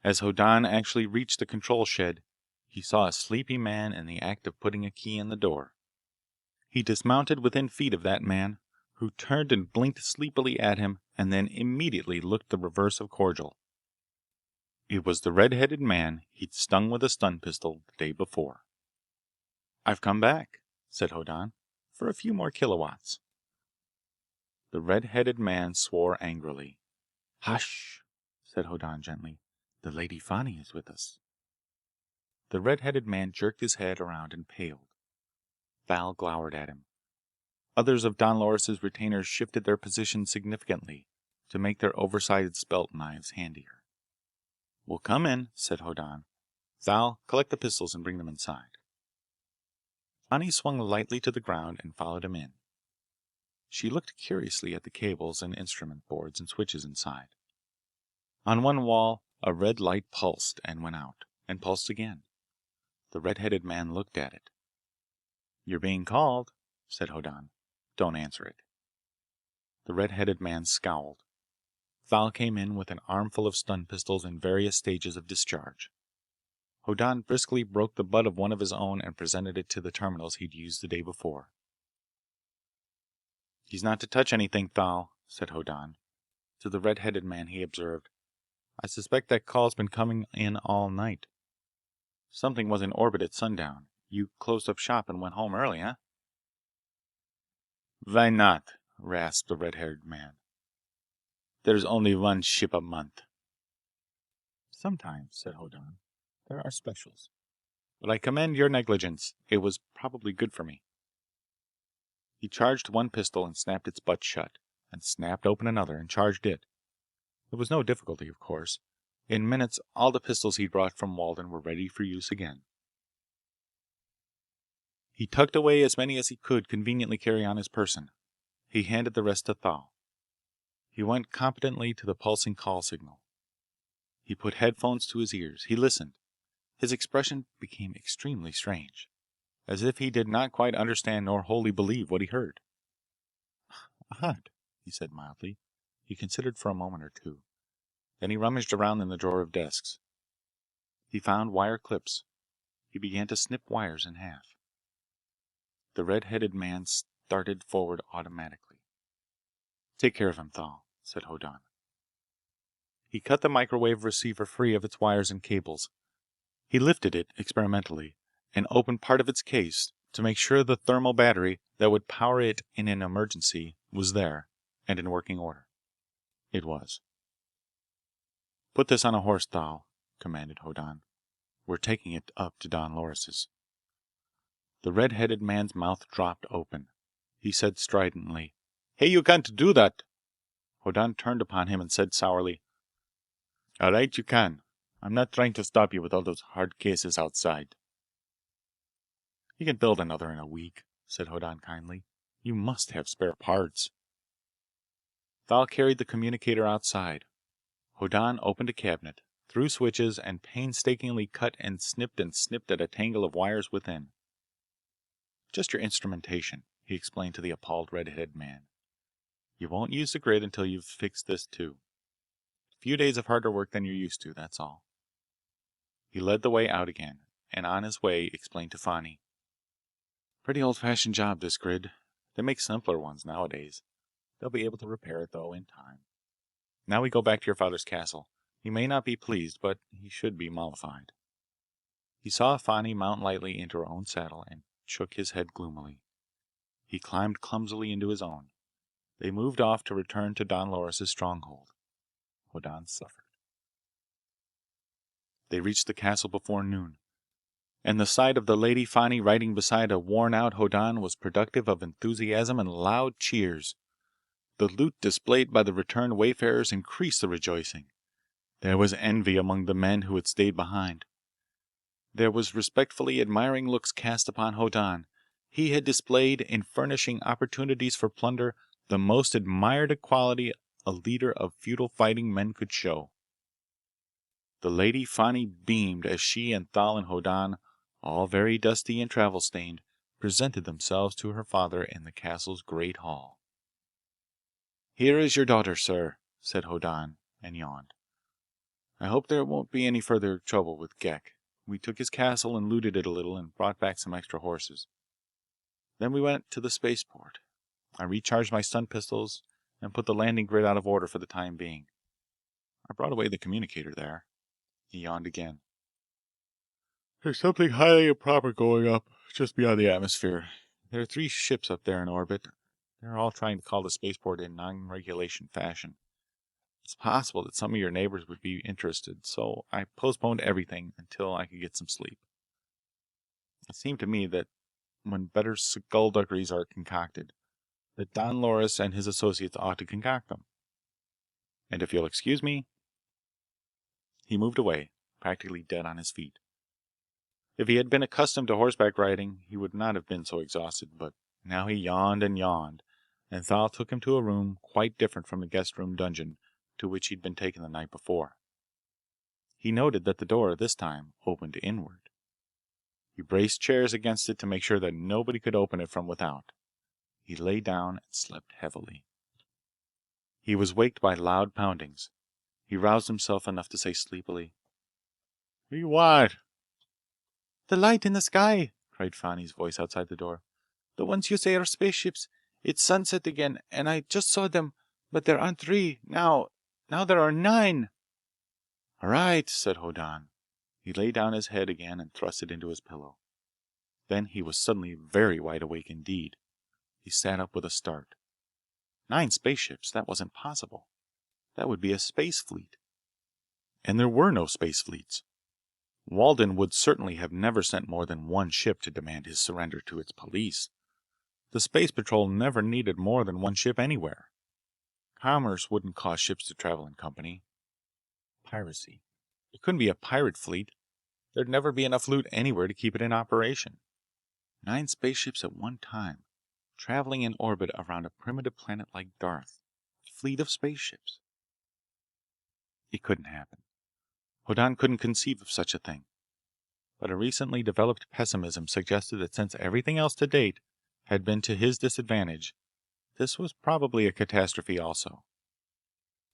As Hoddan actually reached the control shed, he saw a sleepy man in the act of putting a key in the door. He dismounted within feet of that man, who turned and blinked sleepily at him and then immediately looked the reverse of cordial. It was the red-headed man he'd stung with a stun pistol the day before. "I've come back," said Hoddan, "for a few more kilowatts." The red-headed man swore angrily. "Hush," said Hoddan gently. "The Lady Fani is with us." The red-headed man jerked his head around and paled. Val glowered at him. Others of Don Loris's retainers shifted their positions significantly to make their oversized spelt knives handier. "We'll come in," said Hoddan. "Val, collect the pistols and bring them inside." Fani swung lightly to the ground and followed him in. She looked curiously at the cables and instrument boards and switches inside. On one wall, a red light pulsed and went out, and pulsed again. The red-headed man looked at it. "You're being called," said Hoddan. "Don't answer it." The red-headed man scowled. Val came in with an armful of stun pistols in various stages of discharge. Hoddan briskly broke the butt of one of his own and presented it to the terminals he'd used the day before. "He's not to touch anything, Thal," said Hoddan. To the red-headed man he observed, "I suspect that call's been coming in all night. Something was in orbit at sundown. You closed up shop and went home early, eh?" "Why not?" rasped the red-haired man. "There's only one ship a month." "Sometimes," said Hoddan, "there are specials. But I commend your negligence. It was probably good for me." He charged one pistol and snapped its butt shut, and snapped open another and charged it. There was no difficulty, of course. In minutes, all the pistols he'd brought from Walden were ready for use again. He tucked away as many as he could conveniently carry on his person. He handed the rest to Thal. He went competently to the pulsing call signal. He put headphones to his ears. He listened. His expression became extremely strange, as if he did not quite understand nor wholly believe what he heard. "Odd," he said mildly. He considered for a moment or two. Then he rummaged around in the drawer of desks. He found wire clips. He began to snip wires in half. The red-headed man started forward automatically. "Take care of him, Thal," said Hoddan. He cut the microwave receiver free of its wires and cables. He lifted it experimentally and opened part of its case to make sure the thermal battery that would power it in an emergency was there and in working order. It was. "Put this on a horse, Thal," commanded Hoddan. "We're taking it up to Don Loris's." The red-headed man's mouth dropped open. He said stridently, "Hey, you can't do that!" Hoddan turned upon him and said sourly, "All right, you can. I'm not trying to stop you with all those hard cases outside." "You can build another in a week," said Hoddan kindly. "You must have spare parts." Thal carried the communicator outside. Hoddan opened a cabinet, threw switches, and painstakingly cut and snipped at a tangle of wires within. "Just your instrumentation," he explained to the appalled red-headed man. "You won't use the grid until you've fixed this too. A few days of harder work than you're used to, that's all." He led the way out again, and on his way explained to Fani, "Pretty old-fashioned job, this grid. They make simpler ones nowadays. They'll be able to repair it, though, in time. Now we go back to your father's castle. He may not be pleased, but he should be mollified." He saw Fani mount lightly into her own saddle and shook his head gloomily. He climbed clumsily into his own. They moved off to return to Don Loris's stronghold. Hoddan suffered. They reached the castle before noon, and the sight of the Lady Fani riding beside a worn-out Hoddan was productive of enthusiasm and loud cheers. The loot displayed by the returned wayfarers increased the rejoicing. There was envy among the men who had stayed behind. There was respectfully admiring looks cast upon Hoddan. He had displayed, in furnishing opportunities for plunder, the most admired quality a leader of feudal fighting men could show. The Lady Fani beamed as she and Thal and Hoddan, all very dusty and travel-stained, presented themselves to her father in the castle's great hall. "Here is your daughter, sir," said Hoddan, and yawned. "I hope there won't be any further trouble with Ghek. We took his castle and looted it a little and brought back some extra horses. Then we went to the spaceport. I recharged my stun pistols and put the landing grid out of order for the time being. I brought away the communicator there." He yawned again. "There's something highly improper going up just beyond the atmosphere. There are 3 ships up there in orbit. They're all trying to call the spaceport in non-regulation fashion. It's possible that some of your neighbors would be interested, so I postponed everything until I could get some sleep. It seemed to me that when better skullduggeries are concocted, that Don Loris and his associates ought to concoct them. And if you'll excuse me—" He moved away, practically dead on his feet. If he had been accustomed to horseback riding, he would not have been so exhausted, but now he yawned, and Thal took him to a room quite different from the guest room dungeon to which he'd been taken the night before. He noted that the door, this time, opened inward. He braced chairs against it to make sure that nobody could open it from without. He lay down and slept heavily. He was waked by loud poundings. He roused himself enough to say sleepily, "What do you want?" "The light in the sky!" cried Fani's voice outside the door. "The ones you say are spaceships. It's sunset again, and I just saw them, but there aren't 3. Now there are 9. "All right," said Hoddan. He laid down his head again and thrust it into his pillow. Then he was suddenly very wide awake indeed. He sat up with a start. 9 spaceships? That wasn't possible. That would be a space fleet. And there were no space fleets. Walden would certainly have never sent more than 1 ship to demand his surrender to its police. The Space Patrol never needed more than 1 ship anywhere. Commerce wouldn't cause ships to travel in company. Piracy. It couldn't be a pirate fleet. There'd never be enough loot anywhere to keep it in operation. 9 spaceships at one time, traveling in orbit around a primitive planet like Darth. A fleet of spaceships. It couldn't happen. Hoddan couldn't conceive of such a thing. But a recently developed pessimism suggested that since everything else to date had been to his disadvantage, this was probably a catastrophe also.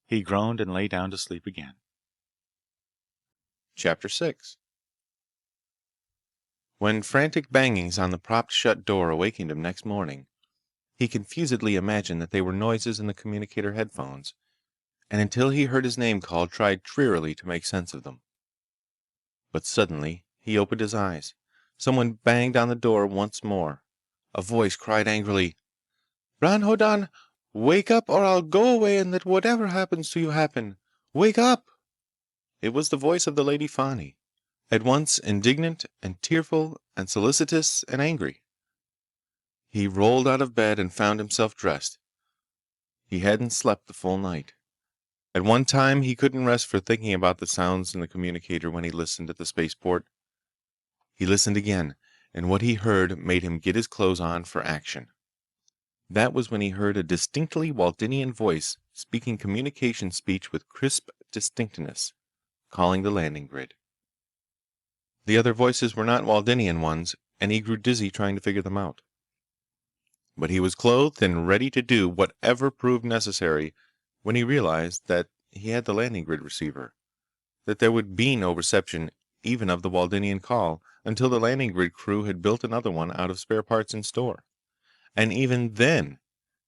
He groaned and lay down to sleep again. Chapter 6. When frantic bangings on the propped-shut door awakened him next morning, he confusedly imagined that they were noises in the communicator headphones, and until he heard his name called tried drearily to make sense of them. But suddenly he opened his eyes. Someone banged on the door once more. A voice cried angrily, "Bron Hoddan, wake up or I'll go away and let whatever happens to you happen. Wake up!" It was the voice of the Lady Fani, at once indignant and tearful and solicitous and angry. He rolled out of bed and found himself dressed. He hadn't slept the full night. At one time he couldn't rest for thinking about the sounds in the communicator when he listened at the spaceport. He listened again, and what he heard made him get his clothes on for action. That was when he heard a distinctly Waldenian voice speaking communication speech with crisp distinctness, calling the landing grid. The other voices were not Waldenian ones, and he grew dizzy trying to figure them out. But he was clothed and ready to do whatever proved necessary when he realized that he had the landing grid receiver, that there would be no reception even of the Waldenian call until the landing grid crew had built another one out of spare parts in store. And even then,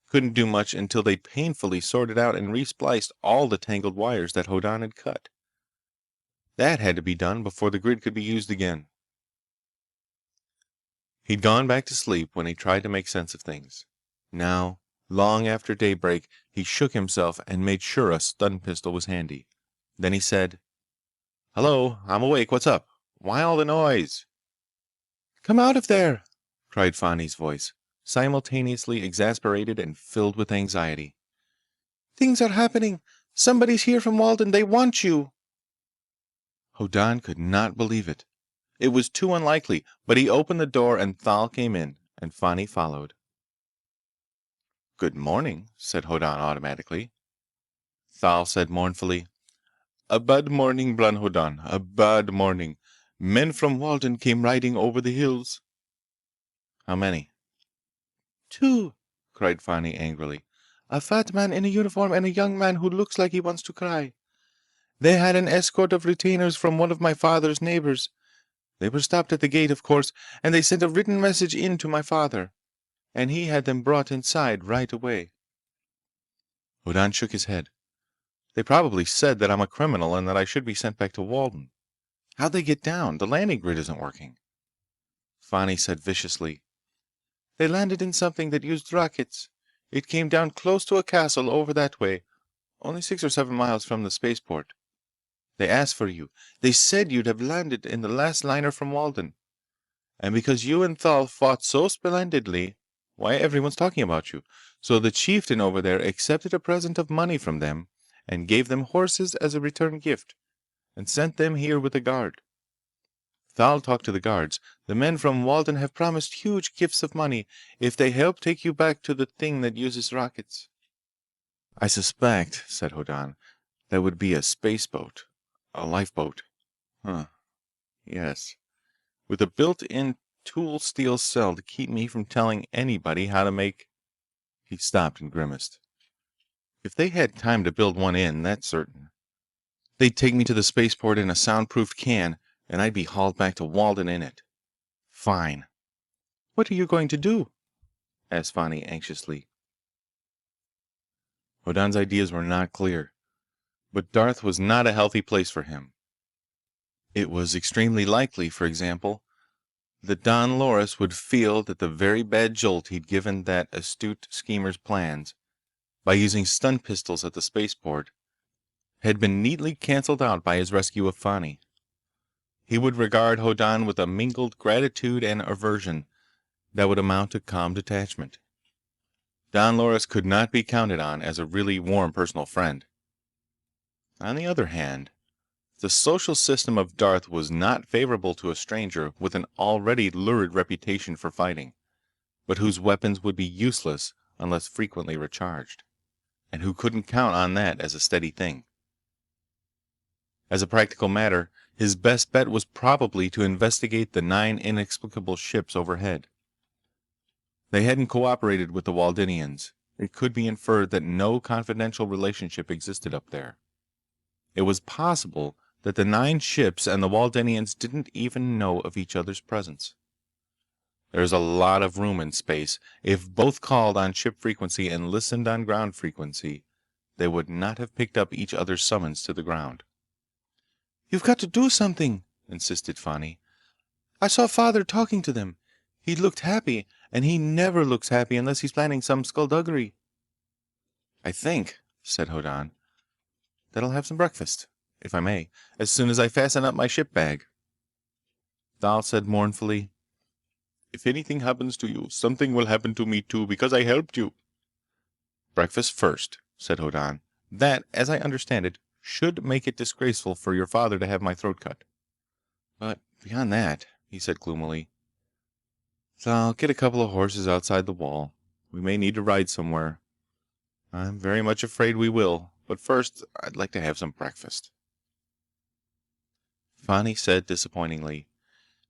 couldn't do much until they painfully sorted out and respliced all the tangled wires that Hoddan had cut. That had to be done before the grid could be used again. He'd gone back to sleep when he tried to make sense of things. Now, long after daybreak, he shook himself and made sure a stun pistol was handy. Then he said, "Hello, I'm awake. What's up? Why all the noise?" "Come out of there!" cried Fani's voice, simultaneously exasperated and filled with anxiety. "Things are happening. Somebody's here from Walden. They want you." Hoddan could not believe it. It was too unlikely, but he opened the door and Thal came in, and Fani followed. "Good morning," said Hoddan automatically. Thal said mournfully, A bad morning, Bron Hoddan. A bad morning. Men from Walden came riding over the hills. How many? Two, cried Fani angrily. A fat man in a uniform and a young man who looks like he wants to cry. They had an escort of retainers from one of my father's neighbors. They were stopped at the gate, of course, and they sent a written message in to my father, and he had them brought inside right away. Hoddan shook his head. They probably said that I'm a criminal and that I should be sent back to Walden. How'd they get down? The landing grid isn't working. Fani said viciously, They landed in something that used rockets. It came down close to a castle over that way, only 6 or 7 miles from the spaceport. They asked for you. They said you'd have landed in the last liner from Walden. And because you and Thal fought so splendidly, why, everyone's talking about you. So the chieftain over there accepted a present of money from them and gave them horses as a return gift, and sent them here with a guard. Thal talked to the guards. The men from Walden have promised huge gifts of money if they help take you back to the thing that uses rockets. I suspect, said Hoddan, that would be a spaceboat. A lifeboat. Huh. Yes. With a built-in tool steel cell to keep me from telling anybody how to make... He stopped and grimaced. If they had time to build one in, that's certain. They'd take me to the spaceport in a soundproofed can, and I'd be hauled back to Walden in it. Fine. What are you going to do? Asked Fani anxiously. Hoddan's ideas were not clear, but Darth was not a healthy place for him. It was extremely likely, for example, that Don Loris would feel that the very bad jolt he'd given that astute schemer's plans, by using stun pistols at the spaceport, had been neatly cancelled out by his rescue of Fani. He would regard Hoddan with a mingled gratitude and aversion that would amount to calm detachment. Don Loris could not be counted on as a really warm personal friend. On the other hand, the social system of Darth was not favorable to a stranger with an already lurid reputation for fighting, but whose weapons would be useless unless frequently recharged, and who couldn't count on that as a steady thing. As a practical matter, his best bet was probably to investigate the 9 inexplicable ships overhead. They hadn't cooperated with the Waldenians. It could be inferred that no confidential relationship existed up there. It was possible that the 9 ships and the Waldenians didn't even know of each other's presence. There's a lot of room in space. If both called on ship frequency and listened on ground frequency, they would not have picked up each other's summons to the ground. "You've got to do something," insisted Fani. "I saw Father talking to them. He looked happy, and he never looks happy unless he's planning some skullduggery." "I think," said Hoddan, "that I'll have some breakfast, if I may, as soon as I fasten up my ship bag." Thal said mournfully, "If anything happens to you, something will happen to me too, because I helped you." "Breakfast first," said Hoddan. "That, as I understand it, should make it disgraceful for your father to have my throat cut. But beyond that," he said gloomily, "I'll get a couple of horses outside the wall. We may need to ride somewhere. I'm very much afraid we will, but first I'd like to have some breakfast." Fani said disappointingly,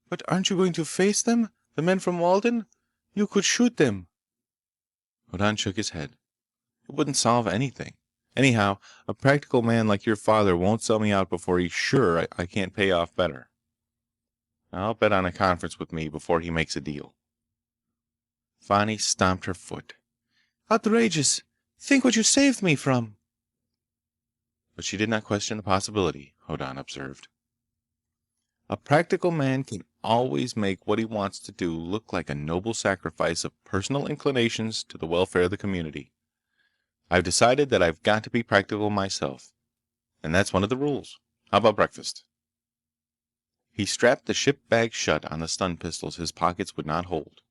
"But aren't you going to face them? The men from Walden? You could shoot them." Hoddan shook his head. "It wouldn't solve anything. Anyhow, a practical man like your father won't sell me out before he's sure I can't pay off better. I'll bet on a conference with me before he makes a deal." Fani stomped her foot. "Outrageous! Think what you saved me from!" But she did not question the possibility, Hoddan observed. A practical man can always make what he wants to do look like a noble sacrifice of personal inclinations to the welfare of the community. I've decided that I've got to be practical myself, and that's one of the rules. How about breakfast? He strapped the ship bag shut on the stun pistols his pockets would not hold.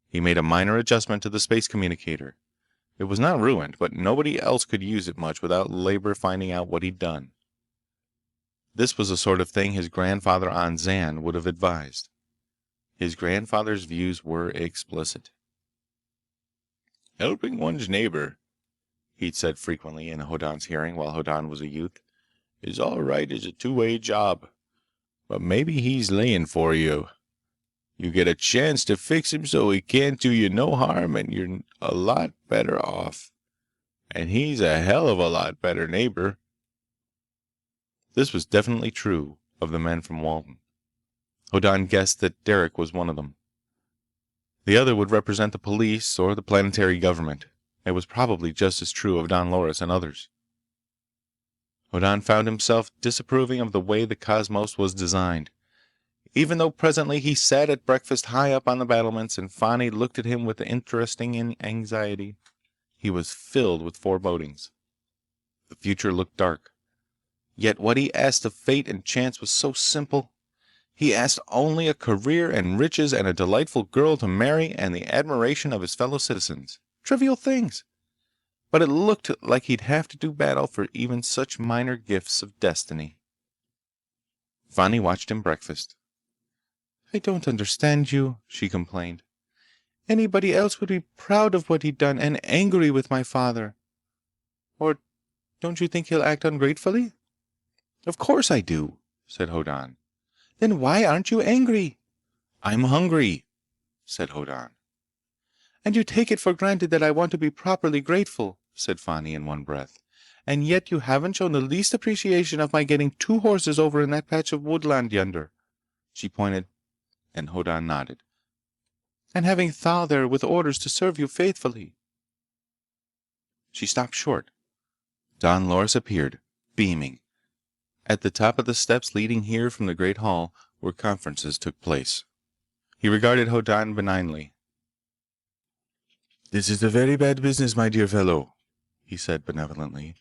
He made a minor adjustment to the space communicator. It was not ruined, but nobody else could use it much without labor finding out what he'd done. This was the sort of thing his grandfather on Zan would have advised. His grandfather's views were explicit. "Helping one's neighbor," he'd said frequently in Hoddan's hearing while Hoddan was a youth, is all right as a two-way job. But maybe he's laying for you. You get a chance to fix him so he can't do you no harm, and you're a lot better off. And he's a hell of a lot better neighbor." This was definitely true of the men from Walden. Hoddan guessed that Derek was one of them. The other would represent the police or the planetary government. It was probably just as true of Don Loris and others. Hoddan found himself disapproving of the way the cosmos was designed. Even though presently he sat at breakfast high up on the battlements and Fani looked at him with interesting anxiety, he was filled with forebodings. The future looked dark. Yet what he asked of fate and chance was so simple. He asked only a career and riches and a delightful girl to marry and the admiration of his fellow citizens. Trivial things. But it looked like he'd have to do battle for even such minor gifts of destiny. Fani watched him breakfast. "I don't understand you," she complained. "Anybody else would be proud of what he'd done and angry with my father. Or don't you think he'll act ungratefully?" "Of course I do," said Hoddan. "Then why aren't you angry?" "I'm hungry," said Hoddan. "And you take it for granted that I want to be properly grateful," said Fani in one breath. "And yet you haven't shown the least appreciation of my getting 2 horses over in that patch of woodland yonder." She pointed, and Hoddan nodded. "And having Thal there with orders to serve you faithfully." She stopped short. Don Loris appeared, beaming, at the top of the steps leading here from the great hall where conferences took place. He regarded Hoddan benignly. "This is a very bad business, my dear fellow," he said benevolently.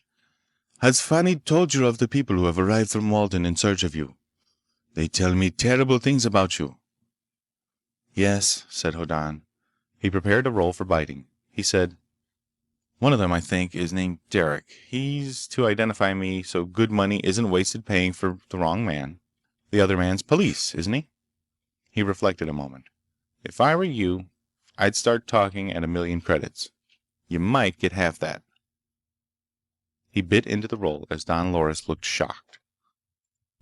"Has Fani told you of the people who have arrived from Walden in search of you? They tell me terrible things about you." "Yes," said Hoddan. He prepared a roll for biting. He said, "One of them, I think, is named Derek. He's to identify me so good money isn't wasted paying for the wrong man. The other man's police, isn't he?" He reflected a moment. "If I were you, I'd start talking at 1,000,000 credits. You might get half that." He bit into the roll as Don Loris looked shocked.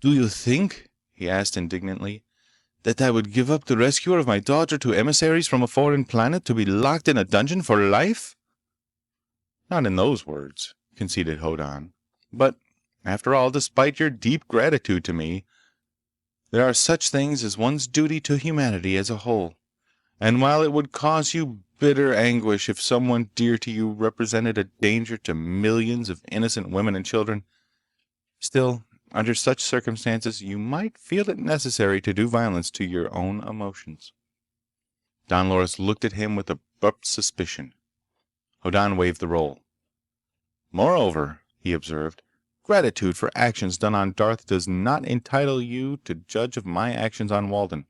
"Do you think," he asked indignantly, "that I would give up the rescuer of my daughter to emissaries from a foreign planet to be locked in a dungeon for life?" "Not in those words," conceded Hoddan. "But, after all, despite your deep gratitude to me, there are such things as one's duty to humanity as a whole. And while it would cause you bitter anguish if someone dear to you represented a danger to millions of innocent women and children, still, under such circumstances, you might feel it necessary to do violence to your own emotions." Don Loris looked at him with abrupt suspicion. Hoddan waved the roll. "Moreover," he observed, "gratitude for actions done on Darth does not entitle you to judge of my actions on Walden.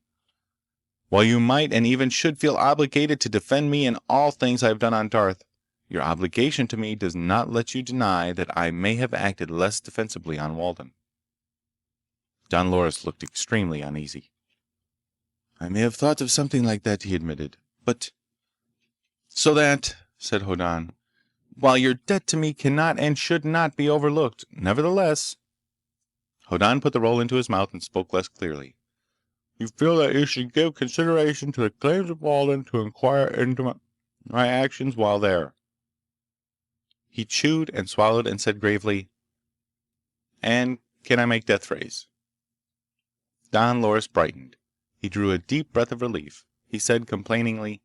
While you might and even should feel obligated to defend me in all things I have done on Darth, your obligation to me does not let you deny that I may have acted less defensibly on Walden." Don Loris looked extremely uneasy. "I may have thought of something like that," he admitted, "but—" "So that," said Hoddan, "while your debt to me cannot and should not be overlooked, nevertheless—" Hoddan put the roll into his mouth and spoke less clearly. "You feel that you should give consideration to the claims of Walden to inquire into my actions while there." He chewed and swallowed and said gravely, "And can I make death rays?" Don Loris brightened. He drew a deep breath of relief. He said complainingly,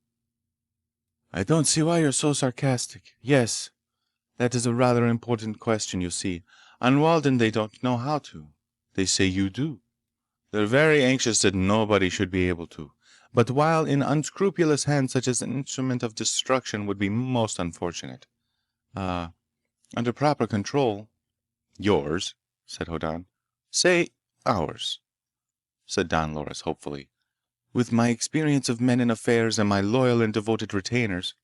"I don't see why you're so sarcastic. Yes, that is a rather important question, you see. On Walden they don't know how to. They say you do. They're very anxious that nobody should be able to. But while in unscrupulous hands such as an instrument of destruction would be most unfortunate, under proper control—" "Yours," said Hoddan. "Say ours," said Don Loris hopefully. "With my experience of men and affairs and my loyal and devoted retainers—"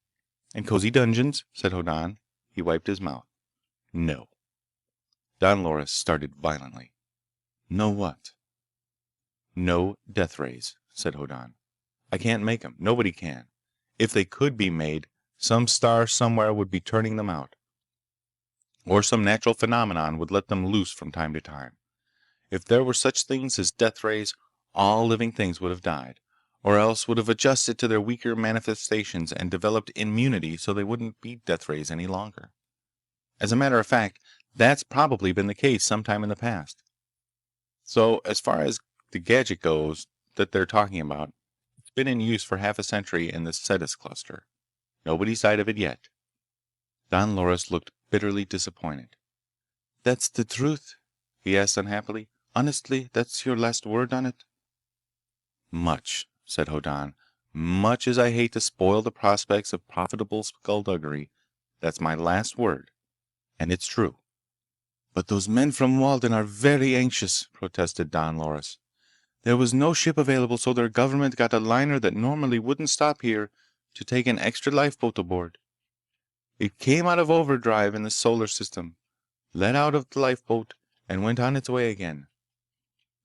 "And cozy dungeons," said Hoddan. He wiped his mouth. "No." Don Loris started violently. "No what?" "No death rays," said Hoddan. "I can't make them. Nobody can. If they could be made, some star somewhere would be turning them out." or some natural phenomenon would let them loose from time to time. If there were such things as death rays, all living things would have died, or else would have adjusted to their weaker manifestations and developed immunity so they wouldn't be death rays any longer. As a matter of fact, that's probably been the case sometime in the past. So, as far as the gadget goes that they're talking about, it's been in use for half a century in the Cetus cluster. Nobody's died of it yet. Don Loris looked bitterly disappointed. "That's the truth?" he asked unhappily. "Honestly, that's your last word on it?" "Much," said Hoddan. "Much as I hate to spoil the prospects of profitable skullduggery, that's my last word. And it's true." "But those men from Walden are very anxious," protested Don Loris. "There was no ship available, so their government got a liner that normally wouldn't stop here to take an extra lifeboat aboard. It came out of overdrive in the solar system, let out of the lifeboat, and went on its way again.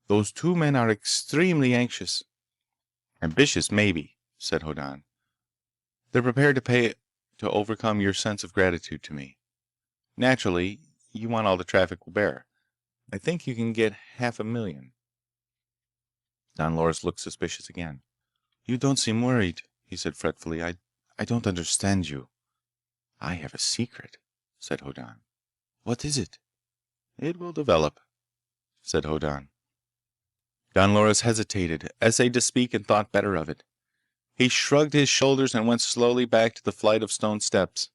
Those two men are extremely anxious." "Ambitious, maybe," said Hoddan. "They're prepared to pay to overcome your sense of gratitude to me. Naturally, you want all the traffic will bear. I think you can get 500,000. Don Loris looked suspicious again. "You don't seem worried," he said fretfully. I don't understand you." "I have a secret," said Hoddan. "What is it?" "It will develop," said Hoddan. Don Loris hesitated, essayed to speak, and thought better of it. He shrugged his shoulders and went slowly back to the flight of stone steps.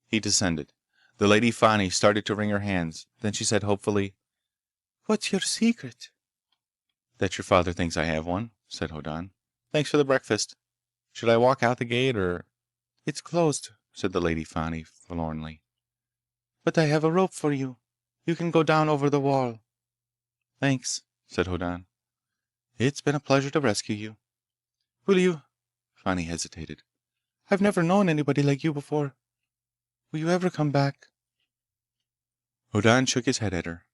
He descended. The Lady Fani started to wring her hands. Then she said hopefully, "What's your secret?" "That your father thinks I have one," said Hoddan. "Thanks for the breakfast. Should I walk out the gate, or—" "It's closed," said the Lady Fani forlornly. "But I have a rope for you. You can go down over the wall." "Thanks," said Hoddan. "It's been a pleasure to rescue you." "Will you—" Fani hesitated. "I've never known anybody like you before. Will you ever come back?" Hoddan shook his head at her.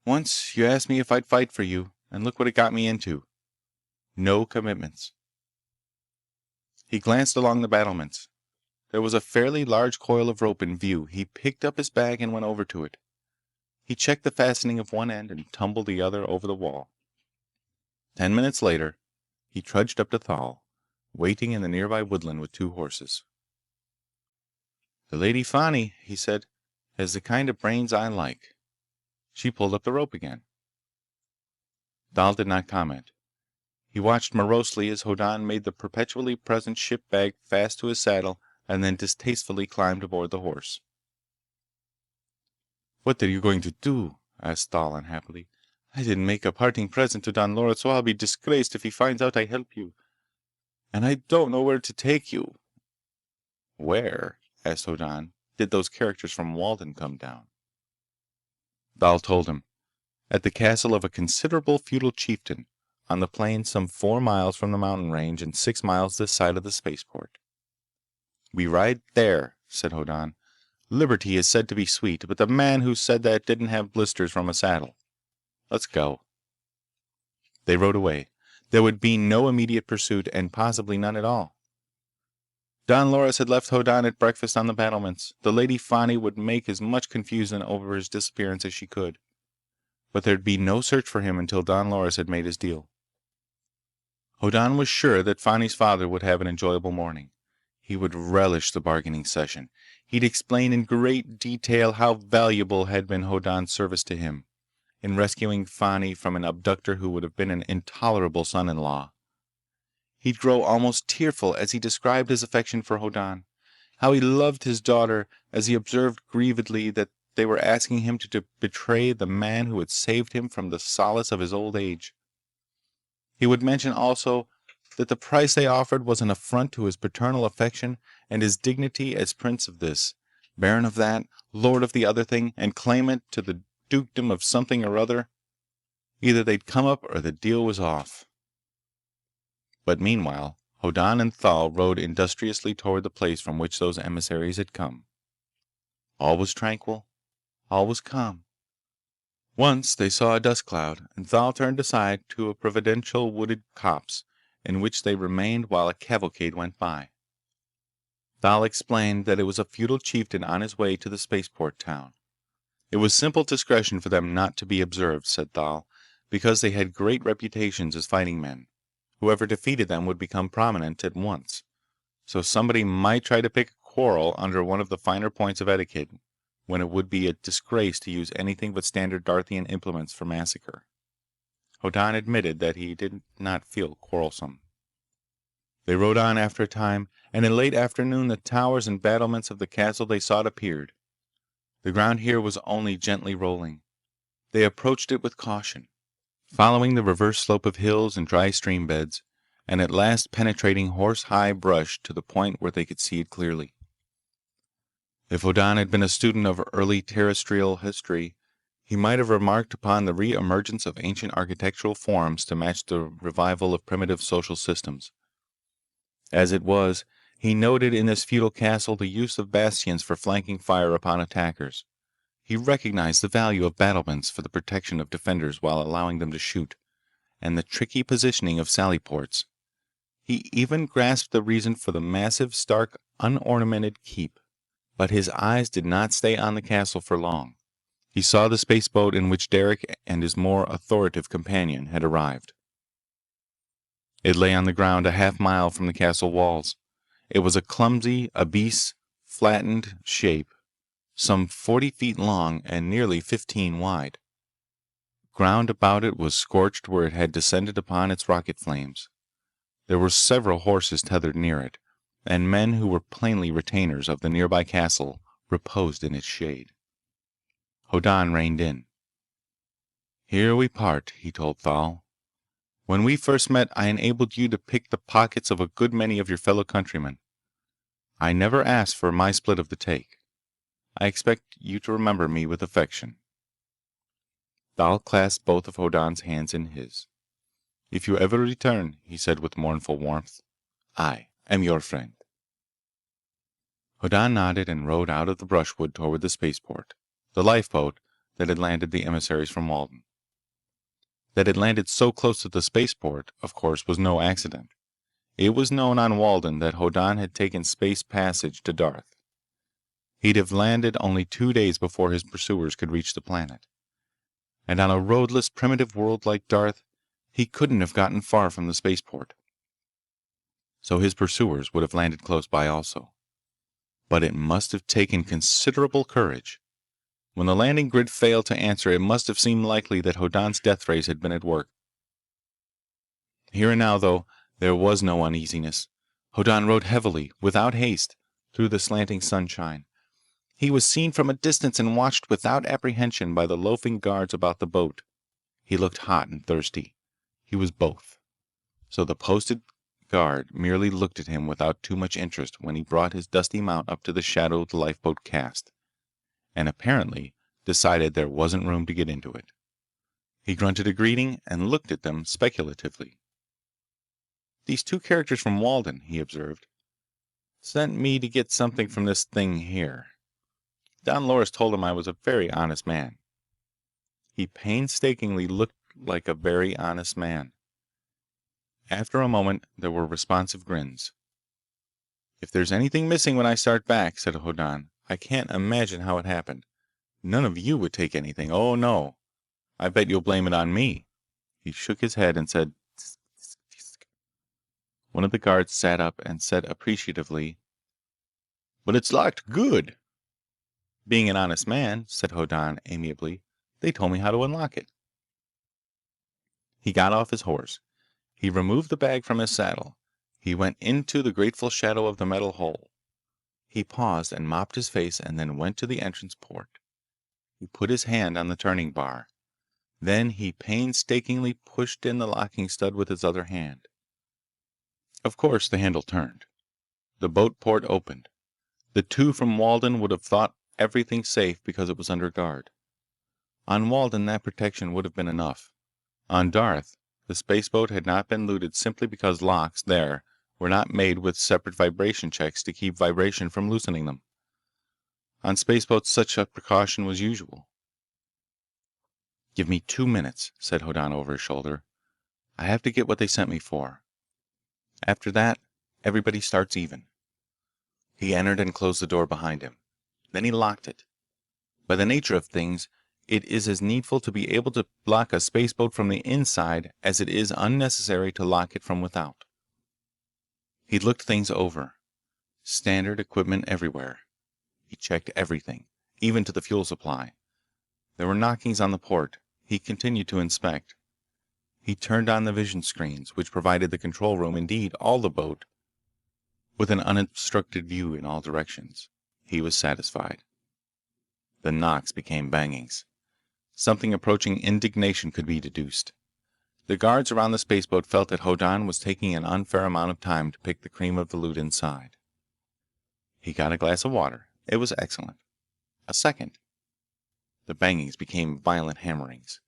"Once you asked me if I'd fight for you, and look what it got me into. No commitments." He glanced along the battlements. There was a fairly large coil of rope in view. He picked up his bag and went over to it. He checked the fastening of one end and tumbled the other over the wall. 10 minutes later, he trudged up to Thal, waiting in the nearby woodland with 2 horses. "The Lady Fani," he said, "has the kind of brains I like." She pulled up the rope again. Thal did not comment. He watched morosely as Hoddan made the perpetually present ship bag fast to his saddle and then distastefully climbed aboard the horse. "What are you going to do?" asked Thal unhappily. "I didn't make a parting present to Don Loris, so I'll be disgraced if he finds out I help you. And I don't know where to take you." "Where," asked Hoddan, "did those characters from Walden come down?" Thal told him. At the castle of a considerable feudal chieftain, on the plain some 4 miles from the mountain range and 6 miles this side of the spaceport. "We ride there," said Hoddan. "Liberty is said to be sweet, but the man who said that didn't have blisters from a saddle. Let's go." They rode away. There would be no immediate pursuit, and possibly none at all. Don Loris had left Hoddan at breakfast on the battlements. The Lady Fani would make as much confusion over his disappearance as she could. But there'd be no search for him until Don Loris had made his deal. Hoddan was sure that Fani's father would have an enjoyable morning. He would relish the bargaining session. He'd explain in great detail how valuable had been Hoddan's service to him, in rescuing Fani from an abductor who would have been an intolerable son-in-law. He'd grow almost tearful as he described his affection for Hoddan, how he loved his daughter as he observed grievedly that they were asking him to betray the man who had saved him from the solace of his old age. He would mention also that the price they offered was an affront to his paternal affection and his dignity as prince of this, baron of that, lord of the other thing, and claimant to the dukedom of something or other. Either they'd come up or the deal was off. But meanwhile, Hoddan and Thal rode industriously toward the place from which those emissaries had come. All was tranquil. All was calm. Once they saw a dust cloud, and Thal turned aside to a providential wooded copse, in which they remained while a cavalcade went by. Thal explained that it was a feudal chieftain on his way to the spaceport town. It was simple discretion for them not to be observed, said Thal, because they had great reputations as fighting men. Whoever defeated them would become prominent at once, so somebody might try to pick a quarrel under one of the finer points of etiquette, when it would be a disgrace to use anything but standard Darthian implements for massacre. Hoddan admitted that he did not feel quarrelsome. They rode on after a time, and in late afternoon the towers and battlements of the castle they sought appeared. The ground here was only gently rolling. They approached it with caution, following the reverse slope of hills and dry stream beds, and at last penetrating horse-high brush to the point where they could see it clearly. If Hoddan had been a student of early terrestrial history, he might have remarked upon the re-emergence of ancient architectural forms to match the revival of primitive social systems. As it was, he noted in this feudal castle the use of bastions for flanking fire upon attackers. He recognized the value of battlements for the protection of defenders while allowing them to shoot, and the tricky positioning of sally ports. He even grasped the reason for the massive, stark, unornamented keep. But his eyes did not stay on the castle for long. He saw the spaceboat in which Derek and his more authoritative companion had arrived. It lay on the ground a half-mile from the castle walls. It was a clumsy, obese, flattened shape, some 40 feet long and nearly 15 wide. Ground about it was scorched where it had descended upon its rocket flames. There were several horses tethered near it, and men who were plainly retainers of the nearby castle reposed in its shade. Hoddan reined in. "Here we part," he told Thal. "When we first met, I enabled you to pick the pockets of a good many of your fellow countrymen. I never asked for my split of the take. I expect you to remember me with affection." Thal clasped both of Hoddan's hands in his. "If you ever return," he said with mournful warmth, "I am your friend." Hoddan nodded and rode out of the brushwood toward the spaceport, the lifeboat that had landed the emissaries from Walden. That it landed so close to the spaceport, of course, was no accident. It was known on Walden that Hoddan had taken space passage to Darth. He'd have landed only 2 days before his pursuers could reach the planet. And on a roadless, primitive world like Darth, he couldn't have gotten far from the spaceport. So his pursuers would have landed close by also. But it must have taken considerable courage. When the landing grid failed to answer, it must have seemed likely that Hoddan's death rays had been at work. Here and now, though, there was no uneasiness. Hoddan rode heavily, without haste, through the slanting sunshine. He was seen from a distance and watched without apprehension by the loafing guards about the boat. He looked hot and thirsty. He was both. So the posted guard merely looked at him without too much interest when he brought his dusty mount up to the shadow the lifeboat cast, and apparently decided there wasn't room to get into it. He grunted a greeting and looked at them speculatively. "These two characters from Walden," he observed, "sent me to get something from this thing here. Don Loris told him I was a very honest man." He painstakingly looked like a very honest man. After a moment, there were responsive grins. "If there's anything missing when I start back," said Hoddan, "I can't imagine how it happened. None of you would take anything. Oh, no. I bet you'll blame it on me." He shook his head and said, "Tsk, tsk, tsk." One of the guards sat up and said appreciatively, "But it's locked good." "Being an honest man," said Hoddan amiably, "they told me how to unlock it." He got off his horse. He removed the bag from his saddle. He went into the grateful shadow of the metal hole. He paused and mopped his face and then went to the entrance port. He put his hand on the turning bar. Then he painstakingly pushed in the locking stud with his other hand. Of course, the handle turned. The boat port opened. The two from Walden would have thought everything safe because it was under guard. On Walden, that protection would have been enough. On Darth, the spaceboat had not been looted simply because locks there were not made with separate vibration checks to keep vibration from loosening them. On spaceboats, such a precaution was usual. "Give me 2 minutes," said Hoddan over his shoulder. "I have to get what they sent me for. After that, everybody starts even." He entered and closed the door behind him. Then he locked it. By the nature of things, it is as needful to be able to lock a spaceboat from the inside as it is unnecessary to lock it from without. He looked things over. Standard equipment everywhere. He checked everything, even to the fuel supply. There were knockings on the port. He continued to inspect. He turned on the vision screens, which provided the control room, indeed all the boat, with an unobstructed view in all directions. He was satisfied. The knocks became bangings. Something approaching indignation could be deduced. The guards around the spaceboat felt that Hoddan was taking an unfair amount of time to pick the cream of the loot inside. He got a glass of water. It was excellent. A second. The bangings became violent hammerings.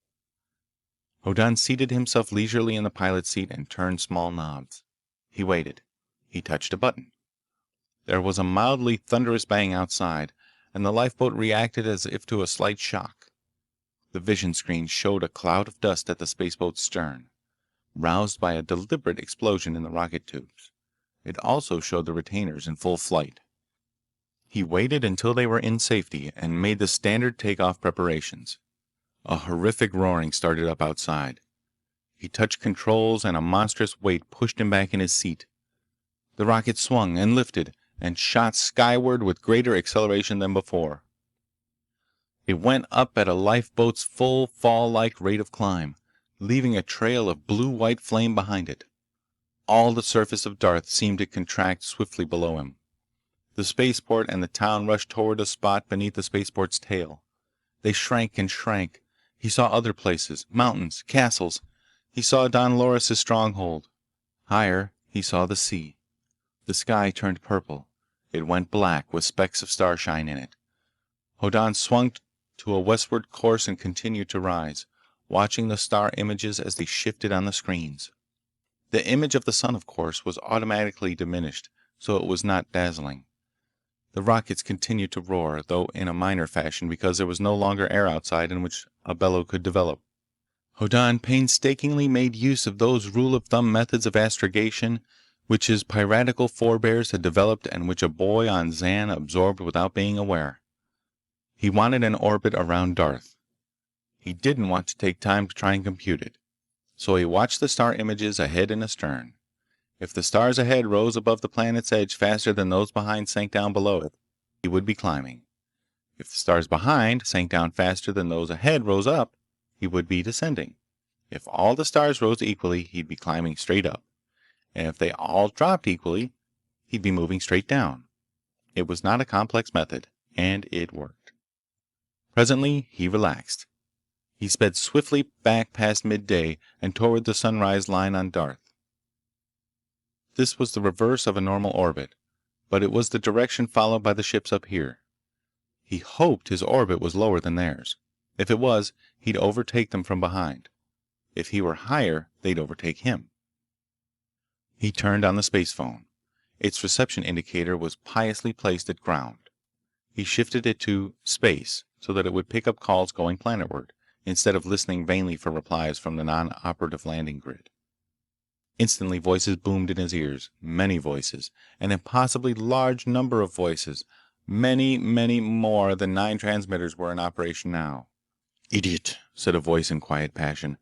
Hoddan seated himself leisurely in the pilot's seat and turned small knobs. He waited. He touched a button. There was a mildly thunderous bang outside, and the lifeboat reacted as if to a slight shock. The vision screen showed a cloud of dust at the spaceboat's stern, roused by a deliberate explosion in the rocket tubes. It also showed the retainers in full flight. He waited until they were in safety and made the standard takeoff preparations. A horrific roaring started up outside. He touched controls and a monstrous weight pushed him back in his seat. The rocket swung and lifted and shot skyward with greater acceleration than before. It went up at a lifeboat's full fall-like rate of climb, leaving a trail of blue-white flame behind it. All the surface of Darth seemed to contract swiftly below him. The spaceport and the town rushed toward a spot beneath the spaceport's tail. They shrank and shrank. He saw other places, mountains, castles. He saw Don Loris' stronghold. Higher, he saw the sea. The sky turned purple. It went black with specks of starshine in it. Hoddan swung to a westward course and continued to rise, watching the star images as they shifted on the screens. The image of the sun, of course, was automatically diminished, so it was not dazzling. The rockets continued to roar, though in a minor fashion because there was no longer air outside in which a bellow could develop. Hoddan painstakingly made use of those rule-of-thumb methods of astrogation which his piratical forebears had developed and which a boy on Zan absorbed without being aware. He wanted an orbit around Darth. He didn't want to take time to try and compute it. So he watched the star images ahead and astern. If the stars ahead rose above the planet's edge faster than those behind sank down below it, he would be climbing. If the stars behind sank down faster than those ahead rose up, he would be descending. If all the stars rose equally, he'd be climbing straight up. And if they all dropped equally, he'd be moving straight down. It was not a complex method, and it worked. Presently, he relaxed. He sped swiftly back past midday and toward the sunrise line on Darth. This was the reverse of a normal orbit, but it was the direction followed by the ships up here. He hoped his orbit was lower than theirs. If it was, he'd overtake them from behind. If he were higher, they'd overtake him. He turned on the space phone. Its reception indicator was piously placed at ground. He shifted it to space so that it would pick up calls going planetward, instead of listening vainly for replies from the non-operative landing grid. Instantly voices boomed in his ears, many voices, an impossibly large number of voices, many, many more than 9 transmitters were in operation now. "Idiot," said a voice in quiet passion.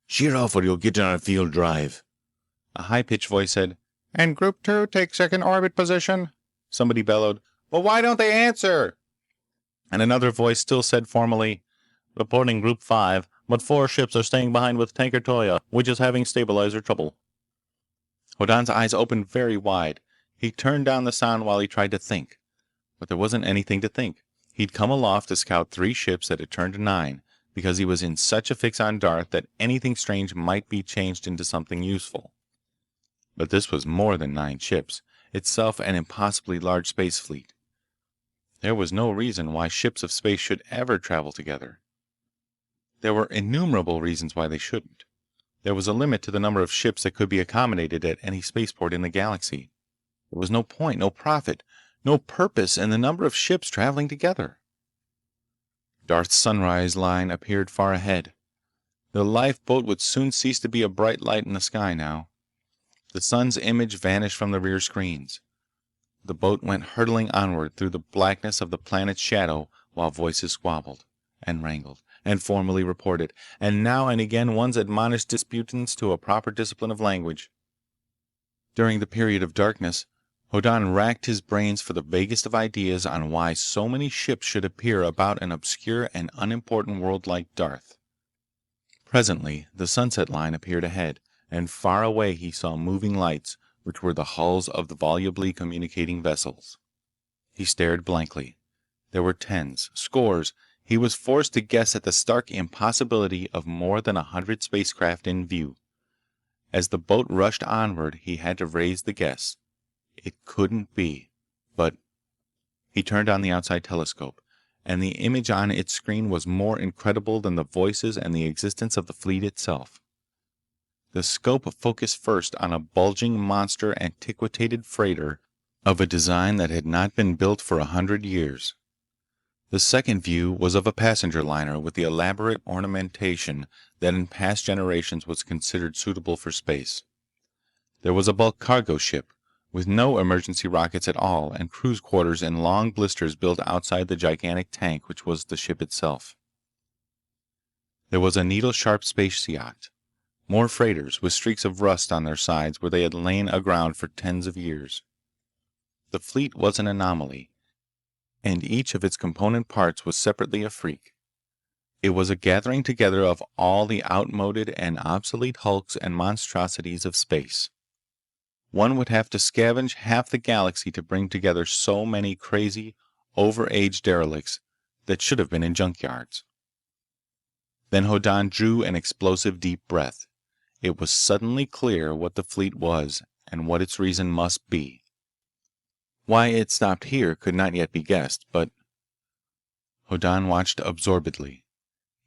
"Sheer off or you'll get on a field drive." A high-pitched voice said, "And Group 2 take second orbit position." Somebody bellowed, "Well, why don't they answer?" And another voice still said formally, "Reporting Group 5, but 4 ships are staying behind with Tanker Toya, which is having stabilizer trouble." Hoddan's eyes opened very wide. He turned down the sound while he tried to think. But there wasn't anything to think. He'd come aloft to scout 3 ships that had turned to 9, because he was in such a fix on Darth that anything strange might be changed into something useful. But this was more than 9 ships, itself an impossibly large space fleet. There was no reason why ships of space should ever travel together. There were innumerable reasons why they shouldn't. There was a limit to the number of ships that could be accommodated at any spaceport in the galaxy. There was no point, no profit, no purpose in the number of ships traveling together. Darth's sunrise line appeared far ahead. The lifeboat would soon cease to be a bright light in the sky now. The sun's image vanished from the rear screens. The boat went hurtling onward through the blackness of the planet's shadow while voices squabbled, and wrangled, and formally reported, and now and again ones admonished disputants to a proper discipline of language. During the period of darkness, Hoddan racked his brains for the vaguest of ideas on why so many ships should appear about an obscure and unimportant world like Darth. Presently, the sunset line appeared ahead, and far away he saw moving lights, which were the hulls of the volubly communicating vessels. He stared blankly. There were tens, scores. He was forced to guess at the stark impossibility of more than 100 spacecraft in view. As the boat rushed onward, he had to raise the guess. It couldn't be. But he turned on the outside telescope, and the image on its screen was more incredible than the voices and the existence of the fleet itself. The scope focused first on a bulging monster antiquated freighter of a design that had not been built for 100 years. The second view was of a passenger liner with the elaborate ornamentation that in past generations was considered suitable for space. There was a bulk cargo ship, with no emergency rockets at all, and cruise quarters in long blisters built outside the gigantic tank which was the ship itself. There was a needle-sharp space yacht. More freighters, with streaks of rust on their sides where they had lain aground for tens of years. The fleet was an anomaly, and each of its component parts was separately a freak. It was a gathering together of all the outmoded and obsolete hulks and monstrosities of space. One would have to scavenge half the galaxy to bring together so many crazy, over-aged derelicts that should have been in junkyards. Then Hoddan drew an explosive deep breath. It was suddenly clear what the fleet was and what its reason must be. Why it stopped here could not yet be guessed, but Hoddan watched absorbedly.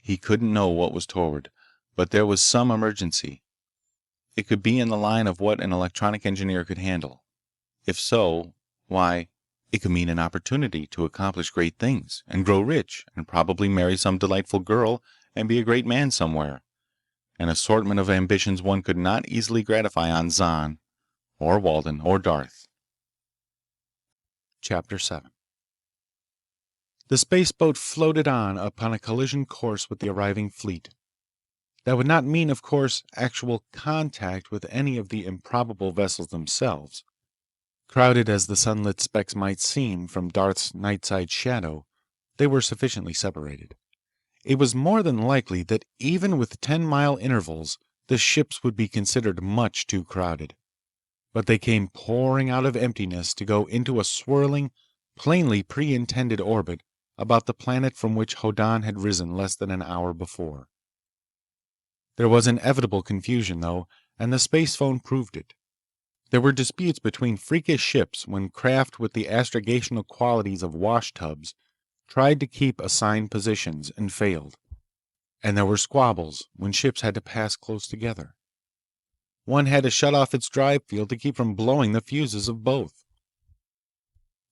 He couldn't know what was toward, but there was some emergency. It could be in the line of what an electronic engineer could handle. If so, why, it could mean an opportunity to accomplish great things, and grow rich, and probably marry some delightful girl, and be a great man somewhere. An assortment of ambitions one could not easily gratify on Zahn, or Walden, or Darth. Chapter 7. The spaceboat floated on upon a collision course with the arriving fleet. That would not mean, of course, actual contact with any of the improbable vessels themselves. Crowded as the sunlit specks might seem from Darth's nightside shadow, they were sufficiently separated. It was more than likely that even with 10-mile intervals, the ships would be considered much too crowded. But they came pouring out of emptiness to go into a swirling, plainly pre-intended orbit about the planet from which Hoddan had risen less than an hour before. There was inevitable confusion, though, and the space phone proved it. There were disputes between freakish ships when craft with the astrogational qualities of washtubs tried to keep assigned positions and failed. And there were squabbles when ships had to pass close together. One had to shut off its drive field to keep from blowing the fuses of both.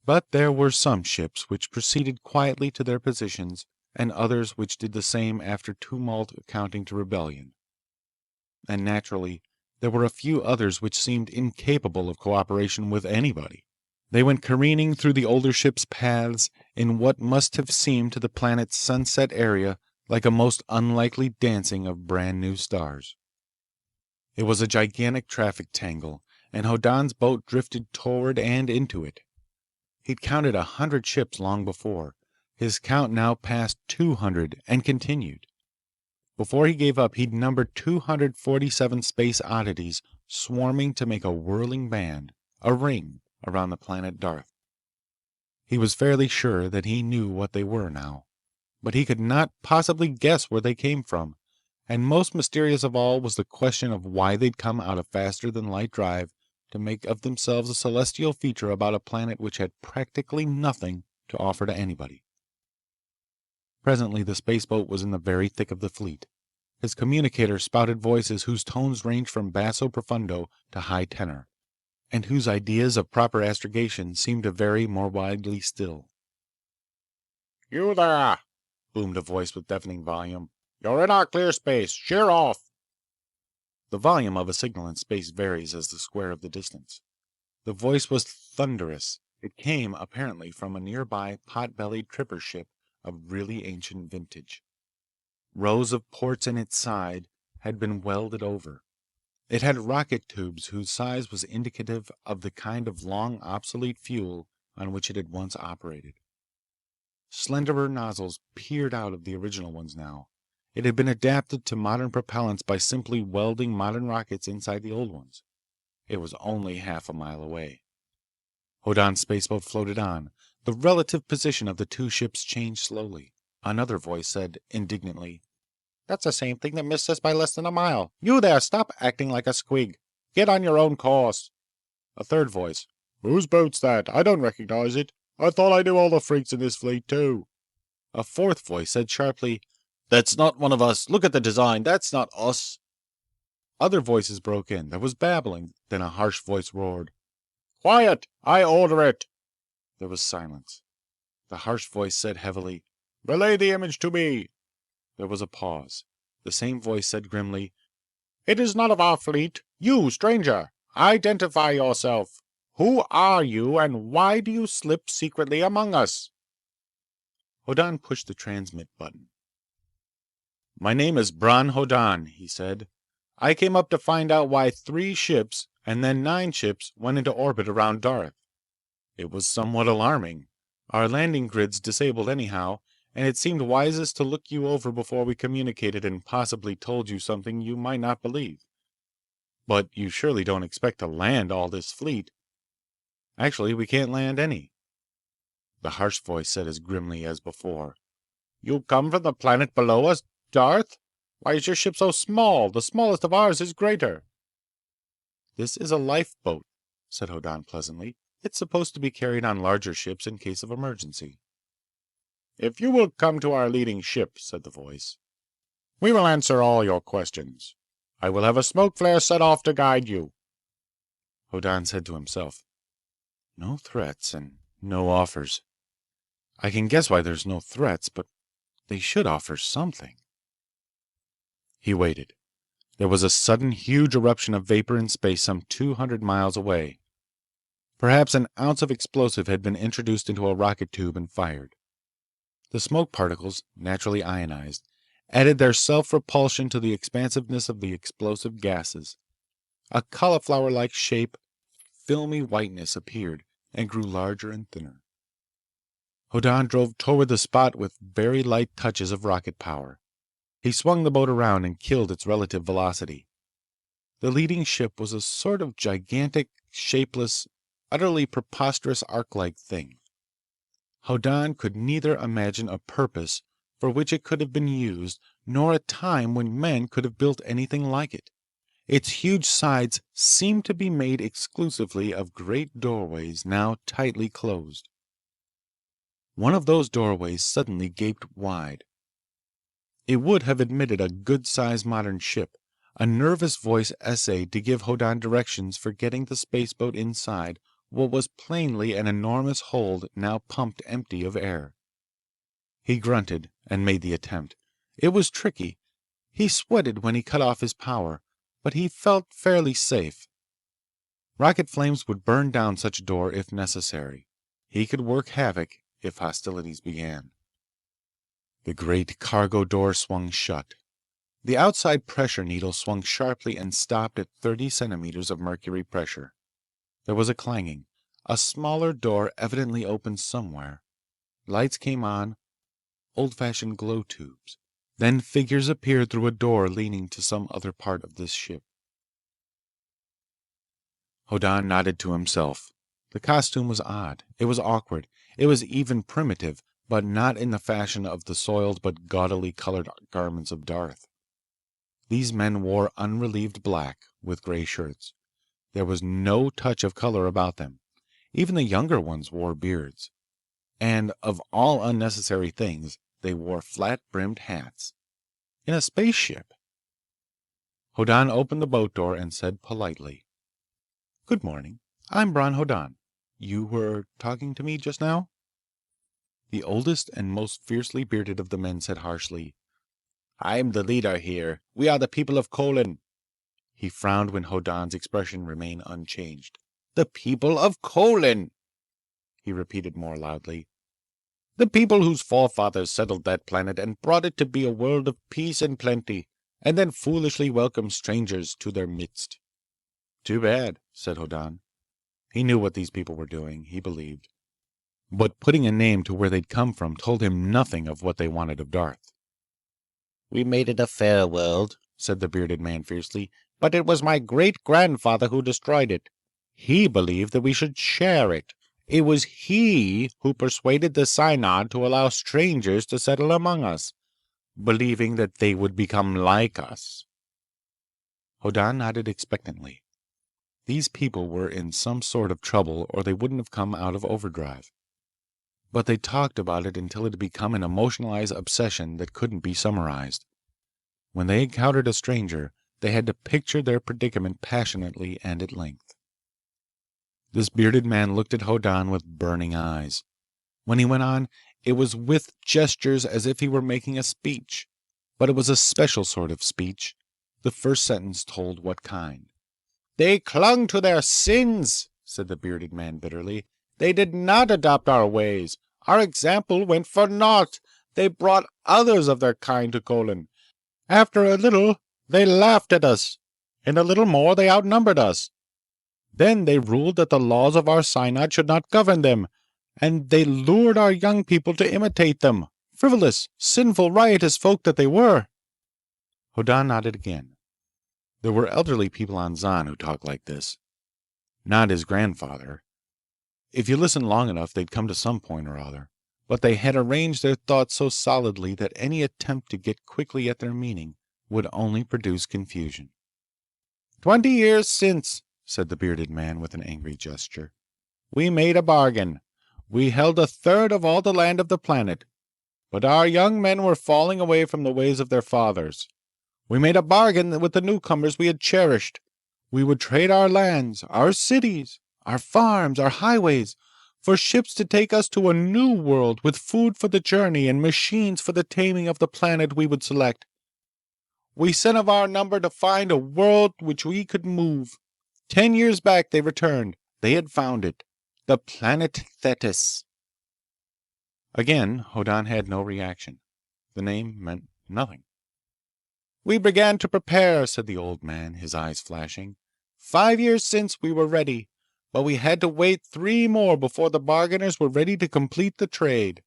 But there were some ships which proceeded quietly to their positions, and others which did the same after tumult amounting to rebellion. And naturally, there were a few others which seemed incapable of cooperation with anybody. They went careening through the older ships' paths in what must have seemed to the planet's sunset area like a most unlikely dancing of brand new stars. It was a gigantic traffic tangle, and Hoddan's boat drifted toward and into it. He'd counted 100 ships long before. His count now passed 200 and continued. Before he gave up, he'd numbered 247 space oddities swarming to make a whirling band, a ring, around the planet Darth. He was fairly sure that he knew what they were now, but he could not possibly guess where they came from, and most mysterious of all was the question of why they'd come out of faster-than-light drive to make of themselves a celestial feature about a planet which had practically nothing to offer to anybody. Presently the spaceboat was in the very thick of the fleet. His communicator spouted voices whose tones ranged from basso profundo to high tenor, and whose ideas of proper astrogation seemed to vary more widely still. "You there!" boomed a voice with deafening volume. "You're in our clear space. Sheer off!" The volume of a signal in space varies as the square of the distance. The voice was thunderous. It came, apparently, from a nearby pot-bellied tripper ship of really ancient vintage. Rows of ports in its side had been welded over. It had rocket tubes whose size was indicative of the kind of long obsolete fuel on which it had once operated. Slenderer nozzles peered out of the original ones now. It had been adapted to modern propellants by simply welding modern rockets inside the old ones. It was only half a mile away. Hoddan's spaceboat floated on. The relative position of the two ships changed slowly. Another voice said indignantly, "That's the same thing that missed us by less than a mile. You there, stop acting like a squig. Get on your own course." A third voice, "Whose boat's that? I don't recognize it. I thought I knew all the freaks in this fleet, too." A fourth voice said sharply, "That's not one of us. Look at the design. That's not us." Other voices broke in. There was babbling. Then a harsh voice roared, "Quiet! I order it!" There was silence. The harsh voice said heavily, "Relay the image to me." There was a pause. The same voice said grimly, "It is not of our fleet. You, stranger, identify yourself. Who are you, and why do you slip secretly among us?" Hoddan pushed the transmit button. "My name is Bron Hoddan," he said. "I came up to find out why 3 ships, and then 9 ships, went into orbit around Darth. It was somewhat alarming. Our landing grids disabled anyhow, and it seemed wisest to look you over before we communicated and possibly told you something you might not believe. But you surely don't expect to land all this fleet. Actually, we can't land any." The harsh voice said as grimly as before, "You come from the planet below us, Darth? Why is your ship so small? The smallest of ours is greater." "This is a lifeboat," said Hoddan pleasantly. "It's supposed to be carried on larger ships in case of emergency." "If you will come to our leading ship," said the voice, "we will answer all your questions. I will have a smoke flare set off to guide you." Hoddan said to himself, "No threats and no offers. I can guess why there's no threats, but they should offer something." He waited. There was a sudden huge eruption of vapor in space some 200 miles away. Perhaps an ounce of explosive had been introduced into a rocket tube and fired. The smoke particles, naturally ionized, added their self-repulsion to the expansiveness of the explosive gases. A cauliflower-like shape, filmy whiteness appeared and grew larger and thinner. Hoddan drove toward the spot with very light touches of rocket power. He swung the boat around and killed its relative velocity. The leading ship was a sort of gigantic, shapeless, utterly preposterous ark-like thing. Hoddan could neither imagine a purpose for which it could have been used, nor a time when men could have built anything like it. Its huge sides seemed to be made exclusively of great doorways now tightly closed. One of those doorways suddenly gaped wide. It would have admitted a good-sized modern ship. A nervous voice essayed to give Hoddan directions for getting the spaceboat inside what was plainly an enormous hold now pumped empty of air. He grunted and made the attempt. It was tricky. He sweated when he cut off his power, but he felt fairly safe. Rocket flames would burn down such a door if necessary. He could work havoc if hostilities began. The great cargo door swung shut. The outside pressure needle swung sharply and stopped at 30 centimeters of mercury pressure. There was a clanging. A smaller door evidently opened somewhere. Lights came on, old-fashioned glow tubes. Then figures appeared through a door leading to some other part of this ship. Hoddan nodded to himself. The costume was odd. It was awkward. It was even primitive, but not in the fashion of the soiled but gaudily colored garments of Darth. These men wore unrelieved black, with gray shirts. There was no touch of color about them. Even the younger ones wore beards. And of all unnecessary things, they wore flat-brimmed hats. In a spaceship. Hoddan opened the boat door and said politely, "Good morning. I'm Bron Hoddan. You were talking to me just now?" The oldest and most fiercely bearded of the men said harshly, "I'm the leader here. We are the people of Colin." He frowned when Hoddan's expression remained unchanged. "The people of Colin!" he repeated more loudly. The people whose forefathers settled that planet and brought it to be a world of peace and plenty, and then foolishly welcomed strangers to their midst. Too bad, said Hoddan. He knew what these people were doing, he believed. But putting a name to where they'd come from told him nothing of what they wanted of Darth. We made it a fair world, said the bearded man fiercely, but it was my great-grandfather who destroyed it. He believed that we should share it. It was he who persuaded the Synod to allow strangers to settle among us, believing that they would become like us. Hoddan nodded expectantly. These people were in some sort of trouble or they wouldn't have come out of overdrive. But they talked about it until it had become an emotionalized obsession that couldn't be summarized. When they encountered a stranger, they had to picture their predicament passionately and at length. This bearded man looked at Hoddan with burning eyes. When he went on, it was with gestures as if he were making a speech. But it was a special sort of speech. The first sentence told what kind. They clung to their sins, said the bearded man bitterly. They did not adopt our ways. Our example went for naught. They brought others of their kind to Colin. After a little, they laughed at us. In a little more, they outnumbered us. Then they ruled that the laws of our synod should not govern them, and they lured our young people to imitate them. Frivolous, sinful, riotous folk that they were. Hoddan nodded again. There were elderly people on Zahn who talked like this. Not his grandfather. If you listened long enough, they'd come to some point or other. But they had arranged their thoughts so solidly that any attempt to get quickly at their meaning would only produce confusion. 20 years since, said the bearded man with an angry gesture, we made a bargain. We held a third of all the land of the planet. But our young men were falling away from the ways of their fathers. We made a bargain with the newcomers we had cherished. We would trade our lands, our cities, our farms, our highways, for ships to take us to a new world with food for the journey and machines for the taming of the planet we would select. We sent of our number to find a world which we could move. 10 years back they returned. They had found it. The planet Thetis. Again, Hoddan had no reaction. The name meant nothing. We began to prepare, said the old man, his eyes flashing. 5 years since we were ready, but we had to wait 3 more before the bargainers were ready to complete the trade.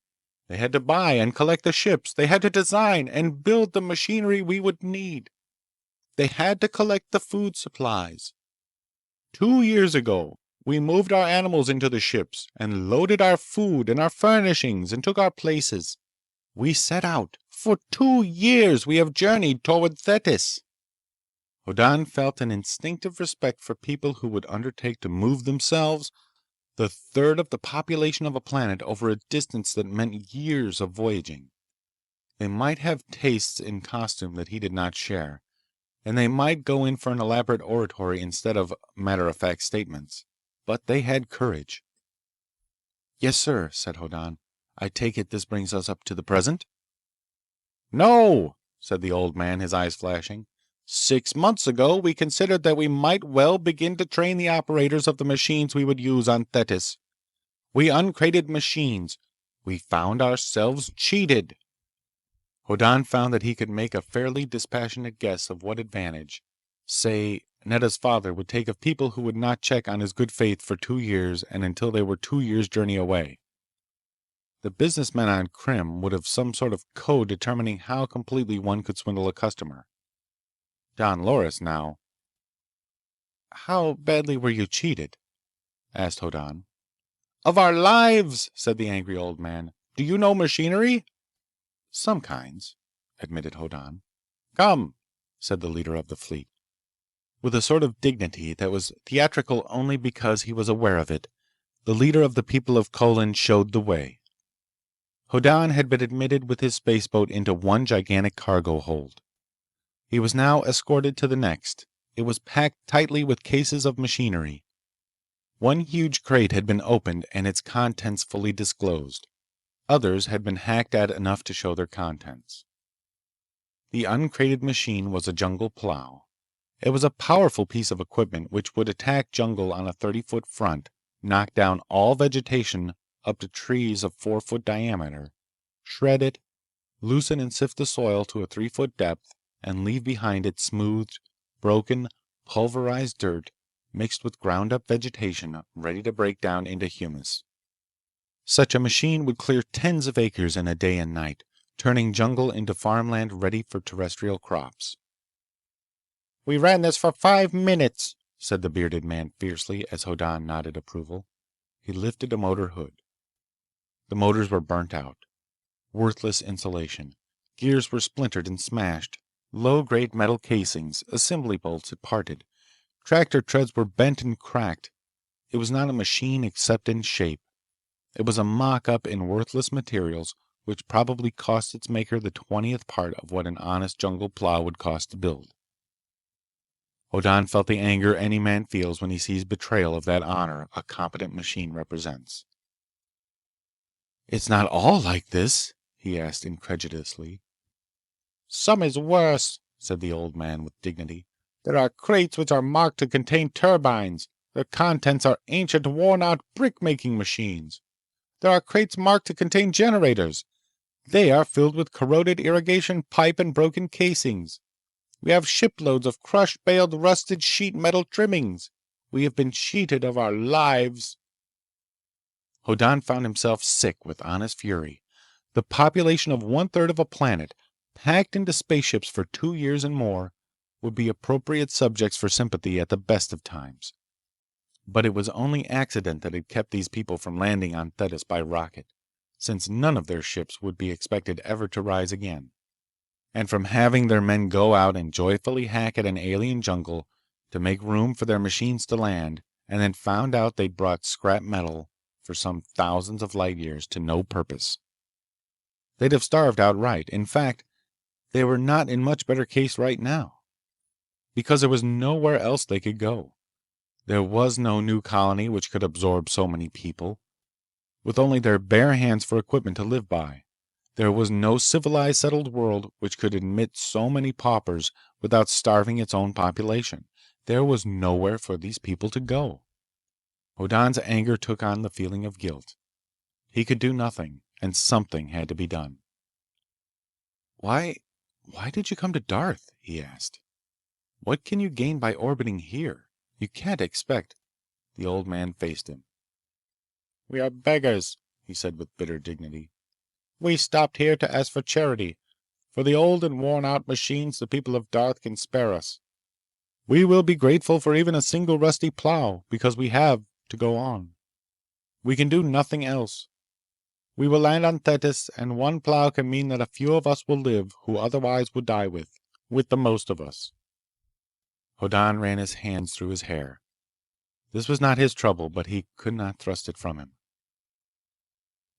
They had to buy and collect the ships. They had to design and build the machinery we would need. They had to collect the food supplies. 2 years ago, we moved our animals into the ships and loaded our food and our furnishings and took our places. We set out. For 2 years we have journeyed toward Thetis. Hoddan felt an instinctive respect for people who would undertake to move themselves, the third of the population of a planet, over a distance that meant years of voyaging. They might have tastes in costume that he did not share, and they might go in for an elaborate oratory instead of matter-of-fact statements, but they had courage. Yes, sir, said Hoddan. I take it this brings us up to the present? No, said the old man, his eyes flashing. 6 months ago, we considered that we might well begin to train the operators of the machines we would use on Thetis. We uncrated machines. We found ourselves cheated. Hoddan found that he could make a fairly dispassionate guess of what advantage, say, Netta's father would take of people who would not check on his good faith for 2 years and until they were 2 years' journey away. The businessmen on Krim would have some sort of code determining how completely one could swindle a customer. Don Loris now. How badly were you cheated? Asked Hoddan. Of our lives, said the angry old man. Do you know machinery? Some kinds, admitted Hoddan. Come, said the leader of the fleet. With a sort of dignity that was theatrical only because he was aware of it, the leader of the people of Colin showed the way. Hoddan had been admitted with his spaceboat into one gigantic cargo hold. He was now escorted to the next. It was packed tightly with cases of machinery. One huge crate had been opened and its contents fully disclosed. Others had been hacked at enough to show their contents. The uncrated machine was a jungle plow. It was a powerful piece of equipment which would attack jungle on a 30-foot front, knock down all vegetation, up to trees of 4-foot diameter, shred it, loosen and sift the soil to a 3-foot depth, and leave behind it smoothed, broken, pulverized dirt mixed with ground-up vegetation ready to break down into humus. Such a machine would clear tens of acres in a day and night, turning jungle into farmland ready for terrestrial crops. "We ran this for 5 minutes," said the bearded man fiercely as Hoddan nodded approval. He lifted a motor hood. The motors were burnt out. Worthless insulation. Gears were splintered and smashed. Low-grade metal casings, assembly bolts had parted. Tractor treads were bent and cracked. It was not a machine except in shape. It was a mock-up in worthless materials which probably cost its maker the 20th part of what an honest jungle plow would cost to build. Hoddan felt the anger any man feels when he sees betrayal of that honor a competent machine represents. "It's not all like this?" he asked incredulously. "Some is worse," said the old man with dignity. "There are crates which are marked to contain turbines. Their contents are ancient, worn-out brick-making machines. There are crates marked to contain generators. They are filled with corroded irrigation pipe and broken casings. We have shiploads of crushed, baled, rusted sheet metal trimmings. We have been cheated of our lives." Hoddan found himself sick with honest fury. The population of 1/3 of a planet, packed into spaceships for 2 years and more, would be appropriate subjects for sympathy at the best of times. But it was only accident that had kept these people from landing on Thetis by rocket, since none of their ships would be expected ever to rise again, and from having their men go out and joyfully hack at an alien jungle to make room for their machines to land, and then found out they'd brought scrap metal for some thousands of light years to no purpose. They'd have starved outright. In fact, they were not in much better case right now, because there was nowhere else they could go. There was no new colony which could absorb so many people, with only their bare hands for equipment to live by. There was no civilized settled world which could admit so many paupers without starving its own population. There was nowhere for these people to go. Hoddan's anger took on the feeling of guilt. He could do nothing, and something had to be done. Why did you come to Darth?" he asked. "What can you gain by orbiting here? You can't expect—" The old man faced him. "We are beggars," he said with bitter dignity. "We stopped here to ask for charity. For the old and worn-out machines the people of Darth can spare us. We will be grateful for even a single rusty plow, because we have to go on. We can do nothing else. We will land on Thetis, and one plow can mean that a few of us will live who otherwise would die with the most of us." Hoddan ran his hands through his hair. This was not his trouble, but he could not thrust it from him.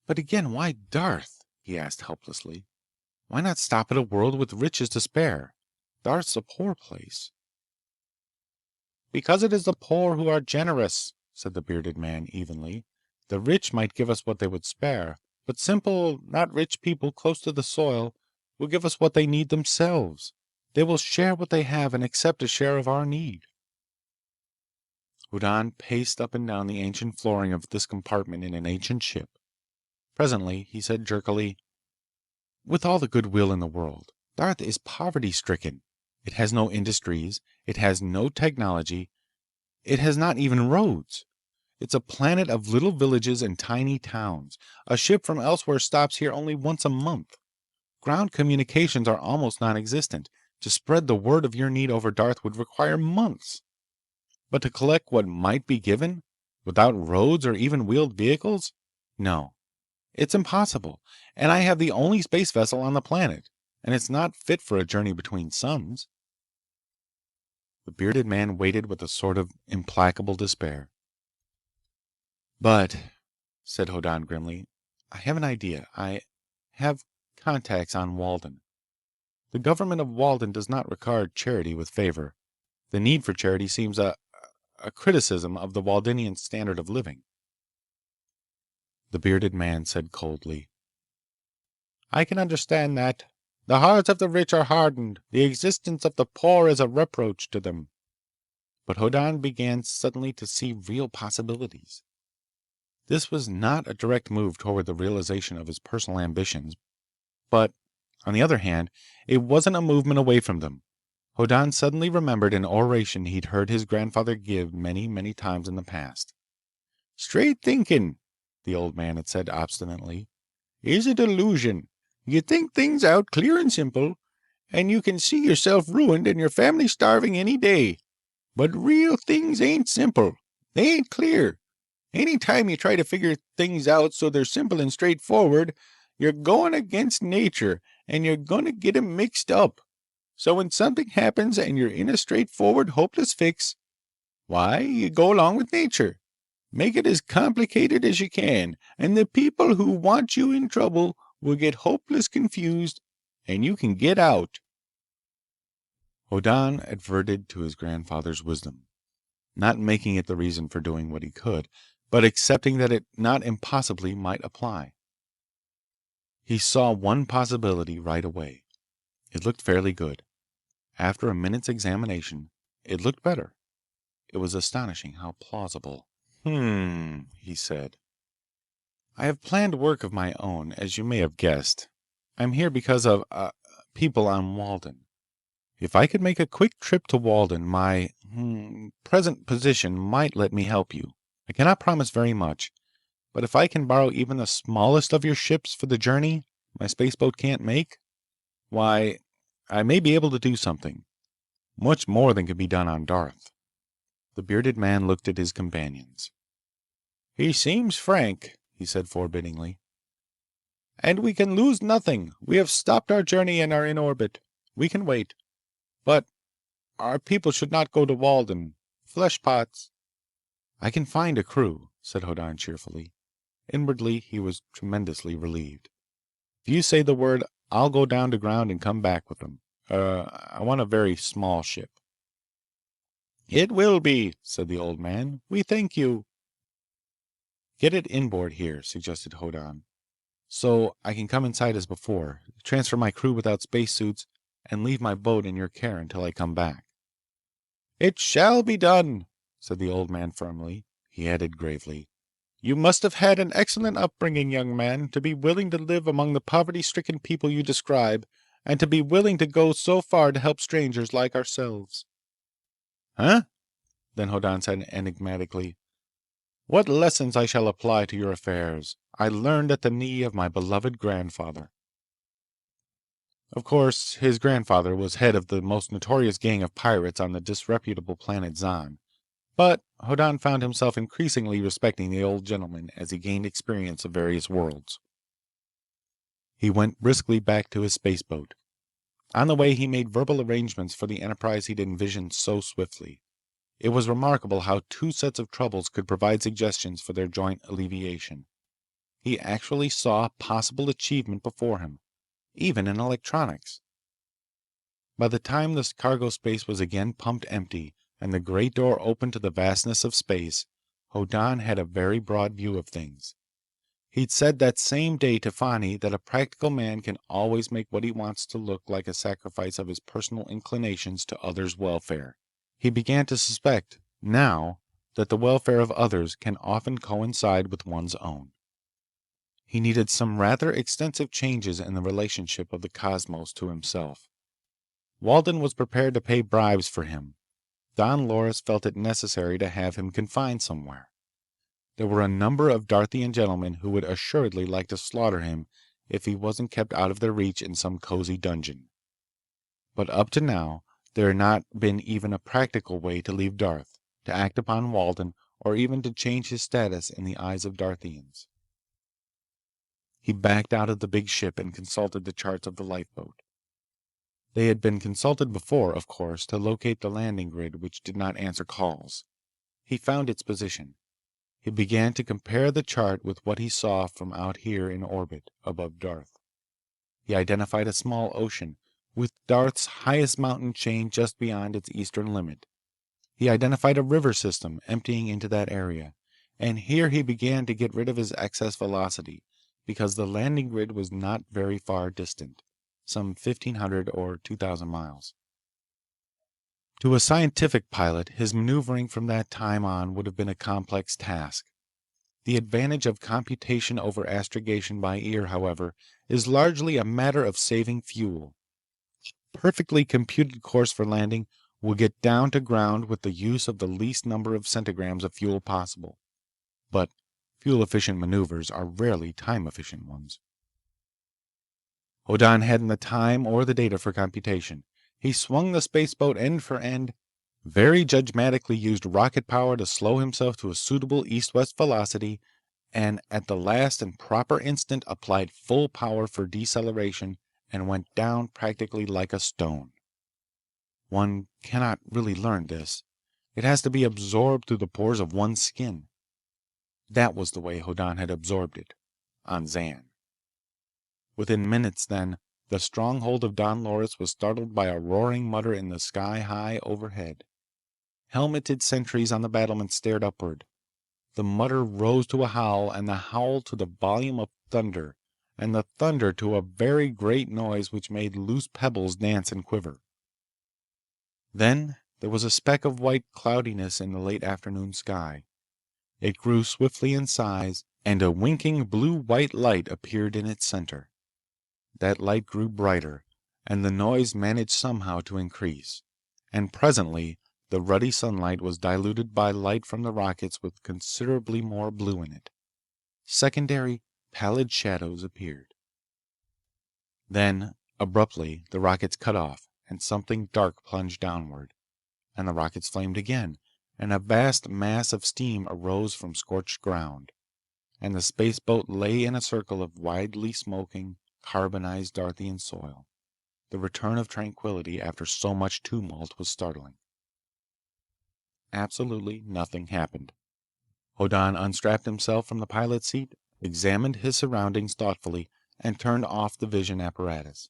"But again, why Darth?" he asked helplessly. "Why not stop at a world with riches to spare? Darth's a poor place." "Because it is the poor who are generous," said the bearded man evenly. "The rich might give us what they would spare, but simple, not rich people close to the soil will give us what they need themselves. They will share what they have and accept a share of our need." Hoddan paced up and down the ancient flooring of this compartment in an ancient ship. Presently he said jerkily, "With all the goodwill in the world, Darth is poverty-stricken. It has no industries. It has no technology. It has not even roads. It's a planet of little villages and tiny towns. A ship from elsewhere stops here only once a month. Ground communications are almost non-existent. To spread the word of your need over Darth would require months. But to collect what might be given, without roads or even wheeled vehicles? No. It's impossible. And I have the only space vessel on the planet, and it's not fit for a journey between suns." The bearded man waited with a sort of implacable despair. "But," said Hoddan grimly, "I have an idea. I have contacts on Walden. The government of Walden does not regard charity with favor. The need for charity seems a criticism of the Waldenian standard of living." The bearded man said coldly, "I can understand that. The hearts of the rich are hardened. The existence of the poor is a reproach to them." But Hoddan began suddenly to see real possibilities. This was not a direct move toward the realization of his personal ambitions, but, on the other hand, it wasn't a movement away from them. Hoddan suddenly remembered an oration he'd heard his grandfather give many, many times in the past. Straight thinking, the old man had said obstinately, is a delusion. You think things out clear and simple, and you can see yourself ruined and your family starving any day. But real things ain't simple. They ain't clear. Any time you try to figure things out so they're simple and straightforward, you're going against nature, and you're going to get 'em mixed up. So when something happens and you're in a straightforward, hopeless fix, why, you go along with nature. Make it as complicated as you can, and the people who want you in trouble will get hopeless confused, and you can get out. Hoddan adverted to his grandfather's wisdom, not making it the reason for doing what he could, but accepting that it not impossibly might apply. He saw one possibility right away. It looked fairly good. After a minute's examination, it looked better. It was astonishing how plausible. He said. I have planned work of my own, as you may have guessed. I'm here because of, people on Walden. If I could make a quick trip to Walden, my, present position might let me help you. I cannot promise very much, but if I can borrow even the smallest of your ships for the journey my spaceboat can't make, why, I may be able to do something. Much more than can be done on Darth. The bearded man looked at his companions. He seems frank, he said forbiddingly. And we can lose nothing. We have stopped our journey and are in orbit. We can wait. But our people should not go to Walden. Fleshpots. I can find a crew, said Hoddan cheerfully. Inwardly, he was tremendously relieved. If you say the word, I'll go down to ground and come back with them. I want a very small ship. It will be, said the old man. We thank you. Get it inboard here, suggested Hoddan, so I can come inside as before, transfer my crew without spacesuits, and leave my boat in your care until I come back. It shall be done, said the old man firmly. He added gravely, you must have had an excellent upbringing, young man, to be willing to live among the poverty-stricken people you describe, and to be willing to go so far to help strangers like ourselves. Huh? Then Hoddan said enigmatically, what lessons I shall apply to your affairs, I learned at the knee of my beloved grandfather. Of course, his grandfather was head of the most notorious gang of pirates on the disreputable planet Zan, but Hoddan found himself increasingly respecting the old gentleman as he gained experience of various worlds. He went briskly back to his spaceboat. On the way, he made verbal arrangements for the enterprise he'd envisioned so swiftly. It was remarkable how two sets of troubles could provide suggestions for their joint alleviation. He actually saw possible achievement before him, even in electronics. By the time the cargo space was again pumped empty and the great door opened to the vastness of space, Hoddan had a very broad view of things. He'd said that same day to Fani that a practical man can always make what he wants to look like a sacrifice of his personal inclinations to others' welfare. He began to suspect, now, that the welfare of others can often coincide with one's own. He needed some rather extensive changes in the relationship of the cosmos to himself. Walden was prepared to pay bribes for him. Don Loris felt it necessary to have him confined somewhere. There were a number of Darthian gentlemen who would assuredly like to slaughter him if he wasn't kept out of their reach in some cozy dungeon. But up to now, there had not been even a practical way to leave Darth, to act upon Walden, or even to change his status in the eyes of Darthians. He backed out of the big ship and consulted the charts of the lifeboat. They had been consulted before, of course, to locate the landing grid which did not answer calls. He found its position. He began to compare the chart with what he saw from out here in orbit, above Darth. He identified a small ocean, with Darth's highest mountain chain just beyond its eastern limit. He identified a river system emptying into that area, and here he began to get rid of his excess velocity, because the landing grid was not very far distant, some 1,500 or 2,000 miles. To a scientific pilot, his maneuvering from that time on would have been a complex task. The advantage of computation over astrogation by ear, however, is largely a matter of saving fuel. Perfectly computed course for landing will get down to ground with the use of the least number of centigrams of fuel possible. But fuel-efficient maneuvers are rarely time-efficient ones. Hoddan hadn't the time or the data for computation. He swung the spaceboat end for end, very judgmatically used rocket power to slow himself to a suitable east-west velocity, and at the last and proper instant applied full power for deceleration and went down practically like a stone. One cannot really learn this. It has to be absorbed through the pores of one's skin. That was the way Hoddan had absorbed it, on Zan. Within minutes, then, the stronghold of Don Loris was startled by a roaring mutter in the sky high overhead. Helmeted sentries on the battlements stared upward. The mutter rose to a howl, and the howl to the volume of thunder, and the thunder to a very great noise which made loose pebbles dance and quiver. Then there was a speck of white cloudiness in the late afternoon sky. It grew swiftly in size, and a winking blue-white light appeared in its center. That light grew brighter, and the noise managed somehow to increase, and presently the ruddy sunlight was diluted by light from the rockets with considerably more blue in it. Secondary, pallid shadows appeared. Then, abruptly, the rockets cut off, and something dark plunged downward, and the rockets flamed again, and a vast mass of steam arose from scorched ground, and the spaceboat lay in a circle of widely smoking, carbonized Darthian soil. The return of tranquility after so much tumult was startling. Absolutely nothing happened. Hoddan unstrapped himself from the pilot's seat, examined his surroundings thoughtfully, and turned off the vision apparatus.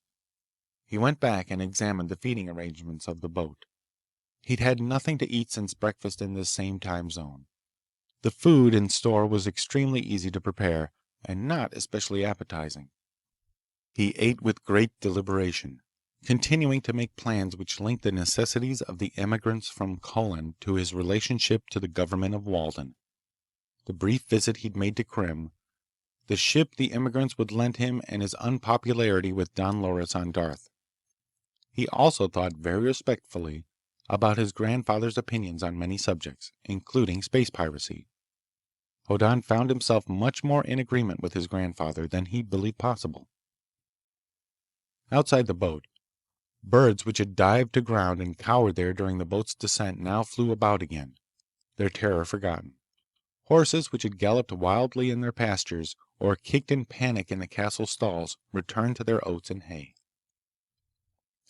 He went back and examined the feeding arrangements of the boat. He'd had nothing to eat since breakfast in this same time zone. The food in store was extremely easy to prepare, and not especially appetizing. He ate with great deliberation, continuing to make plans which linked the necessities of the emigrants from Colin to his relationship to the government of Walden, the brief visit he'd made to Krim, the ship the immigrants would lend him, and his unpopularity with Don Loris on Darth. He also thought very respectfully about his grandfather's opinions on many subjects, including space piracy. Hoddan found himself much more in agreement with his grandfather than he believed possible. Outside the boat, birds which had dived to ground and cowered there during the boat's descent now flew about again, their terror forgotten. Horses which had galloped wildly in their pastures, or kicked in panic in the castle stalls, returned to their oats and hay.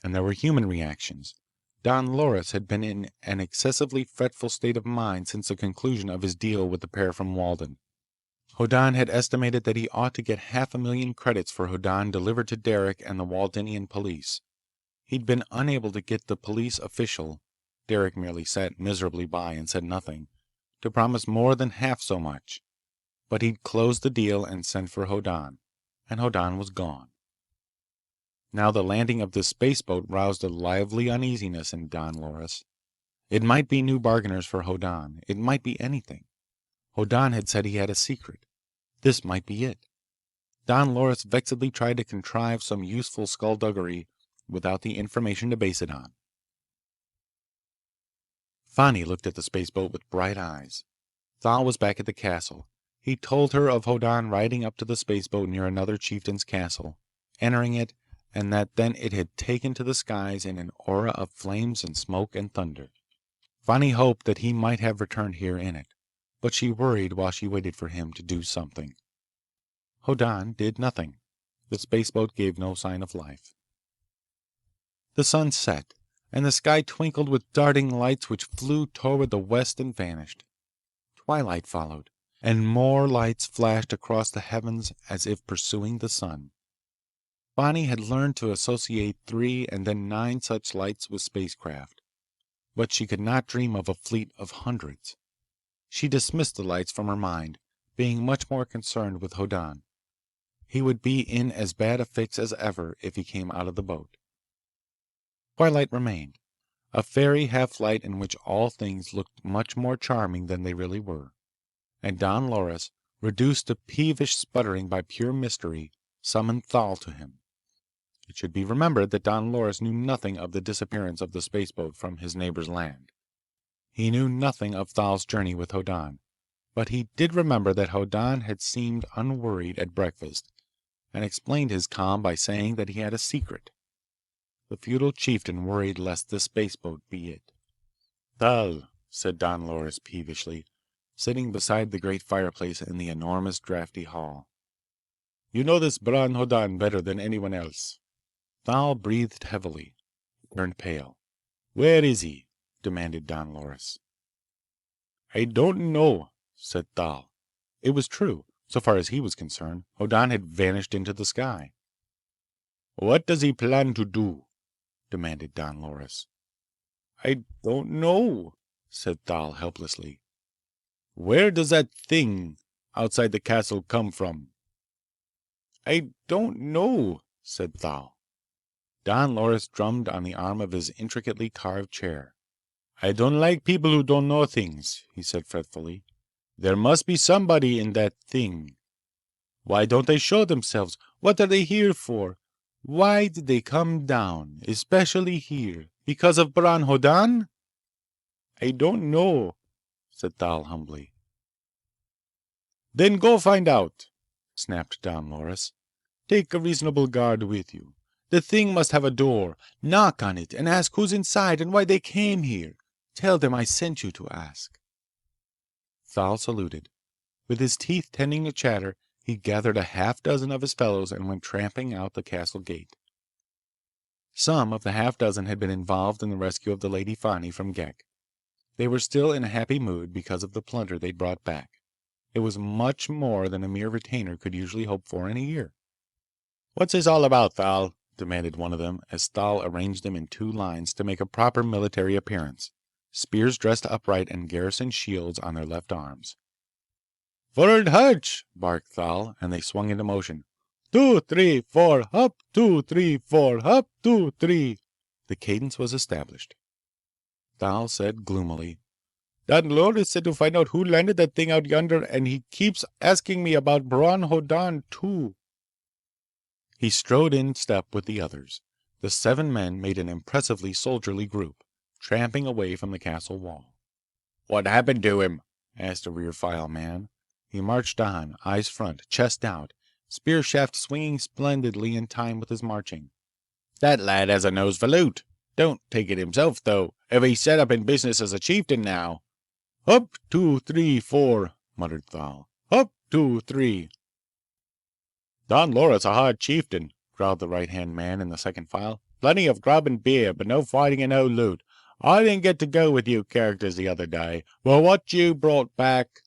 And there were human reactions. Don Loris had been in an excessively fretful state of mind since the conclusion of his deal with the pair from Walden. Hoddan had estimated that he ought to get 500,000 credits for Hoddan delivered to Derek and the Waldenian police. He'd been unable to get the police official, Derek merely sat miserably by and said nothing, to promise more than half so much. But he'd closed the deal and sent for Hoddan, and Hoddan was gone. Now the landing of this spaceboat roused a lively uneasiness in Don Loris. It might be new bargainers for Hoddan. It might be anything. Hoddan had said he had a secret. This might be it. Don Loris vexedly tried to contrive some useful skullduggery without the information to base it on. Fani looked at the spaceboat with bright eyes. Thal was back at the castle. He told her of Hoddan riding up to the spaceboat near another chieftain's castle, entering it, and that then it had taken to the skies in an aura of flames and smoke and thunder. Fani hoped that he might have returned here in it, but she worried while she waited for him to do something. Hoddan did nothing. The spaceboat gave no sign of life. The sun set, and the sky twinkled with darting lights which flew toward the west and vanished. Twilight followed, and more lights flashed across the heavens as if pursuing the sun. Fani had learned to associate 3 and then 9 such lights with spacecraft, but she could not dream of a fleet of hundreds. She dismissed the lights from her mind, being much more concerned with Hoddan. He would be in as bad a fix as ever if he came out of the boat. Twilight remained, a fairy half-light in which all things looked much more charming than they really were, and Don Loris, reduced to peevish sputtering by pure mystery, summoned Thal to him. It should be remembered that Don Loris knew nothing of the disappearance of the spaceboat from his neighbor's land. He knew nothing of Thal's journey with Hoddan, but he did remember that Hoddan had seemed unworried at breakfast, and explained his calm by saying that he had a secret. The feudal chieftain worried lest the spaceboat be it. "Thal," said Don Loris peevishly, sitting beside the great fireplace in the enormous drafty hall. "You know this Bron Hoddan better than anyone else." Thal breathed heavily, turned pale. "Where is he?" demanded Don Loris. "I don't know," said Thal. It was true. So far as he was concerned, Hoddan had vanished into the sky. "What does he plan to do?" demanded Don Loris. "I don't know," said Thal helplessly. "Where does that thing outside the castle come from?" "I don't know," said Thal. Don Loris drummed on the arm of his intricately carved chair. "I don't like people who don't know things," he said fretfully. "There must be somebody in that thing. Why don't they show themselves? What are they here for? Why did they come down, especially here? Because of Bron Hoddan?" "I don't know," said Thal humbly. "Then go find out," snapped Don Loris. "Take a reasonable guard with you. The thing must have a door. Knock on it and ask who's inside and why they came here. Tell them I sent you to ask." Thal saluted. With his teeth tending to chatter, he gathered a half-dozen of his fellows and went tramping out the castle gate. Some of the half-dozen had been involved in the rescue of the Lady Fani from Ghek. They were still in a happy mood because of the plunder they'd brought back. It was much more than a mere retainer could usually hope for in a year. "What's this all about, Thal?" demanded one of them as Thal arranged them in two lines to make a proper military appearance, spears dressed upright and garrison shields on their left arms. "Forward march!" barked Thal, and they swung into motion. 2, 3, 4, up, 2, 3, 4, up, 2, 3. The cadence was established. Thal said gloomily, "Don Loris said to find out who landed that thing out yonder, and he keeps asking me about Bron Hoddan, too." He strode in step with the others. The 7 men made an impressively soldierly group, tramping away from the castle wall. "What happened to him?" asked a rear file man. He marched on, eyes front, chest out, spear shaft swinging splendidly in time with his marching. "That lad has a nose for loot. Don't take it himself, though, if he's set up in business as a chieftain now." "Up, 2, 3, 4, muttered Thal. "Up, 2, 3. "Don Loris a hard chieftain," growled the right-hand man in the second file. "Plenty of grub and beer, but no fighting and no loot. I didn't get to go with you characters the other day. Well, what you brought back—"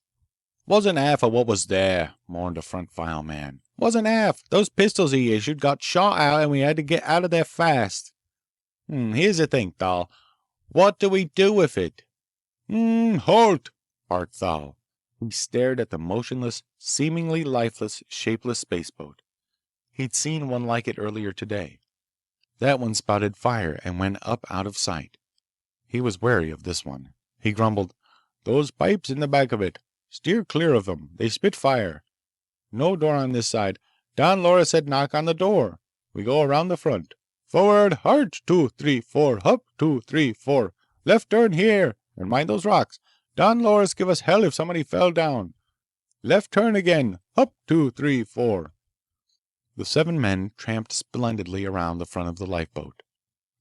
"Wasn't half of what was there," mourned a front file man. "Wasn't half. Those pistols he issued got shot out and we had to get out of there fast. Here's the thing, Thal. What do we do with it?" "Halt!" barked Thal. He stared at the motionless, seemingly lifeless, shapeless spaceboat. He'd seen one like it earlier today. That one spouted fire and went up out of sight. He was wary of this one. He grumbled, "Those pipes in the back of it. Steer clear of them. They spit fire. No door on this side. Don Loris said knock on the door. We go around the front. Forward, march, 2, 3, 4, up, 2, 3, 4. Left turn here, and mind those rocks. Don Loris give us hell if somebody fell down. Left turn again, up, 2, 3, 4. The 7 men tramped splendidly around the front of the lifeboat.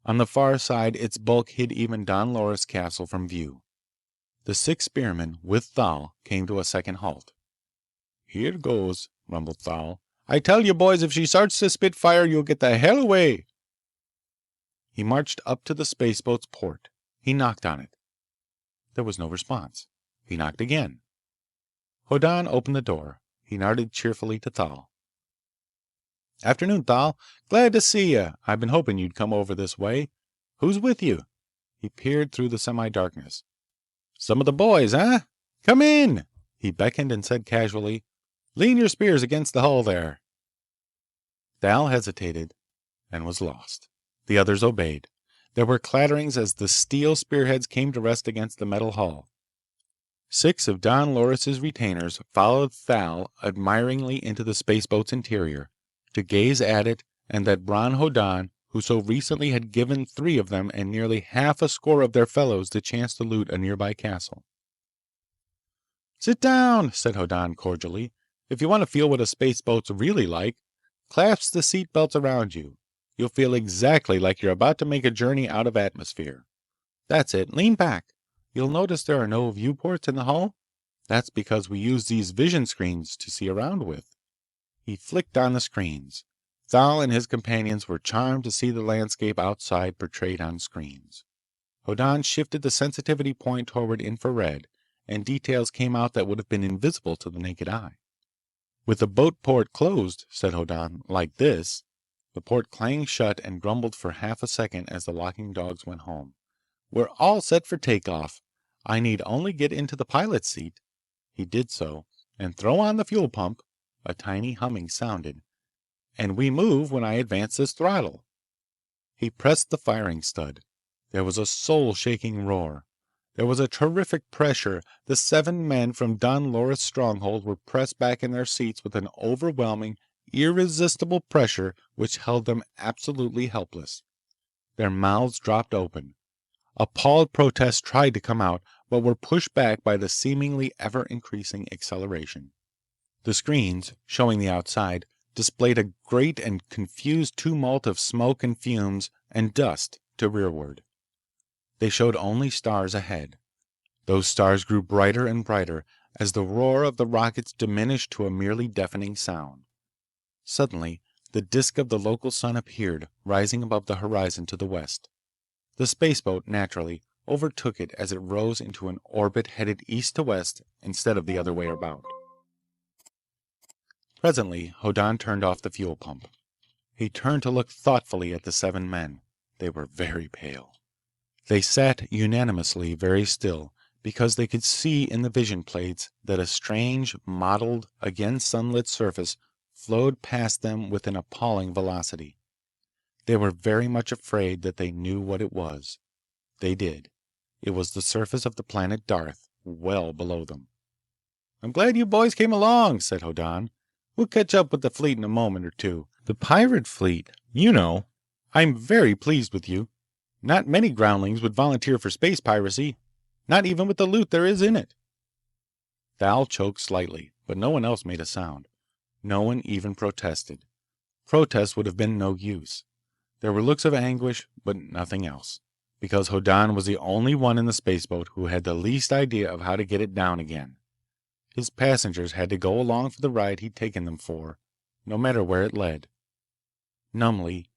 On the far side, its bulk hid even Don Loris' castle from view. The 6 spearmen, with Thal, came to a second halt. "Here goes," rumbled Thal. "I tell you, boys, if she starts to spit fire, you'll get the hell away." He marched up to the spaceboat's port. He knocked on it. There was no response. He knocked again. Hoddan opened the door. He nodded cheerfully to Thal. "Afternoon, Thal. Glad to see you. I've been hoping you'd come over this way. Who's with you?" He peered through the semi-darkness. "Some of the boys, huh? Come in." He beckoned and said casually, "Lean your spears against the hull there." Thal hesitated and was lost. The others obeyed. There were clatterings as the steel spearheads came to rest against the metal hull. 6 of Don Loris's retainers followed Thal admiringly into the spaceboat's interior, to gaze at it and that Bron Hoddan, who so recently had given 3 of them and nearly half a score of their fellows the chance to loot a nearby castle. "Sit down," said Hoddan cordially. "If you want to feel what a spaceboat's really like, clasp the seat belts around you. You'll feel exactly like you're about to make a journey out of atmosphere. That's it. Lean back. You'll notice there are no viewports in the hull. That's because we use these vision screens to see around with." He flicked on the screens. Thal and his companions were charmed to see the landscape outside portrayed on screens. Hoddan shifted the sensitivity point toward infrared, and details came out that would have been invisible to the naked eye. "With the boat port closed," said Hoddan, "like this." The port clanged shut and grumbled for half a second as the locking dogs went home. "We're all set for takeoff. I need only get into the pilot's seat." He did so, and throw on the fuel pump. A tiny humming sounded. "And we move when I advance this throttle." He pressed the firing stud. There was a soul-shaking roar. There was a terrific pressure. The 7 men from Don Loris' stronghold were pressed back in their seats with an overwhelming, irresistible pressure which held them absolutely helpless. Their mouths dropped open. Appalled protests tried to come out, but were pushed back by the seemingly ever-increasing acceleration. The screens, showing the outside, displayed a great and confused tumult of smoke and fumes and dust to rearward. They showed only stars ahead. Those stars grew brighter and brighter as the roar of the rockets diminished to a merely deafening sound. Suddenly, the disk of the local sun appeared, rising above the horizon to the west. The spaceboat, naturally, overtook it as it rose into an orbit headed east to west instead of the other way about. Presently, Hoddan turned off the fuel pump. He turned to look thoughtfully at the 7 men. They were very pale. They sat unanimously very still, because they could see in the vision plates that a strange, mottled, again sunlit surface flowed past them with an appalling velocity. They were very much afraid that they knew what it was. They did. It was the surface of the planet Darth, well below them. "I'm glad you boys came along," said Hoddan. "We'll catch up with the fleet in a moment or two. The pirate fleet, you know. I'm very pleased with you. Not many groundlings would volunteer for space piracy, not even with the loot there is in it." Thal choked slightly, but no one else made a sound. No one even protested. Protest would have been no use. There were looks of anguish, but nothing else, because Hoddan was the only one in the spaceboat who had the least idea of how to get it down again. His passengers had to go along for the ride he'd taken them for, no matter where it led. Numbly,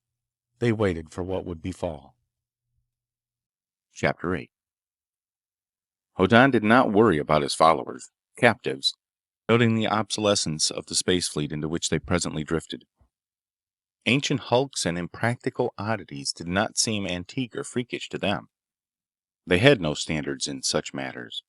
they waited for what would befall. Chapter 8. Hoddan did not worry about his followers, captives, noting the obsolescence of the space fleet into which they presently drifted. Ancient hulks and impractical oddities did not seem antique or freakish to them. They had no standards in such matters.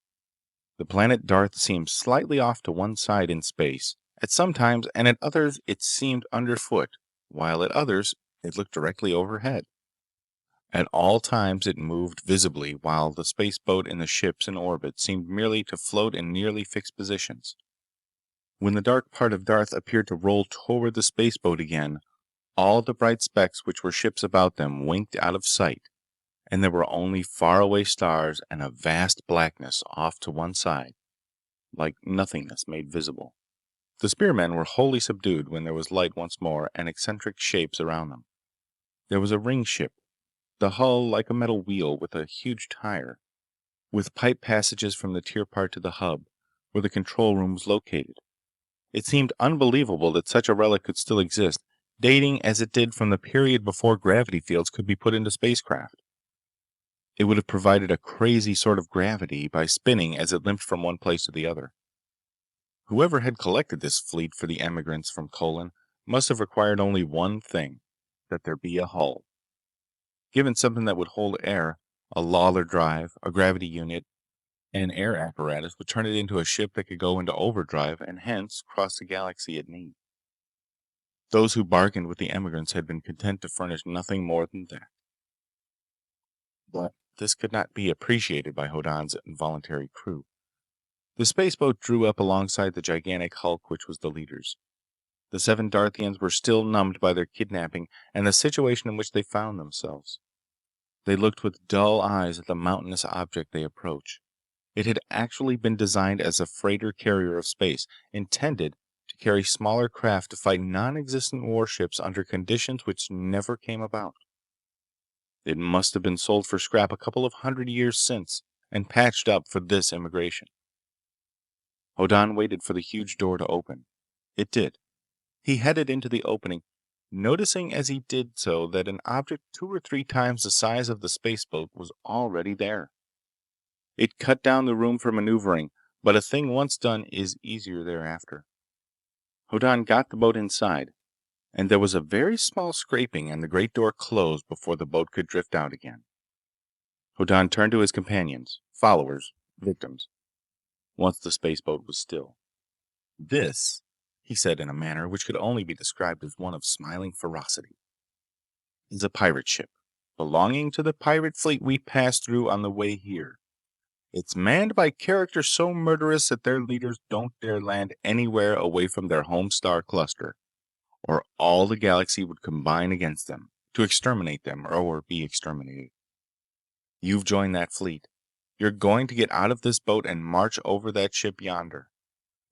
The planet Darth seemed slightly off to one side in space, at some times, and at others it seemed underfoot, while at others it looked directly overhead. At all times it moved visibly, while the spaceboat and the ships in orbit seemed merely to float in nearly fixed positions. When the dark part of Darth appeared to roll toward the spaceboat again, all the bright specks which were ships about them winked out of sight, and there were only faraway stars and a vast blackness off to one side, like nothingness made visible. The spearmen were wholly subdued when there was light once more and eccentric shapes around them. There was a ring ship, the hull like a metal wheel with a huge tire, with pipe passages from the tier part to the hub, where the control room was located. It seemed unbelievable that such a relic could still exist, dating as it did from the period before gravity fields could be put into spacecraft. It would have provided a crazy sort of gravity by spinning as it limped from one place to the other. Whoever had collected this fleet for the emigrants from Colon must have required only one thing, that there be a hull. Given something that would hold air, a Lawler drive, a gravity unit, and air apparatus would turn it into a ship that could go into overdrive and hence cross the galaxy at need. Those who bargained with the emigrants had been content to furnish nothing more than that. But this could not be appreciated by Hoddan's involuntary crew. The spaceboat drew up alongside the gigantic hulk which was the leader's. The 7 Darthians were still numbed by their kidnapping and the situation in which they found themselves. They looked with dull eyes at the mountainous object they approached. It had actually been designed as a freighter carrier of space, intended to carry smaller craft to fight non-existent warships under conditions which never came about. It must have been sold for scrap a couple of 100 years since, and patched up for this immigration. Hoddan waited for the huge door to open. It did. He headed into the opening, noticing as he did so that an object 2 or 3 times the size of the spaceboat was already there. It cut down the room for maneuvering, but a thing once done is easier thereafter. Hoddan got the boat inside, and there was a very small scraping and the great door closed before the boat could drift out again. Hoddan turned to his companions, followers, victims, once the spaceboat was still. "This," he said in a manner which could only be described as one of smiling ferocity, "is a pirate ship, belonging to the pirate fleet we passed through on the way here. It's manned by characters so murderous that their leaders don't dare land anywhere away from their home star cluster, or all the galaxy would combine against them, to exterminate them or be exterminated. You've joined that fleet. You're going to get out of this boat and march over that ship yonder.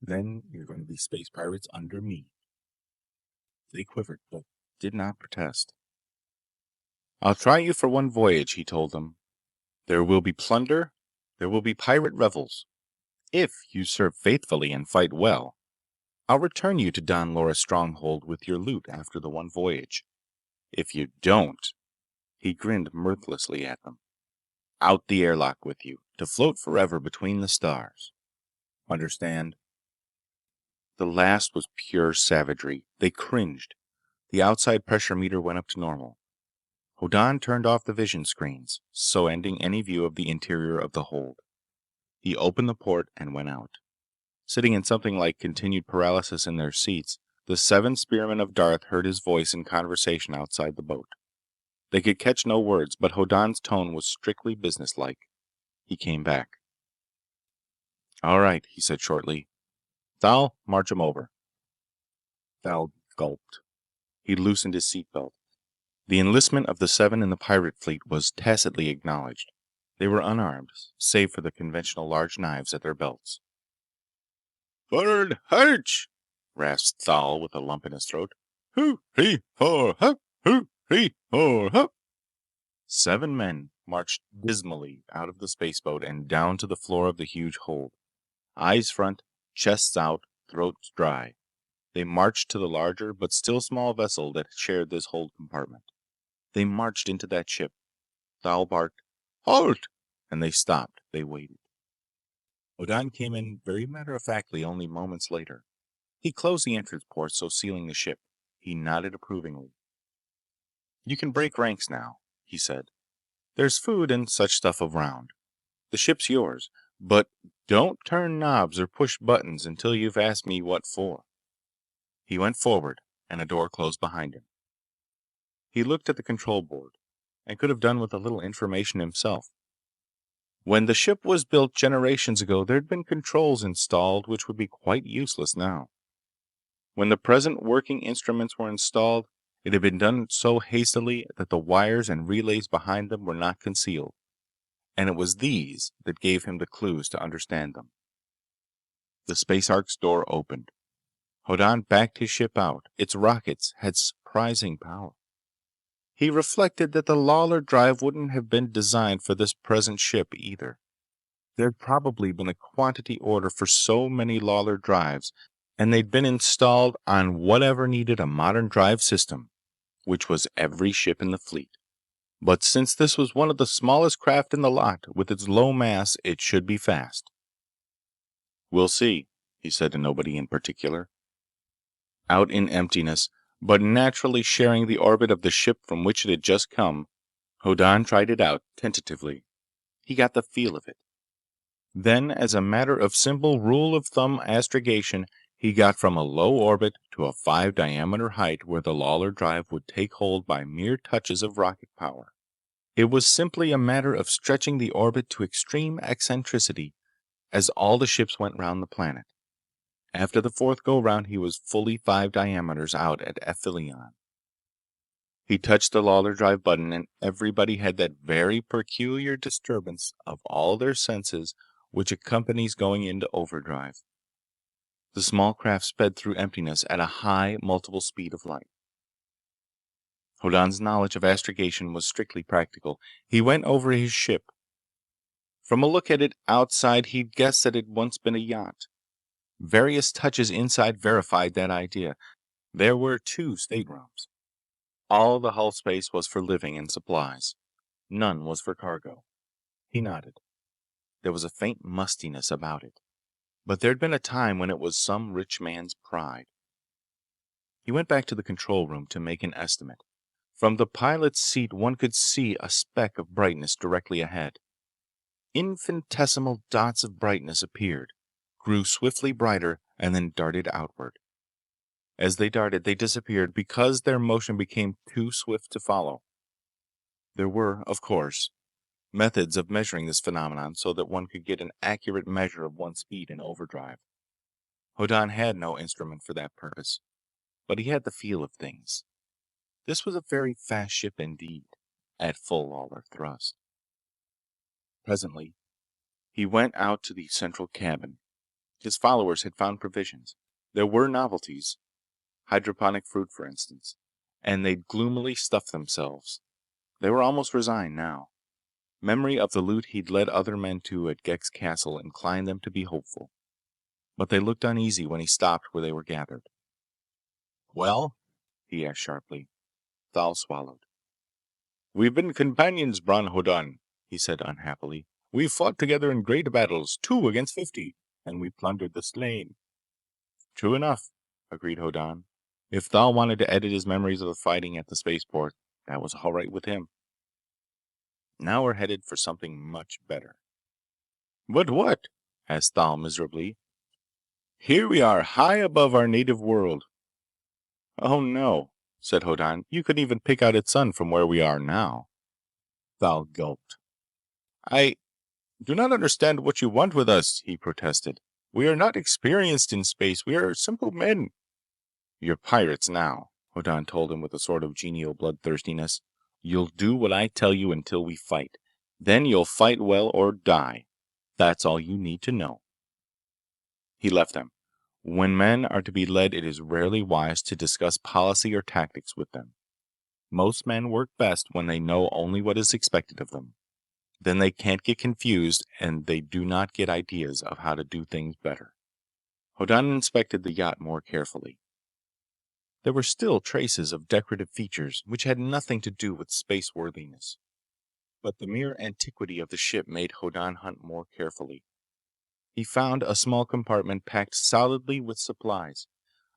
Then you're going to be space pirates under me." They quivered, but did not protest. "I'll try you for one voyage," he told them. "There will be plunder. There will be pirate revels. If you serve faithfully and fight well, I'll return you to Don Lora's stronghold with your loot after the one voyage. If you don't," he grinned mirthlessly at them, "out the airlock with you, to float forever between the stars. Understand?" The last was pure savagery. They cringed. The outside pressure meter went up to normal. Hoddan turned off the vision screens, so ending any view of the interior of the hold. He opened the port and went out. Sitting in something like continued paralysis in their seats, the 7 spearmen of Darth heard his voice in conversation outside the boat. They could catch no words, but Hoddan's tone was strictly businesslike. He came back. "All right," he said shortly. "Thal, march him over." Thal gulped. He loosened his seatbelt. The enlistment of the 7 in the pirate fleet was tacitly acknowledged. They were unarmed, save for the conventional large knives at their belts. "Forward, harch!" rasped Thal with a lump in his throat. "Hoo, hee, ho, hup! Hoo, hee, ho, hup!" 7 men marched dismally out of the spaceboat and down to the floor of the huge hold. Eyes front, chests out, throats dry. They marched to the larger but still small vessel that shared this hold compartment. They marched into that ship. Thal barked, "Halt!" and they stopped. They waited. Hoddan came in very matter-of-factly only moments later. He closed the entrance port, so sealing the ship. He nodded approvingly. "You can break ranks now," he said. "There's food and such stuff around. The ship's yours, but don't turn knobs or push buttons until you've asked me what for." He went forward, and a door closed behind him. He looked at the control board, and could have done with a little information himself. When the ship was built generations ago, there'd been controls installed which would be quite useless now. When the present working instruments were installed, it had been done so hastily that the wires and relays behind them were not concealed, and it was these that gave him the clues to understand them. The Space Ark's door opened. Hoddan backed his ship out. Its rockets had surprising power. He reflected that the Lawler drive wouldn't have been designed for this present ship either. There'd probably been a quantity order for so many Lawler drives, and they'd been installed on whatever needed a modern drive system, which was every ship in the fleet. But since this was one of the smallest craft in the lot, with its low mass, it should be fast. "We'll see," he said to nobody in particular. Out in emptiness, but naturally sharing the orbit of the ship from which it had just come, Hoddan tried it out tentatively. He got the feel of it. Then, as a matter of simple rule of thumb astrogation, he got from a low orbit to a 5 diameter height where the Lawler drive would take hold by mere touches of rocket power. It was simply a matter of stretching the orbit to extreme eccentricity, as all the ships went round the planet. After the fourth go-round he was fully 5 diameters out at Aphelion. He touched the Lawler drive button and everybody had that very peculiar disturbance of all their senses which accompanies going into overdrive. The small craft sped through emptiness at a high multiple speed of light. Hoddan's knowledge of astrogation was strictly practical. He went over his ship. From a look at it outside, he'd guessed that it had once been a yacht. Various touches inside verified that idea. There were 2 staterooms. All the hull space was for living and supplies. None was for cargo. He nodded. There was a faint mustiness about it, but there'd been a time when it was some rich man's pride. He went back to the control room to make an estimate. From the pilot's seat one could see a speck of brightness directly ahead. Infinitesimal dots of brightness appeared, grew swiftly brighter, and then darted outward. As they darted, they disappeared because their motion became too swift to follow. There were, of course, methods of measuring this phenomenon so that one could get an accurate measure of one's speed in overdrive. Hoddan had no instrument for that purpose, but he had the feel of things. This was a very fast ship indeed, at full Lawler thrust. Presently, he went out to the central cabin. His followers had found provisions. There were novelties, hydroponic fruit for instance, and they'd gloomily stuffed themselves. They were almost resigned now. Memory of the loot he'd led other men to at Gex Castle inclined them to be hopeful. But they looked uneasy when he stopped where they were gathered. "Well?" he asked sharply. Thal swallowed. "We've been companions, Bron Hoddan," he said unhappily. "We fought together in great battles, 2 against 50, and we plundered the slain." "True enough," agreed Hoddan. If Thal wanted to edit his memories of the fighting at the spaceport, that was all right with him. Now we're headed for something much better. "But what?" asked Thal miserably. "Here we are, high above our native world." "Oh no," said Hoddan. "You couldn't even pick out its sun from where we are now." Thal gulped. "I do not understand what you want with us," he protested. "We are not experienced in space. We are simple men." "You're pirates now," Hoddan told him with a sort of genial bloodthirstiness. "You'll do what I tell you until we fight. Then you'll fight well or die. That's all you need to know." He left them. When men are to be led, it is rarely wise to discuss policy or tactics with them. Most men work best when they know only what is expected of them. Then they can't get confused and they do not get ideas of how to do things better. Hoddan inspected the yacht more carefully. There were still traces of decorative features which had nothing to do with spaceworthiness. But the mere antiquity of the ship made Hoddan hunt more carefully. He found a small compartment packed solidly with supplies.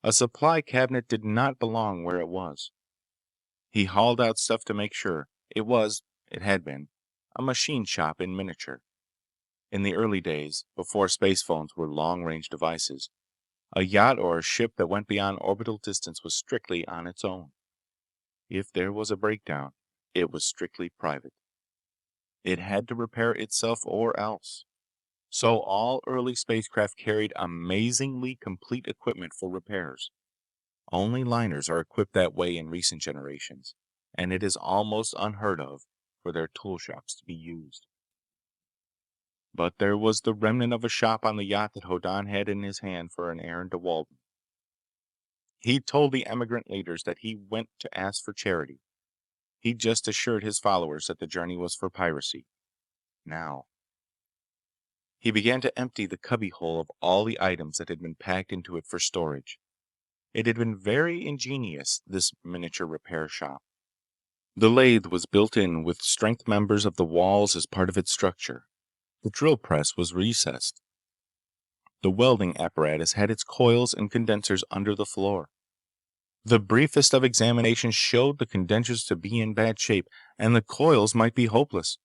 A supply cabinet did not belong where it was. He hauled out stuff to make sure. It had been, a machine shop in miniature. In the early days, before space phones were long-range devices, a yacht or a ship that went beyond orbital distance was strictly on its own. If there was a breakdown, it was strictly private. It had to repair itself or else. So all early spacecraft carried amazingly complete equipment for repairs. Only liners are equipped that way in recent generations, and it is almost unheard of for their tool shops to be used. But there was the remnant of a shop on the yacht that Hoddan had in his hand for an errand to Walden. He'd told the emigrant leaders that he went to ask for charity. He'd just assured his followers that the journey was for piracy. Now, he began to empty the cubbyhole of all the items that had been packed into it for storage. It had been very ingenious, this miniature repair shop. The lathe was built in with strength members of the walls as part of its structure. The drill press was recessed. The welding apparatus had its coils and condensers under the floor. The briefest of examinations showed the condensers to be in bad shape, and the coils might be hopeless.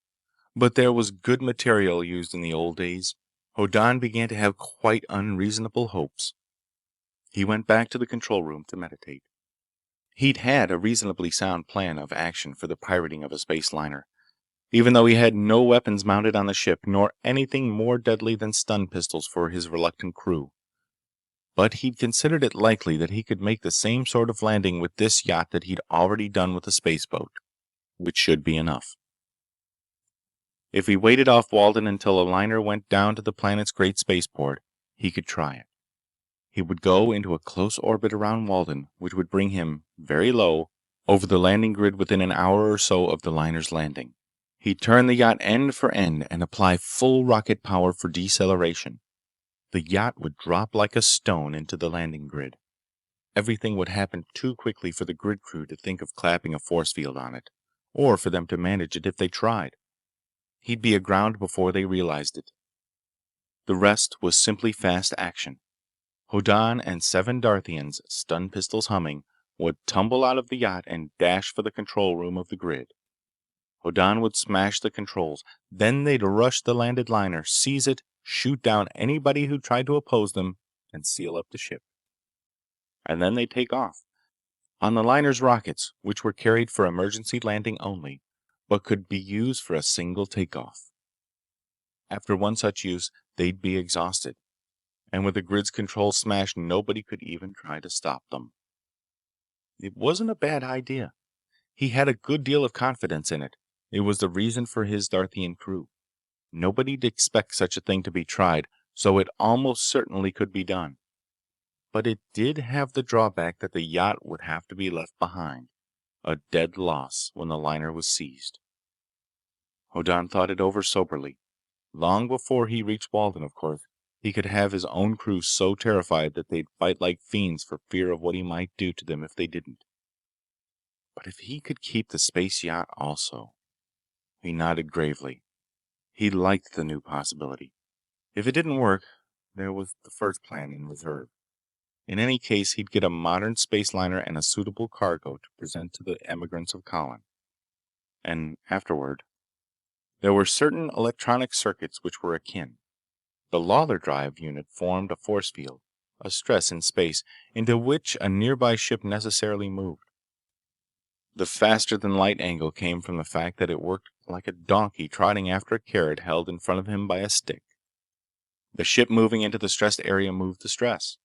But there was good material used in the old days. Hoddan began to have quite unreasonable hopes. He went back to the control room to meditate. He'd had a reasonably sound plan of action for the pirating of a space liner, even though he had no weapons mounted on the ship, nor anything more deadly than stun pistols for his reluctant crew. But he'd considered it likely that he could make the same sort of landing with this yacht that he'd already done with the spaceboat, which should be enough. If he waited off Walden until a liner went down to the planet's great spaceport, he could try it. He would go into a close orbit around Walden, which would bring him, very low, over the landing grid within an hour or so of the liner's landing. He'd turn the yacht end for end and apply full rocket power for deceleration. The yacht would drop like a stone into the landing grid. Everything would happen too quickly for the grid crew to think of clapping a force field on it, or for them to manage it if they tried. He'd be aground before they realized it. The rest was simply fast action. Hoddan and 7 Darthians, stun pistols humming, would tumble out of the yacht and dash for the control room of the grid. Hoddan would smash the controls. Then they'd rush the landed liner, seize it, shoot down anybody who tried to oppose them, and seal up the ship. And then they'd take off. On the liner's rockets, which were carried for emergency landing only, but could be used for a single takeoff. After one such use, they'd be exhausted. And with the grid's controls smashed, nobody could even try to stop them. It wasn't a bad idea. He had a good deal of confidence in it. It was the reason for his Darthian crew. Nobody'd expect such a thing to be tried, so it almost certainly could be done. But it did have the drawback that the yacht would have to be left behind, a dead loss when the liner was seized. Hoddan thought it over soberly. Long before he reached Walden, of course, he could have his own crew so terrified that they'd fight like fiends for fear of what he might do to them if they didn't. But if he could keep the space yacht also... He nodded gravely. He liked the new possibility. If it didn't work, there was the first plan in reserve. In any case, he'd get a modern space liner and a suitable cargo to present to the emigrants of Colin. And afterward, there were certain electronic circuits which were akin. The Lawler drive unit formed a force field, a stress in space, into which a nearby ship necessarily moved. The faster-than-light angle came from the fact that it worked like a donkey trotting after a carrot held in front of him by a stick. The ship moving into the stressed area moved the stress.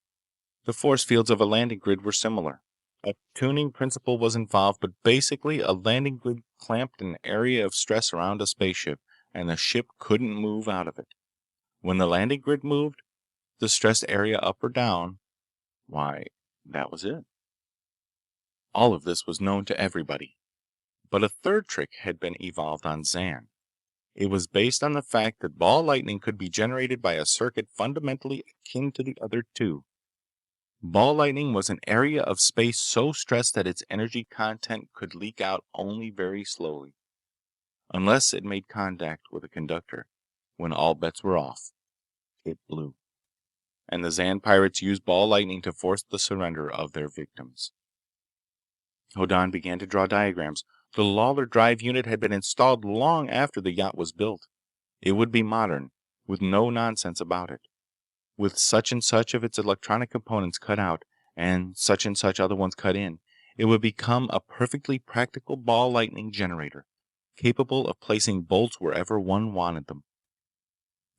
The force fields of a landing grid were similar. A tuning principle was involved, but basically a landing grid clamped an area of stress around a spaceship, and the ship couldn't move out of it. When the landing grid moved, the stressed area up or down, why, that was it. All of this was known to everybody. But a third trick had been evolved on Zan. It was based on the fact that ball lightning could be generated by a circuit fundamentally akin to the other two. Ball lightning was an area of space so stressed that its energy content could leak out only very slowly. Unless it made contact with a conductor, when all bets were off, it blew. And the Zan pirates used ball lightning to force the surrender of their victims. Hoddan began to draw diagrams. The Lawler drive unit had been installed long after the yacht was built. It would be modern, with no nonsense about it. With such and such of its electronic components cut out, and such other ones cut in, it would become a perfectly practical ball lightning generator, capable of placing bolts wherever one wanted them.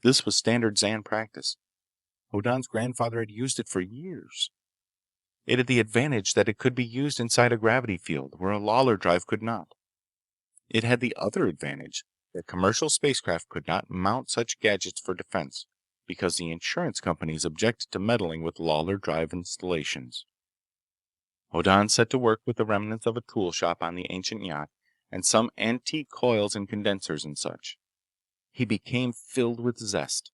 This was standard Zan practice. Hoddan's grandfather had used it for years. It had the advantage that it could be used inside a gravity field, where a Lawler drive could not. It had the other advantage that commercial spacecraft could not mount such gadgets for defense, because the insurance companies objected to meddling with Lawler drive installations. Hoddan set to work with the remnants of a tool shop on the ancient yacht, and some antique coils and condensers and such. He became filled with zest.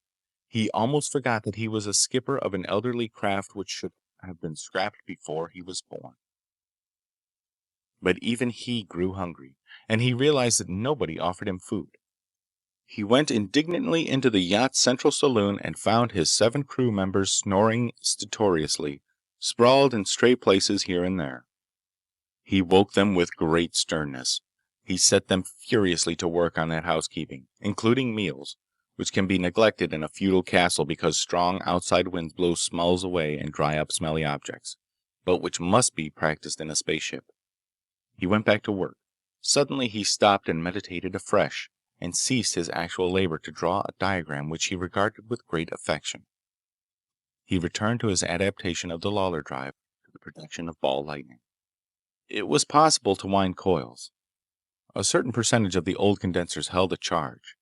He almost forgot that he was a skipper of an elderly craft which should have been scrapped before he was born. But even he grew hungry, and he realized that nobody offered him food. He went indignantly into the yacht's central saloon and found his 7 crew members snoring stertorously, sprawled in stray places here and there. He woke them with great sternness. He set them furiously to work on that housekeeping, including meals, which can be neglected in a feudal castle because strong outside winds blow smells away and dry up smelly objects, but which must be practiced in a spaceship. He went back to work. Suddenly he stopped and meditated afresh, and ceased his actual labor to draw a diagram which he regarded with great affection. He returned to his adaptation of the Lawler drive to the production of ball lightning. It was possible to wind coils. A certain percentage of the old condensers held a charge.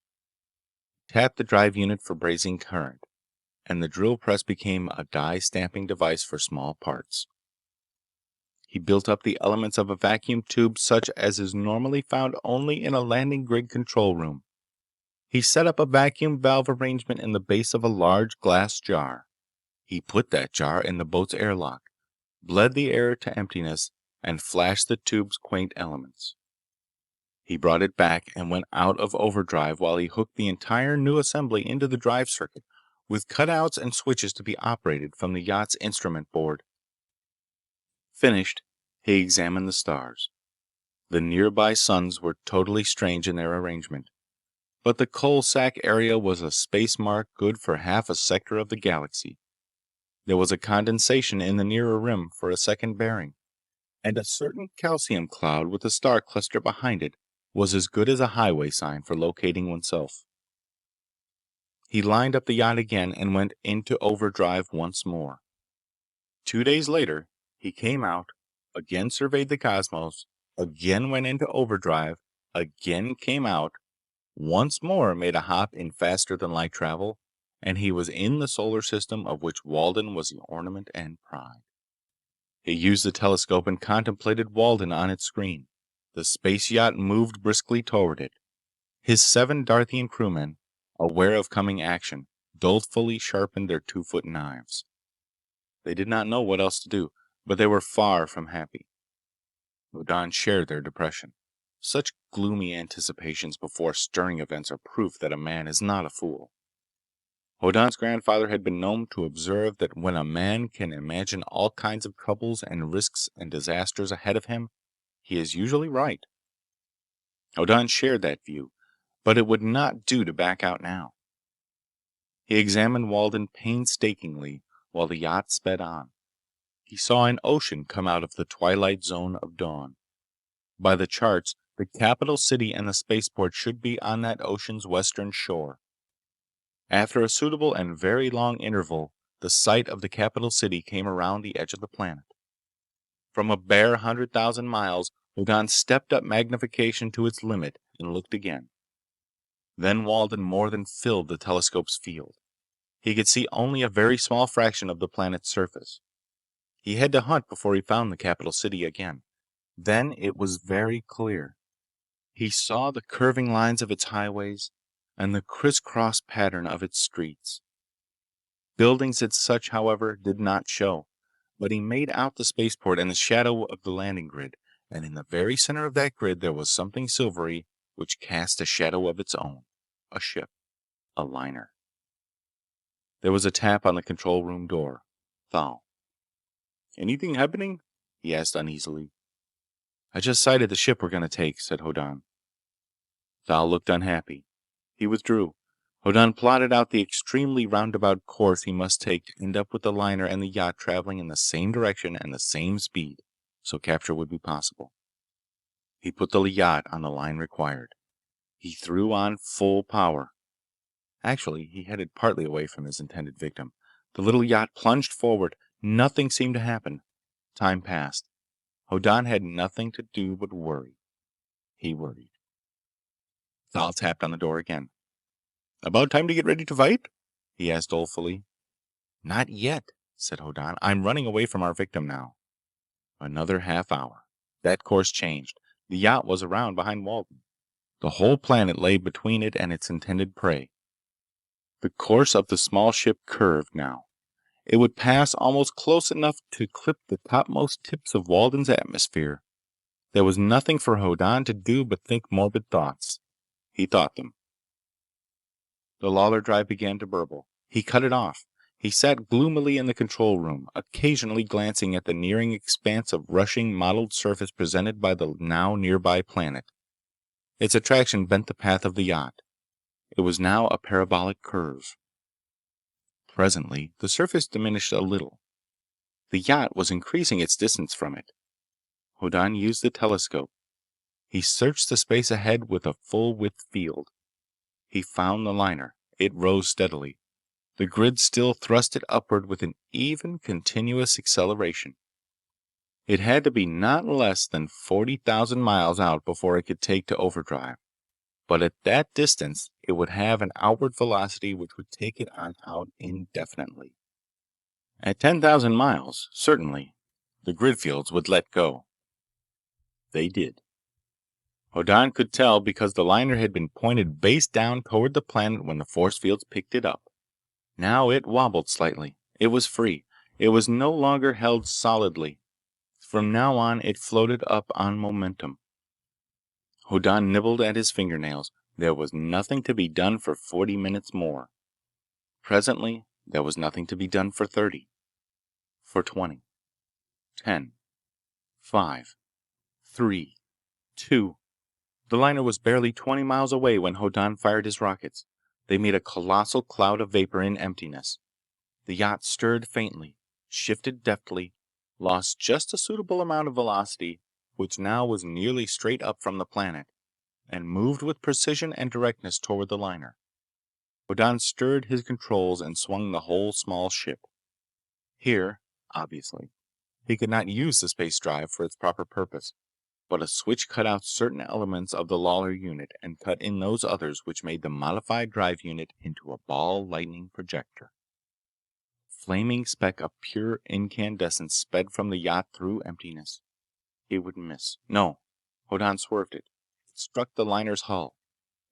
Tap the drive unit for brazing current, and the drill press became a die stamping device for small parts. He built up the elements of a vacuum tube such as is normally found only in a landing grid control room. He set up a vacuum valve arrangement in the base of a large glass jar. He put that jar in the boat's airlock, bled the air to emptiness, and flashed the tube's quaint elements. He brought it back and went out of overdrive while he hooked the entire new assembly into the drive circuit, with cutouts and switches to be operated from the yacht's instrument board. Finished, he examined the stars. The nearby suns were totally strange in their arrangement, but the coal sack area was a space mark good for half a sector of the galaxy. There was a condensation in the nearer rim for a second bearing, and a certain calcium cloud with a star cluster behind it was as good as a highway sign for locating oneself. He lined up the yacht again and went into overdrive once more. 2 days later, he came out, again surveyed the cosmos, again went into overdrive, again came out, once more made a hop in faster than light travel, and he was in the solar system of which Walden was the ornament and pride. He used the telescope and contemplated Walden on its screen. The space yacht moved briskly toward it. His 7 Darthian crewmen, aware of coming action, dolefully sharpened their 2-foot knives. They did not know what else to do, but they were far from happy. Hoddan shared their depression. Such gloomy anticipations before stirring events are proof that a man is not a fool. Hoddan's grandfather had been known to observe that when a man can imagine all kinds of troubles and risks and disasters ahead of him, he is usually right. Hoddan shared that view, but it would not do to back out now. He examined Walden painstakingly while the yacht sped on. He saw an ocean come out of the twilight zone of dawn. By the charts, the capital city and the spaceport should be on that ocean's western shore. After a suitable and very long interval, the sight of the capital city came around the edge of the planet. From a bare 100,000 miles, Hoddan stepped up magnification to its limit and looked again. Then Walden more than filled the telescope's field. He could see only a very small fraction of the planet's surface. He had to hunt before he found the capital city again. Then it was very clear. He saw the curving lines of its highways and the crisscross pattern of its streets. Buildings as such, however, did not show, but he made out the spaceport and the shadow of the landing grid, and in the very center of that grid there was something silvery which cast a shadow of its own. A ship. A liner. There was a tap on the control room door. Thal. "Anything happening?" he asked uneasily. "I just sighted the ship we're going to take," said Hoddan. Thal looked unhappy. He withdrew. Hoddan plotted out the extremely roundabout course he must take to end up with the liner and the yacht traveling in the same direction and the same speed, so capture would be possible. He put the yacht on the line required. He threw on full power. Actually, he headed partly away from his intended victim. The little yacht plunged forward. Nothing seemed to happen. Time passed. Hoddan had nothing to do but worry. He worried. Thal tapped on the door again. "About time to get ready to fight?" he asked dolefully. "Not yet," said Hoddan. "I'm running away from our victim now." Another half hour. That course changed. The yacht was around behind Walden. The whole planet lay between it and its intended prey. The course of the small ship curved now. It would pass almost close enough to clip the topmost tips of Walden's atmosphere. There was nothing for Hoddan to do but think morbid thoughts. He thought them. The Lawler drive began to burble. He cut it off. He sat gloomily in the control room, occasionally glancing at the nearing expanse of rushing, mottled surface presented by the now nearby planet. Its attraction bent the path of the yacht. It was now a parabolic curve. Presently, the surface diminished a little. The yacht was increasing its distance from it. Hoddan used the telescope. He searched the space ahead with a full-width field. He found the liner. It rose steadily. The grid still thrust it upward with an even, continuous acceleration. It had to be not less than 40,000 miles out before it could take to overdrive, but at that distance it would have an outward velocity which would take it on out indefinitely. At 10,000 miles, certainly, the grid fields would let go. They did. Hoddan could tell because the liner had been pointed base down toward the planet when the force fields picked it up. Now it wobbled slightly. It was free. It was no longer held solidly. From now on, it floated up on momentum. Hoddan nibbled at his fingernails. There was nothing to be done for 40 minutes more. Presently, there was nothing to be done for 30. For 20. 10. 5. 3. 2. The liner was barely 20 miles away when Hoddan fired his rockets. They made a colossal cloud of vapor in emptiness. The yacht stirred faintly, shifted deftly, lost just a suitable amount of velocity, which now was nearly straight up from the planet, and moved with precision and directness toward the liner. Hoddan stirred his controls and swung the whole small ship. Here, obviously, he could not use the space drive for its proper purpose, but a switch cut out certain elements of the Lawler unit and cut in those others which made the modified drive unit into a ball lightning projector. Flaming speck of pure incandescence sped from the yacht through emptiness. It would miss. No. Hoddan swerved it. It struck the liner's hull.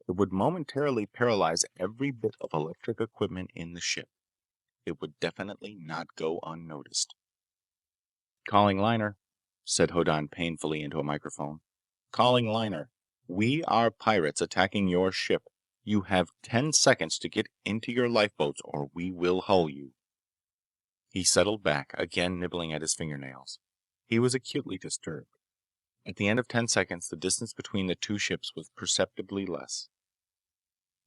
It would momentarily paralyze every bit of electric equipment in the ship. It would definitely not go unnoticed. "Calling liner," said Hoddan painfully into a microphone. "Calling liner. We are pirates attacking your ship. You have 10 seconds to get into your lifeboats or we will hull you." He settled back, again nibbling at his fingernails. He was acutely disturbed. At the end of 10 seconds, the distance between the two ships was perceptibly less.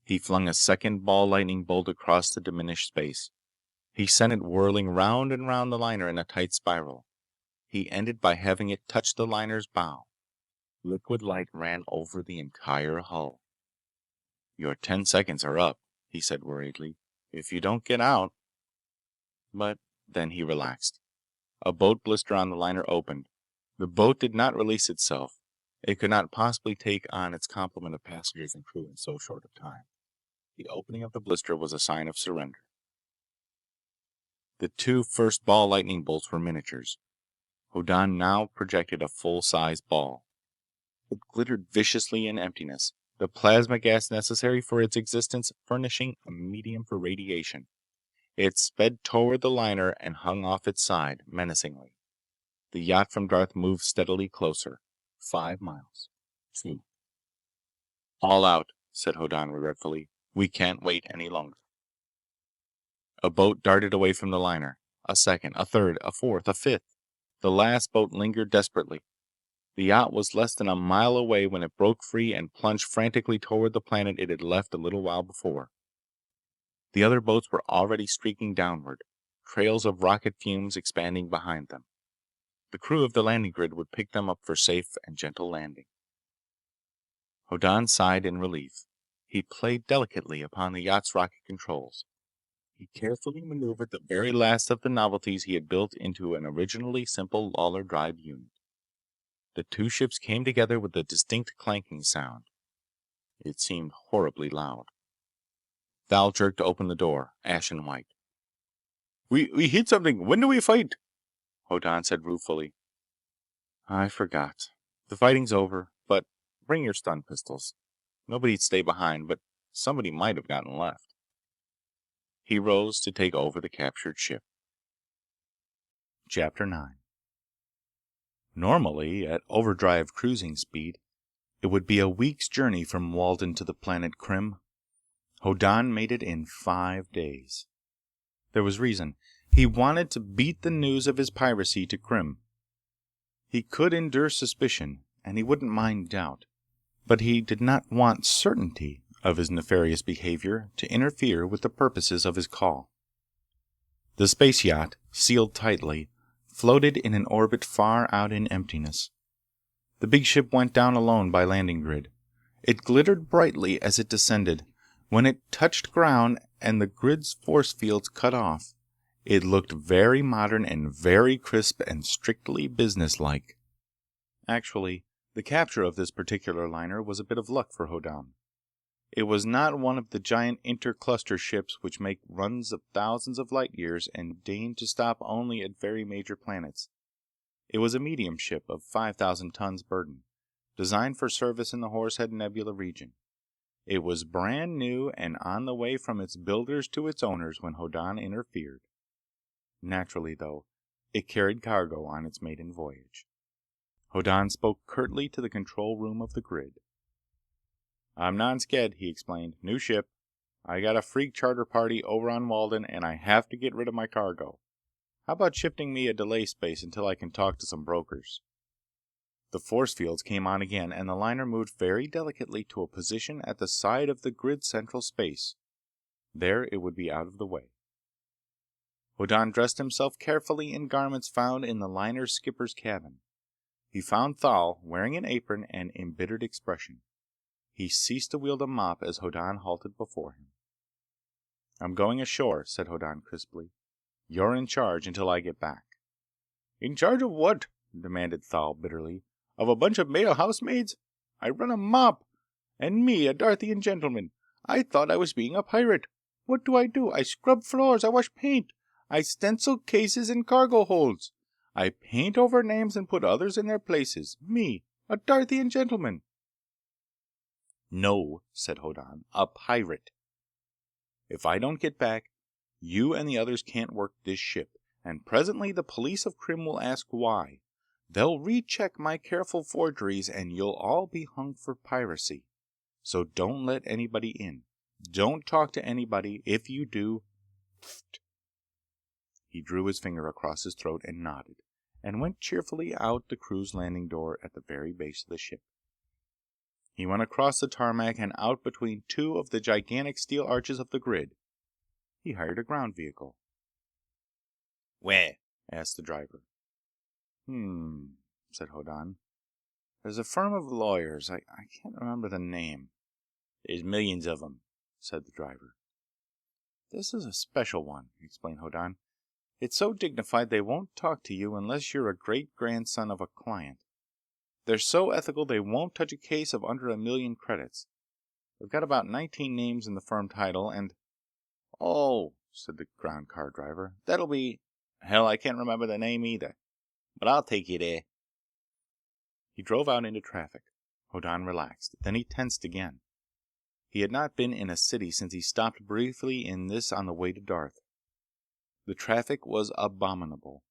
He flung a second ball lightning bolt across the diminished space. He sent it whirling round and round the liner in a tight spiral. He ended by having it touch the liner's bow. Liquid light ran over the entire hull. "Your 10 seconds are up," he said worriedly. "If you don't get out—" But then he relaxed. A boat blister on the liner opened. The boat did not release itself. It could not possibly take on its complement of passengers and crew in so short a time. The opening of the blister was a sign of surrender. The two first ball lightning bolts were miniatures. Hoddan now projected a full-size ball. It glittered viciously in emptiness, the plasma gas necessary for its existence furnishing a medium for radiation. It sped toward the liner and hung off its side, menacingly. The yacht from Darth moved steadily closer. 5 miles. 2. "All out," said Hoddan regretfully. "We can't wait any longer." A boat darted away from the liner. A second, a third, a fourth, a fifth. The last boat lingered desperately. The yacht was less than a mile away when it broke free and plunged frantically toward the planet it had left a little while before. The other boats were already streaking downward, trails of rocket fumes expanding behind them. The crew of the landing grid would pick them up for safe and gentle landing. Hoddan sighed in relief. He played delicately upon the yacht's rocket controls. He carefully maneuvered the very last of the novelties he had built into an originally simple Lawler drive unit. The two ships came together with a distinct clanking sound. It seemed horribly loud. Thal jerked open the door, ashen white. We hit something. When do we fight?" Hoddan said ruefully. "I forgot. The fighting's over, but bring your stun pistols. Nobody'd stay behind, but somebody might have gotten left." He rose to take over the captured ship. Chapter 9. Normally, at overdrive cruising speed, it would be a week's journey from Walden to the planet Krim. Hoddan made it in 5 days. There was reason. He wanted to beat the news of his piracy to Krim. He could endure suspicion, and he wouldn't mind doubt, but he did not want certainty of his nefarious behavior to interfere with the purposes of his call. The space yacht, sealed tightly, floated in an orbit far out in emptiness. The big ship went down alone by landing grid. It glittered brightly as it descended, When it touched ground and the grid's force fields cut off, it looked very modern and very crisp and strictly businesslike. Actually, the capture of this particular liner was a bit of luck for Hoddan. It was not one of the giant intercluster ships which make runs of thousands of light years and deign to stop only at very major planets. It was a medium ship of 5,000 tons burden, designed for service in the Horsehead Nebula region. It was brand new and on the way from its builders to its owners when Hoddan interfered. Naturally, though, it carried cargo on its maiden voyage. Hoddan spoke curtly to the control room of the grid. "I'm non-sked," he explained. "New ship. I got a freak charter party over on Walden and I have to get rid of my cargo. How about shifting me a delay space until I can talk to some brokers?" The force fields came on again and the liner moved very delicately to a position at the side of the grid's central space. There it would be out of the way. Hoddan dressed himself carefully in garments found in the liner's skipper's cabin. He found Thal wearing an apron and embittered expression. He ceased to wield a mop as Hoddan halted before him. "I'm going ashore," said Hoddan crisply. "You're in charge until I get back." "In charge of what?" demanded Thal bitterly. "Of a bunch of male housemaids? I run a mop! And me, a Darthian gentleman! I thought I was being a pirate! What do? I scrub floors, I wash paint, I stencil cases and cargo holds. I paint over names and put others in their places. Me, a Darthian gentleman!" "No," said Hoddan. "A pirate. If I don't get back, you and the others can't work this ship, and presently the police of Krim will ask why. They'll recheck my careful forgeries and you'll all be hung for piracy. So don't let anybody in. Don't talk to anybody. If you do—" He drew his finger across his throat and nodded, and went cheerfully out the crew's landing door at the very base of the ship. He went across the tarmac and out between two of the gigantic steel arches of the grid. He hired a ground vehicle. "Where?" asked the driver. Said Hoddan. "There's a firm of lawyers. I can't remember the name." "There's millions of them," said the driver. "This is a special one," explained Hoddan. "It's so dignified they won't talk to you unless you're a great-grandson of a client. They're so ethical they won't touch a case of under 1,000,000 credits. They've got about 19 names in the firm title and—" "Oh," said the ground car driver. "That'll be— Hell, I can't remember the name either. But I'll take you there." He drove out into traffic. Hoddan relaxed. Then he tensed again. He had not been in a city since he stopped briefly in this on the way to Darth. The traffic was abominable.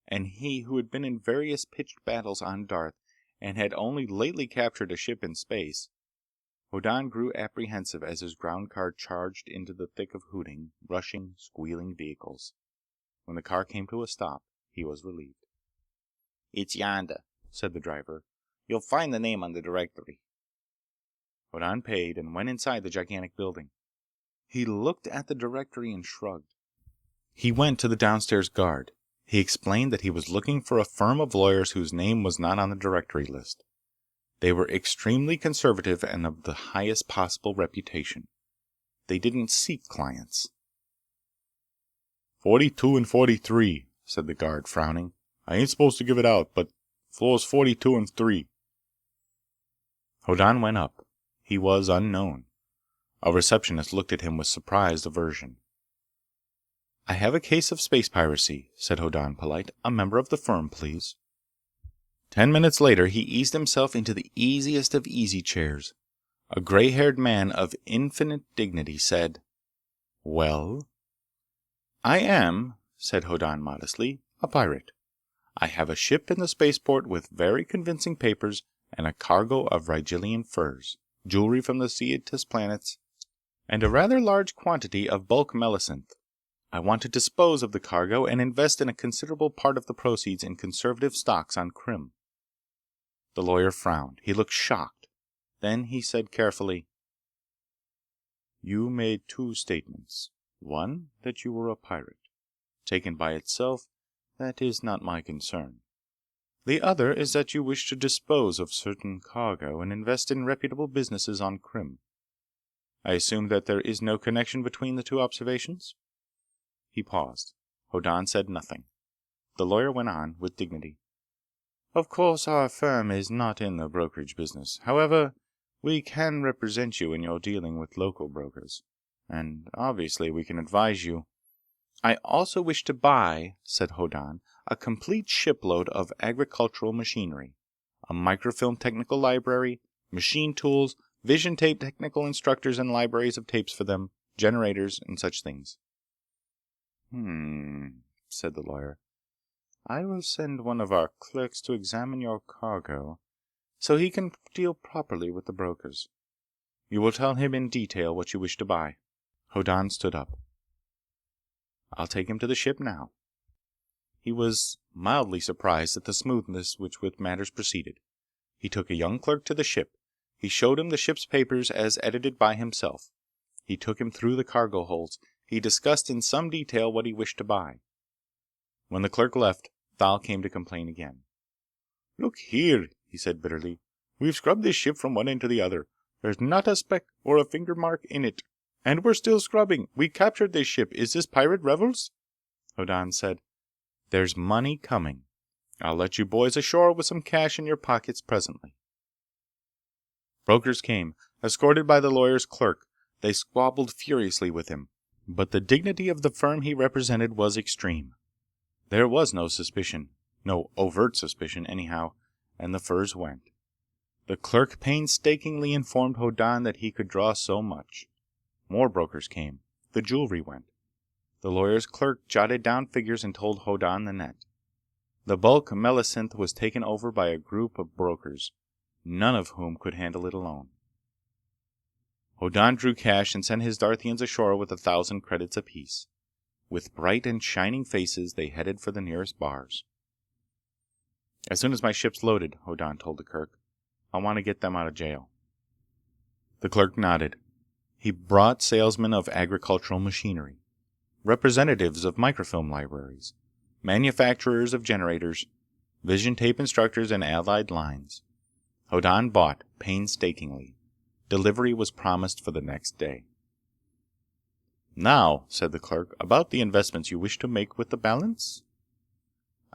And he, who had been in various pitched battles on Darth and had only lately captured a ship in space— Hoddan grew apprehensive as his ground car charged into the thick of hooting, rushing, squealing vehicles. When the car came to a stop, he was relieved. "It's yonder," said the driver. "You'll find the name on the directory." Hoddan paid and went inside the gigantic building. He looked at the directory and shrugged. He went to the downstairs guard. He explained that he was looking for a firm of lawyers whose name was not on the directory list. They were extremely conservative and of the highest possible reputation. They didn't seek clients. 42 and 43, said the guard, frowning. "I ain't supposed to give it out, but floors 42 and 3. Hoddan went up. He was unknown. A receptionist looked at him with surprised aversion. "I have a case of space piracy," said Hoddan, polite. "A member of the firm, please." 10 minutes later he eased himself into the easiest of easy chairs. A gray-haired man of infinite dignity said, "Well?" "I am," said Hoddan modestly, "a pirate. I have a ship in the spaceport with very convincing papers and a cargo of Rigelian furs, jewelry from the Cetus planets, and a rather large quantity of bulk melacynth. I want to dispose of the cargo and invest in a considerable part of the proceeds in conservative stocks on Krim." The lawyer frowned. He looked shocked. Then he said carefully, "You made two statements. One, that you were a pirate. Taken by itself, that is not my concern. The other is that you wish to dispose of certain cargo and invest in reputable businesses on Krim. I assume that there is no connection between the two observations? He paused. Hoddan said nothing. The lawyer went on, with dignity. Of course, our firm is not in the brokerage business. However, we can represent you in your dealing with local brokers. And obviously we can advise you. I also wish to buy, said Hoddan, a complete shipload of agricultural machinery, a microfilm technical library, machine tools, vision tape technical instructors and libraries of tapes for them, generators, and such things. Said the lawyer. I will send one of our clerks to examine your cargo, so he can deal properly with the brokers. You will tell him in detail what you wish to buy. Hoddan stood up. I'll take him to the ship now. He was mildly surprised at the smoothness with which matters proceeded. He took a young clerk to the ship. He showed him the ship's papers as edited by himself. He took him through the cargo holds. He discussed in some detail what he wished to buy. When the clerk left, Thal came to complain again. Look here, he said bitterly. We've scrubbed this ship from one end to the other. There's not a speck or a finger mark in it. And we're still scrubbing. We captured this ship. Is this pirate revels? Hoddan said, There's money coming. I'll let you boys ashore with some cash in your pockets presently. Brokers came, escorted by the lawyer's clerk. They squabbled furiously with him, but the dignity of the firm he represented was extreme. There was no suspicion, no overt suspicion anyhow, and the furs went. The clerk painstakingly informed Hoddan that he could draw so much. More brokers came. The jewelry went. The lawyer's clerk jotted down figures and told Hoddan the net. The bulk Melisynth was taken over by a group of brokers, none of whom could handle it alone. Hoddan drew cash and sent his Darthians ashore with 1,000 credits apiece. With bright and shining faces, they headed for the nearest bars. As soon as my ship's loaded, Hoddan told the clerk, I want to get them out of jail. The clerk nodded. He brought salesmen of agricultural machinery, representatives of microfilm libraries, manufacturers of generators, vision tape instructors, and allied lines. Hoddan bought painstakingly. Delivery was promised for the next day. Now, said the clerk, about the investments you wish to make with the balance?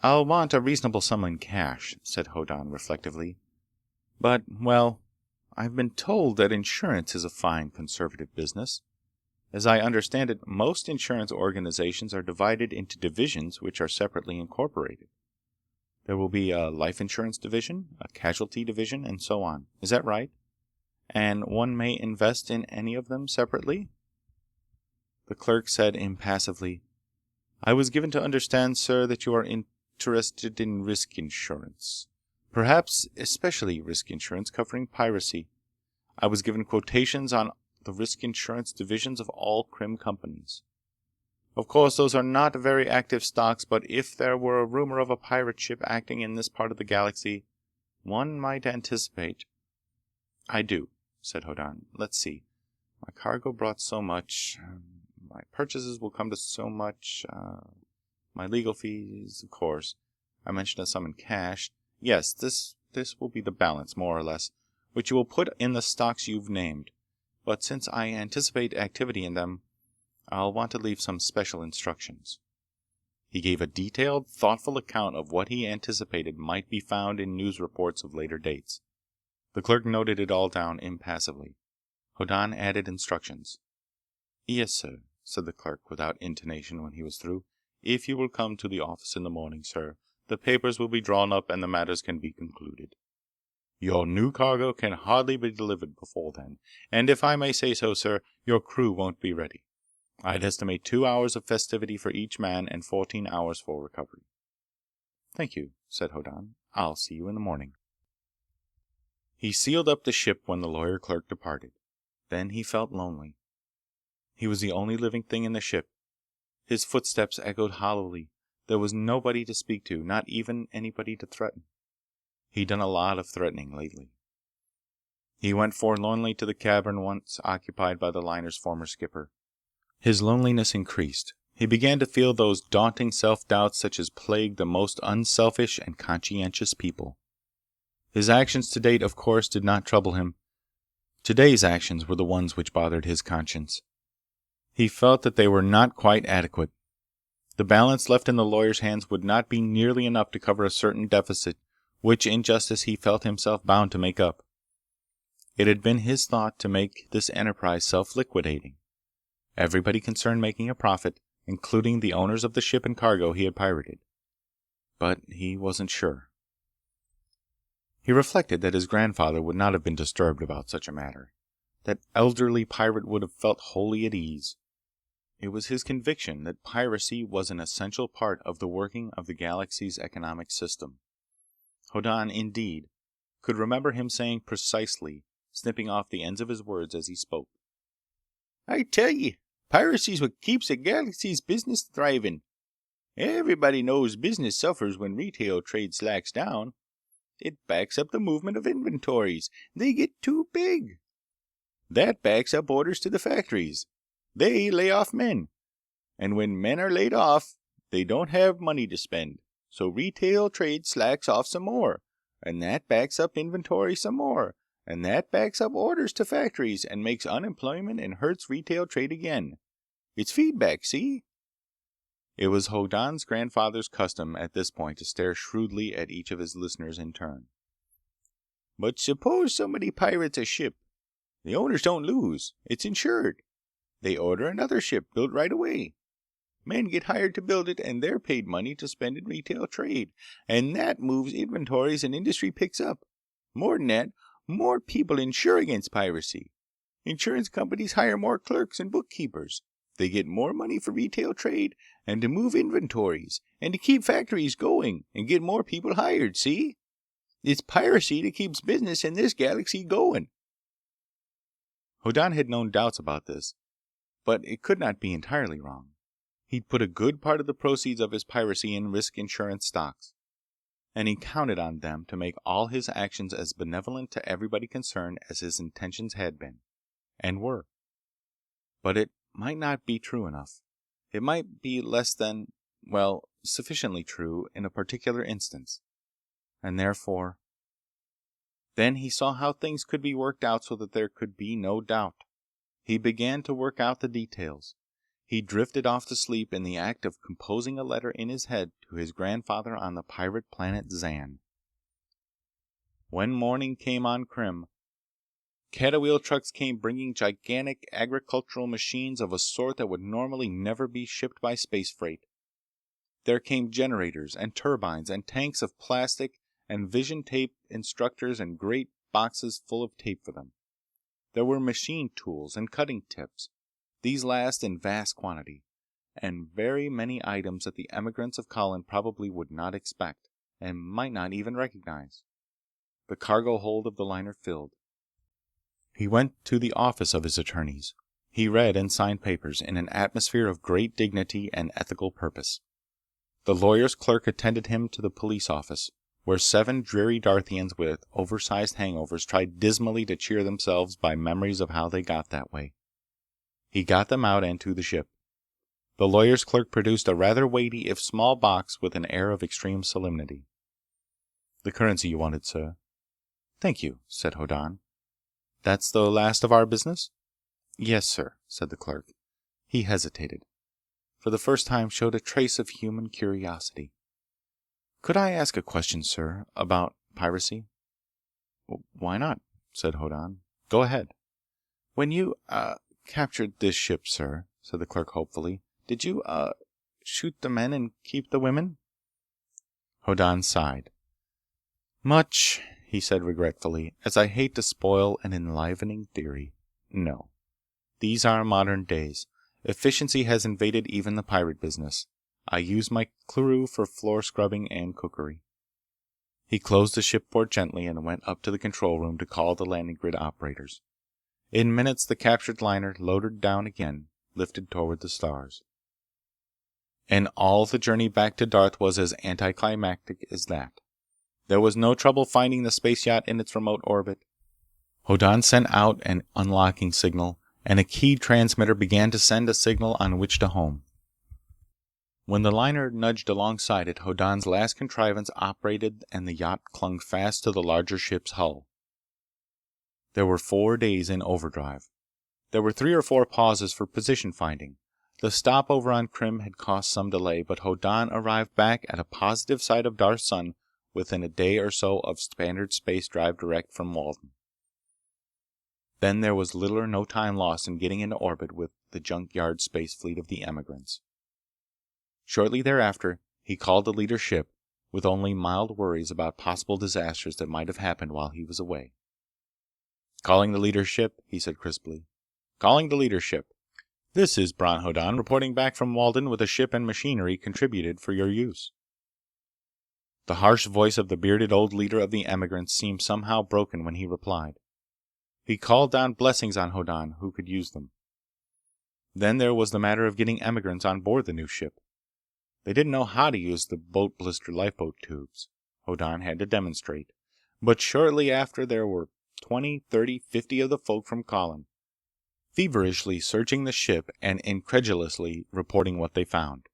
I'll want a reasonable sum in cash, said Hoddan reflectively. But, well, I've been told that insurance is a fine conservative business. As I understand it, most insurance organizations are divided into divisions which are separately incorporated. There will be a life insurance division, a casualty division, and so on. Is that right? And one may invest in any of them separately? The clerk said impassively, I was given to understand, sir, that you are interested in risk insurance. Perhaps especially risk insurance covering piracy. I was given quotations on the risk insurance divisions of all crim companies. Of course, those are not very active stocks, but if there were a rumor of a pirate ship acting in this part of the galaxy, one might anticipate. I do, said Hoddan. Let's see. My cargo brought so much. My purchases will come to so much. My legal fees, of course. I mentioned a sum in cash. Yes, this will be the balance, more or less, which you will put in the stocks you've named. But since I anticipate activity in them, I'll want to leave some special instructions. He gave a detailed, thoughtful account of what he anticipated might be found in news reports of later dates. The clerk noted it all down impassively. Hoddan added instructions. Yes, sir, said the clerk without intonation when he was through. If you will come to the office in the morning, sir, the papers will be drawn up and the matters can be concluded. Your new cargo can hardly be delivered before then, and if I may say so, sir, your crew won't be ready. I'd estimate 2 hours of festivity for each man and 14 hours for recovery. Thank you, said Hoddan. I'll see you in the morning. He sealed up the ship when the lawyer clerk departed. Then he felt lonely. He was the only living thing in the ship. His footsteps echoed hollowly. There was nobody to speak to, not even anybody to threaten. He'd done a lot of threatening lately. He went forlornly to the cabin once occupied by the liner's former skipper. His loneliness increased. He began to feel those daunting self-doubts such as plague the most unselfish and conscientious people. His actions to date, of course, did not trouble him. Today's actions were the ones which bothered his conscience. He felt that they were not quite adequate. The balance left in the lawyer's hands would not be nearly enough to cover a certain deficit, which in justice he felt himself bound to make up. It had been his thought to make this enterprise self-liquidating, everybody concerned making a profit, including the owners of the ship and cargo he had pirated. But he wasn't sure. He reflected that his grandfather would not have been disturbed about such a matter. That elderly pirate would have felt wholly at ease. It was his conviction that piracy was an essential part of the working of the galaxy's economic system. Hoddan, indeed, could remember him saying precisely, snipping off the ends of his words as he spoke. I tell ye, piracy's what keeps the galaxy's business thriving. Everybody knows business suffers when retail trade slacks down. It backs up the movement of inventories. They get too big. That backs up orders to the factories. They lay off men. And when men are laid off, they don't have money to spend. So retail trade slacks off some more. And that backs up inventory some more. And that backs up orders to factories and makes unemployment and hurts retail trade again. It's feedback, see? It was Hoddan's grandfather's custom at this point to stare shrewdly at each of his listeners in turn. But suppose somebody pirates a ship. The owners don't lose. It's insured. They order another ship built right away. Men get hired to build it and they're paid money to spend in retail trade. And that moves inventories and industry picks up. More than that, more people insure against piracy. Insurance companies hire more clerks and bookkeepers. They get more money for retail trade and to move inventories and to keep factories going and get more people hired, see? It's piracy that keeps business in this galaxy going. Hoddan had known doubts about this, but it could not be entirely wrong. He'd put a good part of the proceeds of his piracy in risk insurance stocks, and he counted on them to make all his actions as benevolent to everybody concerned as his intentions had been, and were. But it might not be true enough. It might be less than, well, sufficiently true in a particular instance. And therefore... Then he saw how things could be worked out so that there could be no doubt. He began to work out the details. He drifted off to sleep in the act of composing a letter in his head to his grandfather on the pirate planet Zan. When morning came on Krim, catawheel trucks came bringing gigantic agricultural machines of a sort that would normally never be shipped by space freight. There came generators and turbines and tanks of plastic and vision tape instructors and great boxes full of tape for them. There were machine tools and cutting tips, these last in vast quantity, and very many items that the emigrants of Colin probably would not expect, and might not even recognize. The cargo hold of the liner filled. He went to the office of his attorneys. He read and signed papers in an atmosphere of great dignity and ethical purpose. The lawyer's clerk attended him to the police office, where 7 dreary Darthians with oversized hangovers tried dismally to cheer themselves by memories of how they got that way. He got them out and to the ship. The lawyer's clerk produced a rather weighty if small box with an air of extreme solemnity. "The currency you wanted, sir." "Thank you," said Hoddan. "That's the last of our business?" "Yes, sir," said the clerk. He hesitated. For the first time showed a trace of human curiosity. "Could I ask a question, sir, about piracy?" "Why not?" said Hoddan. "Go ahead." "When you, captured this ship, sir," said the clerk hopefully, "did you, shoot the men and keep the women?" Hoddan sighed. "Much," he said regretfully, "as I hate to spoil an enlivening theory, no. These are modern days. Efficiency has invaded even the pirate business. I use my crew for floor scrubbing and cookery." He closed the shipboard gently and went up to the control room to call the landing grid operators. In minutes the captured liner, loaded down again, lifted toward the stars. And all the journey back to Darth was as anticlimactic as that. There was no trouble finding the space yacht in its remote orbit. Hoddan sent out an unlocking signal, and a keyed transmitter began to send a signal on which to home. When the liner nudged alongside it, Hoddan's last contrivance operated and the yacht clung fast to the larger ship's hull. There were 4 days in overdrive. There were 3 or 4 pauses for position finding. The stopover on Krim had caused some delay, but Hoddan arrived back at a positive side of Darth Sun within a day or so of standard space drive direct from Walden. Then there was little or no time lost in getting into orbit with the junkyard space fleet of the emigrants. Shortly thereafter, he called the leader's ship, with only mild worries about possible disasters that might have happened while he was away. "Calling the leader's ship," he said crisply. "Calling the leader's ship. This is Bron Hoddan reporting back from Walden with a ship and machinery contributed for your use." The harsh voice of the bearded old leader of the emigrants seemed somehow broken when he replied. He called down blessings on Hoddan, who could use them. Then there was the matter of getting emigrants on board the new ship. They didn't know how to use the boat blister lifeboat tubes. Hoddan had to demonstrate. But shortly after there were 20, 30, 50 of the folk from Colin, feverishly searching the ship and incredulously reporting what they found.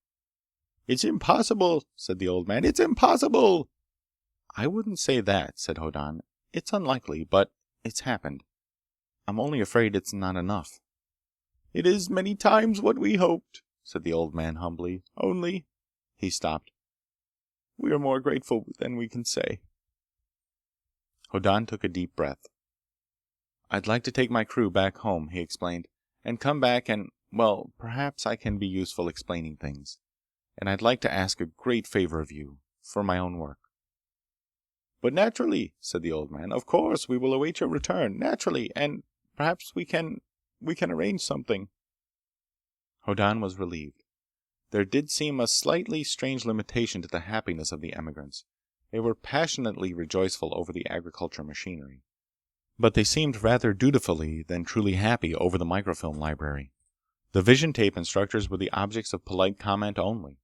"It's impossible," said the old man. "It's impossible." "I wouldn't say that," said Hoddan. "It's unlikely, but it's happened. I'm only afraid it's not enough." "It is many times what we hoped," said the old man humbly. "Only—" He stopped. "We are more grateful than we can say." Hoddan took a deep breath. "I'd like to take my crew back home," he explained, "and come back and, well, perhaps I can be useful explaining things. And I'd like to ask a great favor of you, for my own work." "But naturally," said the old man. "Of course, we will await your return. Naturally. And perhaps we can arrange something." Hoddan was relieved. There did seem a slightly strange limitation to the happiness of the emigrants. They were passionately rejoiceful over the agriculture machinery, but they seemed rather dutifully than truly happy over the microfilm library. The vision tape instructors were the objects of polite comment only.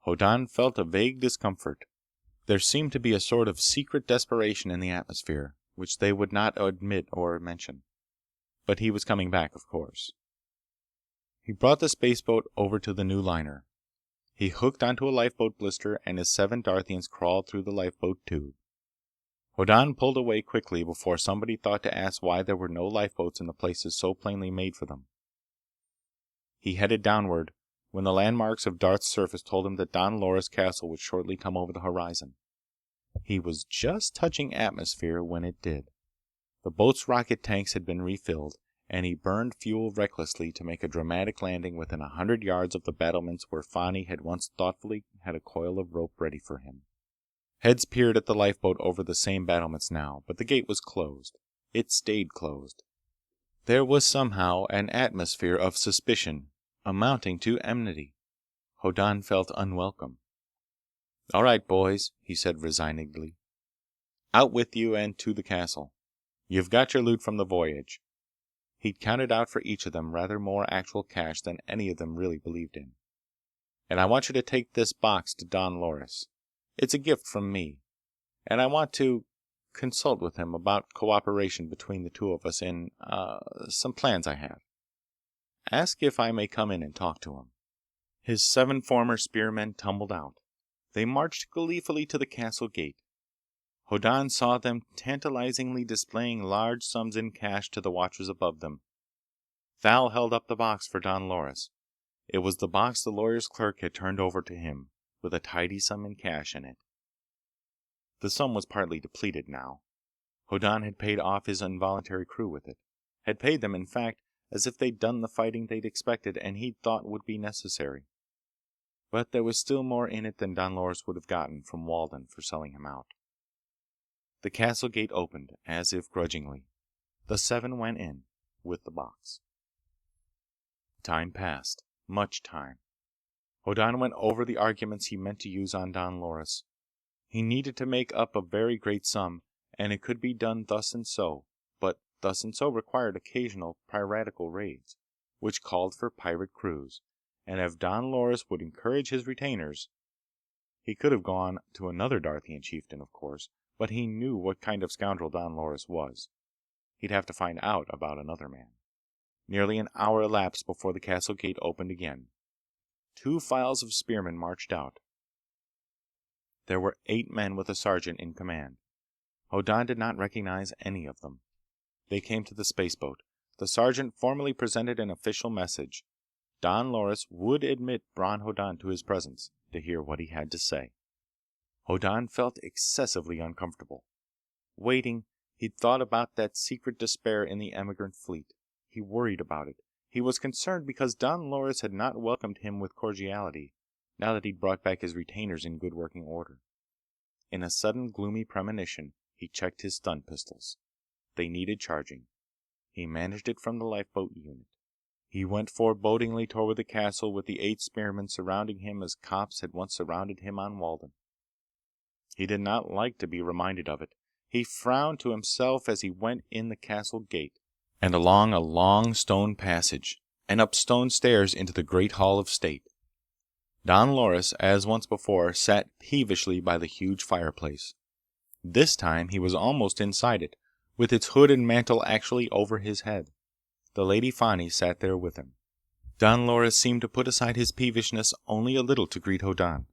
Hoddan felt a vague discomfort. There seemed to be a sort of secret desperation in the atmosphere, which they would not admit or mention. But he was coming back, of course. He brought the spaceboat over to the new liner. He hooked onto a lifeboat blister and his 7 Darthians crawled through the lifeboat tube. Hoddan pulled away quickly before somebody thought to ask why there were no lifeboats in the places so plainly made for them. He headed downward when the landmarks of Darth's surface told him that Don Loris Castle would shortly come over the horizon. He was just touching atmosphere when it did. The boat's rocket tanks had been refilled, and he burned fuel recklessly to make a dramatic landing within 100 yards of the battlements where Fani had once thoughtfully had a coil of rope ready for him. Heads peered at the lifeboat over the same battlements now, but the gate was closed. It stayed closed. There was somehow an atmosphere of suspicion, amounting to enmity. Hoddan felt unwelcome. "All right, boys," he said resignedly. "Out with you and to the castle. You've got your loot from the voyage." He'd counted out for each of them rather more actual cash than any of them really believed in. "And I want you to take this box to Don Loris. It's a gift from me. And I want to consult with him about cooperation between the two of us in, some plans I have. Ask if I may come in and talk to him." His 7 former spearmen tumbled out. They marched gleefully to the castle gate. Hoddan saw them tantalizingly displaying large sums in cash to the watchers above them. Thal held up the box for Don Loris. It was the box the lawyer's clerk had turned over to him, with a tidy sum in cash in it. The sum was partly depleted now. Hoddan had paid off his involuntary crew with it. Had paid them, in fact, as if they'd done the fighting they'd expected and he'd thought would be necessary. But there was still more in it than Don Loris would have gotten from Walden for selling him out. The castle gate opened, as if grudgingly. The 7 went in, with the box. Time passed. Much time. Hoddan went over the arguments he meant to use on Don Loris. He needed to make up a very great sum, and it could be done thus and so, but thus and so required occasional piratical raids, which called for pirate crews, and if Don Loris would encourage his retainers— He could have gone to another Darthian chieftain, of course, but he knew what kind of scoundrel Don Loris was. He'd have to find out about another man. Nearly an hour elapsed before the castle gate opened again. 2 files of spearmen marched out. There were 8 men with a sergeant in command. Hoddan did not recognize any of them. They came to the spaceboat. The sergeant formally presented an official message. Don Loris would admit Bron Hoddan to his presence to hear what he had to say. Hoddan felt excessively uncomfortable. Waiting, he'd thought about that secret despair in the emigrant fleet. He worried about it. He was concerned because Don Loris had not welcomed him with cordiality, now that he'd brought back his retainers in good working order. In a sudden gloomy premonition, he checked his stun pistols. They needed charging. He managed it from the lifeboat unit. He went forebodingly toward the castle with the 8 spearmen surrounding him as cops had once surrounded him on Walden. He did not like to be reminded of it. He frowned to himself as he went in the castle gate, and along a long stone passage, and up stone stairs into the great hall of state. Don Loris, as once before, sat peevishly by the huge fireplace. This time he was almost inside it, with its hood and mantle actually over his head. The Lady Fani sat there with him. Don Loris seemed to put aside his peevishness only a little to greet Hoddan.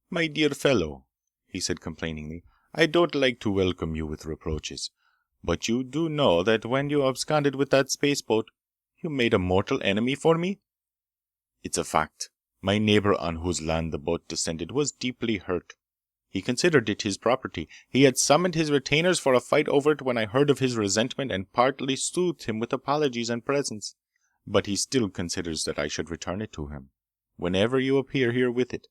"My dear fellow," he said complainingly, "I don't like to welcome you with reproaches, but you do know that when you absconded with that spaceboat, you made a mortal enemy for me? It's a fact. My neighbor on whose land the boat descended was deeply hurt. He considered it his property. He had summoned his retainers for a fight over it when I heard of his resentment and partly soothed him with apologies and presents. But he still considers that I should return it to him, whenever you appear here with it."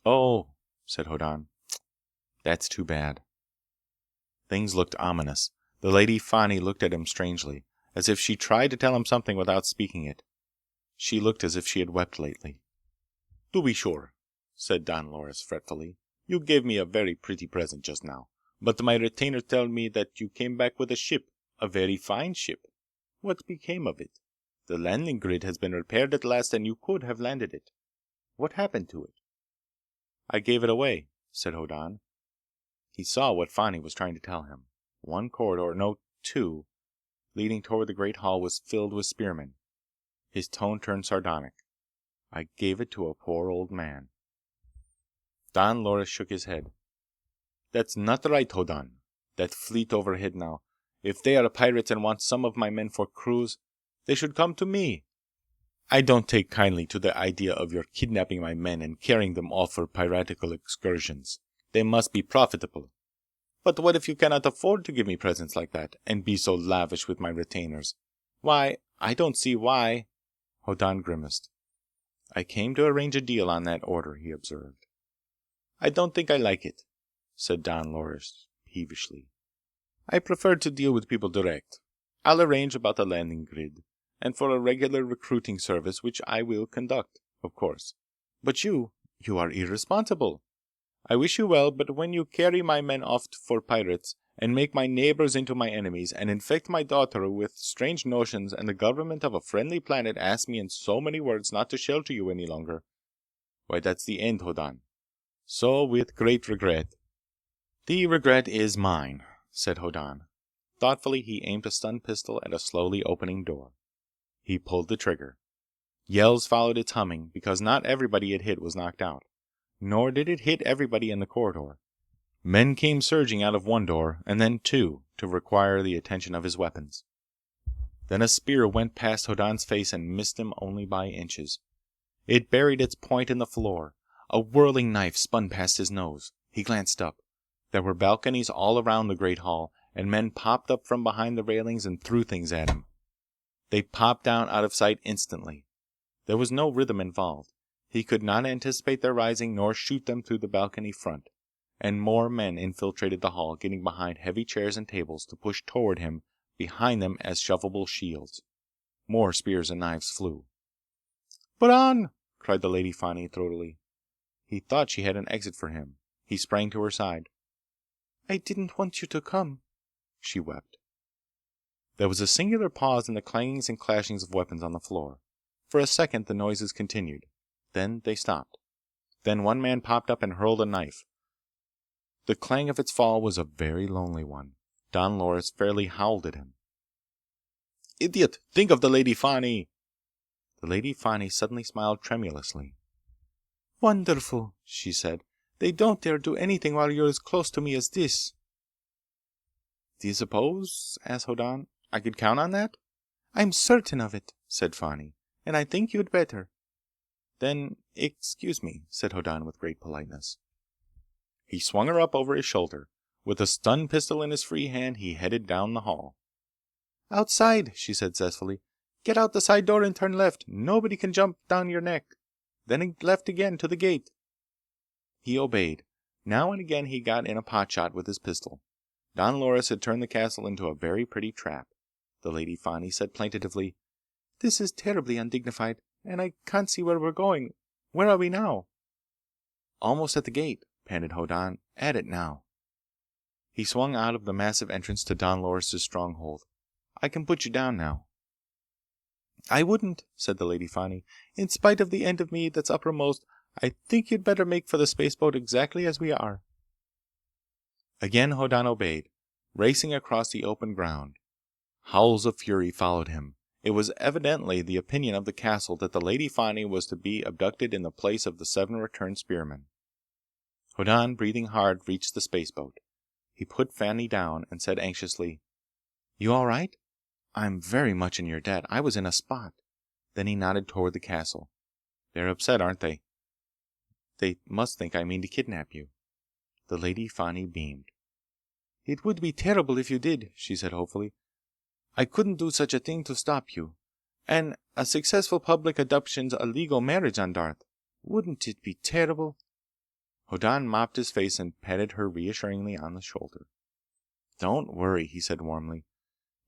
"Oh," said Hoddan. "That's too bad." Things looked ominous. The Lady Fani looked at him strangely, as if she tried to tell him something without speaking it. She looked as if she had wept lately. "To be sure," said Don Loris fretfully. "You gave me a very pretty present just now, but my retainers tell me that you came back with a ship, a very fine ship. What became of it? The landing grid has been repaired at last and you could have landed it. What happened to it?" "I gave it away," said Hoddan. He saw what Fani was trying to tell him. One corridor, no, 2, leading toward the great hall was filled with spearmen. His tone turned sardonic. "I gave it to a poor old man." Don Loris shook his head. "That's not right, Hoddan. That fleet overhead now. If they are pirates and want some of my men for crews, they should come to me. I don't take kindly to the idea of your kidnapping my men and carrying them off for piratical excursions. They must be profitable. But what if you cannot afford to give me presents like that, and be so lavish with my retainers? Why, I don't see why—" Hoddan grimaced. "I came to arrange a deal on that order," he observed. "I don't think I like it," said Don Loris peevishly. "I prefer to deal with people direct. I'll arrange about the landing grid, and for a regular recruiting service, which I will conduct, of course. But you are irresponsible. I wish you well, but when you carry my men off for pirates, and make my neighbors into my enemies, and infect my daughter with strange notions, and the government of a friendly planet asks me in so many words not to shelter you any longer, why that's the end, Hoddan. So, with great regret—" "The regret is mine," said Hoddan. Thoughtfully, he aimed a stun pistol at a slowly opening door. He pulled the trigger. Yells followed its humming, because not everybody it hit was knocked out. Nor did it hit everybody in the corridor. Men came surging out of one door, and then 2, to require the attention of his weapons. Then a spear went past Hoddan's face and missed him only by inches. It buried its point in the floor. A whirling knife spun past his nose. He glanced up. There were balconies all around the great hall, and men popped up from behind the railings and threw things at him. They popped down out of sight instantly. There was no rhythm involved. He could not anticipate their rising nor shoot them through the balcony front. And more men infiltrated the hall, getting behind heavy chairs and tables to push toward him behind them as shovable shields. More spears and knives flew. "Bran!" cried the Lady Fani throatily. He thought she had an exit for him. He sprang to her side. "I didn't want you to come," she wept. There was a singular pause in the clangings and clashings of weapons on the floor. For a second the noises continued. Then they stopped. Then one man popped up and hurled a knife. The clang of its fall was a very lonely one. Don Loris fairly howled at him. "Idiot! Think of the Lady Fani!" The Lady Fani suddenly smiled tremulously. "Wonderful," she said. "They don't dare do anything while you're as close to me as this." Do you suppose, asked Hoddan, I could count on that? I'm certain of it, said Fani, and I think you'd better. Then, excuse me, said Hoddan with great politeness. He swung her up over his shoulder. With a stun pistol in his free hand, he headed down the hall. Outside, she said zestfully. Get out the side door and turn left. Nobody can jump down your neck. Then left again to the gate. He obeyed. Now and again he got in a potshot with his pistol. Don Loris had turned the castle into a very pretty trap. The Lady Fani said plaintively, This is terribly undignified, and I can't see where we're going. Where are we now? Almost at the gate, panted Hoddan. At it now. He swung out of the massive entrance to Don Loris' stronghold. I can put you down now. I wouldn't, said the Lady Fani. In spite of the end of me that's uppermost, I think you'd better make for the spaceboat exactly as we are. Again Hoddan obeyed, racing across the open ground. Howls of fury followed him. It was evidently the opinion of the castle that the Lady Fani was to be abducted in the place of the 7 returned spearmen. Hoddan, breathing hard, reached the spaceboat. He put Fani down and said anxiously, You all right? I'm very much in your debt. I was in a spot. Then he nodded toward the castle. They're upset, aren't they? They must think I mean to kidnap you. The Lady Fani beamed. It would be terrible if you did, she said hopefully. I couldn't do such a thing to stop you. And a successful public adoption's a legal marriage on Darth. Wouldn't it be terrible? Hoddan mopped his face and patted her reassuringly on the shoulder. Don't worry, he said warmly.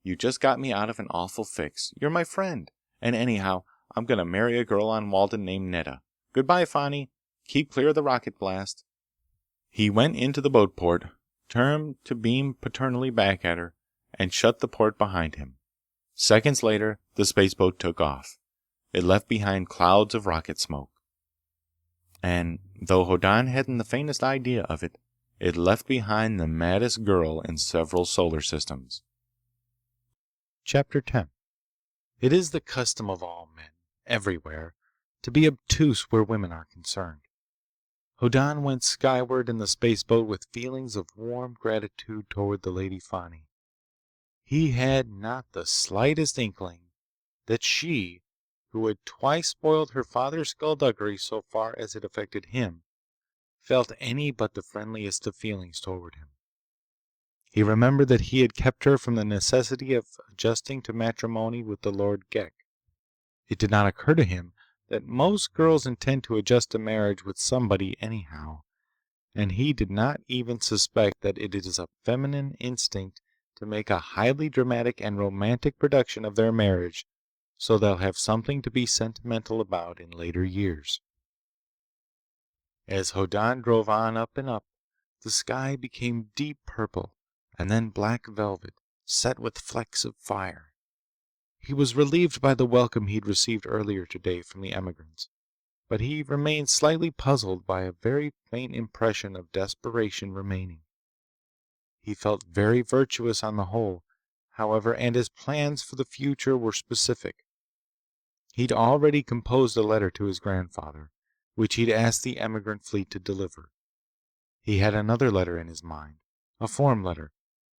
You just got me out of an awful fix. You're my friend. And anyhow, I'm gonna marry a girl on Walden named Netta. Goodbye, Fani. Keep clear of the rocket blast. He went into the boat port, turned to beam paternally back at her, and shut the port behind him. Seconds later, the spaceboat took off. It left behind clouds of rocket smoke. And, though Hoddan hadn't the faintest idea of it, it left behind the maddest girl in several solar systems. Chapter 10. It is the custom of all men, everywhere, to be obtuse where women are concerned. Hoddan went skyward in the spaceboat with feelings of warm gratitude toward the Lady Fani. He had not the slightest inkling that she, who had twice spoiled her father's skullduggery so far as it affected him, felt any but the friendliest of feelings toward him. He remembered that he had kept her from the necessity of adjusting to matrimony with the Lord Ghek. It did not occur to him that most girls intend to adjust to marriage with somebody anyhow, and he did not even suspect that it is a feminine instinct to make a highly dramatic and romantic production of their marriage so they'll have something to be sentimental about in later years. As Hoddan drove on up and up, the sky became deep purple and then black velvet, set with flecks of fire. He was relieved by the welcome he'd received earlier today from the emigrants, but he remained slightly puzzled by a very faint impression of desperation remaining. He felt very virtuous on the whole, however, and his plans for the future were specific. He'd already composed a letter to his grandfather, which he'd asked the emigrant fleet to deliver. He had another letter in his mind, a form letter,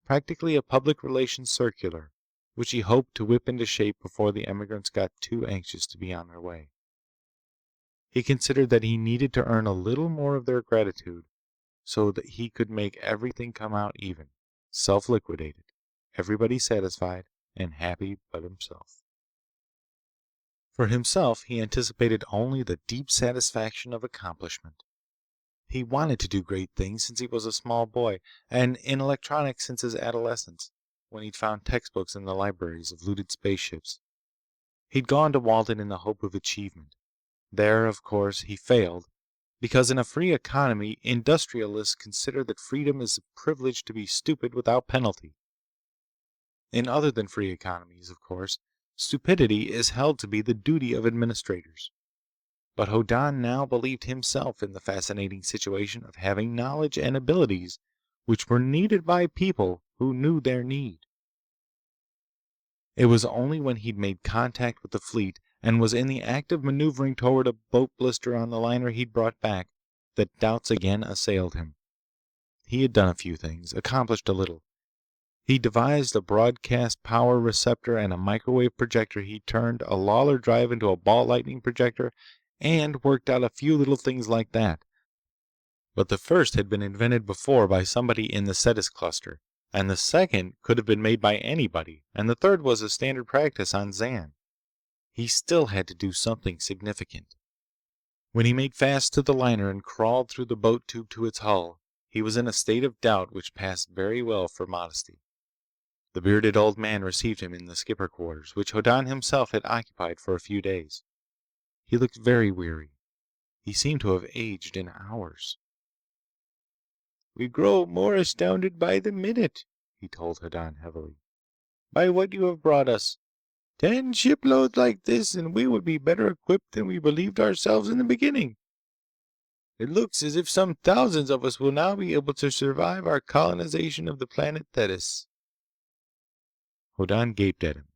practically a public relations circular, which he hoped to whip into shape before the emigrants got too anxious to be on their way. He considered that he needed to earn a little more of their gratitude so that he could make everything come out even, self-liquidated, everybody satisfied and happy but himself. For himself, he anticipated only the deep satisfaction of accomplishment. He wanted to do great things since he was a small boy, and in electronics since his adolescence, when he'd found textbooks in the libraries of looted spaceships. He'd gone to Walden in the hope of achievement. There, of course, he failed, because in a free economy, industrialists consider that freedom is a privilege to be stupid without penalty. In other than free economies, of course, stupidity is held to be the duty of administrators. But Hoddan now believed himself in the fascinating situation of having knowledge and abilities which were needed by people who knew their need. It was only when he'd made contact with the fleet and was in the act of maneuvering toward a boat blister on the liner he'd brought back that doubts again assailed him. He had done a few things, accomplished a little. He devised a broadcast power receptor and a microwave projector. He turned a Lawler drive into a ball lightning projector and worked out a few little things like that. But the first had been invented before by somebody in the Cetus cluster, and the second could have been made by anybody, and the third was a standard practice on Zan. He still had to do something significant. When he made fast to the liner and crawled through the boat tube to its hull, he was in a state of doubt which passed very well for modesty. The bearded old man received him in the skipper quarters, which Hoddan himself had occupied for a few days. He looked very weary. He seemed to have aged in hours. "We grow more astounded by the minute," he told Hoddan heavily, "by what you have brought us. 10 shiploads like this and we would be better equipped than we believed ourselves in the beginning. It looks as if some thousands of us will now be able to survive our colonization of the planet Thetis." Hoddan gaped at him.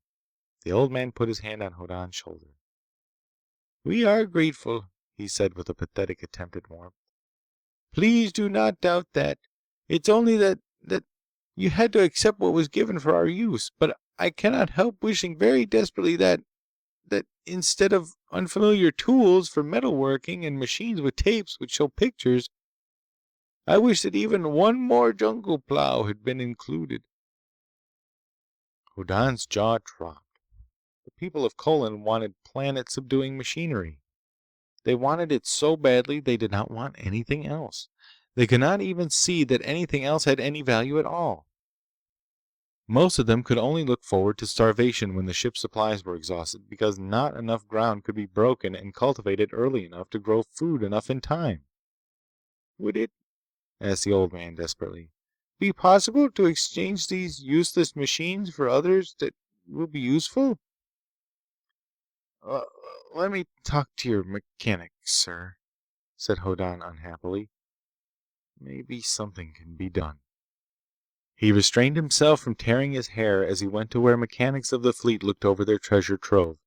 The old man put his hand on Hoddan's shoulder. "We are grateful," he said with a pathetic attempt at warmth. "Please do not doubt that. It's only that you had to accept what was given for our use. But I cannot help wishing very desperately that instead of unfamiliar tools for metalworking and machines with tapes which show pictures, I wish that even one more jungle plow had been included." Hoddan's jaw dropped. The people of Colin wanted planet-subduing machinery. They wanted it so badly they did not want anything else. They could not even see that anything else had any value at all. Most of them could only look forward to starvation when the ship's supplies were exhausted because not enough ground could be broken and cultivated early enough to grow food enough in time. "Would it," asked the old man desperately, "be possible to exchange these useless machines for others that will be useful?" "Uh, Let me talk to your mechanic, sir," said Hoddan unhappily. "Maybe something can be done." He restrained himself from tearing his hair as he went to where mechanics of the fleet looked over their treasure trove.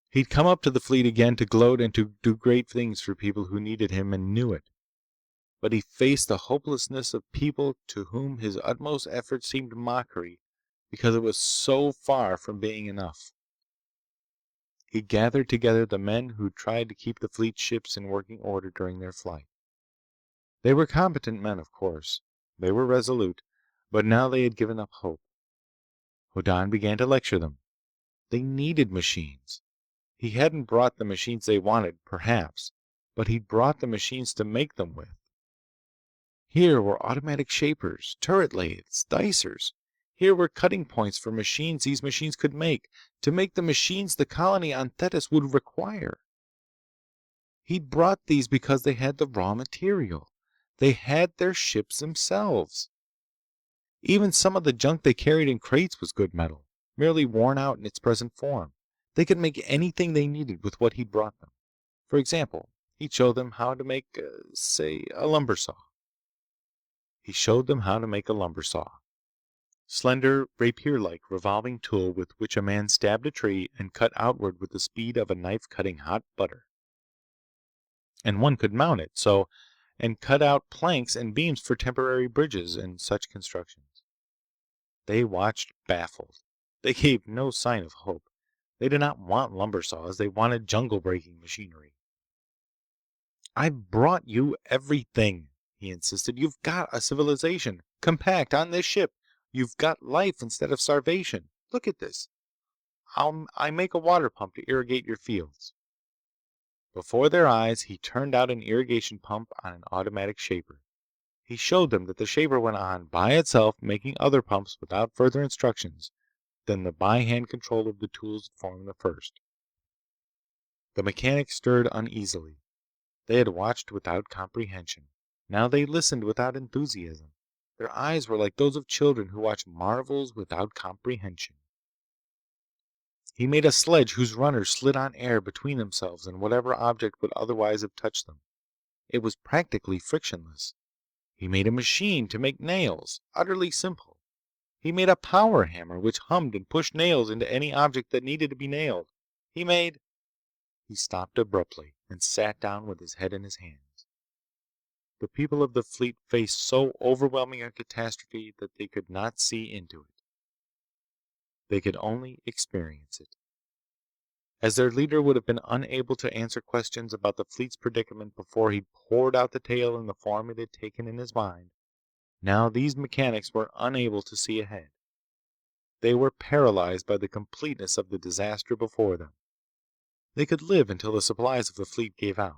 He'd come up to the fleet again to gloat and to do great things for people who needed him and knew it. But he faced the hopelessness of people to whom his utmost effort seemed mockery because it was so far from being enough. He gathered together the men who'd tried to keep the fleet ships in working order during their flight. They were competent men, of course. They were resolute, but now they had given up hope. Hoddan began to lecture them. They needed machines. He hadn't brought the machines they wanted, perhaps, but he'd brought the machines to make them with. Here were automatic shapers, turret lathes, dicers. Here were cutting points for machines these machines could make, to make the machines the colony on Thetis would require. He'd brought these because they had the raw material. They had their ships themselves. Even some of the junk they carried in crates was good metal, merely worn out in its present form. They could make anything they needed with what he'd brought them. For example, he'd show them how to make, say, a lumber saw. He showed them how to make a lumber saw. Slender, rapier-like revolving tool with which a man stabbed a tree and cut outward with the speed of a knife cutting hot butter. And one could mount it, so, and cut out planks and beams for temporary bridges and such constructions. They watched baffled. They gave no sign of hope. They did not want lumber saws. They wanted jungle-breaking machinery. "I've brought you everything," he insisted. "You've got a civilization. Compact on this ship. You've got life instead of starvation. Look at this. I make a water pump to irrigate your fields." Before their eyes, he turned out an irrigation pump on an automatic shaper. He showed them that the shaper went on by itself, making other pumps without further instructions than the by-hand control of the tools that formed the first. The mechanics stirred uneasily. They had watched without comprehension. Now they listened without enthusiasm. Their eyes were like those of children who watch marvels without comprehension. He made a sledge whose runners slid on air between themselves and whatever object would otherwise have touched them. It was practically frictionless. He made a machine to make nails, utterly simple. He made a power hammer which hummed and pushed nails into any object that needed to be nailed. He made— He stopped abruptly and sat down with his head in his hands. The people of the fleet faced so overwhelming a catastrophe that they could not see into it. They could only experience it. As their leader would have been unable to answer questions about the fleet's predicament before he poured out the tale in the form it had taken in his mind, now these mechanics were unable to see ahead. They were paralyzed by the completeness of the disaster before them. They could live until the supplies of the fleet gave out.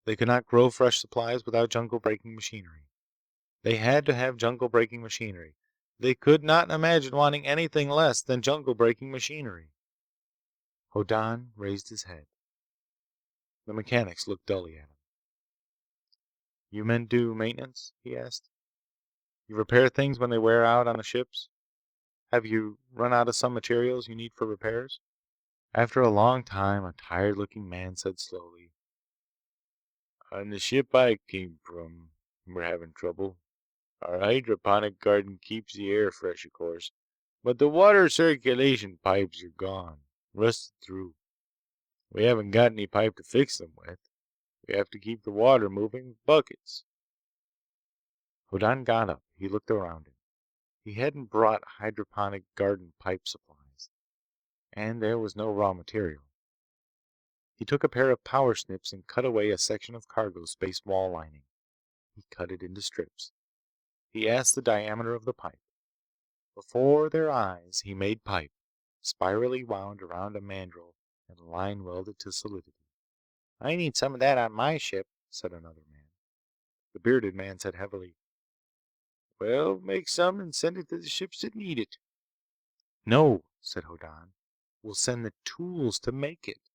They could not grow fresh supplies without jungle-breaking machinery. They had to have jungle-breaking machinery. They could not imagine wanting anything less than jungle-breaking machinery. Hoddan raised his head. The mechanics looked dully at him. "You men do maintenance?" he asked. "You repair things when they wear out on the ships? Have you run out of some materials you need for repairs?" After a long time, a tired-looking man said slowly, "On the ship I came from, we're having trouble. Our hydroponic garden keeps the air fresh, of course, but the water circulation pipes are gone, rusted through. We haven't got any pipe to fix them with. We have to keep the water moving with buckets." Hoddan got up. He looked around him. He hadn't brought hydroponic garden pipe supplies, and there was no raw material. He took a pair of power snips and cut away a section of cargo space wall lining. He cut it into strips. He asked the diameter of the pipe. Before their eyes, he made pipe, spirally wound around a mandrel and line welded to solidity. "I need some of that on my ship," said another man. The bearded man said heavily, "Well, make some and send it to the ships that need it." "No," said Hoddan. "We'll send the tools to make it.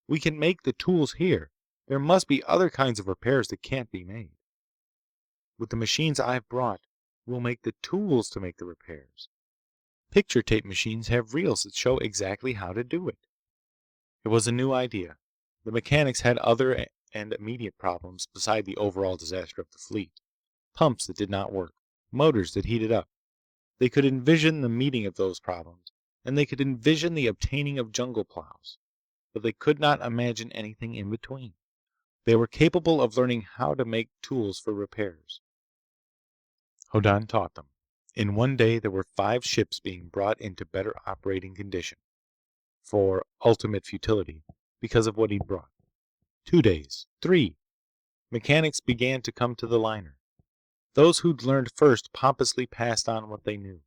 We can make the tools here. There must be other kinds of repairs that can't be made. With the machines I've brought, we'll make the tools to make the repairs. Picture tape machines have reels that show exactly how to do it." It was a new idea. The mechanics had other and immediate problems beside the overall disaster of the fleet. Pumps that did not work. Motors that heated up. They could envision the meeting of those problems, and they could envision the obtaining of jungle plows. But they could not imagine anything in between. They were capable of learning how to make tools for repairs. Hoddan taught them. In one day there were 5 ships being brought into better operating condition. For ultimate futility, because of what he'd brought. 2 days. 3. Mechanics began to come to the liner. Those who'd learned first pompously passed on what they knew.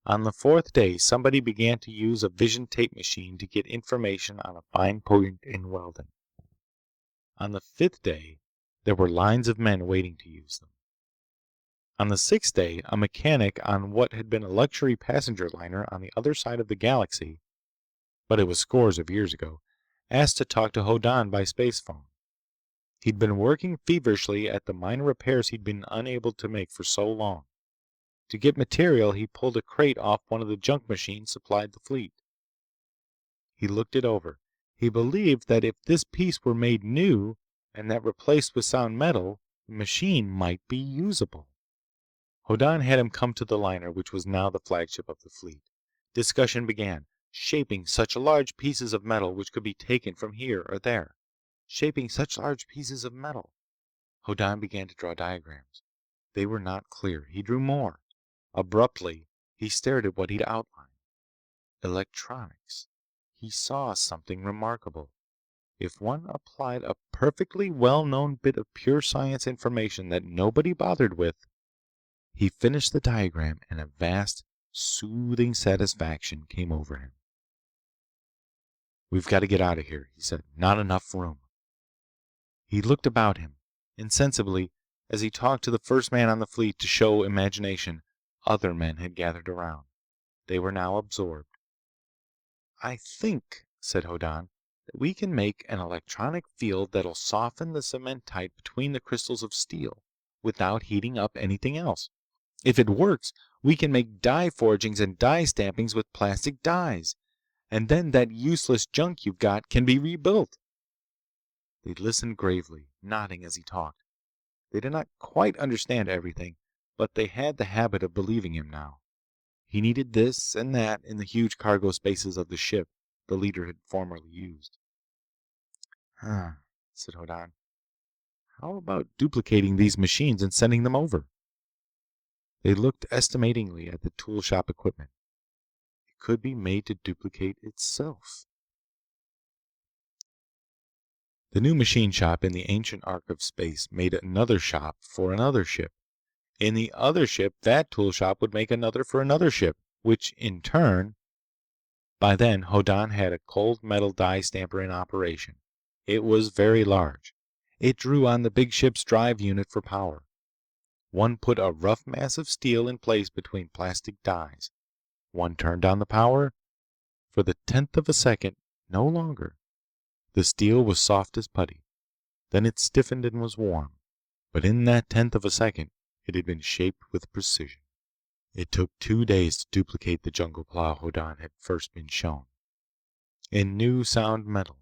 On the 4th day, somebody began to use a vision tape machine to get information on a fine point in welding. On the 5th day, there were lines of men waiting to use them. On the 6th day, a mechanic on what had been a luxury passenger liner on the other side of the galaxy, but it was scores of years ago, asked to talk to Hoddan by spacephone. He'd been working feverishly at the minor repairs he'd been unable to make for so long. To get material, he pulled a crate off one of the junk machines supplied the fleet. He looked it over. He believed that if this piece were made new, and that replaced with sound metal, the machine might be usable. Hoddan had him come to the liner, which was now the flagship of the fleet. Discussion began. Shaping such large pieces of metal which could be taken from here or there. Shaping such large pieces of metal. Hoddan began to draw diagrams. They were not clear. He drew more. Abruptly, he stared at what he'd outlined. Electronics. He saw something remarkable. If one applied a perfectly well-known bit of pure science information that nobody bothered with. He finished the diagram and a vast, soothing satisfaction came over him. "We've got to get out of here," he said. "Not enough room." He looked about him. Insensibly, as he talked to the first man on the fleet to show imagination, other men had gathered around. They were now absorbed. "I think," said Hoddan, "that we can make an electronic field that'll soften the cementite between the crystals of steel, without heating up anything else. If it works, we can make die forgings and die stampings with plastic dies. And then that useless junk you've got can be rebuilt." They listened gravely, nodding as he talked. They did not quite understand everything, but they had the habit of believing him now. He needed this and that in the huge cargo spaces of the ship the leader had formerly used. "Huh," said Hoddan. How about duplicating these machines and sending them over? They looked estimatingly at the tool shop equipment. It could be made to duplicate itself. The new machine shop in the ancient arc of space made another shop for another ship. In the other ship, that tool shop would make another for another ship, which in turn... By then, Hoddan had a cold metal die stamper in operation. It was very large. It drew on the big ship's drive unit for power. One put a rough mass of steel in place between plastic dies. One turned on the power. For the tenth of a second, no longer, the steel was soft as putty. Then it stiffened and was warm. But in that tenth of a second, it had been shaped with precision. It took 2 days to duplicate the jungle plow Hoddan had first been shown, in new sound metal.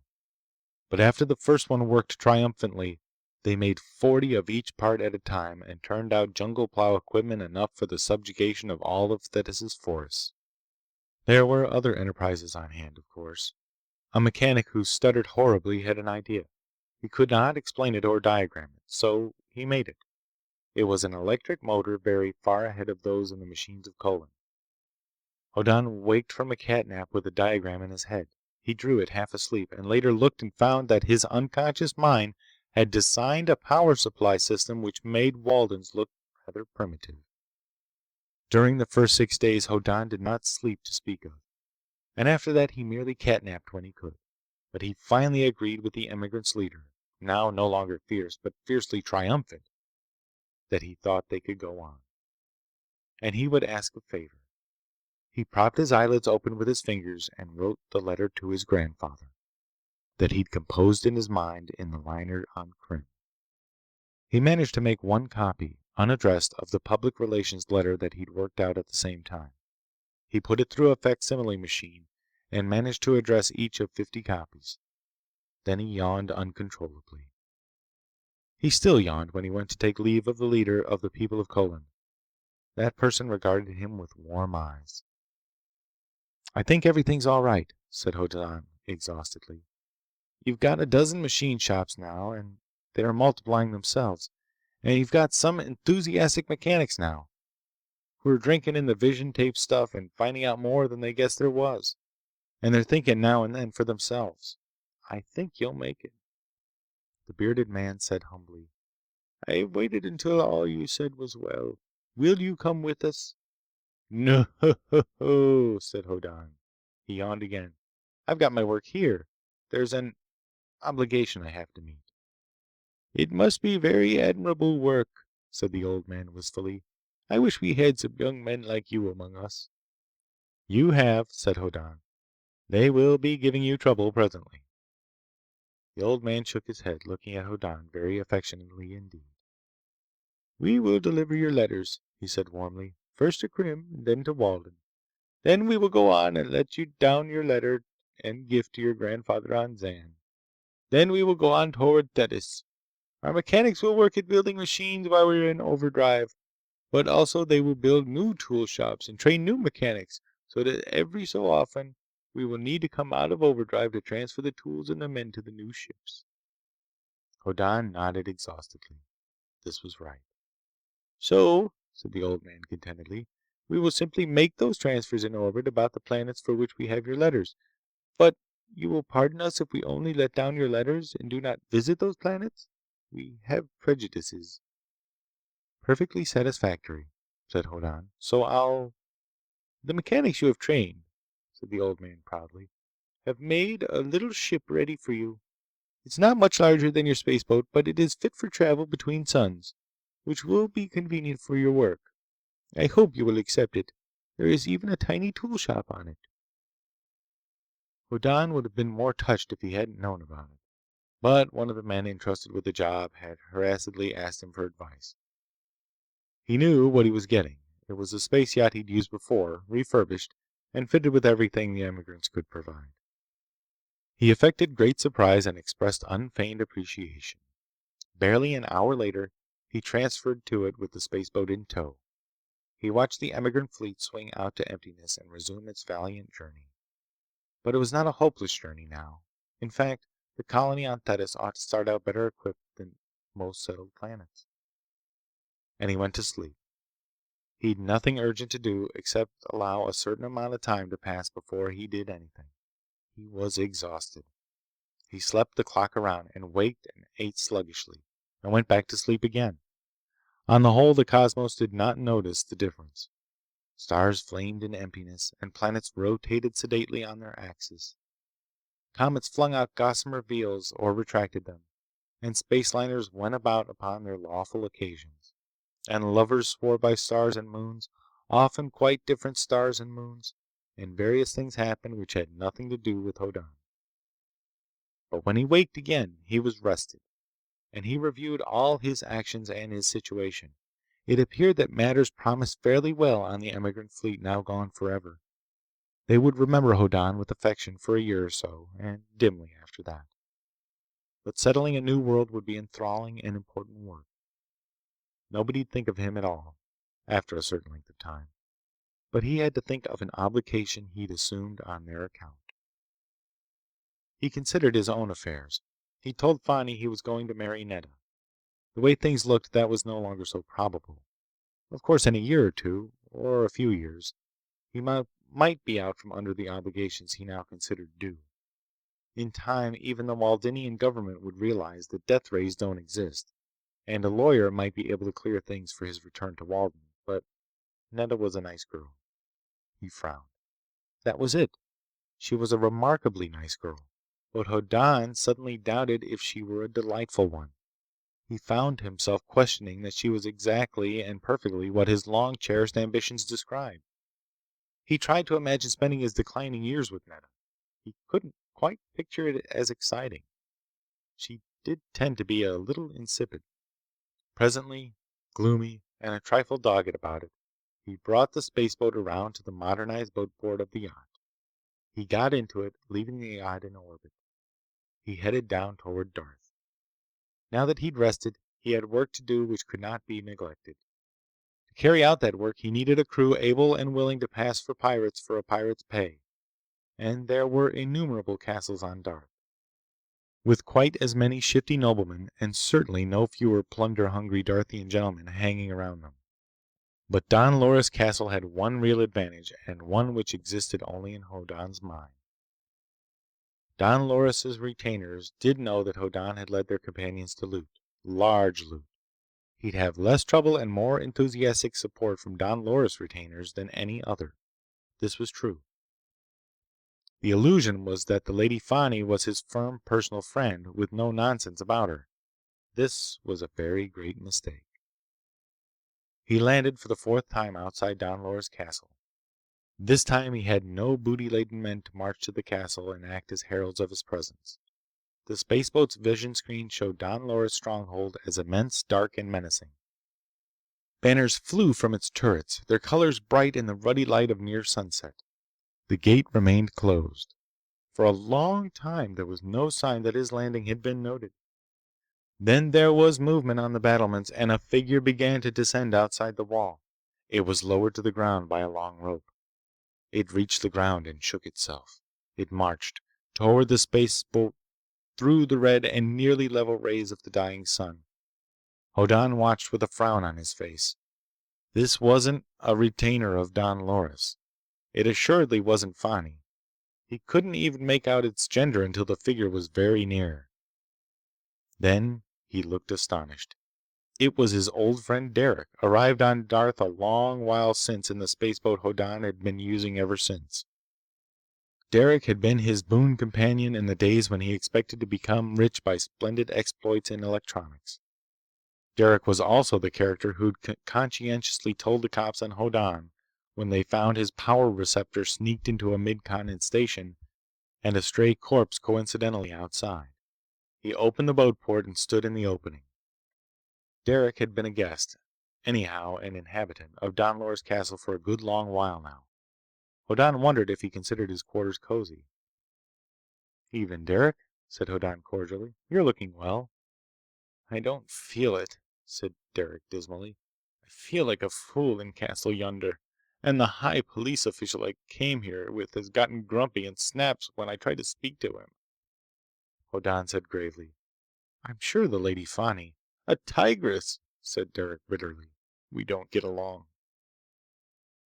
But after the first one worked triumphantly, they made 40 of each part at a time and turned out jungle plow equipment enough for the subjugation of all of Thetis' forests. There were other enterprises on hand, of course. A mechanic who stuttered horribly had an idea. He could not explain it or diagram it, so he made it. It was an electric motor very far ahead of those in the machines of Colin. Hoddan waked from a catnap with a diagram in his head. He drew it half asleep, and later looked and found that his unconscious mind had designed a power supply system which made Walden's look rather primitive. During the first 6 days, Hoddan did not sleep to speak of, and after that he merely catnapped when he could. But he finally agreed with the emigrants' leader, now no longer fierce, but fiercely triumphant, that he thought they could go on. And he would ask a favor. He propped his eyelids open with his fingers and wrote the letter to his grandfather that he'd composed in his mind in the liner on Krim. He managed to make one copy, unaddressed, of the public relations letter that he'd worked out at the same time. He put it through a facsimile machine and managed to address each of 50 copies. Then he yawned uncontrollably. He still yawned when he went to take leave of the leader of the people of Colin. That person regarded him with warm eyes. "I think everything's all right," said Hoddan exhaustedly. "You've got a dozen machine shops now, and they're multiplying themselves. And you've got some enthusiastic mechanics now, who are drinking in the vision tape stuff and finding out more than they guessed there was. And they're thinking now and then for themselves. I think you'll make it." The bearded man said humbly, "I waited until all you said was well. Will you come with us?" "No," said Hoddan. He yawned again. "I've got my work here. There's an obligation I have to meet." "It must be very admirable work," said the old man wistfully. "I wish we had some young men like you among us." "You have," said Hoddan. "They will be giving you trouble presently." The old man shook his head, looking at Hoddan very affectionately indeed. "We will deliver your letters," he said warmly. "First to Krim, and then to Walden. Then we will go on and let you down your letter and gift to your grandfather on Zan. Then we will go on toward Thetis. Our mechanics will work at building machines while we are in overdrive, but also they will build new tool shops and train new mechanics, so that every so often we will need to come out of overdrive to transfer the tools and the men to the new ships." Hoddan nodded exhaustedly. This was right. "So," said the old man contentedly, "we will simply make those transfers in orbit about the planets for which we have your letters. But you will pardon us if we only let down your letters and do not visit those planets? We have prejudices." "Perfectly satisfactory," said Hoddan. "So I'll—" "The mechanics you have trained," said the old man proudly, "have made a little ship ready for you. It's not much larger than your spaceboat, but it is fit for travel between suns, which will be convenient for your work. I hope you will accept it. There is even a tiny tool shop on it." Hoddan would have been more touched if he hadn't known about it. But one of the men entrusted with the job had harassedly asked him for advice. He knew what he was getting. It was a space yacht he'd used before, refurbished, and fitted with everything the emigrants could provide. He affected great surprise and expressed unfeigned appreciation. Barely an hour later, he transferred to it with the spaceboat in tow. He watched the emigrant fleet swing out to emptiness and resume its valiant journey. But it was not a hopeless journey now. In fact, the colony on Thetis ought to start out better equipped than most settled planets. And he went to sleep. He'd nothing urgent to do except allow a certain amount of time to pass before he did anything. He was exhausted. He slept the clock around and waked and ate sluggishly, and went back to sleep again. On the whole, the cosmos did not notice the difference. Stars flamed in emptiness, and planets rotated sedately on their axes. Comets flung out gossamer veils or retracted them, and spaceliners went about upon their lawful occasions. And lovers swore by stars and moons, often quite different stars and moons, and various things happened which had nothing to do with Hoddan. But when he waked again, he was rested, and he reviewed all his actions and his situation. It appeared that matters promised fairly well on the emigrant fleet now gone forever. They would remember Hoddan with affection for a year or so, and dimly after that. But settling a new world would be enthralling and important work. Nobody'd think of him at all, after a certain length of time. But he had to think of an obligation he'd assumed on their account. He considered his own affairs. He told Fani he was going to marry Nedda. The way things looked, that was no longer so probable. Of course, in a year or two, or a few years, he might be out from under the obligations he now considered due. In time, even the Waldenian government would realize that death rays don't exist, and a lawyer might be able to clear things for his return to Walden, but Nedda was a nice girl. He frowned. That was it. She was a remarkably nice girl, but Hoddan suddenly doubted if she were a delightful one. He found himself questioning that she was exactly and perfectly what his long-cherished ambitions described. He tried to imagine spending his declining years with Nedda. He couldn't quite picture it as exciting. She did tend to be a little insipid. Presently, gloomy and a trifle dogged about it, he brought the spaceboat around to the modernized boatport of the yacht. He got into it, leaving the yacht in orbit. He headed down toward Darth. Now that he'd rested, he had work to do which could not be neglected. To carry out that work, he needed a crew able and willing to pass for pirates for a pirate's pay. And there were innumerable castles on Darth, with quite as many shifty noblemen, and certainly no fewer plunder-hungry Darthian gentlemen hanging around them. But Don Loris Castle had one real advantage, and one which existed only in Hoddan's mind. Don Loris's retainers did know that Hoddan had led their companions to loot. Large loot. He'd have less trouble and more enthusiastic support from Don Loris retainers than any other. This was true. The illusion was that the Lady Fani was his firm personal friend, with no nonsense about her. This was a very great mistake. He landed for the fourth time outside Don Loris' castle. This time he had no booty-laden men to march to the castle and act as heralds of his presence. The spaceboat's vision screen showed Don Loris' stronghold as immense, dark, and menacing. Banners flew from its turrets, their colors bright in the ruddy light of near sunset. The gate remained closed. For a long time there was no sign that his landing had been noted. Then there was movement on the battlements, and a figure began to descend outside the wall. It was lowered to the ground by a long rope. It reached the ground and shook itself. It marched toward the spaceboat through the red and nearly level rays of the dying sun. Hoddan watched with a frown on his face. This wasn't a retainer of Don Loris. It assuredly wasn't Fani. He couldn't even make out its gender until the figure was very near. Then he looked astonished. It was his old friend Derek, arrived on Darth a long while since in the spaceboat Hoddan had been using ever since. Derek had been his boon companion in the days when he expected to become rich by splendid exploits in electronics. Derek was also the character who'd conscientiously told the cops on Hoddan when they found his power receptor sneaked into a mid-continent station and a stray corpse coincidentally outside. He opened the boat port and stood in the opening. Derek had been a guest, anyhow an inhabitant, of Don Loris' castle for a good long while now. Hoddan wondered if he considered his quarters cozy. "Evening, Derek," said Hoddan cordially. "You're looking well." "I don't feel it," said Derek dismally. "I feel like a fool in Castle Yonder, and the high police official I came here with has gotten grumpy and snaps when I try to speak to him." Hoddan said gravely, "I'm sure the Lady Fani—" A tigress, said Derek bitterly. We don't get along.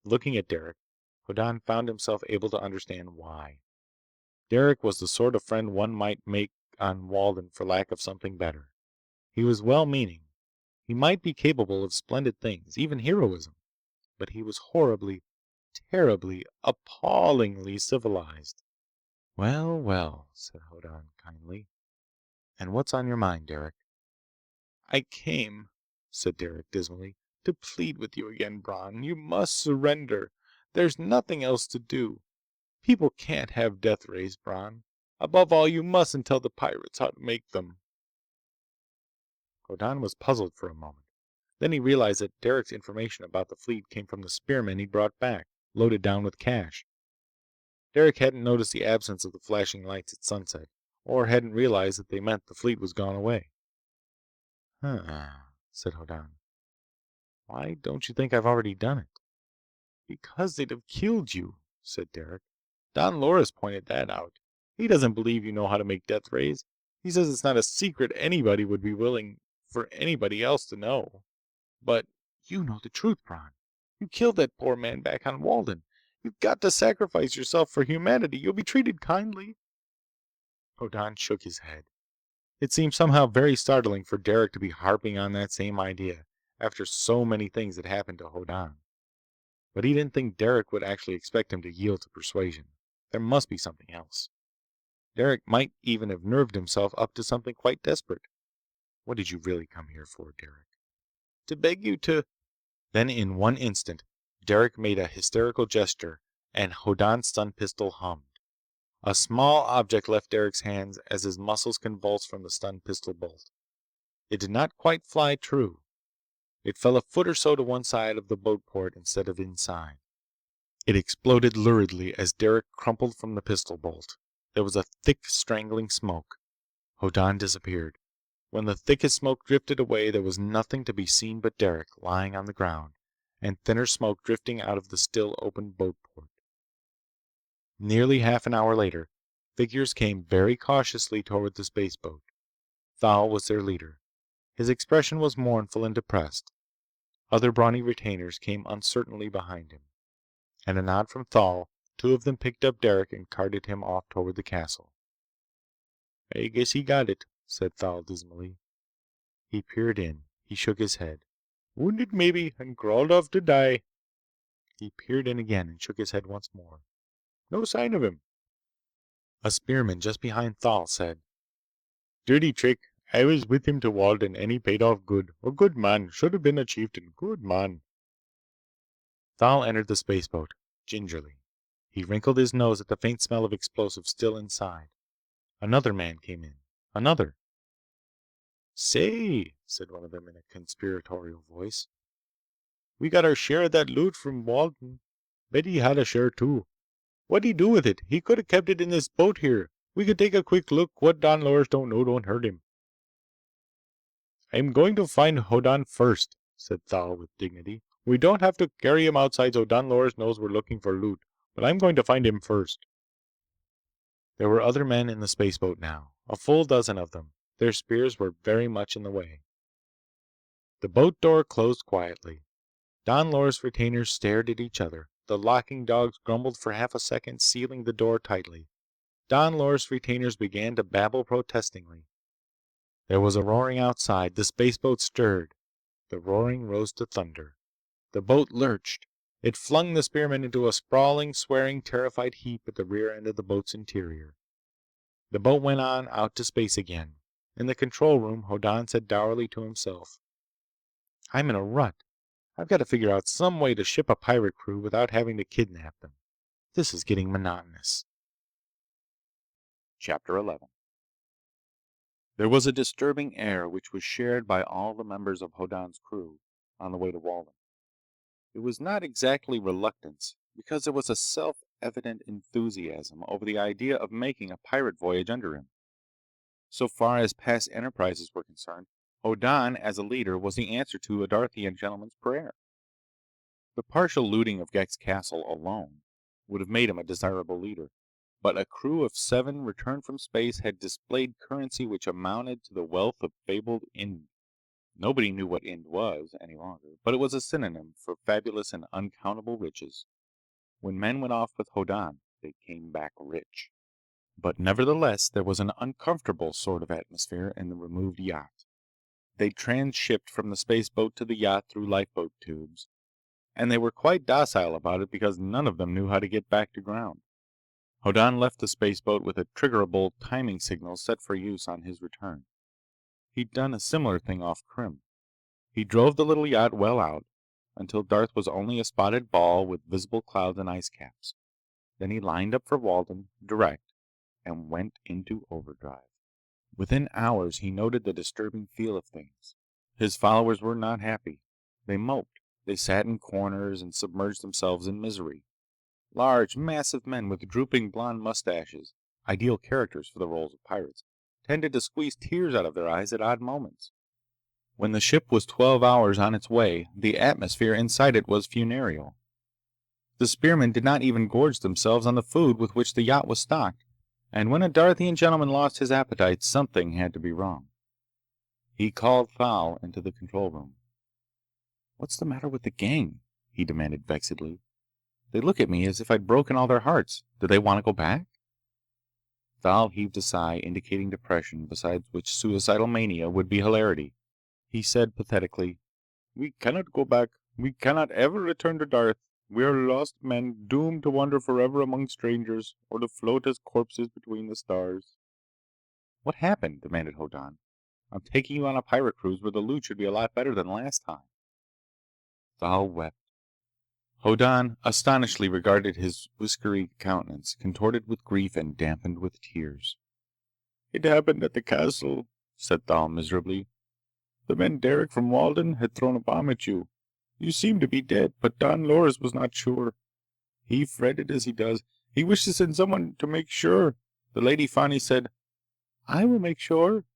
Looking at Derek, Hoddan found himself able to understand why. Derek was the sort of friend one might make on Walden for lack of something better. He was well-meaning. He might be capable of splendid things, even heroism, but he was horribly, terribly, appallingly civilized. Well, well, said Hoddan kindly. And what's on your mind, Derek? I came, said Derek dismally, to plead with you again, Bron. You must surrender. There's nothing else to do. People can't have death rays, Bron. Above all, you mustn't tell the pirates how to make them. Hoddan was puzzled for a moment. Then he realized that Derek's information about the fleet came from the spearmen he'd brought back, loaded down with cash. Derek hadn't noticed the absence of the flashing lights at sunset, or hadn't realized that they meant the fleet was gone away. Huh, said Hoddan. Why don't you think I've already done it? Because they'd have killed you, said Derek. Don Loris pointed that out. He doesn't believe you know how to make death rays. He says it's not a secret anybody would be willing for anybody else to know. But you know the truth, Bron. You killed that poor man back on Walden. You've got to sacrifice yourself for humanity. You'll be treated kindly. Hoddan shook his head. It seemed somehow very startling for Derek to be harping on that same idea, after so many things had happened to Hoddan. But he didn't think Derek would actually expect him to yield to persuasion. There must be something else. Derek might even have nerved himself up to something quite desperate. What did you really come here for, Derek? To beg you to... Then in one instant, Derek made a hysterical gesture, and Hoddan's stun pistol hummed. A small object left Derek's hands as his muscles convulsed from the stun pistol bolt. It did not quite fly true. It fell a foot or so to one side of the boat port instead of inside. It exploded luridly as Derek crumpled from the pistol bolt. There was a thick, strangling smoke. Hoddan disappeared. When the thickest smoke drifted away, there was nothing to be seen but Derek lying on the ground, and thinner smoke drifting out of the still open boat port. Nearly half an hour later, figures came very cautiously toward the spaceboat. Thal was their leader. His expression was mournful and depressed. Other brawny retainers came uncertainly behind him. At a nod from Thal, two of them picked up Derek and carted him off toward the castle. I guess he got it, said Thal dismally. He peered in. He shook his head. Wounded maybe, and crawled off to die. He peered in again and shook his head once more. No sign of him. A spearman just behind Thal said, Dirty trick. I was with him to Walden and he paid off good. A good man. Should have been a chieftain. Good man. Thal entered the spaceboat, gingerly. He wrinkled his nose at the faint smell of explosives still inside. Another man came in. Another. Say, said one of them in a conspiratorial voice. We got our share of that loot from Walden. Bet he had a share too. What'd he do with it? He could have kept it in this boat here. We could take a quick look. What Don Loris don't know don't hurt him. I'm going to find Hoddan first, said Thal with dignity. We don't have to carry him outside so Don Loris knows we're looking for loot, but I'm going to find him first. There were other men in the spaceboat now, a full dozen of them. Their spears were very much in the way. The boat door closed quietly. Don Loris' retainers stared at each other. The locking dogs grumbled for half a second, sealing the door tightly. Don Loris' retainers began to babble protestingly. There was a roaring outside. The spaceboat stirred. The roaring rose to thunder. The boat lurched. It flung the spearmen into a sprawling, swearing, terrified heap at the rear end of the boat's interior. The boat went on out to space again. In the control room, Hoddan said dourly to himself, I'm in a rut. I've got to figure out some way to ship a pirate crew without having to kidnap them. This is getting monotonous. Chapter 11. There was a disturbing air which was shared by all the members of Hoddan's crew on the way to Walden. It was not exactly reluctance, because there was a self-evident enthusiasm over the idea of making a pirate voyage under him. So far as past enterprises were concerned, Hoddan as a leader was the answer to a Darthian gentleman's prayer. The partial looting of Ghek's castle alone would have made him a desirable leader, but a crew of 7 returned from space had displayed currency which amounted to the wealth of fabled Ind. Nobody knew what Ind was any longer, but it was a synonym for fabulous and uncountable riches. When men went off with Hoddan, they came back rich. But nevertheless, there was an uncomfortable sort of atmosphere in the removed yacht. They'd transshipped from the spaceboat to the yacht through lifeboat tubes, and they were quite docile about it because none of them knew how to get back to ground. Hoddan left the spaceboat with a triggerable timing signal set for use on his return. He'd done a similar thing off Krim. He drove the little yacht well out, until Darth was only a spotted ball with visible clouds and ice caps. Then he lined up for Walden, direct, and went into overdrive. Within hours, he noted the disturbing feel of things. His followers were not happy. They moped. They sat in corners and submerged themselves in misery. Large, massive men with drooping blonde mustaches, ideal characters for the roles of pirates, tended to squeeze tears out of their eyes at odd moments. When the ship was 12 hours on its way, the atmosphere inside it was funereal. The spearmen did not even gorge themselves on the food with which the yacht was stocked, and when a Darthian gentleman lost his appetite, something had to be wrong. He called Thal into the control room. "What's the matter with the gang?" he demanded vexedly. "They look at me as if I'd broken all their hearts. Do they want to go back?" Thal heaved a sigh, indicating depression, beside which suicidal mania would be hilarity. He said pathetically, "We cannot go back. We cannot ever return to Darth. We are lost men, doomed to wander forever among strangers, or to float as corpses between the stars." "What happened?" demanded Hoddan. "I'm taking you on a pirate cruise where the loot should be a lot better than last time." Thal wept. Hoddan astonishedly regarded his whiskery countenance, contorted with grief and dampened with tears. "It happened at the castle," said Thal miserably. "The men Derek from Walden had thrown a bomb at you. You seemed to be dead, but Don Loris was not sure. He fretted as he does. He wished to send someone to make sure. The Lady Fani said, 'I will make sure.'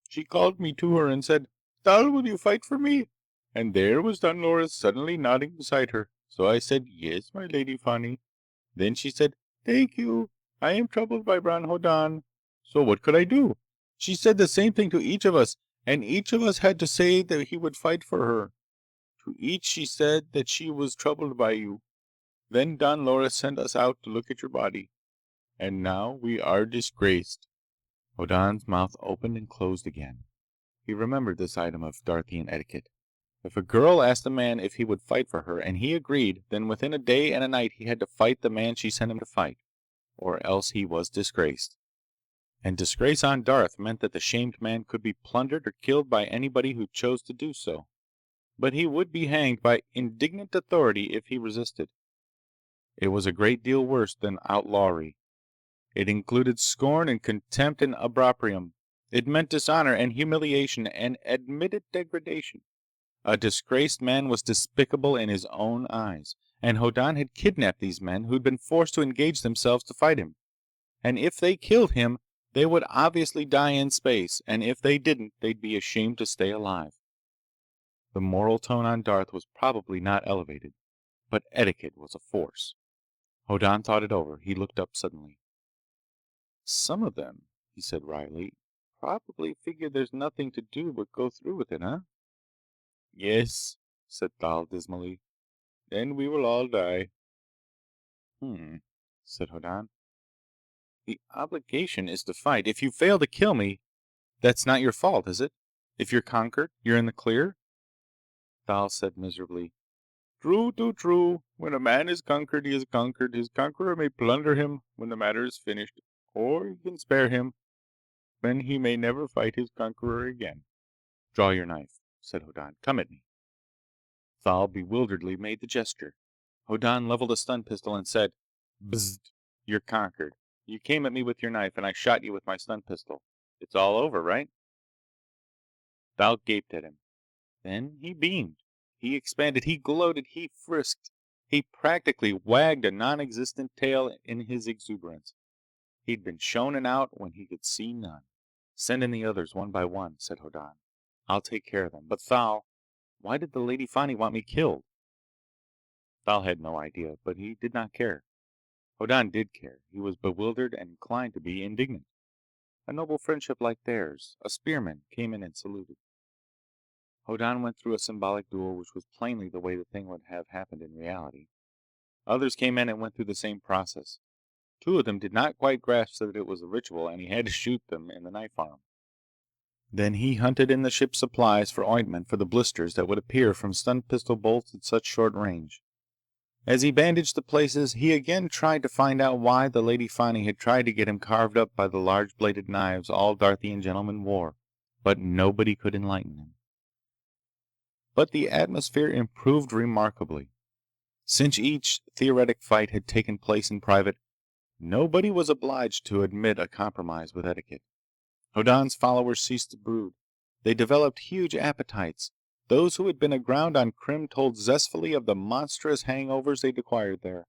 She called me to her and said, 'Thal, will you fight for me?' And there was Don Loris suddenly nodding beside her. So I said, 'Yes, my Lady Fani.' Then she said, 'Thank you. I am troubled by Bron Hoddan.' So what could I do? She said the same thing to each of us, and each of us had to say that he would fight for her. To each she said that she was troubled by you. Then Don Loris sent us out to look at your body. And now we are disgraced." Hoddan's mouth opened and closed again. He remembered this item of Darthian etiquette. If a girl asked a man if he would fight for her, and he agreed, then within a day and a night he had to fight the man she sent him to fight, or else he was disgraced. And disgrace on Darth meant that the shamed man could be plundered or killed by anybody who chose to do so. But he would be hanged by indignant authority if he resisted. It was a great deal worse than outlawry. It included scorn and contempt and opprobrium. It meant dishonor and humiliation and admitted degradation. A disgraced man was despicable in his own eyes, and Hoddan had kidnapped these men who'd been forced to engage themselves to fight him. And if they killed him, they would obviously die in space, and if they didn't, they'd be ashamed to stay alive. The moral tone on Darth was probably not elevated, but etiquette was a force. Hoddan thought it over. He looked up suddenly. "Some of them," he said wryly, "probably figure there's nothing to do but go through with it, huh?" "Yes," said Thal dismally. "Then we will all die." "Hmm," said Hoddan. "The obligation is to fight. If you fail to kill me, that's not your fault, is it? If you're conquered, you're in the clear?" Thal said miserably, "True to true. When a man is conquered, he is conquered. His conqueror may plunder him when the matter is finished, or he can spare him, when he may never fight his conqueror again." "Draw your knife," said Hoddan. "Come at me." Thal bewilderedly made the gesture. Hoddan leveled a stun pistol and said, "Bzzzt. You're conquered. You came at me with your knife, and I shot you with my stun pistol. It's all over, right?" Thal gaped at him. Then he beamed. He expanded. He gloated. He frisked. He practically wagged a non-existent tail in his exuberance. He'd been shonen out when he could see none. "Send in the others one by one," said Hoddan. "I'll take care of them. But Thal, why did the Lady Fani want me killed?" Thal had no idea, but he did not care. Hoddan did care. He was bewildered and inclined to be indignant. A noble friendship like theirs. A spearman came in and saluted. Hoddan went through a symbolic duel, which was plainly the way the thing would have happened in reality. Others came in and went through the same process. Two of them did not quite grasp that it was a ritual, and he had to shoot them in the knife arm. Then he hunted in the ship's supplies for ointment for the blisters that would appear from stun pistol bolts at such short range. As he bandaged the places, he again tried to find out why the Lady Fani had tried to get him carved up by the large-bladed knives all Darthian gentlemen wore, but nobody could enlighten him. But the atmosphere improved remarkably. Since each theoretic fight had taken place in private, nobody was obliged to admit a compromise with etiquette. Hoddan's followers ceased to brood. They developed huge appetites. Those who had been aground on Krim told zestfully of the monstrous hangovers they'd acquired there.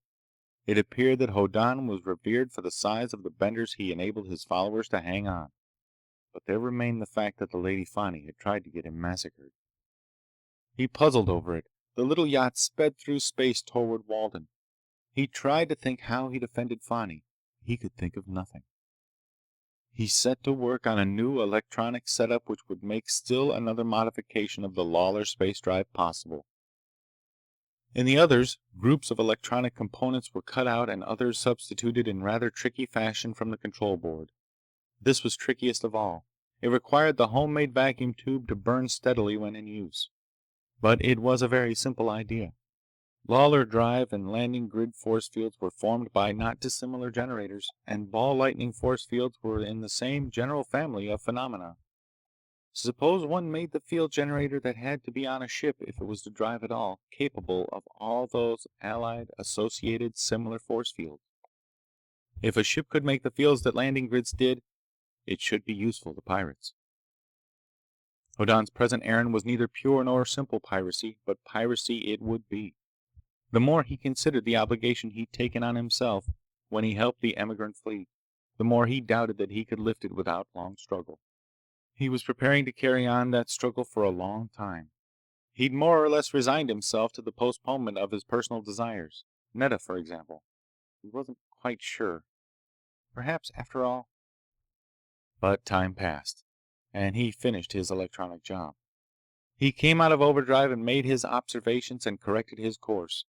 It appeared that Hoddan was revered for the size of the benders he enabled his followers to hang on. But there remained the fact that the Lady Fani had tried to get him massacred. He puzzled over it. The little yacht sped through space toward Walden. He tried to think how he'd offended Fani. He could think of nothing. He set to work on a new electronic setup which would make still another modification of the Lawler space drive possible. In the others, groups of electronic components were cut out and others substituted in rather tricky fashion from the control board. This was trickiest of all. It required the homemade vacuum tube to burn steadily when in use. But it was a very simple idea. Lawler drive and landing grid force fields were formed by not dissimilar generators, and ball lightning force fields were in the same general family of phenomena. Suppose one made the field generator that had to be on a ship if it was to drive at all, capable of all those allied, associated, similar force fields. If a ship could make the fields that landing grids did, it should be useful to pirates. Hoddan's present errand was neither pure nor simple piracy, but piracy it would be. The more he considered the obligation he'd taken on himself when he helped the emigrant fleet, the more he doubted that he could lift it without long struggle. He was preparing to carry on that struggle for a long time. He'd more or less resigned himself to the postponement of his personal desires. Netta, for example. He wasn't quite sure. Perhaps, after all... But time passed, and he finished his electronic job. He came out of overdrive and made his observations and corrected his course.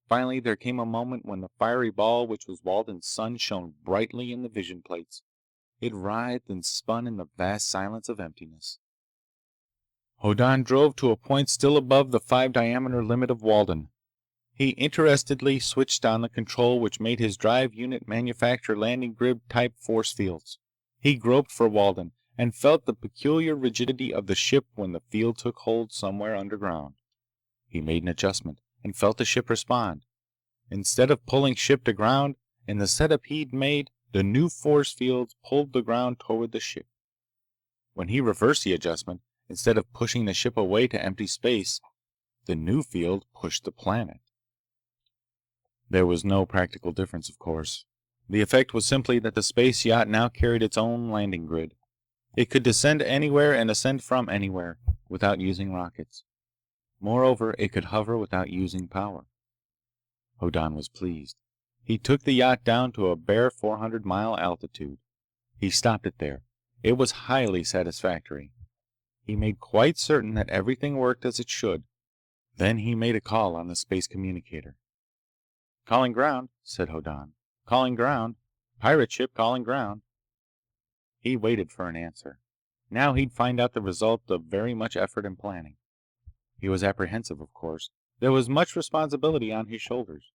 Finally, there came a moment when the fiery ball which was Walden's sun shone brightly in the vision plates. It writhed and spun in the vast silence of emptiness. Hoddan drove to a point still above the 5-diameter limit of Walden. He interestedly switched on the control which made his drive unit manufacture landing grid type force fields. He groped for Walden, and felt the peculiar rigidity of the ship when the field took hold somewhere underground. He made an adjustment, and felt the ship respond. Instead of pulling ship to ground, in the setup he'd made, the new force fields pulled the ground toward the ship. When he reversed the adjustment, instead of pushing the ship away to empty space, the new field pushed the planet. There was no practical difference, of course. The effect was simply that the space yacht now carried its own landing grid. It could descend anywhere and ascend from anywhere, without using rockets. Moreover, it could hover without using power. Hoddan was pleased. He took the yacht down to a bare 400-mile altitude. He stopped it there. It was highly satisfactory. He made quite certain that everything worked as it should. Then he made a call on the space communicator. "Calling ground," said Hoddan. "Calling ground. Pirate ship calling ground." He waited for an answer. Now he'd find out the result of very much effort and planning. He was apprehensive, of course. There was much responsibility on his shoulders.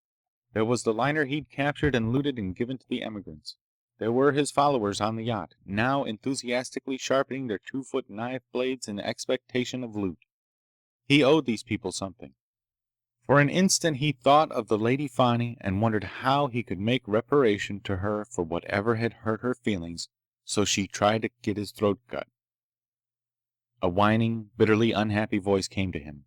There was the liner he'd captured and looted and given to the emigrants. There were his followers on the yacht, now enthusiastically sharpening their 2-foot knife blades in expectation of loot. He owed these people something. For an instant he thought of the Lady Fani and wondered how he could make reparation to her for whatever had hurt her feelings, so she tried to get his throat cut. A whining, bitterly unhappy voice came to him.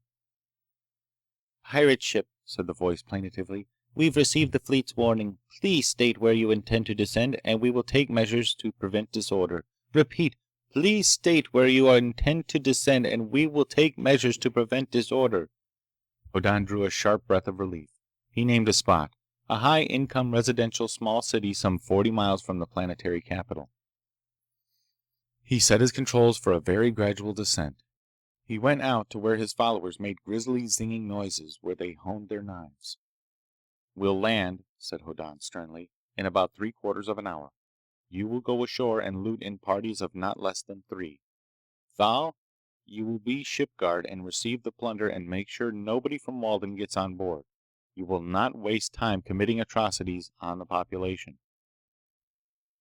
"Pirate ship," said the voice plaintively. "We've received the fleet's warning. Please state where you intend to descend, and we will take measures to prevent disorder. Repeat, please state where you intend to descend, and we will take measures to prevent disorder." Hoddan drew a sharp breath of relief. He named a spot. A high-income residential small city some 40 miles from the planetary capital. He set his controls for a very gradual descent. He went out to where his followers made grisly zinging noises where they honed their knives. "We'll land," said Hoddan sternly, "in about 3/4 of an hour. You will go ashore and loot in parties of not less than 3. Thal, you will be ship guard and receive the plunder and make sure nobody from Walden gets on board. You will not waste time committing atrocities on the population."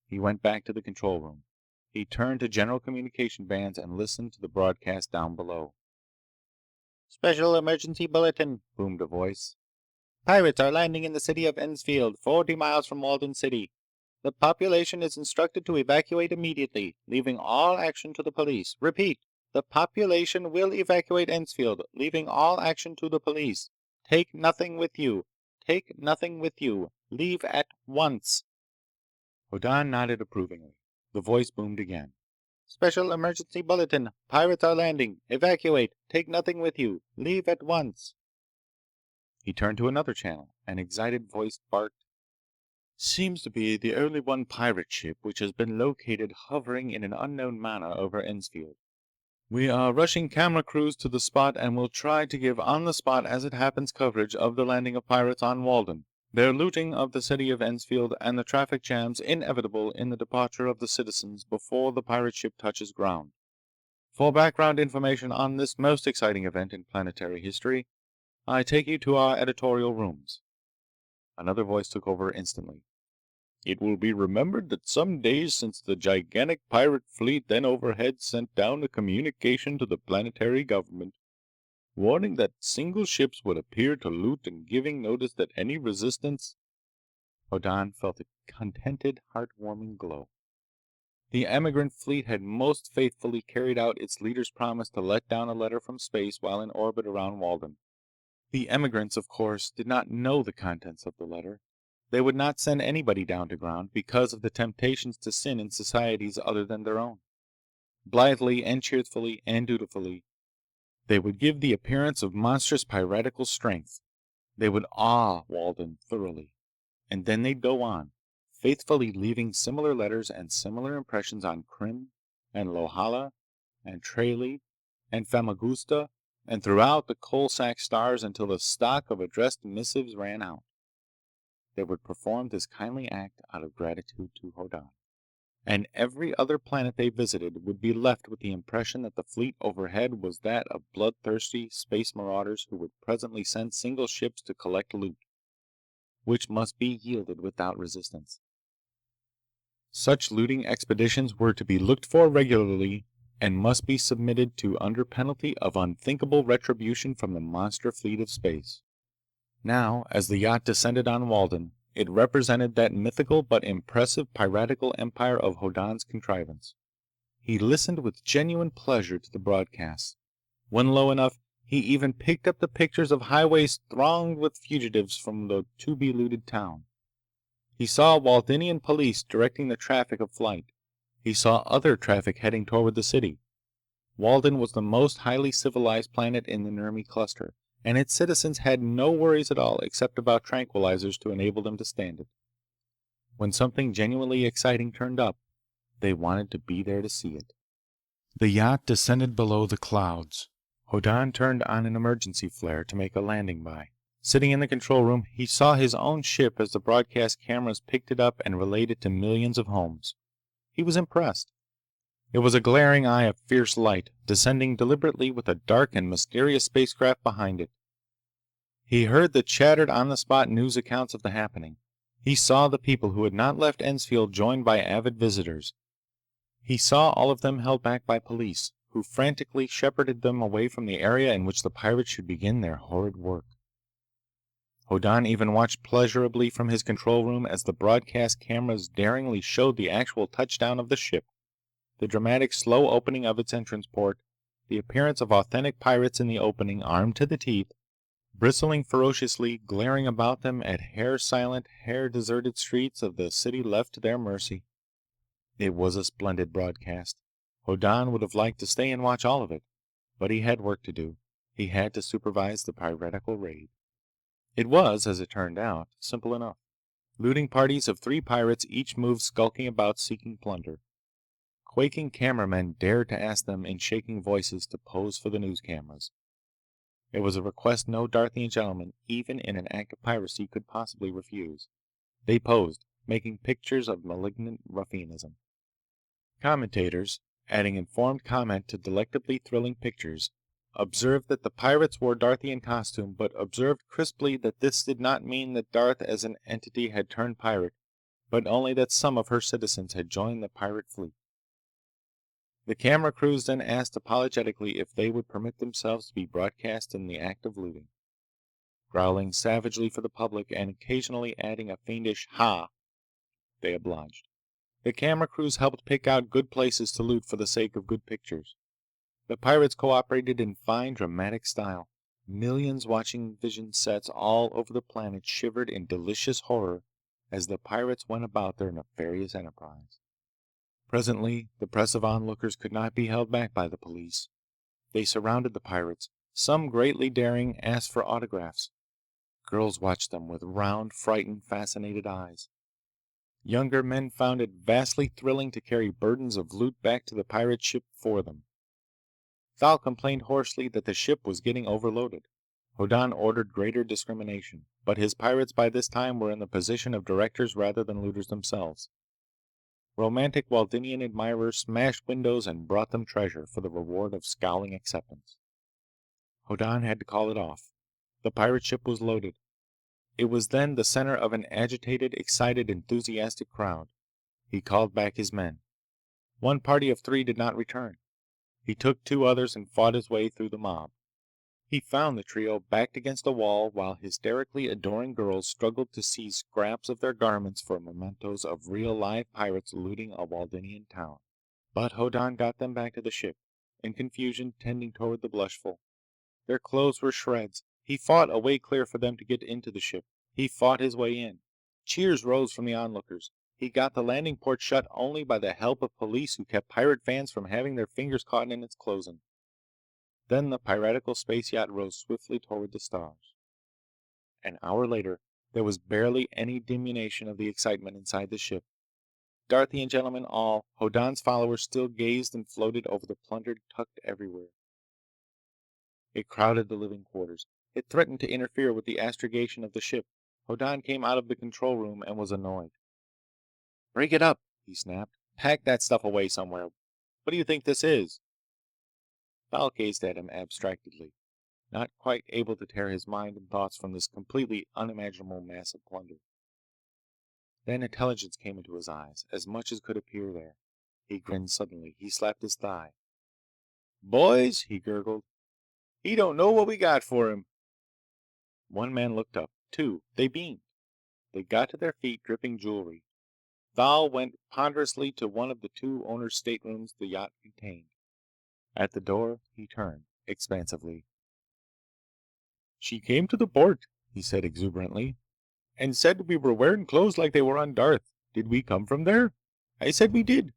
He went back to the control room. He turned to general communication bands and listened to the broadcast down below. "Special emergency bulletin," boomed a voice. "Pirates are landing in the city of Ensfield, 40 miles from Walden City. The population is instructed to evacuate immediately, leaving all action to the police. Repeat, the population will evacuate Ensfield, leaving all action to the police. Take nothing with you. Take nothing with you. Leave at once." Hoddan nodded approvingly. The voice boomed again. "Special emergency bulletin. Pirates are landing. Evacuate. Take nothing with you. Leave at once." He turned to another channel. An excited voice barked, "Seems to be the only one pirate ship which has been located hovering in an unknown manner over Ensfield. We are rushing camera crews to the spot and will try to give on-the-spot as-it-happens coverage of the landing of pirates on Walden, their looting of the city of Ensfield, and the traffic jams inevitable in the departure of the citizens before the pirate ship touches ground. For background information on this most exciting event in planetary history, I take you to our editorial rooms." Another voice took over instantly. "It will be remembered that some days since the gigantic pirate fleet then overhead sent down a communication to the planetary government, warning that single ships would appear to loot and giving notice that any resistance—" Hoddan felt a contented, heartwarming glow. The emigrant fleet had most faithfully carried out its leader's promise to let down a letter from space while in orbit around Walden. The emigrants, of course, did not know the contents of the letter. They would not send anybody down to ground because of the temptations to sin in societies other than their own. Blithely and cheerfully and dutifully, they would give the appearance of monstrous piratical strength. They would awe Walden thoroughly. And then they'd go on, faithfully leaving similar letters and similar impressions on Krim, and Lohala, and Tralee, and Famagusta, and throughout the coal-sack stars until the stock of addressed missives ran out. They would perform this kindly act out of gratitude to Hoddan. And every other planet they visited would be left with the impression that the fleet overhead was that of bloodthirsty space marauders who would presently send single ships to collect loot, which must be yielded without resistance. Such looting expeditions were to be looked for regularly and must be submitted to under penalty of unthinkable retribution from the monster fleet of space. Now, as the yacht descended on Walden, it represented that mythical but impressive piratical empire of Hoddan's contrivance. He listened with genuine pleasure to the broadcasts. When low enough, he even picked up the pictures of highways thronged with fugitives from the to-be-looted town. He saw Waldenian police directing the traffic of flight. He saw other traffic heading toward the city. Walden was the most highly civilized planet in the Nurmi cluster, and its citizens had no worries at all except about tranquilizers to enable them to stand it. When something genuinely exciting turned up, they wanted to be there to see it. The yacht descended below the clouds. Hoddan turned on an emergency flare to make a landing by. Sitting in the control room, he saw his own ship as the broadcast cameras picked it up and relayed it to millions of homes. He was impressed. It was a glaring eye of fierce light, descending deliberately with a dark and mysterious spacecraft behind it. He heard the chattered on-the-spot news accounts of the happening. He saw the people who had not left Ensfield joined by avid visitors. He saw all of them held back by police, who frantically shepherded them away from the area in which the pirates should begin their horrid work. Hoddan even watched pleasurably from his control room as the broadcast cameras daringly showed the actual touchdown of the ship, the dramatic slow opening of its entrance port, the appearance of authentic pirates in the opening, armed to the teeth, bristling ferociously, glaring about them at hair-silent, hair-deserted streets of the city left to their mercy. It was a splendid broadcast. Hoddan would have liked to stay and watch all of it, but he had work to do. He had to supervise the piratical raid. It was, as it turned out, simple enough. Looting parties of 3 pirates each moved skulking about seeking plunder. quaking cameramen dared to ask them in shaking voices to pose for the news cameras. It was a request no Darthian gentleman, even in an act of piracy, could possibly refuse. They posed, making pictures of malignant ruffianism. Commentators, adding informed comment to delectably thrilling pictures, observed that the pirates wore Darthian costume, but observed crisply that this did not mean that Darth as an entity had turned pirate, but only that some of her citizens had joined the pirate fleet. The camera crews then asked apologetically if they would permit themselves to be broadcast in the act of looting. Growling savagely for the public and occasionally adding a fiendish "ha!" they obliged. The camera crews helped pick out good places to loot for the sake of good pictures. The pirates cooperated in fine dramatic style. Millions watching vision sets all over the planet shivered in delicious horror as the pirates went about their nefarious enterprise. Presently, the press of onlookers could not be held back by the police. They surrounded the pirates. Some, greatly daring, asked for autographs. Girls watched them with round, frightened, fascinated eyes. Younger men found it vastly thrilling to carry burdens of loot back to the pirate ship for them. Thal complained hoarsely that the ship was getting overloaded. Hoddan ordered greater discrimination, but his pirates by this time were in the position of directors rather than looters themselves. Romantic Waldinian admirers smashed windows and brought them treasure for the reward of scowling acceptance. Hoddan had to call it off. The pirate ship was loaded. It was then the center of an agitated, excited, enthusiastic crowd. He called back his men. One party of 3 did not return. He took 2 others and fought his way through the mob. He found the trio backed against a wall while hysterically adoring girls struggled to seize scraps of their garments for mementos of real live pirates looting a Waldinian town. But Hoddan got them back to the ship, in confusion tending toward the blushful. Their clothes were shreds. He fought a way clear for them to get into the ship. He fought his way in. Cheers rose from the onlookers. He got the landing port shut only by the help of police who kept pirate fans from having their fingers caught in its closing. Then the piratical space yacht rose swiftly toward the stars. An hour later, there was barely any diminution of the excitement inside the ship. Darthian gentlemen all, Hoddan's followers still gazed and floated over the plunder tucked everywhere. It crowded the living quarters. It threatened to interfere with the astrogation of the ship. Hoddan came out of the control room and was annoyed. "Break it up," he snapped. "Pack that stuff away somewhere. What do you think this is?" Thal gazed at him abstractedly, not quite able to tear his mind and thoughts from this completely unimaginable mass of plunder. Then intelligence came into his eyes, as much as could appear there. He grinned suddenly. He slapped his thigh. "Boys," he gurgled, "he don't know what we got for him." One man looked up. 2. They beamed. They got to their feet, dripping jewelry. Thal went ponderously to one of the 2 owners' staterooms the yacht contained. At the door, he turned, expansively. "She came to the port," he said exuberantly, "and said we were wearing clothes like they were on Darth. Did we come from there? I said we did.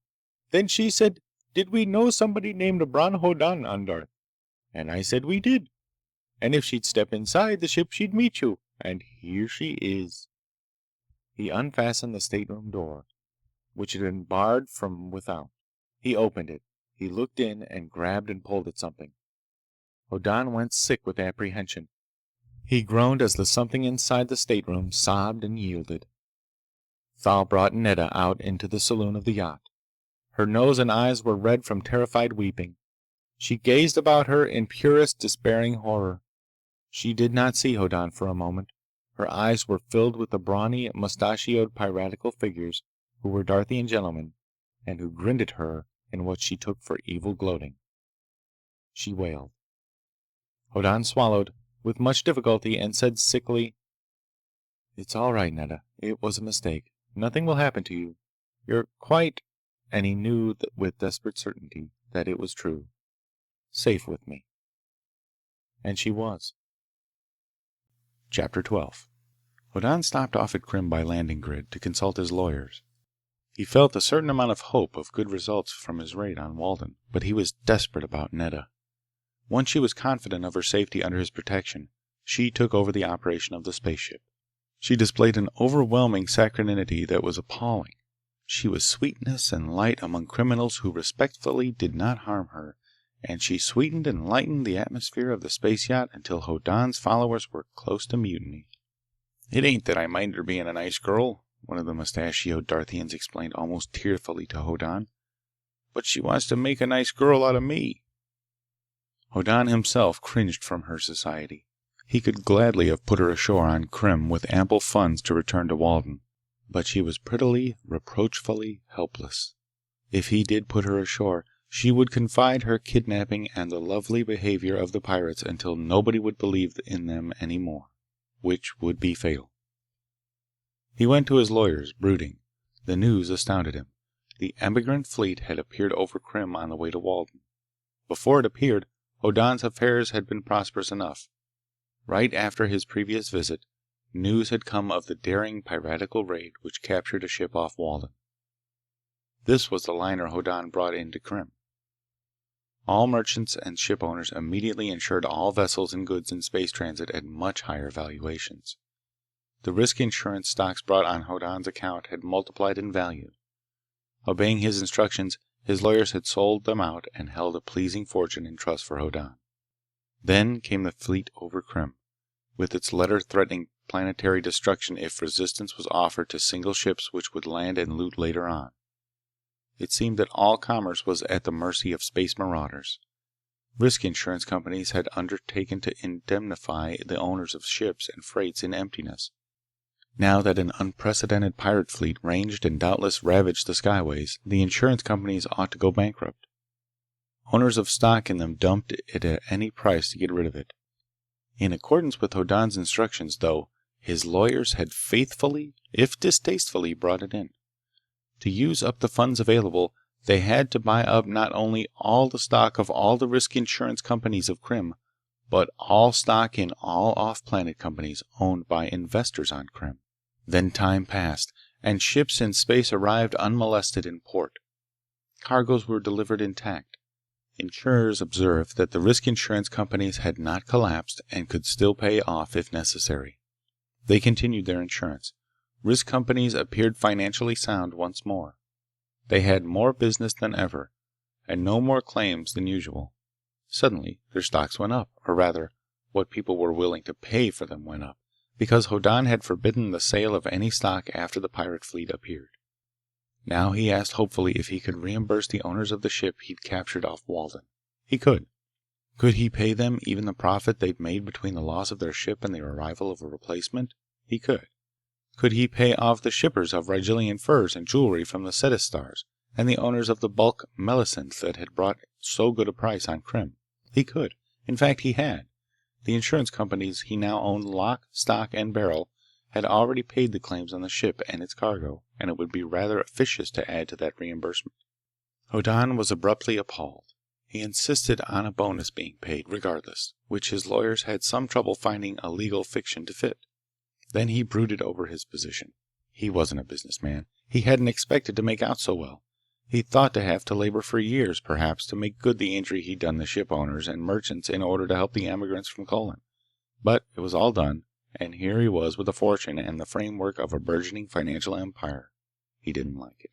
Then she said, did we know somebody named Bron Hoddan on Darth? And I said we did. And if she'd step inside the ship, she'd meet you. And here she is." He unfastened the stateroom door, which had been barred from without. He opened it. He looked in and grabbed and pulled at something. Hoddan went sick with apprehension. He groaned as the something inside the stateroom sobbed and yielded. Thal brought Nedda out into the saloon of the yacht. Her nose and eyes were red from terrified weeping. She gazed about her in purest, despairing horror. She did not see Hoddan for a moment. Her eyes were filled with the brawny, mustachioed piratical figures who were Darthian gentlemen and who grinned at her in what she took for evil gloating. She wailed. Hoddan swallowed, with much difficulty, and said sickly, "It's all right, Nedda. It was a mistake. Nothing will happen to you. You're quite—" and he knew with desperate certainty that it was true. "Safe with me." And she was. Chapter 12. Hoddan stopped off at Krim by landing grid to consult his lawyers. He felt a certain amount of hope of good results from his raid on Walden, but he was desperate about Nedda. Once she was confident of her safety under his protection, she took over the operation of the spaceship. She displayed an overwhelming saccharinity that was appalling. She was sweetness and light among criminals who respectfully did not harm her, and she sweetened and lightened the atmosphere of the space yacht until Hoddan's followers were close to mutiny. "It ain't that I mind her being a nice girl," one of the mustachioed Darthians explained almost tearfully to Hoddan, "but she wants to make a nice girl out of me." Hoddan himself cringed from her society. He could gladly have put her ashore on Krim with ample funds to return to Walden, but she was prettily, reproachfully helpless. If he did put her ashore, she would confide her kidnapping and the lovely behavior of the pirates until nobody would believe in them any more, which would be fatal. He went to his lawyers, brooding. The news astounded him. The emigrant fleet had appeared over Krim on the way to Walden. Before it appeared, Hoddan's affairs had been prosperous enough. Right after his previous visit, news had come of the daring piratical raid which captured a ship off Walden. This was the liner Hoddan brought into Krim. All merchants and ship owners immediately insured all vessels and goods in space transit at much higher valuations. The risk insurance stocks brought on Hoddan's account had multiplied in value. Obeying his instructions, his lawyers had sold them out and held a pleasing fortune in trust for Hoddan. Then came the fleet over Krim, with its letter threatening planetary destruction if resistance was offered to single ships which would land and loot later on. It seemed that all commerce was at the mercy of space marauders. Risk insurance companies had undertaken to indemnify the owners of ships and freights in emptiness. Now that an unprecedented pirate fleet ranged and doubtless ravaged the skyways, the insurance companies ought to go bankrupt. Owners of stock in them dumped it at any price to get rid of it. In accordance with Hoddan's instructions, though, his lawyers had faithfully, if distastefully, brought it in. To use up the funds available, they had to buy up not only all the stock of all the risk insurance companies of Krim, but all stock in all off-planet companies owned by investors on Krim. Then time passed, and ships in space arrived unmolested in port. Cargoes were delivered intact. Insurers observed that the risk insurance companies had not collapsed and could still pay off if necessary. They continued their insurance. Risk companies appeared financially sound once more. They had more business than ever, and no more claims than usual. Suddenly, their stocks went up, or rather, what people were willing to pay for them went up, because Hoddan had forbidden the sale of any stock after the pirate fleet appeared. Now he asked hopefully if he could reimburse the owners of the ship he'd captured off Walden. He could. Could he pay them even the profit they'd made between the loss of their ship and the arrival of a replacement? He could. Could he pay off the shippers of Rigelian furs and jewelry from the Cetus stars, and the owners of the bulk Melisynth that had brought so good a price on Krim? He could. In fact, he had. The insurance companies he now owned lock, stock, and barrel had already paid the claims on the ship and its cargo, and it would be rather officious to add to that reimbursement. Hoddan was abruptly appalled. He insisted on a bonus being paid regardless, which his lawyers had some trouble finding a legal fiction to fit. Then he brooded over his position. He wasn't a businessman. He hadn't expected to make out so well. He thought to have to labor for years, perhaps, to make good the injury he'd done the ship owners and merchants in order to help the emigrants from Colon. But it was all done, and here he was with a fortune and the framework of a burgeoning financial empire. He didn't like it.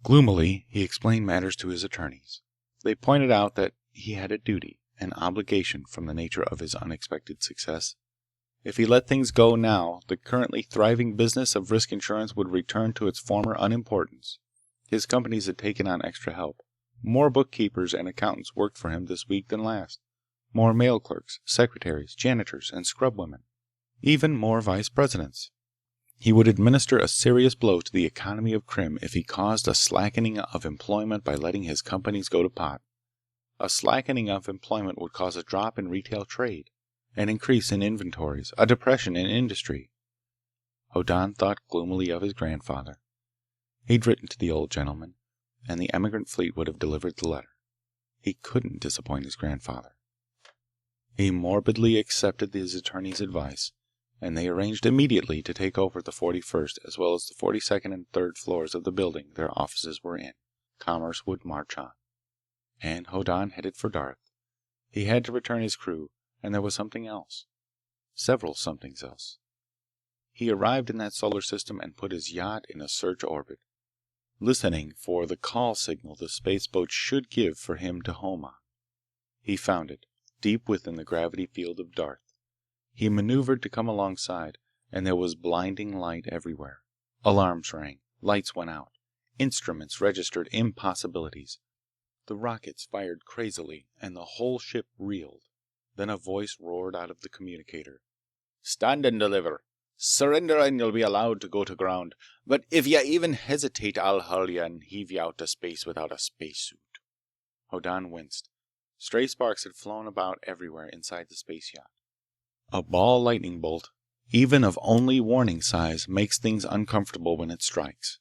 Gloomily, he explained matters to his attorneys. They pointed out that he had a duty, an obligation from the nature of his unexpected success. If he let things go now, the currently thriving business of risk insurance would return to its former unimportance. His companies had taken on extra help. More bookkeepers and accountants worked for him this week than last. More mail clerks, secretaries, janitors, and scrub women. Even more vice presidents. He would administer a serious blow to the economy of Krim if he caused a slackening of employment by letting his companies go to pot. A slackening of employment would cause a drop in retail trade, an increase in inventories, a depression in industry. Hoddan thought gloomily of his grandfather. He'd written to the old gentleman, and the emigrant fleet would have delivered the letter. He couldn't disappoint his grandfather. He morbidly accepted his attorney's advice, and they arranged immediately to take over the 41st as well as the 42nd and 3rd floors of the building their offices were in. Commerce would march on. And Hoddan headed for Darth. He had to return his crew, and there was something else. Several somethings else. He arrived in that solar system and put his yacht in a search orbit. listening for the call signal the spaceboat should give for him to home on. He found it, deep within the gravity field of Darth. He maneuvered to come alongside, and there was blinding light everywhere. Alarms rang, lights went out, instruments registered impossibilities. The rockets fired crazily, and the whole ship reeled. Then a voice roared out of the communicator. "Stand and deliver. Surrender and you'll be allowed to go to ground. But if you even hesitate, I'll hull you and heave you out to space without a spacesuit." Hoddan winced. Stray sparks had flown about everywhere inside the space yacht. A ball lightning bolt, even of only warning size, makes things uncomfortable when it strikes.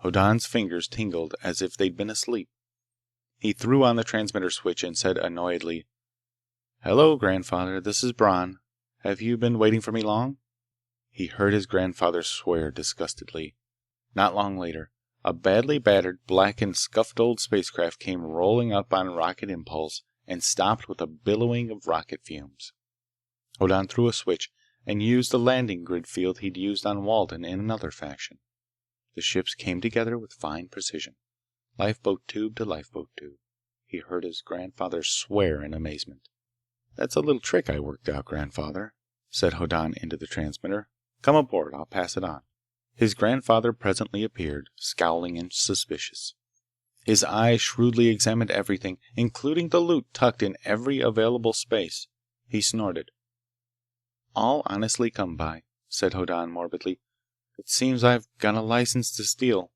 Hoddan's fingers tingled as if they'd been asleep. He threw on the transmitter switch and said annoyedly, "Hello, grandfather. This is Bron. Have you been waiting for me long?" He heard his grandfather swear disgustedly. Not long later, a badly battered, blackened, scuffed old spacecraft came rolling up on rocket impulse and stopped with a billowing of rocket fumes. Hoddan threw a switch and used the landing grid field he'd used on Walden in another fashion. The ships came together with fine precision. Lifeboat tube to lifeboat tube. He heard his grandfather swear in amazement. "That's a little trick I worked out, grandfather," said Hoddan into the transmitter. "Come aboard. I'll pass it on." His grandfather presently appeared, scowling and suspicious. His eyes shrewdly examined everything, including the loot tucked in every available space. He snorted. "All honestly come by," said Hoddan morbidly. "It seems I've got a license to steal.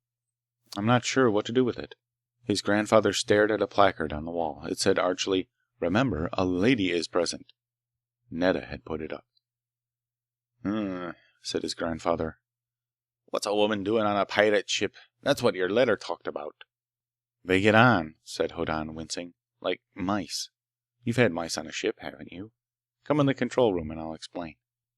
I'm not sure what to do with it." His grandfather stared at a placard on the wall. It said archly, "Remember, a lady is present." Netta had put it up. Said his grandfather. "What's a woman doing on a pirate ship? That's what your letter talked about." "They get on," said Hoddan, wincing, "like mice. You've had mice on a ship, haven't you? Come in the control room and I'll explain."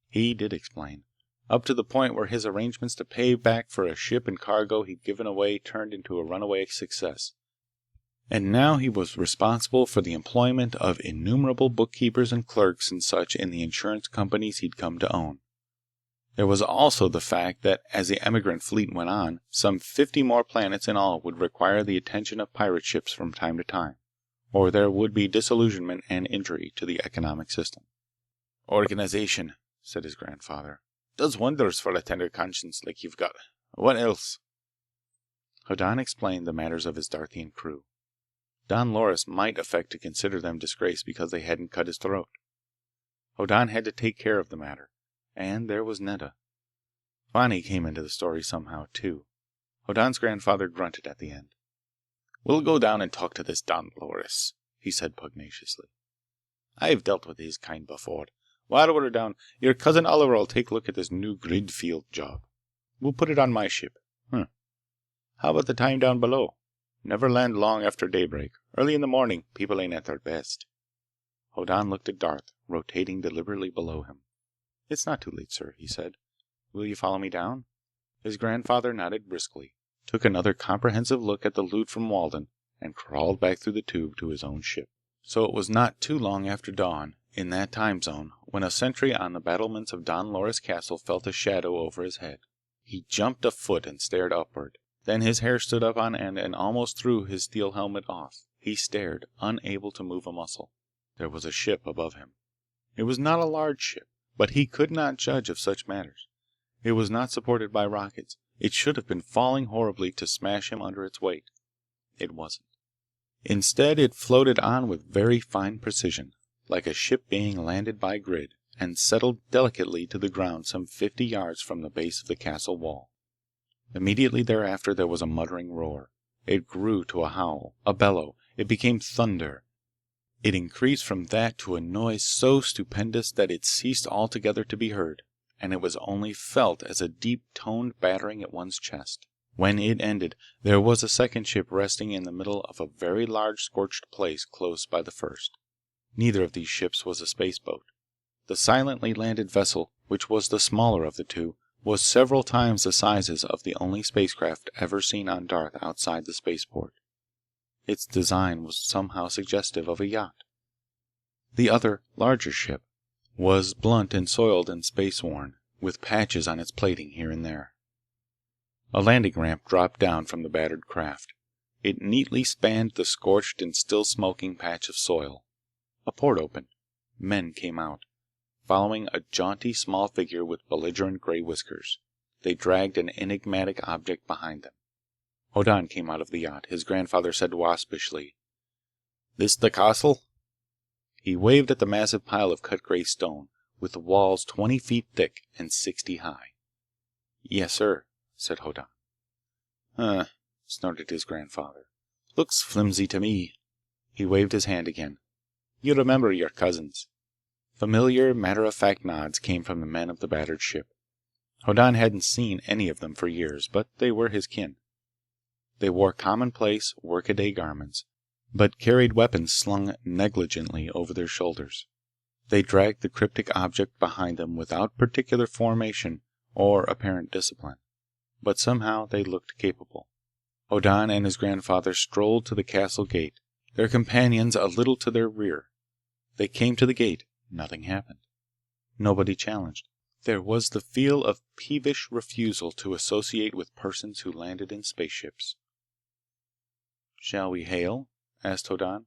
He did explain, up to the point where his arrangements to pay back for a ship and cargo he'd given away turned into a runaway success. And now he was responsible for the employment of innumerable bookkeepers and clerks and such in the insurance companies he'd come to own. There was also the fact that as the emigrant fleet went on, some 50 more planets in all would require the attention of pirate ships from time to time, or there would be disillusionment and injury to the economic system. "Organization," said his grandfather, "does wonders for a tender conscience like you've got. What else?" Hoddan explained the matters of his Darthian crew. Don Loris might affect to consider them disgraced because they hadn't cut his throat. Hoddan had to take care of the matter. And there was Netta. Fani came into the story somehow, too. Hoddan's grandfather grunted at the end. "We'll go down and talk to this Don Loris," he said pugnaciously. "I've dealt with his kind before. While we're down, your cousin Oliver'll take a look at this new grid field job. We'll put it on my ship. How about the time down below? Never land long after daybreak. Early in the morning, people ain't at their best." Hoddan looked at Darth, rotating deliberately below him. "It's not too late, sir," he said. "Will you follow me down?" His grandfather nodded briskly, took another comprehensive look at the loot from Walden, and crawled back through the tube to his own ship. So it was not too long after dawn, in that time zone, when a sentry on the battlements of Don Loris Castle felt a shadow over his head. He jumped a foot and stared upward. Then his hair stood up on end and almost threw his steel helmet off. He stared, unable to move a muscle. There was a ship above him. It was not a large ship, but he could not judge of such matters. It was not supported by rockets. It should have been falling horribly to smash him under its weight. It wasn't. Instead, it floated on with very fine precision, like a ship being landed by grid, and settled delicately to the ground some 50 yards from the base of the castle wall. Immediately thereafter there was a muttering roar. It grew to a howl, a bellow. It became thunder. It increased from that to a noise so stupendous that it ceased altogether to be heard, and it was only felt as a deep-toned battering at one's chest. When it ended, there was a second ship resting in the middle of a very large scorched place close by the first. Neither of these ships was a spaceboat. The silently landed vessel, which was the smaller of the two, was several times the sizes of the only spacecraft ever seen on Darth outside the spaceport. Its design was somehow suggestive of a yacht. The other, larger ship was blunt and soiled and space-worn, with patches on its plating here and there. A landing ramp dropped down from the battered craft. It neatly spanned the scorched and still smoking patch of soil. A port opened. Men came out, following a jaunty small figure with belligerent gray whiskers. They dragged an enigmatic object behind them. Hoddan came out of the yacht. His grandfather said waspishly, "This the castle?" He waved at the massive pile of cut gray stone, with the walls 20 feet thick and 60 high. "Yes, sir," said Hoddan. "Huh," snorted his grandfather. "Looks flimsy to me." He waved his hand again. "You remember your cousins." Familiar, matter-of-fact nods came from the men of the battered ship. Hoddan hadn't seen any of them for years, but they were his kin. They wore commonplace, workaday garments, but carried weapons slung negligently over their shoulders. They dragged the cryptic object behind them without particular formation or apparent discipline, but somehow they looked capable. Hoddan and his grandfather strolled to the castle gate, their companions a little to their rear. They came to the gate. Nothing happened. Nobody challenged. There was the feel of peevish refusal to associate with persons who landed in spaceships. "Shall we hail?" asked Hoddan.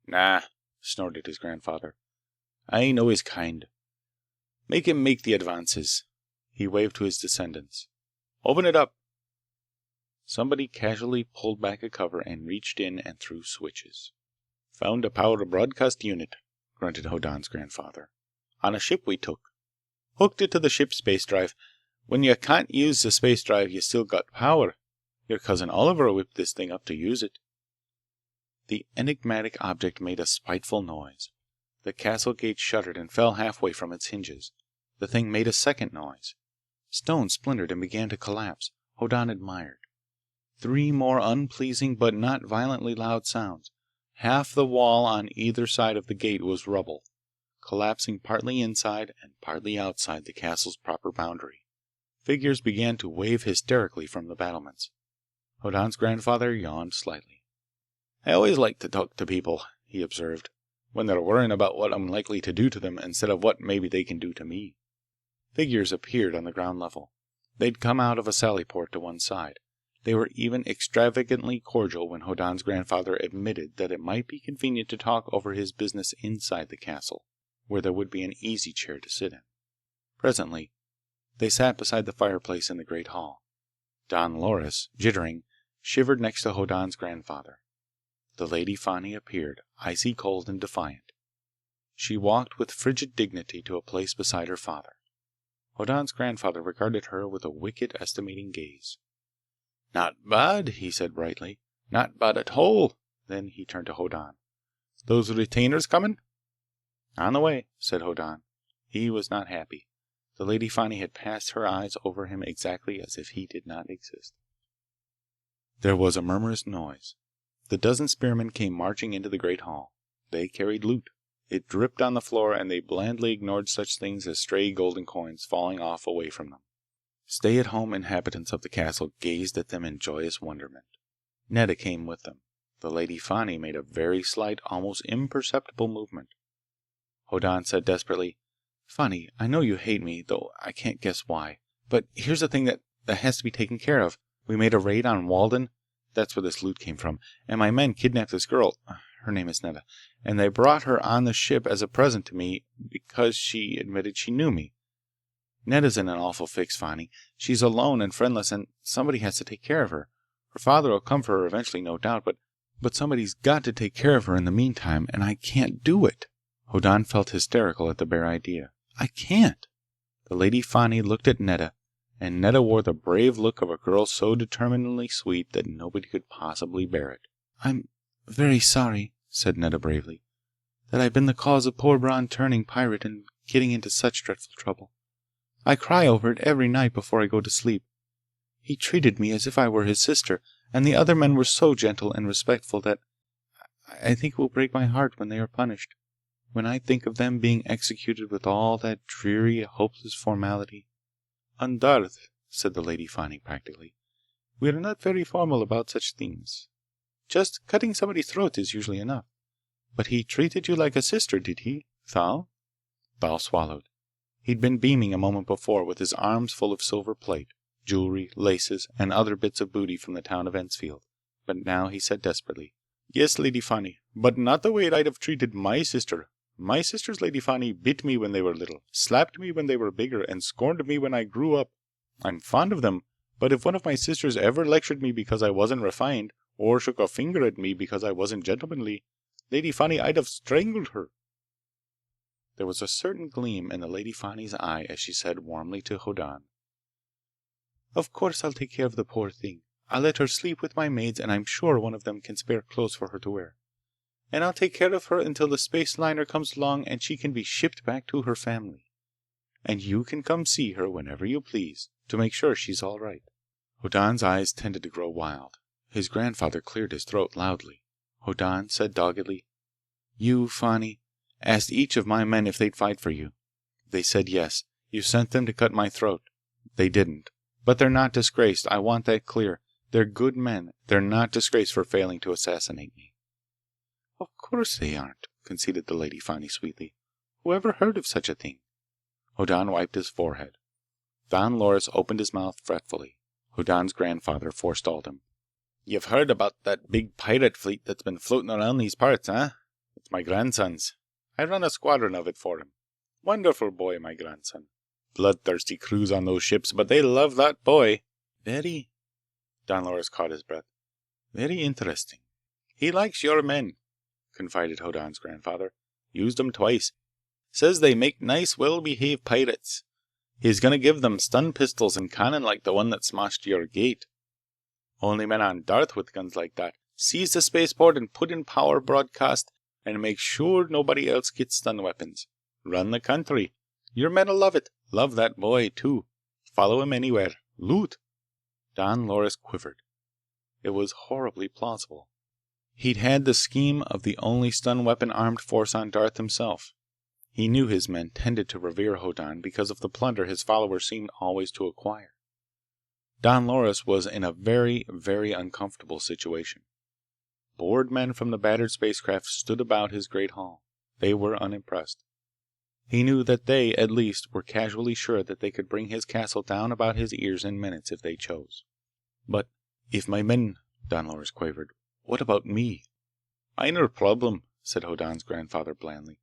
"Nah," snorted his grandfather. "I know his kind. Make him make the advances." He waved to his descendants. "Open it up." Somebody casually pulled back a cover and reached in and threw switches. "Found a power broadcast unit," grunted Hoddan's grandfather. "On a ship we took. Hooked it to the ship's space drive. When you can't use the space drive, you still got power. Your cousin Oliver whipped this thing up to use it." The enigmatic object made a spiteful noise. The castle gate shuddered and fell halfway from its hinges. The thing made a second noise. Stone splintered and began to collapse. Hoddan admired. 3 more unpleasing but not violently loud sounds. Half the wall on either side of the gate was rubble, collapsing partly inside and partly outside the castle's proper boundary. Figures began to wave hysterically from the battlements. Hoddan's grandfather yawned slightly. "I always like to talk to people," he observed, "when they're worrying about what I'm likely to do to them instead of what maybe they can do to me." Figures appeared on the ground level. They'd come out of a sally port to one side. They were even extravagantly cordial when Hoddan's grandfather admitted that it might be convenient to talk over his business inside the castle, where there would be an easy chair to sit in. Presently, they sat beside the fireplace in the great hall. Don Loris, jittering, shivered next to Hoddan's grandfather. The Lady Fani appeared, icy cold and defiant. She walked with frigid dignity to a place beside her father. Hoddan's grandfather regarded her with a wicked, estimating gaze. "Not bad," he said brightly. "Not bad at all." Then he turned to Hoddan. "Those retainers coming?" "On the way," said Hoddan. He was not happy. The Lady Fani had passed her eyes over him exactly as if he did not exist. There was a murmurous noise. The dozen spearmen came marching into the great hall. They carried loot. It dripped on the floor, and they blandly ignored such things as stray golden coins falling off away from them. Stay-at-home inhabitants of the castle gazed at them in joyous wonderment. Nedda came with them. The Lady Fani made a very slight, almost imperceptible movement. Hoddan said desperately, "Fani, I know you hate me, though I can't guess why. But here's the thing that has to be taken care of. We made a raid on Walden. That's where this loot came from. And my men kidnapped this girl. Her name is Nedda. And they brought her on the ship as a present to me because she admitted she knew me. Nedda's in an awful fix, Fani. She's alone and friendless, and somebody has to take care of her. Her father will come for her eventually, no doubt, but somebody's got to take care of her in the meantime, and I can't do it." Hoddan felt hysterical at the bare idea. "I can't!" The Lady Fani looked at Nedda, and Nedda wore the brave look of a girl so determinedly sweet that nobody could possibly bear it. "I'm very sorry," said Nedda bravely, "that I've been the cause of poor Bron turning pirate and getting into such dreadful trouble. I cry over it every night before I go to sleep. He treated me as if I were his sister, and the other men were so gentle and respectful that I think it will break my heart when they are punished. When I think of them being executed with all that dreary, hopeless formality." "On Darth," said the Lady Fani practically, "we are not very formal about such things. Just cutting somebody's throat is usually enough. But he treated you like a sister, did he, Thal?" Thal swallowed. He'd been beaming a moment before with his arms full of silver plate. jewelry, laces, and other bits of booty from the town of Ensfield. But now he said desperately, "Yes, Lady Fanny, but not the way I'd have treated my sister. My sisters, Lady Fanny, bit me when they were little, slapped me when they were bigger, and scorned me when I grew up. I'm fond of them, but if one of my sisters ever lectured me because I wasn't refined, or shook a finger at me because I wasn't gentlemanly, Lady Fanny, I'd have strangled her." There was a certain gleam in the Lady Fanny's eye as she said warmly to Hoddan, "Of course I'll take care of the poor thing. I'll let her sleep with my maids, and I'm sure one of them can spare clothes for her to wear. And I'll take care of her until the space liner comes along and she can be shipped back to her family. And you can come see her whenever you please, to make sure she's all right." Hoddan's eyes tended to grow wild. His grandfather cleared his throat loudly. Hoddan said doggedly, "You, Fanny, asked each of my men if they'd fight for you. They said yes. You sent them to cut my throat. They didn't. But they're not disgraced. I want that clear. They're good men. They're not disgraced for failing to assassinate me." "Of course they aren't," conceded the Lady Fanny sweetly. "Whoever heard of such a thing?" Hoddan wiped his forehead. Don Loris opened his mouth fretfully. Hoddan's grandfather forestalled him. "You've heard about that big pirate fleet that's been floating around these parts, eh? It's my grandson's. I run a squadron of it for him. Wonderful boy, my grandson. Bloodthirsty crews on those ships, but they love that boy." "Very—" Don Loris caught his breath. "Very interesting." "He likes your men," confided Hoddan's grandfather. "Used 'em twice. Says they make nice, well-behaved pirates. He's gonna give them stun pistols and cannon like the one that smashed your gate. Only men on Darth with guns like that. Seize the spaceport and put in power broadcast and make sure nobody else gets stun weapons. Run the country. Your men'll love it. Love that boy, too. Follow him anywhere. Loot." Don Loris quivered. It was horribly plausible. He'd had the scheme of the only stun weapon armed force on Darth himself. He knew his men tended to revere Hoddan because of the plunder his followers seemed always to acquire. Don Loris was in a very, very uncomfortable situation. Bored men from the battered spacecraft stood about his great hall. They were unimpressed. He knew that they, at least, were casually sure that they could bring his castle down about his ears in minutes if they chose. "But if my men—" Don Loris quavered. "What about me?" "Minor problem," said Hoddan's grandfather blandly.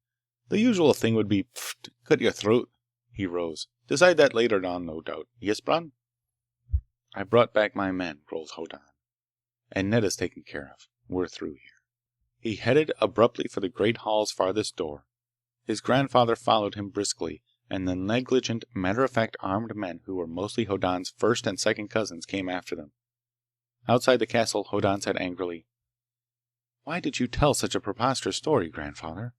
"The usual thing would be, pfft, cut your throat." He rose. "Decide that later on, no doubt. Yes, Bron?" "I brought back my men," rolled Hoddan. "And Netta's taken care of. We're through here." He headed abruptly for the great hall's farthest door. His grandfather followed him briskly, and the negligent, matter-of-fact armed men who were mostly Hoddan's first and second cousins came after them. Outside the castle, Hoddan said angrily, "Why did you tell such a preposterous story, grandfather?"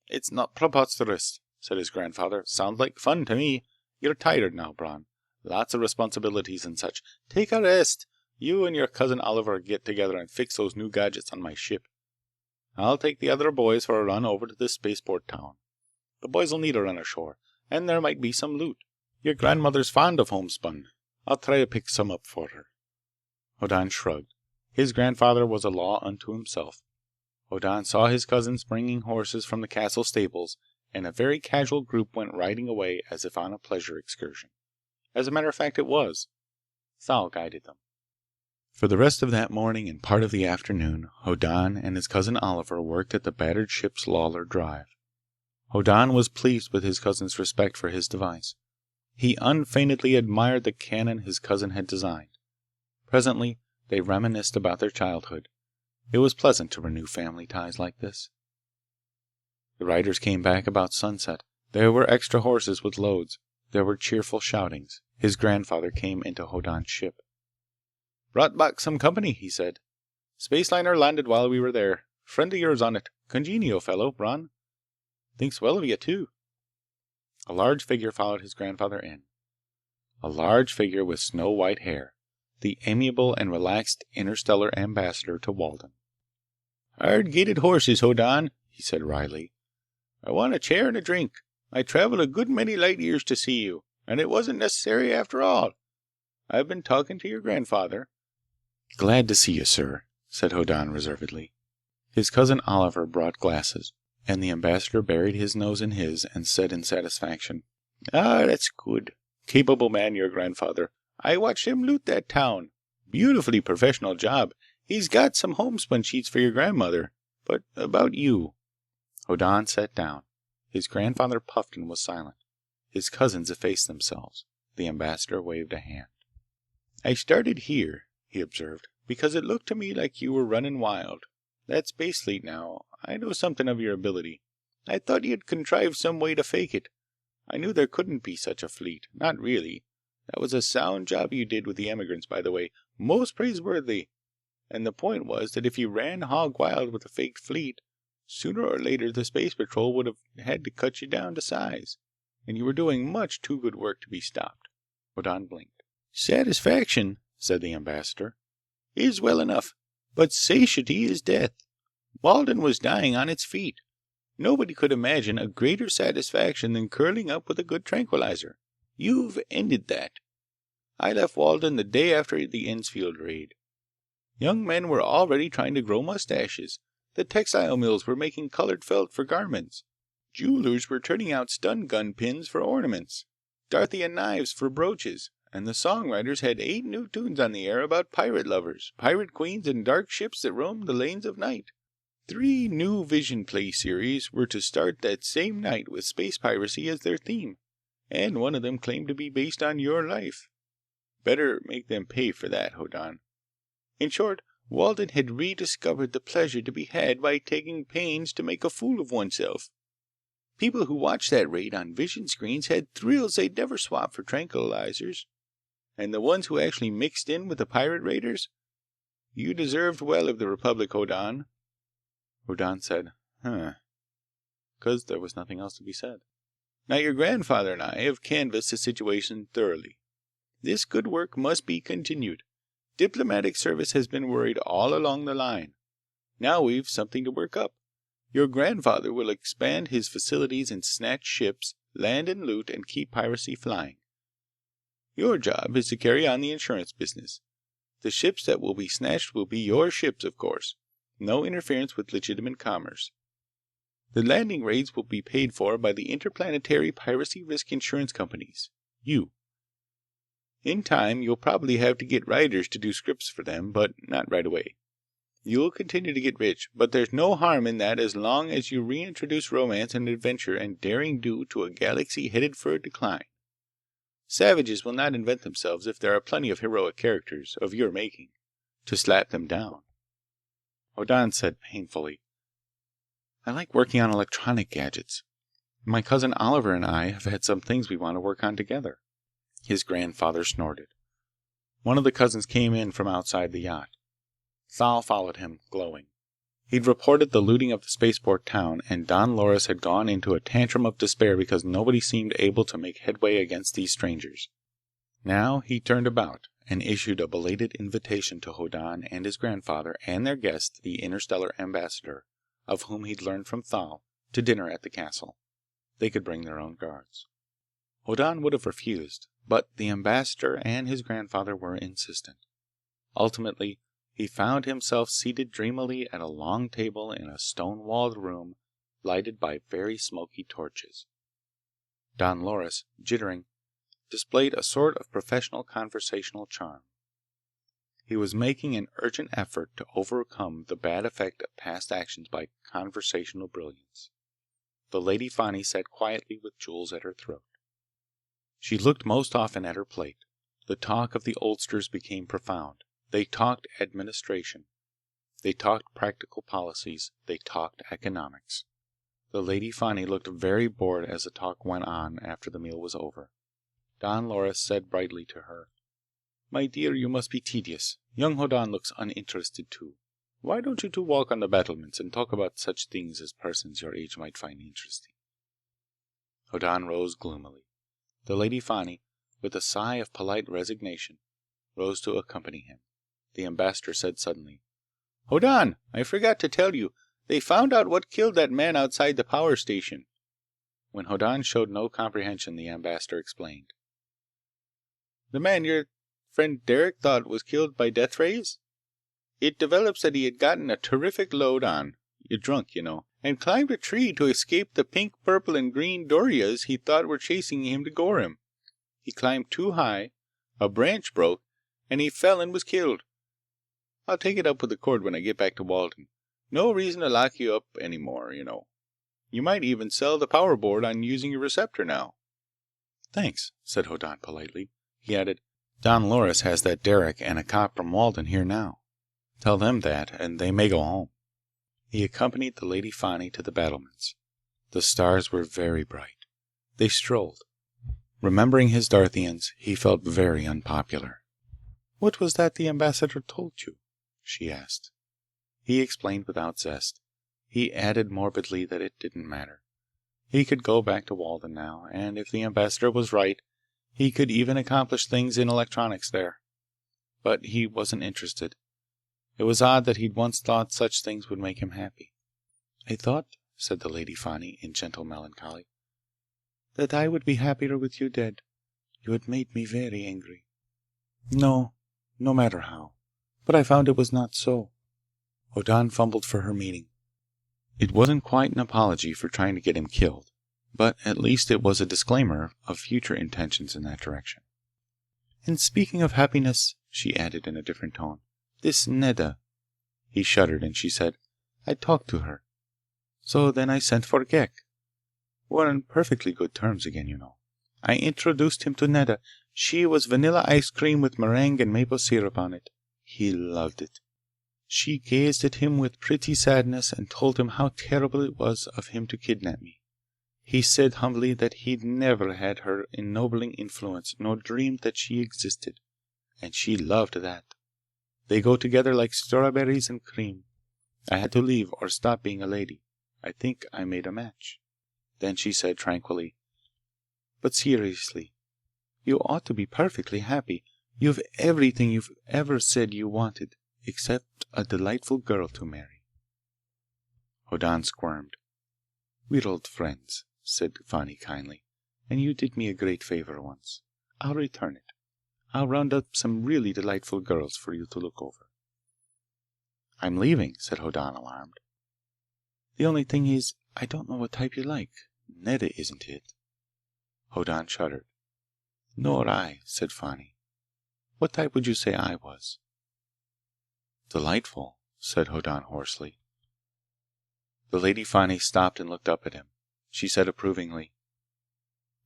"It's not preposterous," said his grandfather. "Sounds like fun to me. You're tired now, Bron. Lots of responsibilities and such. Take a rest. You and your cousin Oliver get together and fix those new gadgets on my ship. I'll take the other boys for a run over to this spaceport town. The boys'll need a run ashore, and there might be some loot. Your grandmother's fond of homespun. I'll try to pick some up for her." Hoddan shrugged. His grandfather was a law unto himself. Hoddan saw his cousins bringing horses from the castle stables, and a very casual group went riding away as if on a pleasure excursion. As a matter of fact, it was. Thal guided them. For the rest of that morning and part of the afternoon, Hoddan and his cousin Oliver worked at the battered ship's Lawler drive. Hoddan was pleased with his cousin's respect for his device. He unfeignedly admired the cannon his cousin had designed. Presently, they reminisced about their childhood. It was pleasant to renew family ties like this. The riders came back about sunset. There were extra horses with loads. There were cheerful shoutings. His grandfather came into Hoddan's ship. "Brought back some company," he said. "Spaceliner landed while we were there. Friend of yours on it. Congenial fellow, Bron. Thinks well of you, too." A large figure followed his grandfather in. A large figure with snow-white hair. The amiable and relaxed interstellar ambassador to Walden. "Hard-gaited horses, Hoddan," he said wryly. "I want a chair and a drink. I traveled a good many light years to see you, and it wasn't necessary after all. I've been talking to your grandfather." "Glad to see you, sir," said Hoddan reservedly. His cousin Oliver brought glasses, and the ambassador buried his nose in his and said in satisfaction, "Ah, that's good. Capable man, your grandfather. I watched him loot that town. Beautifully professional job. He's got some homespun sheets for your grandmother. But about you. Hoddan sat down. His grandfather puffed and was silent. His cousins effaced themselves. The ambassador waved a hand. I started here, he observed, because it looked to me like you were running wild. That space fleet now, I know something of your ability. I thought you'd contrive some way to fake it. I knew there couldn't be such a fleet. Not really. That was a sound job you did with the emigrants, by the way. Most praiseworthy. And the point was that if you ran hog wild with a faked fleet, sooner or later the Space Patrol would have had to cut you down to size. And you were doing much too good work to be stopped. Hoddan blinked. Satisfaction, said the ambassador, is well enough, but satiety is death. Walden was dying on its feet. Nobody could imagine a greater satisfaction than curling up with a good tranquilizer. You've ended that. I left Walden the day after the Ensfield raid. Young men were already trying to grow mustaches. The textile mills were making colored felt for garments. Jewelers were turning out stun gun pins for ornaments. Darthian knives for brooches. And the songwriters had 8 new tunes on the air about pirate lovers, pirate queens, and dark ships that roamed the lanes of night. 3 new Vision Play series were to start that same night with space piracy as their theme, and one of them claimed to be based on your life. Better make them pay for that, Hoddan. In short, Walden had rediscovered the pleasure to be had by taking pains to make a fool of oneself. People who watched that raid on vision screens had thrills they'd never swap for tranquilizers. And the ones who actually mixed in with the pirate raiders? You deserved well of the Republic, Hoddan. Hoddan said, because there was nothing else to be said. Now your grandfather and I have canvassed the situation thoroughly. This good work must be continued. Diplomatic service has been worried all along the line. Now we've something to work up. Your grandfather will expand his facilities and snatch ships, land and loot, and keep piracy flying. Your job is to carry on the insurance business. The ships that will be snatched will be your ships, of course. No interference with legitimate commerce. The landing raids will be paid for by the interplanetary piracy risk insurance companies. You. In time, you'll probably have to get writers to do scripts for them, but not right away. You'll continue to get rich, but there's no harm in that as long as you reintroduce romance and adventure and daring do to a galaxy headed for a decline. Savages will not invent themselves if there are plenty of heroic characters, of your making, to slap them down. Hoddan said painfully, I like working on electronic gadgets. My cousin Oliver and I have had some things we want to work on together. His grandfather snorted. One of the cousins came in from outside the yacht. Thal followed him, glowing. He'd reported the looting of the spaceport town, and Don Loris had gone into a tantrum of despair because nobody seemed able to make headway against these strangers. Now he turned about and issued a belated invitation to Hoddan and his grandfather and their guest, the interstellar ambassador, of whom he'd learned from Thal, to dinner at the castle. They could bring their own guards. Hoddan would have refused, but the ambassador and his grandfather were insistent. Ultimately, he found himself seated dreamily at a long table in a stone-walled room lighted by very smoky torches. Don Loris, jittering, displayed a sort of professional conversational charm. He was making an urgent effort to overcome the bad effect of past actions by conversational brilliance. The Lady Fani sat quietly with jewels at her throat. She looked most often at her plate. The talk of the oldsters became profound. They talked administration. They talked practical policies. They talked economics. The Lady Fani looked very bored as the talk went on after the meal was over. Don Loris said brightly to her, My dear, you must be tedious. Young Hoddan looks uninterested too. Why don't you two walk on the battlements and talk about such things as persons your age might find interesting? Hoddan rose gloomily. The Lady Fani, with a sigh of polite resignation, rose to accompany him. The ambassador said suddenly, Hoddan, I forgot to tell you. They found out what killed that man outside the power station. When Hoddan showed no comprehension, the ambassador explained. The man your friend Derek thought was killed by death rays? It develops that he had gotten a terrific load on, you're drunk, you know, and climbed a tree to escape the pink, purple, and green Dorias he thought were chasing him to gore him. He climbed too high, A branch broke, and he fell and was killed. I'll take it up with the court when I get back to Walden. No reason to lock you up anymore, you know. You might even sell the power board on using your receptor now. Thanks, said Hoddan politely. He added, Don Loris has that Derek and a cop from Walden here now. Tell them that, and they may go home. He accompanied the Lady Fani to the battlements. The stars were very bright. They strolled. Remembering his Darthians, he felt very unpopular. What was that the ambassador told you? She asked. He explained without zest. He added morbidly that it didn't matter. He could go back to Walden now, and if the ambassador was right, he could even accomplish things in electronics there. But he wasn't interested. It was odd that he'd once thought such things would make him happy. I thought, said the Lady Fani in gentle melancholy, that I would be happier with you dead. You had made me very angry. No matter how. But I found it was not so. Hoddan fumbled for her meaning. It wasn't quite an apology for trying to get him killed, but at least it was a disclaimer of future intentions in that direction. And speaking of happiness, she added in a different tone, this Nedda. He shuddered and she said, I talked to her. So then I sent for Ghek. We're on perfectly good terms again, you know. I introduced him to Nedda. She was vanilla ice cream with meringue and maple syrup on it. He loved it. She gazed at him with pretty sadness and told him how terrible it was of him to kidnap me. He said humbly that he'd never had her ennobling influence nor dreamed that she existed, and she loved that. They go together like strawberries and cream. I had to leave or stop being a lady. I think I made a match. Then she said tranquilly, but seriously, you ought to be perfectly happy. You've everything you've ever said you wanted, except a delightful girl to marry. Hoddan squirmed. We're old friends, said Fani kindly, and you did me a great favor once. I'll return it. I'll round up some really delightful girls for you to look over. I'm leaving, said Hoddan, alarmed. The only thing is, I don't know what type you like. Nedda isn't it. Hoddan shuddered. Nor I, said Fani. What type would you say I was? Delightful, said Hoddan hoarsely. The Lady Fani stopped and looked up at him. She said approvingly,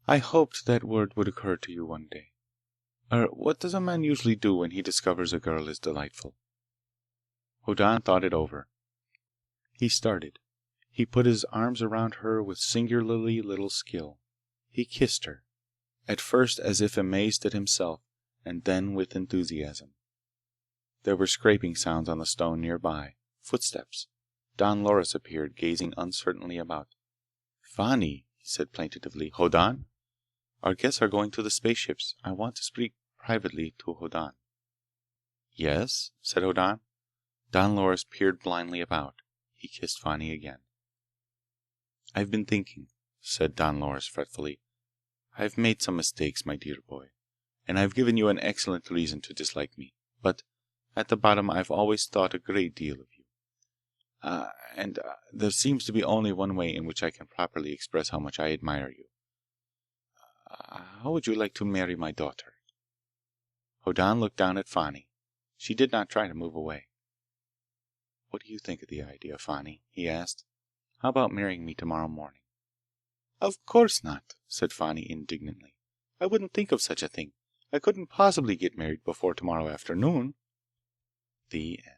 I hoped that word would occur to you one day. What does a man usually do when he discovers a girl is delightful? Hoddan thought it over. He started. He put his arms around her with singularly little skill. He kissed her, at first as if amazed at himself, and then with enthusiasm. There were scraping sounds on the stone nearby. Footsteps. Don Loris appeared, gazing uncertainly about. Fani, he said plaintively. Hoddan? Our guests are going to the spaceships. I want to speak privately to Hoddan. Yes, said Hoddan. Don Loris peered blindly about. He kissed Fani again. I've been thinking, said Don Loris fretfully. I've made some mistakes, my dear boy, and I've given you an excellent reason to dislike me, but at the bottom I've always thought a great deal of you. And there seems to be only one way in which I can properly express how much I admire you. How would you like to marry my daughter? Hoddan looked down at Fani. She did not try to move away. What do you think of the idea, Fani? He asked. How about marrying me tomorrow morning? Of course not, said Fani indignantly. I wouldn't think of such a thing. I couldn't possibly get married before tomorrow afternoon. The end.